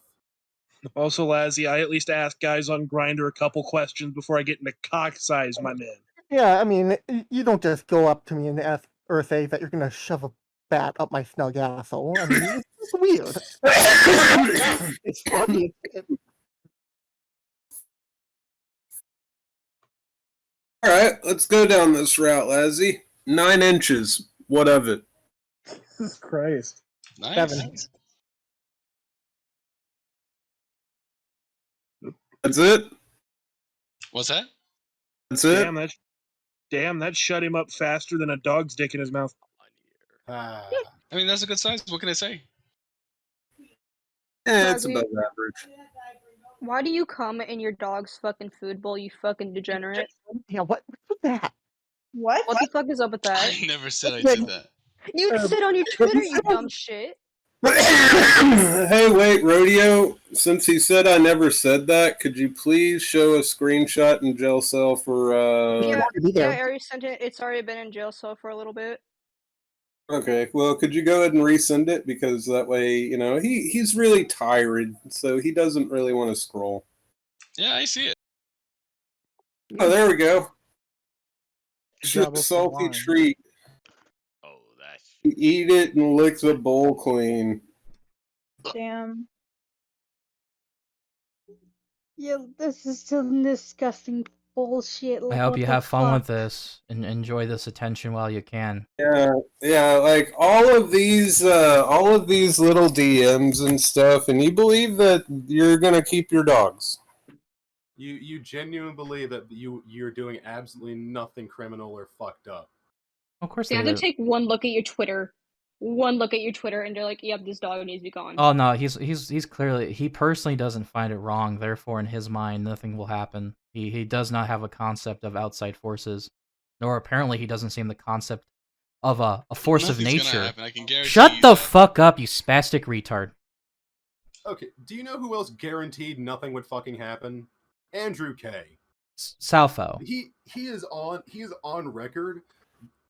Also, Lazzy, I at least ask guys on Grindr a couple questions before I get into cock size, my man. Yeah, I mean, you don't just go up to me and ask or say that you're gonna shove a bat up my snug asshole. I mean, it's weird. It's funny. All right, let's go down this route, Lazzy. 9 inches. What of it? Jesus Christ. Nice. 7. That's it? What's that? That's it? Damn, that shut him up faster than a dog's dick in his mouth. I mean, that's a good size. What can I say? It's Lazzy, above average. why do you come in your dog's fucking food bowl, you fucking degenerate? Yeah, what was that? What? What the fuck is up with that? I never said I did that. You said on your Twitter, you dumb shit. Hey, wait, Rodeo, since he said I never said that, could you please show a screenshot in jail cell for, Yeah, I already sent it. It's already been in jail cell for a little bit. Okay, well, could you go ahead and resend it? Because that way, you know, he's really tired, so he doesn't really want to scroll. Yeah, I see it. Oh, there we go. Double Salty wine. treat. Oh, that's... Eat it and lick the bowl clean. Damn. Yeah, this is some disgusting bullshit. I Like, hope what you the have fun with fuck? this and enjoy this attention while you can. Yeah, like all of these little DMs and stuff, and you believe that you're gonna keep your dogs. You genuinely believe that you're doing absolutely nothing criminal or fucked up. Of course They they have to do. take one look at your Twitter. One look at your Twitter, and they're like, yep, this dog needs to be gone. Oh no, he's clearly, he personally doesn't find it wrong. Therefore, in his mind, nothing will happen. He does not have a concept of outside forces, nor apparently he doesn't see the concept of a force of Nothing's gonna nature. happen, I can guarantee Shut you the that. fuck up, you spastic retard. Okay, do you know who else guaranteed nothing would fucking happen? Andrew K. Sappho. He is on record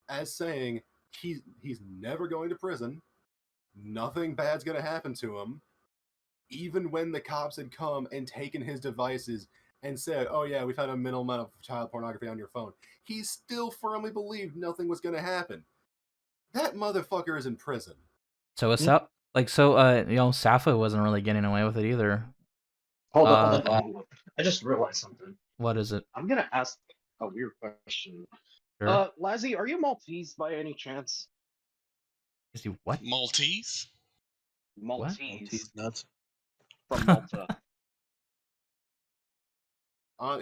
as saying he's never going to prison. Nothing bad's gonna happen to him. Even when the cops had come and taken his devices and said, "Oh yeah, we've had a minimal amount of child pornography on your phone," he still firmly believed nothing was gonna happen. That motherfucker is in prison. So it's Sappho wasn't really getting away with it either. Hold on. I just realized something. What is it? I'm gonna ask a weird question. Sure. Lazzy, are you Maltese by any chance? Is he what? Maltese? Maltese. Nuts. From Malta.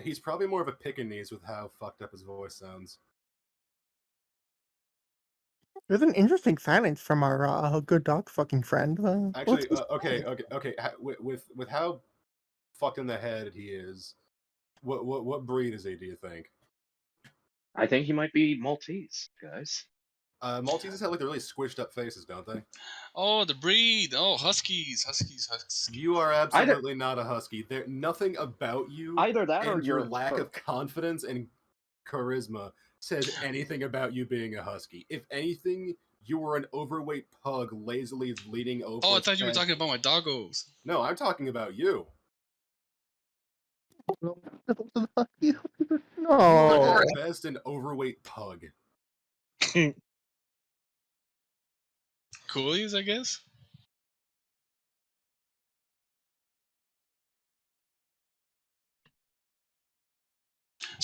He's probably more of a Pekingese with how fucked up his voice sounds. There's an interesting silence from our good dog fucking friend. Actually, okay. With how fucked in the head he is, what breed is he? Do you think? I think he might be Maltese, guys. Malteses have like the really squished up faces, don't they? Oh, the breed. Oh, Huskies. You are absolutely not a husky. There, nothing about you, Either that or and your you're lack per- of confidence and charisma says anything about you being a husky. If anything, you were an overweight pug lazily leading over. Oh, I thought you were talking about my doggos. No, I'm talking about you. No. You are at best an overweight pug. Coolies, I guess.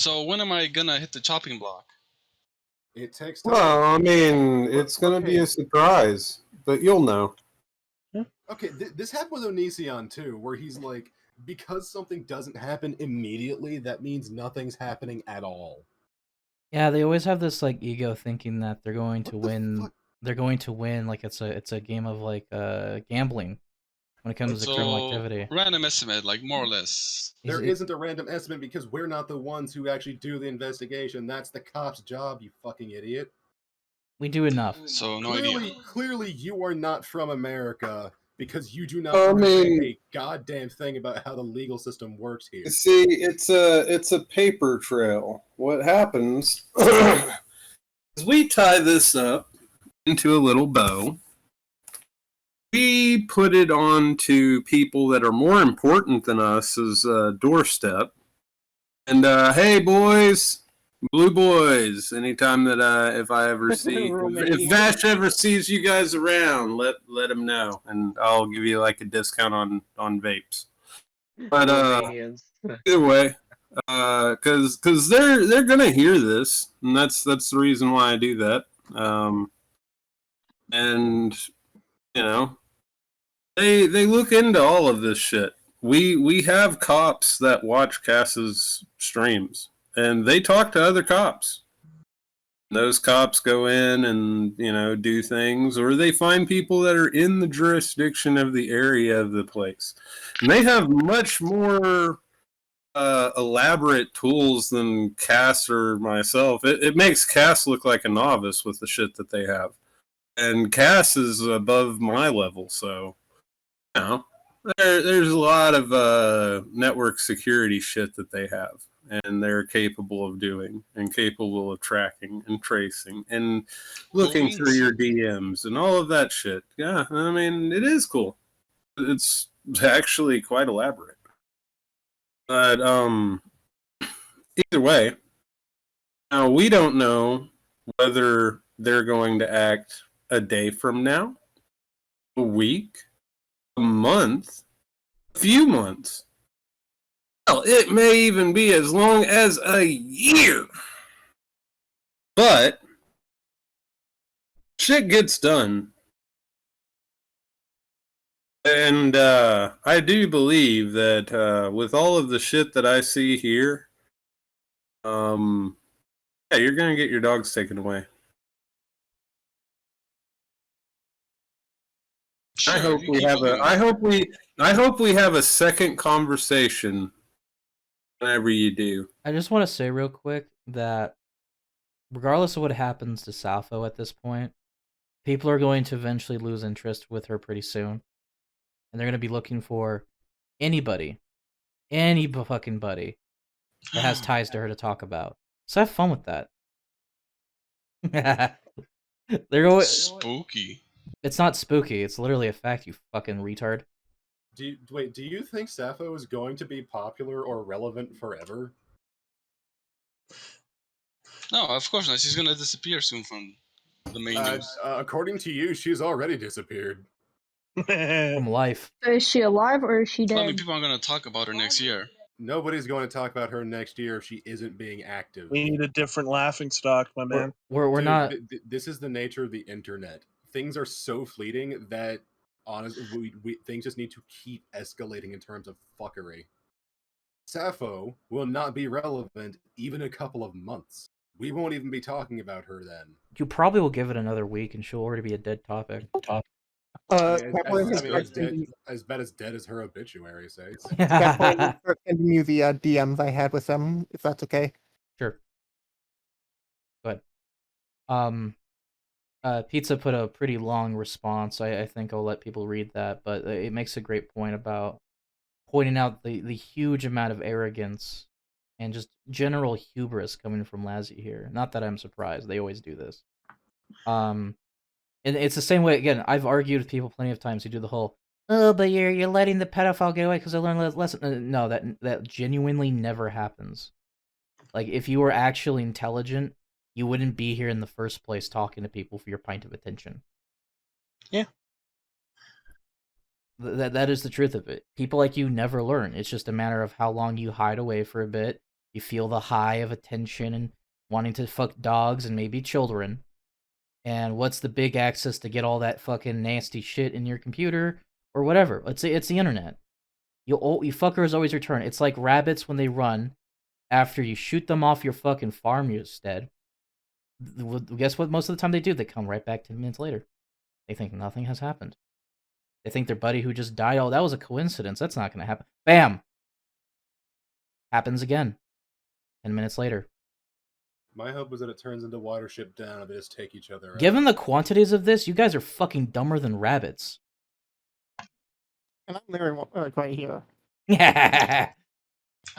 So when am I gonna hit the chopping block? It takes time. Well, I mean, it's gonna be a surprise, but you'll know. Okay, this happened with Onision too, where he's like, because something doesn't happen immediately, that means nothing's happening at all. Yeah, they always have this like ego thinking that they're going to win. They're going to win like it's a game of like gambling when it comes to criminal activity. Random estimate, like more or less. There isn't a random estimate because we're not the ones who actually do the investigation. That's the cop's job, you fucking idiot. We do enough. So no idea. Clearly, you are not from America because you do not I understand mean- a goddamn thing about how the legal system works here. See, it's a paper trail. What happens is we tie this up into a little bow. We put it on to people that are more important than us as a doorstep. And hey, boys, blue boys. Anytime that if I ever see, if Vash ever sees you guys around, let him know, and I'll give you like a discount on vapes. But either way, because they're gonna hear this, and that's the reason why I do that. And you know, they look into all of this shit. We have cops that watch Cass's streams, and they talk to other cops. Those cops go in and, you know, do things, or they find people that are in the jurisdiction of the area of the place. And they have much more elaborate tools than Cass or myself. It makes Cass look like a novice with the shit that they have. And Cass is above my level, so, you know, there's a lot of network security shit that they have. And they're capable of doing, and capable of tracking and tracing and looking through your DMs and all of that shit. Yeah, I mean, it is cool. It's actually quite elaborate. But either way, now we don't know whether they're going to act a day from now, a week, a month, a few months. Hell, it may even be as long as a year. But shit gets done. And I do believe that with all of the shit that I see here, yeah, you're gonna get your dogs taken away. Sure, I hope we have a second conversation whenever you do. I just want to say real quick that regardless of what happens to Sappho at this point, people are going to eventually lose interest with her pretty soon. And they're going to be looking for anybody, any fucking buddy that has ties to her to talk about. So have fun with that. They're going spooky. It's not spooky. It's literally a fact, you fucking retard. Do you think Sappho is going to be popular or relevant forever? No, of course not. She's gonna disappear soon from the main news. According to you, she's already disappeared. From life. Is she alive or is she I mean, dead? people are gonna talk about her next year. Nobody's going to talk about her next year if she isn't being active. We need a different laughing stock, my man. We're Dude, not. This is the nature of the internet. Things are so fleeting that honestly, things just need to keep escalating in terms of fuckery. Sappho will not be relevant even a couple of months. We won't even be talking about her then. You probably will give it another week and she'll already be a dead topic. As bad as dead as her obituary says. Start sending you the DMs I had with them, if that's okay. Sure. Go ahead. Pizza put a pretty long response. I think I'll let people read that, but it makes a great point about pointing out the huge amount of arrogance and just general hubris coming from Lazzy here. Not that I'm surprised. They always do this. And it's the same way, again, I've argued with people plenty of times who do the whole, oh, but you're letting the pedophile get away because I learned a lesson. No, that genuinely never happens. Like, if you were actually intelligent, you wouldn't be here in the first place talking to people for your pint of attention. Yeah. That is the truth of it. People like you never learn. It's just a matter of how long you hide away for a bit, You feel the high of attention and wanting to fuck dogs and maybe children. And what's the big access to get all that fucking nasty shit in your computer or whatever? It's the internet. You fuckers always return. It's like rabbits when they run after you shoot them off your fucking farm instead. Guess what most of the time they do? They come right back 10 minutes later. They think nothing has happened. They think their buddy who just died, oh, that was a coincidence. That's not going to happen. Bam! Happens again. 10 minutes later. My hope is that it turns into Watership Down and they just take each other out. Given the quantities of this, you guys are fucking dumber than rabbits. And I'm literally like right here. I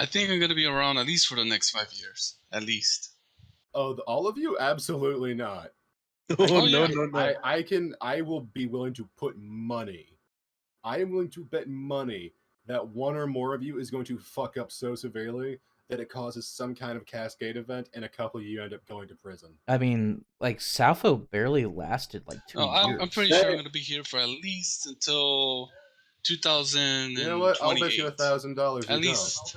think I'm gonna be around at least for the next 5 years, at least. Oh, all of you? Absolutely not. Oh, no. I will be willing to put money. I am willing to bet money that one or more of you is going to fuck up so severely that it causes some kind of cascade event, and a couple of you end up going to prison. I mean, like, Sappho barely lasted, like, 2 years. I'm pretty sure I'm going to be here for at least until 2028. You know what? I'll bet you $1,000 At least.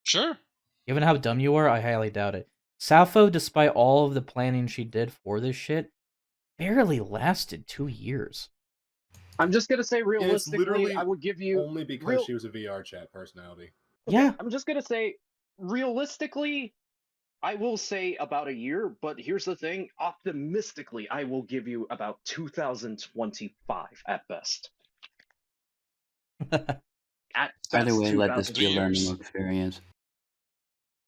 Sure. Given how dumb you are, I highly doubt it. Sappho, despite all of the planning she did for this shit, barely lasted 2 years. I'm just gonna say, It's realistically, literally I would give you only because she was a VR chat personality. Yeah. I'm just gonna say, realistically, I will say about a year, but here's the thing. Optimistically, I will give you about 2025 at best. At By the best, way, let this be a 2000 learning years. experience.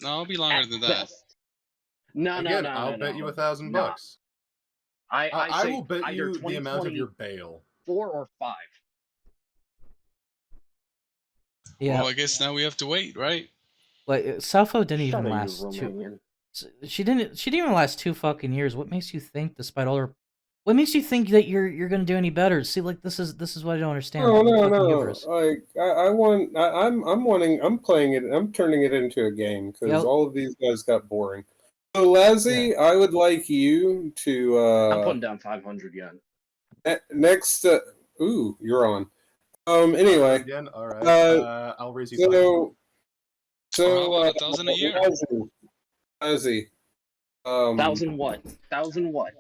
No, I'll be longer than that. Best. No, Again, no. I'll bet you $1,000 No. bucks. I say will bet either you the amount of your bail. 4 or 5. Yeah. Well, I guess now we have to wait, right? Like, Sappho didn't Shut even up, last you 2. Romanian. She didn't even last 2 fucking years. What makes you think, despite all her, what makes you think that you're gonna do any better? See, like, this is what I don't understand. No. Like I'm playing it. I'm turning it into a game because all of these guys got boring. So, Lazzy, I would like you to. I'm putting down 500 yen. Next, ooh, you're on. Anyway. Again, all right. I'll raise you. So, how about 1,000 a year? Lazzy. 1,000 what? 1,000 what?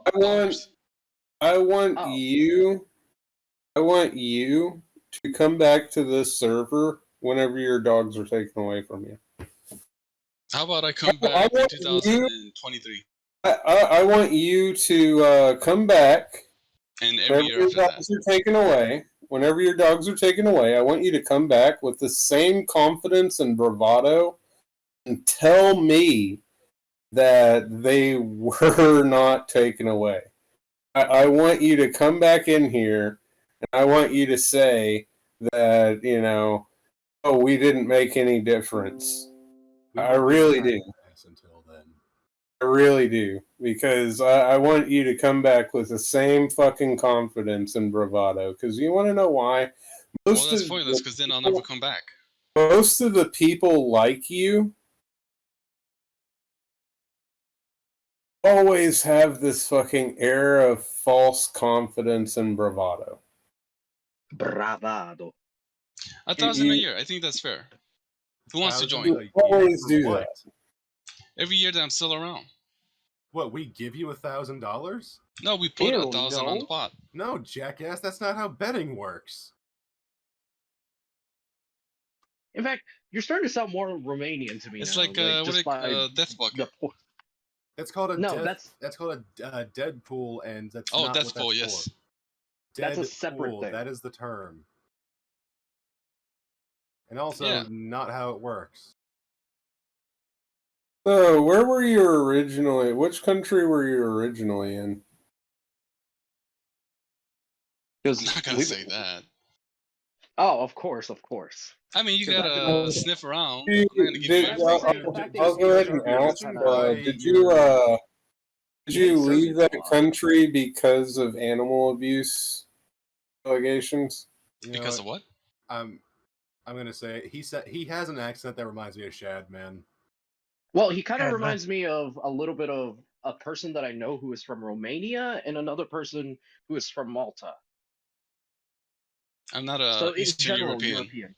I want you to come back to this server whenever your dogs are taken away from you. How about I come back in 2023? I want you to come back. And every year after that. Whenever your dogs are taken away, I want you to come back with the same confidence and bravado and tell me that they were not taken away. I want you to come back in here and I want you to say that, oh, we didn't make any difference. I really do. I really do. Because I want you to come back with the same fucking confidence and bravado. Because you want to know why? Well, that's pointless because then I'll never come back. Most of the people like you always have this fucking air of false confidence and bravado. Bravado. 1,000 a year. I think that's fair. Who wants to join? You always do that. Every year that I'm still around. What, we give you $1,000? No, we put 1,000 on the pot. No, jackass, that's not how betting works. In fact, you're starting to sound more Romanian to me. It's now, like Death Bucket. That's called a that's called a Deadpool, and that's oh, not Death what Pool, that's yes. For. That's a separate Deadpool, thing. that is the term. And also, not how it works. So, where were you originally? Which country were you originally in? I'm not gonna say that. Oh, of course. I mean, you gotta sniff around. I'll go ahead and ask. Did you leave that country because of animal abuse allegations? Because of what? I'm gonna say he has an accent that reminds me of Shad, man. Well, he kind of reminds me of a little bit of a person that I know who is from Romania and another person who is from Malta. I'm not a Eastern European.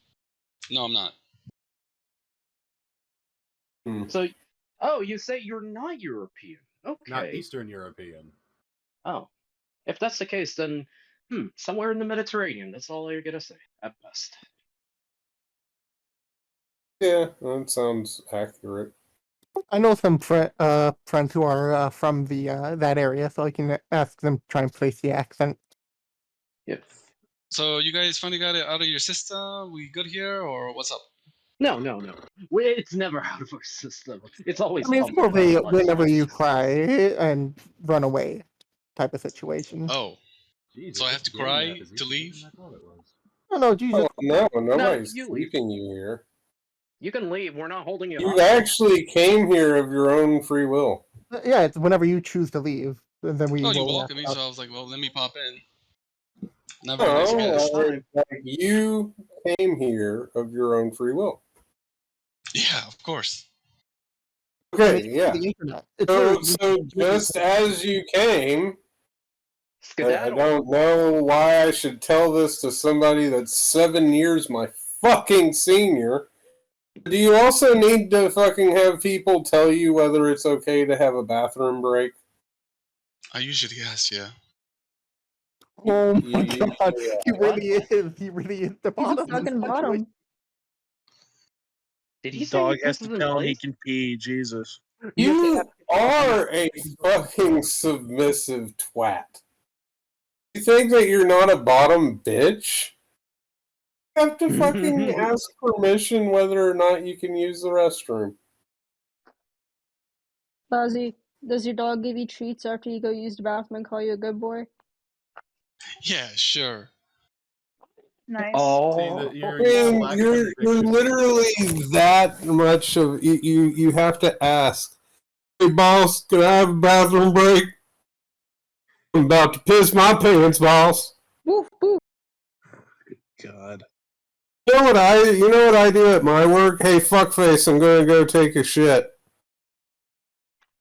No, I'm not. So, oh, you say you're not European? Okay. Not Eastern European. Oh, if that's the case, then somewhere in the Mediterranean. That's all I gotta say, at best. Yeah, that sounds accurate. I know some friends who are from the that area, so I can ask them to try and place the accent. Yep. So you guys finally got it out of your system? We good here, or what's up? No. It's never out of our system. It's always. I mean, it's more of a whenever you cry and run away type of situation. Oh, so I have to cry to leave? No, Jesus. No, nobody's you leave. keeping you here. You can leave. We're not holding you. You actually came here of your own free will. Yeah, it's whenever you choose to leave, and then we. Oh, you will welcome me, so I was like, well, let me pop in. Never No, nice guest. like you came here of your own free will. Yeah, of course. Okay, yeah. So really- just as you came, I Skedaddle. don't know why I should tell this to somebody that's 7 years my fucking senior. Do you also need to fucking have people tell you whether it's okay to have a bathroom break? I usually ask, yeah. Oh my You- god, yeah. he really is. He really is the He's a bottom. of fucking this bottom. Did he The say dog he has pisses to in tell him he place? can pee. Jesus. You are a fucking submissive twat. You think that you're not a bottom bitch? You have to fucking ask permission whether or not you can use the restroom. Lazzy, does your dog give you treats after you go use the bathroom and call you a good boy? Yeah, sure. Nice. Oh, You're literally that much of you have to ask. Hey boss, can I have a bathroom break? I'm about to piss my pants, boss. Woof, woof. God. You know what I do at my work? Hey fuckface, I'm gonna go take a shit.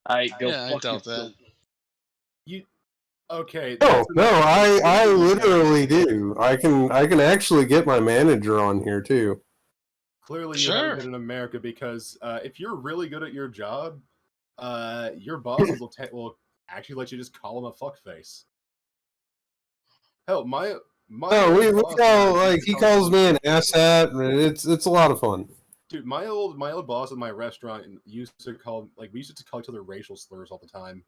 I doubt that. Okay. No, I literally do. I can actually get my manager on here too. Clearly, you haven't been in America because if you're really good at your job, your bosses will actually let you just call him a fuckface. Hell, my No, we boss call and I like used to he call calls him me an fuckface. asshat, and it's a lot of fun. Dude, my old boss at my restaurant used to call we used to call each other racial slurs all the time.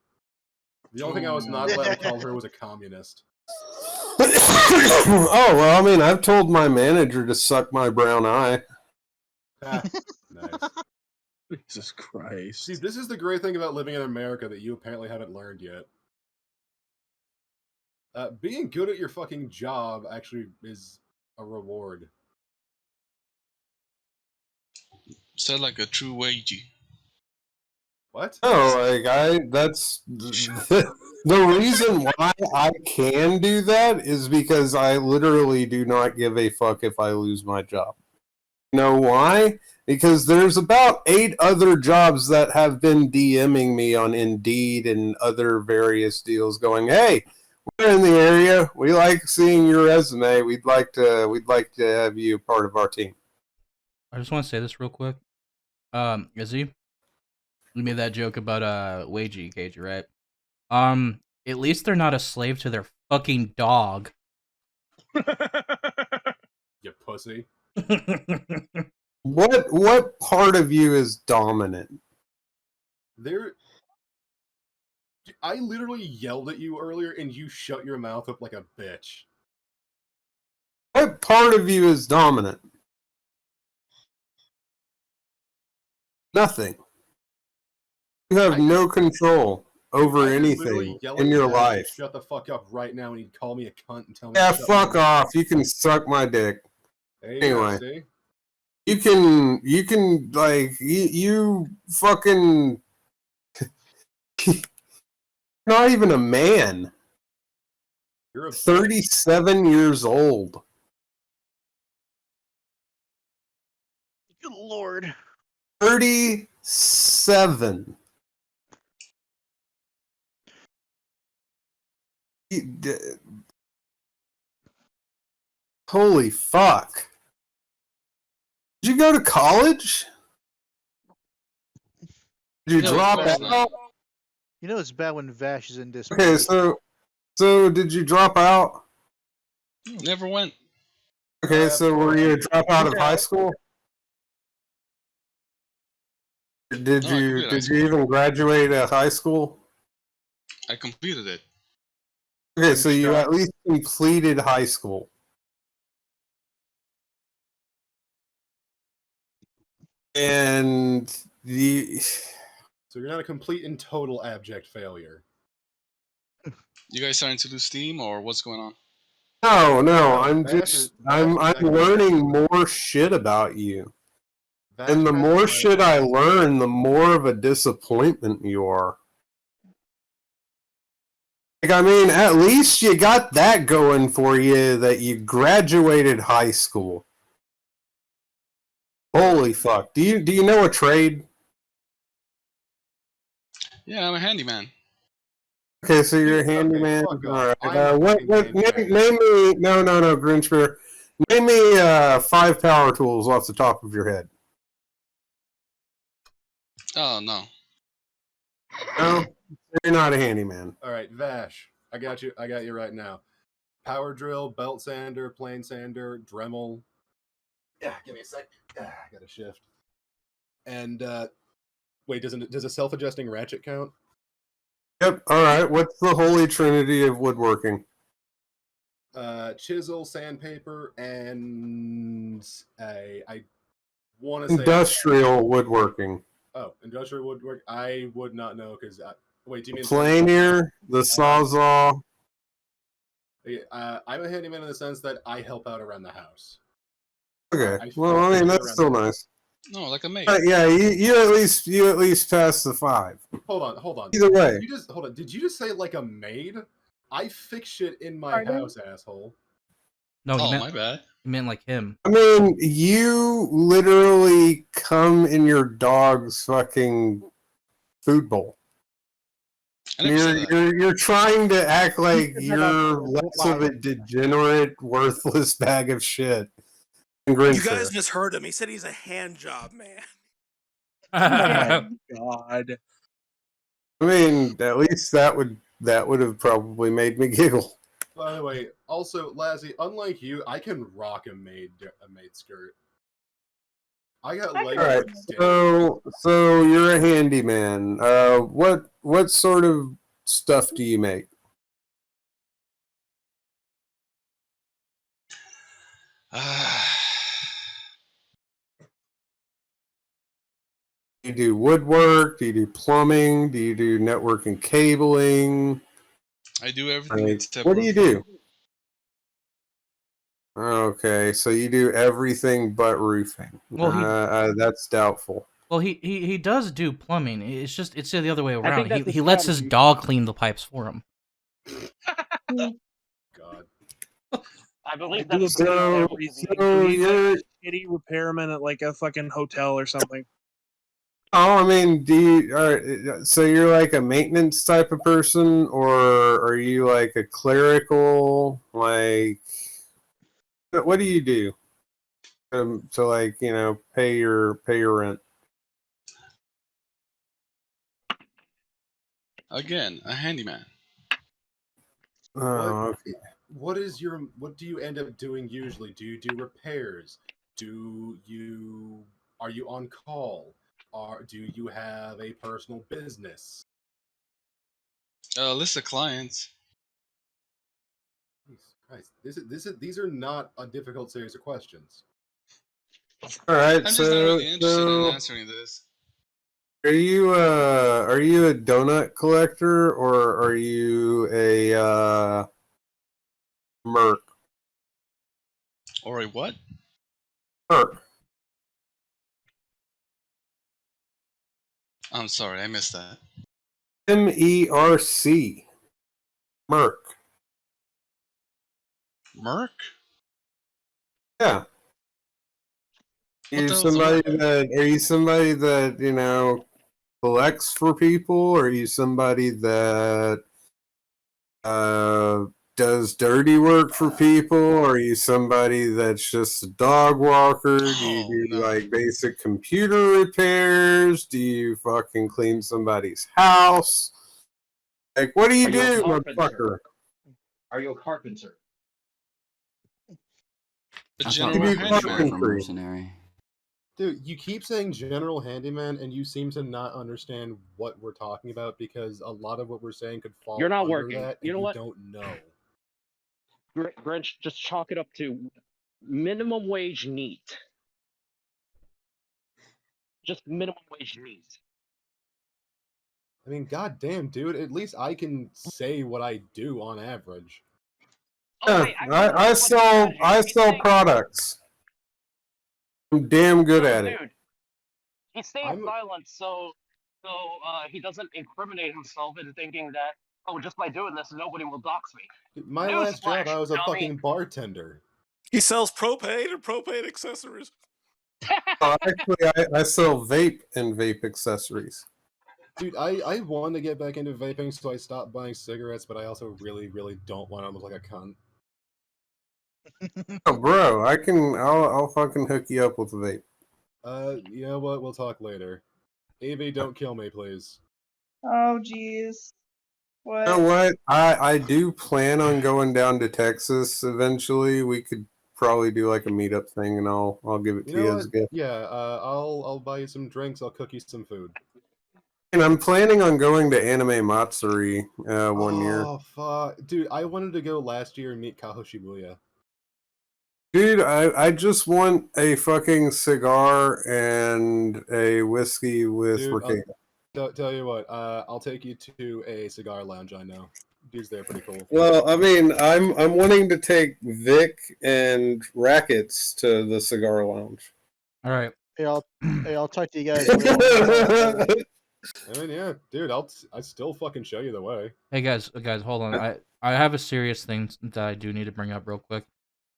The only thing I was not allowed to call her was a communist. Oh well, I mean, I've told my manager to suck my brown eye. Nice. Jesus Christ. See, this is the great thing about living in America that you apparently haven't learned yet. Being good at your fucking job actually is a reward. Said like a true wagey. What? No, that's the reason why I can do that is because I literally do not give a fuck if I lose my job. You know why? Because there's about 8 other jobs that have been DMing me on Indeed and other various deals going, hey, we're in the area. We like seeing your resume. We'd like to have you part of our team. I just want to say this real quick. Izzy, you made that joke about wagey cage, right? At least they're not a slave to their fucking dog. You pussy. What part of you is dominant? I literally yelled at you earlier and you shut your mouth up like a bitch. What part of you is dominant? Nothing. You have no control over anything in your life. Shut the fuck up right now and he'd call me a cunt and tell me Yeah, to shut fuck my mouth. off. You can suck my dick. There you go, Anyway. see? You can like you fucking not even a man. You're a 37 years old. Good lord. 37. Holy fuck. Did you go to college? Did you drop it's out? You know it's bad when Vash is in this. Okay, so did you drop out? Never went. Okay, so were you a dropout of high school? Did you even graduate at high school? I completed it. Okay, so you at least completed high school. And So you're not a complete and total abject failure. You guys starting to lose steam, or what's going on? No, I'm learning more shit about you. And the more shit I learn, the more of a disappointment you are. Like, I mean, at least you got that going for you, that you graduated high school. Holy fuck. Do you know a trade? Yeah, I'm a handyman. Okay, so you're a handyman. All right. Name me. No, Grinchbeer. Name me 5 power tools off the top of your head. Oh no. No, you're not a handyman. All right, Vash, I got you right now. Power drill, belt sander, plane sander, Dremel. Yeah, give me a sec. I got to shift. And wait, does a self-adjusting ratchet count? Yep. All right. What's the holy trinity of woodworking? Chisel, sandpaper, and I want to say Industrial woodworking. Oh, industrial woodwork. I would not know because wait, do you mean Planer, the sawzall? I'm a handyman in the sense that I help out around the house. Okay. Well, I mean that's still nice. No, like a maid. Yeah, you at least passed the 5. Hold on. Either way. Hold on. Did you just say like a maid? I fix shit in my house, asshole. No, my bad. You meant like him. I mean, you literally come in your dog's fucking food bowl. You're trying to act like you're less of a degenerate, worthless bag of shit. You guys misheard him. He said he's a hand job man. Oh my god. I mean, at least that would have probably made me giggle. By the way, also, Lazzy, unlike you, I can rock a maid skirt. I got legs. All right, so you're a handyman. What sort of stuff do you make? Do you do woodwork? Do you do plumbing? Do you do network and cabling? I do everything except what do you do? Okay, so you do everything but roofing. Well, that's doubtful. Well, he does do plumbing. It's the other way think around. that's He a lets his strategy. dog clean the pipes for him. God. I believe do that's so- everything. so He's you're- like a shitty repairman at like a fucking hotel or something. Oh, I mean, so you're like a maintenance type of person, or are you like a clerical? Like, what do you do to like pay your rent? Again, a handyman. Oh, okay. What do you end up doing usually? Do you do repairs? Are you on call? Do you have a personal business? List of clients. Jesus Christ. These are not a difficult series of questions. All right, I'm just not really interested in answering this. Are you a donut collector, or are you a merc? Or a what? Merc. I'm sorry, I missed that. MERC. Merc. Merc? Yeah. What Are the hell's a you somebody that collects for people, or are you somebody that does dirty work for people? Or are you somebody that's just a dog walker? Do you do like basic computer repairs? Do you fucking clean somebody's house? Like, what do you do, motherfucker? Are you a carpenter? A That's not general much handyman. from mercenary. Dude, you keep saying general handyman, and you seem to not understand what we're talking about because a lot of what we're saying could fall You're not under working. that, You and know you what? don't know. Grinch, just chalk it up to minimum wage neat. Just minimum wage neat. I mean, goddamn, dude. At least I can say what I do on average. Yeah, I sell products. I'm damn good at it. Dude, he's staying silent so he doesn't incriminate himself into thinking that, oh, just by doing this, nobody will dox me. My last job, I was a dummy. fucking bartender. He sells propane and propane accessories. Actually, I sell vape and vape accessories. Dude, I want to get back into vaping, so I stopped buying cigarettes, but I also really, really don't want to look like a cunt. Oh, bro, I'll fucking hook you up with a vape. You know what? We'll talk later. AV, don't kill me, please. Oh, jeez. What? You know what? I do plan on going down to Texas eventually. We could probably do like a meetup thing, and I'll give it to You know you what? as a gift. Yeah, I'll buy you some drinks. I'll cook you some food. And I'm planning on going to Anime Matsuri 1 year. Oh fuck, dude! I wanted to go last year and meet Kaho Shibuya. Dude, I just want a fucking cigar and a whiskey with Dude, Ricardo. tell you what, I'll take you to a cigar lounge. I know, dudes, they're pretty cool. Well, I mean, I'm wanting to take Vic and Rackets to the cigar lounge. All right. Hey, I'll talk to you guys later. I mean, yeah, dude, I still fucking show you the way. Hey guys, hold on. I have a serious thing that I do need to bring up real quick.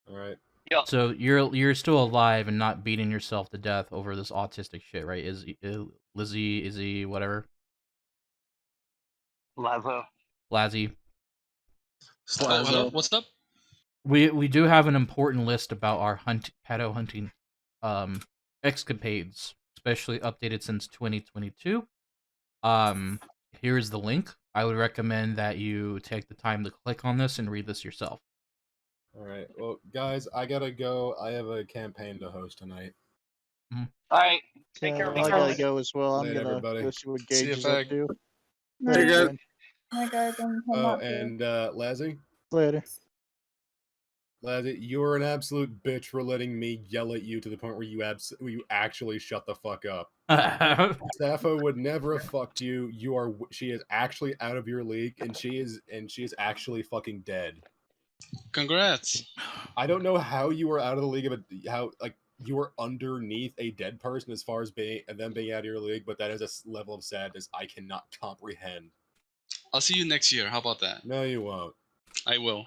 All right. Yeah. So you're still alive and not beating yourself to death over this autistic shit, right? Izzy, whatever. Lazzy. Oh, hello? What's up? We do have an important list about our pedo hunting escapades, especially updated since 2022. Here's the link. I would recommend that you take the time to click on this and read this yourself. All right. Well, guys, I gotta go. I have a campaign to host tonight. Mm-hmm. All right. Take care of I gotta go as well. I'm Later, gonna everybody. go see what See Gage ya, is up fag. to. Hey, Later, guys. Hi guys, I'm And Lazzy, Later. Lazzy, you're an absolute bitch for letting me yell at you to the point where you actually shut the fuck up. Sappho would never have fucked you. She is actually out of your league, and she is actually fucking dead. Congrats. I don't know how you were out of the league you were underneath a dead person as far as them being out of your league, but that is a level of sadness I cannot comprehend. I'll see you next year. How about that? No, you won't. I will.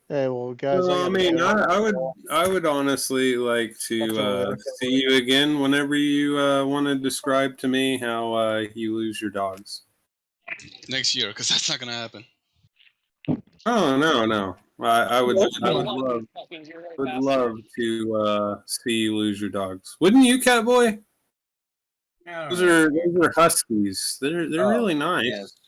Hey, well, guys. Well, I mean, I would honestly like to see you again whenever you want to describe to me how you lose your dogs. Next year, because that's not gonna happen. Oh no! I would love to see you lose your dogs. Wouldn't you, Catboy? Those are huskies. They're really nice. Yes.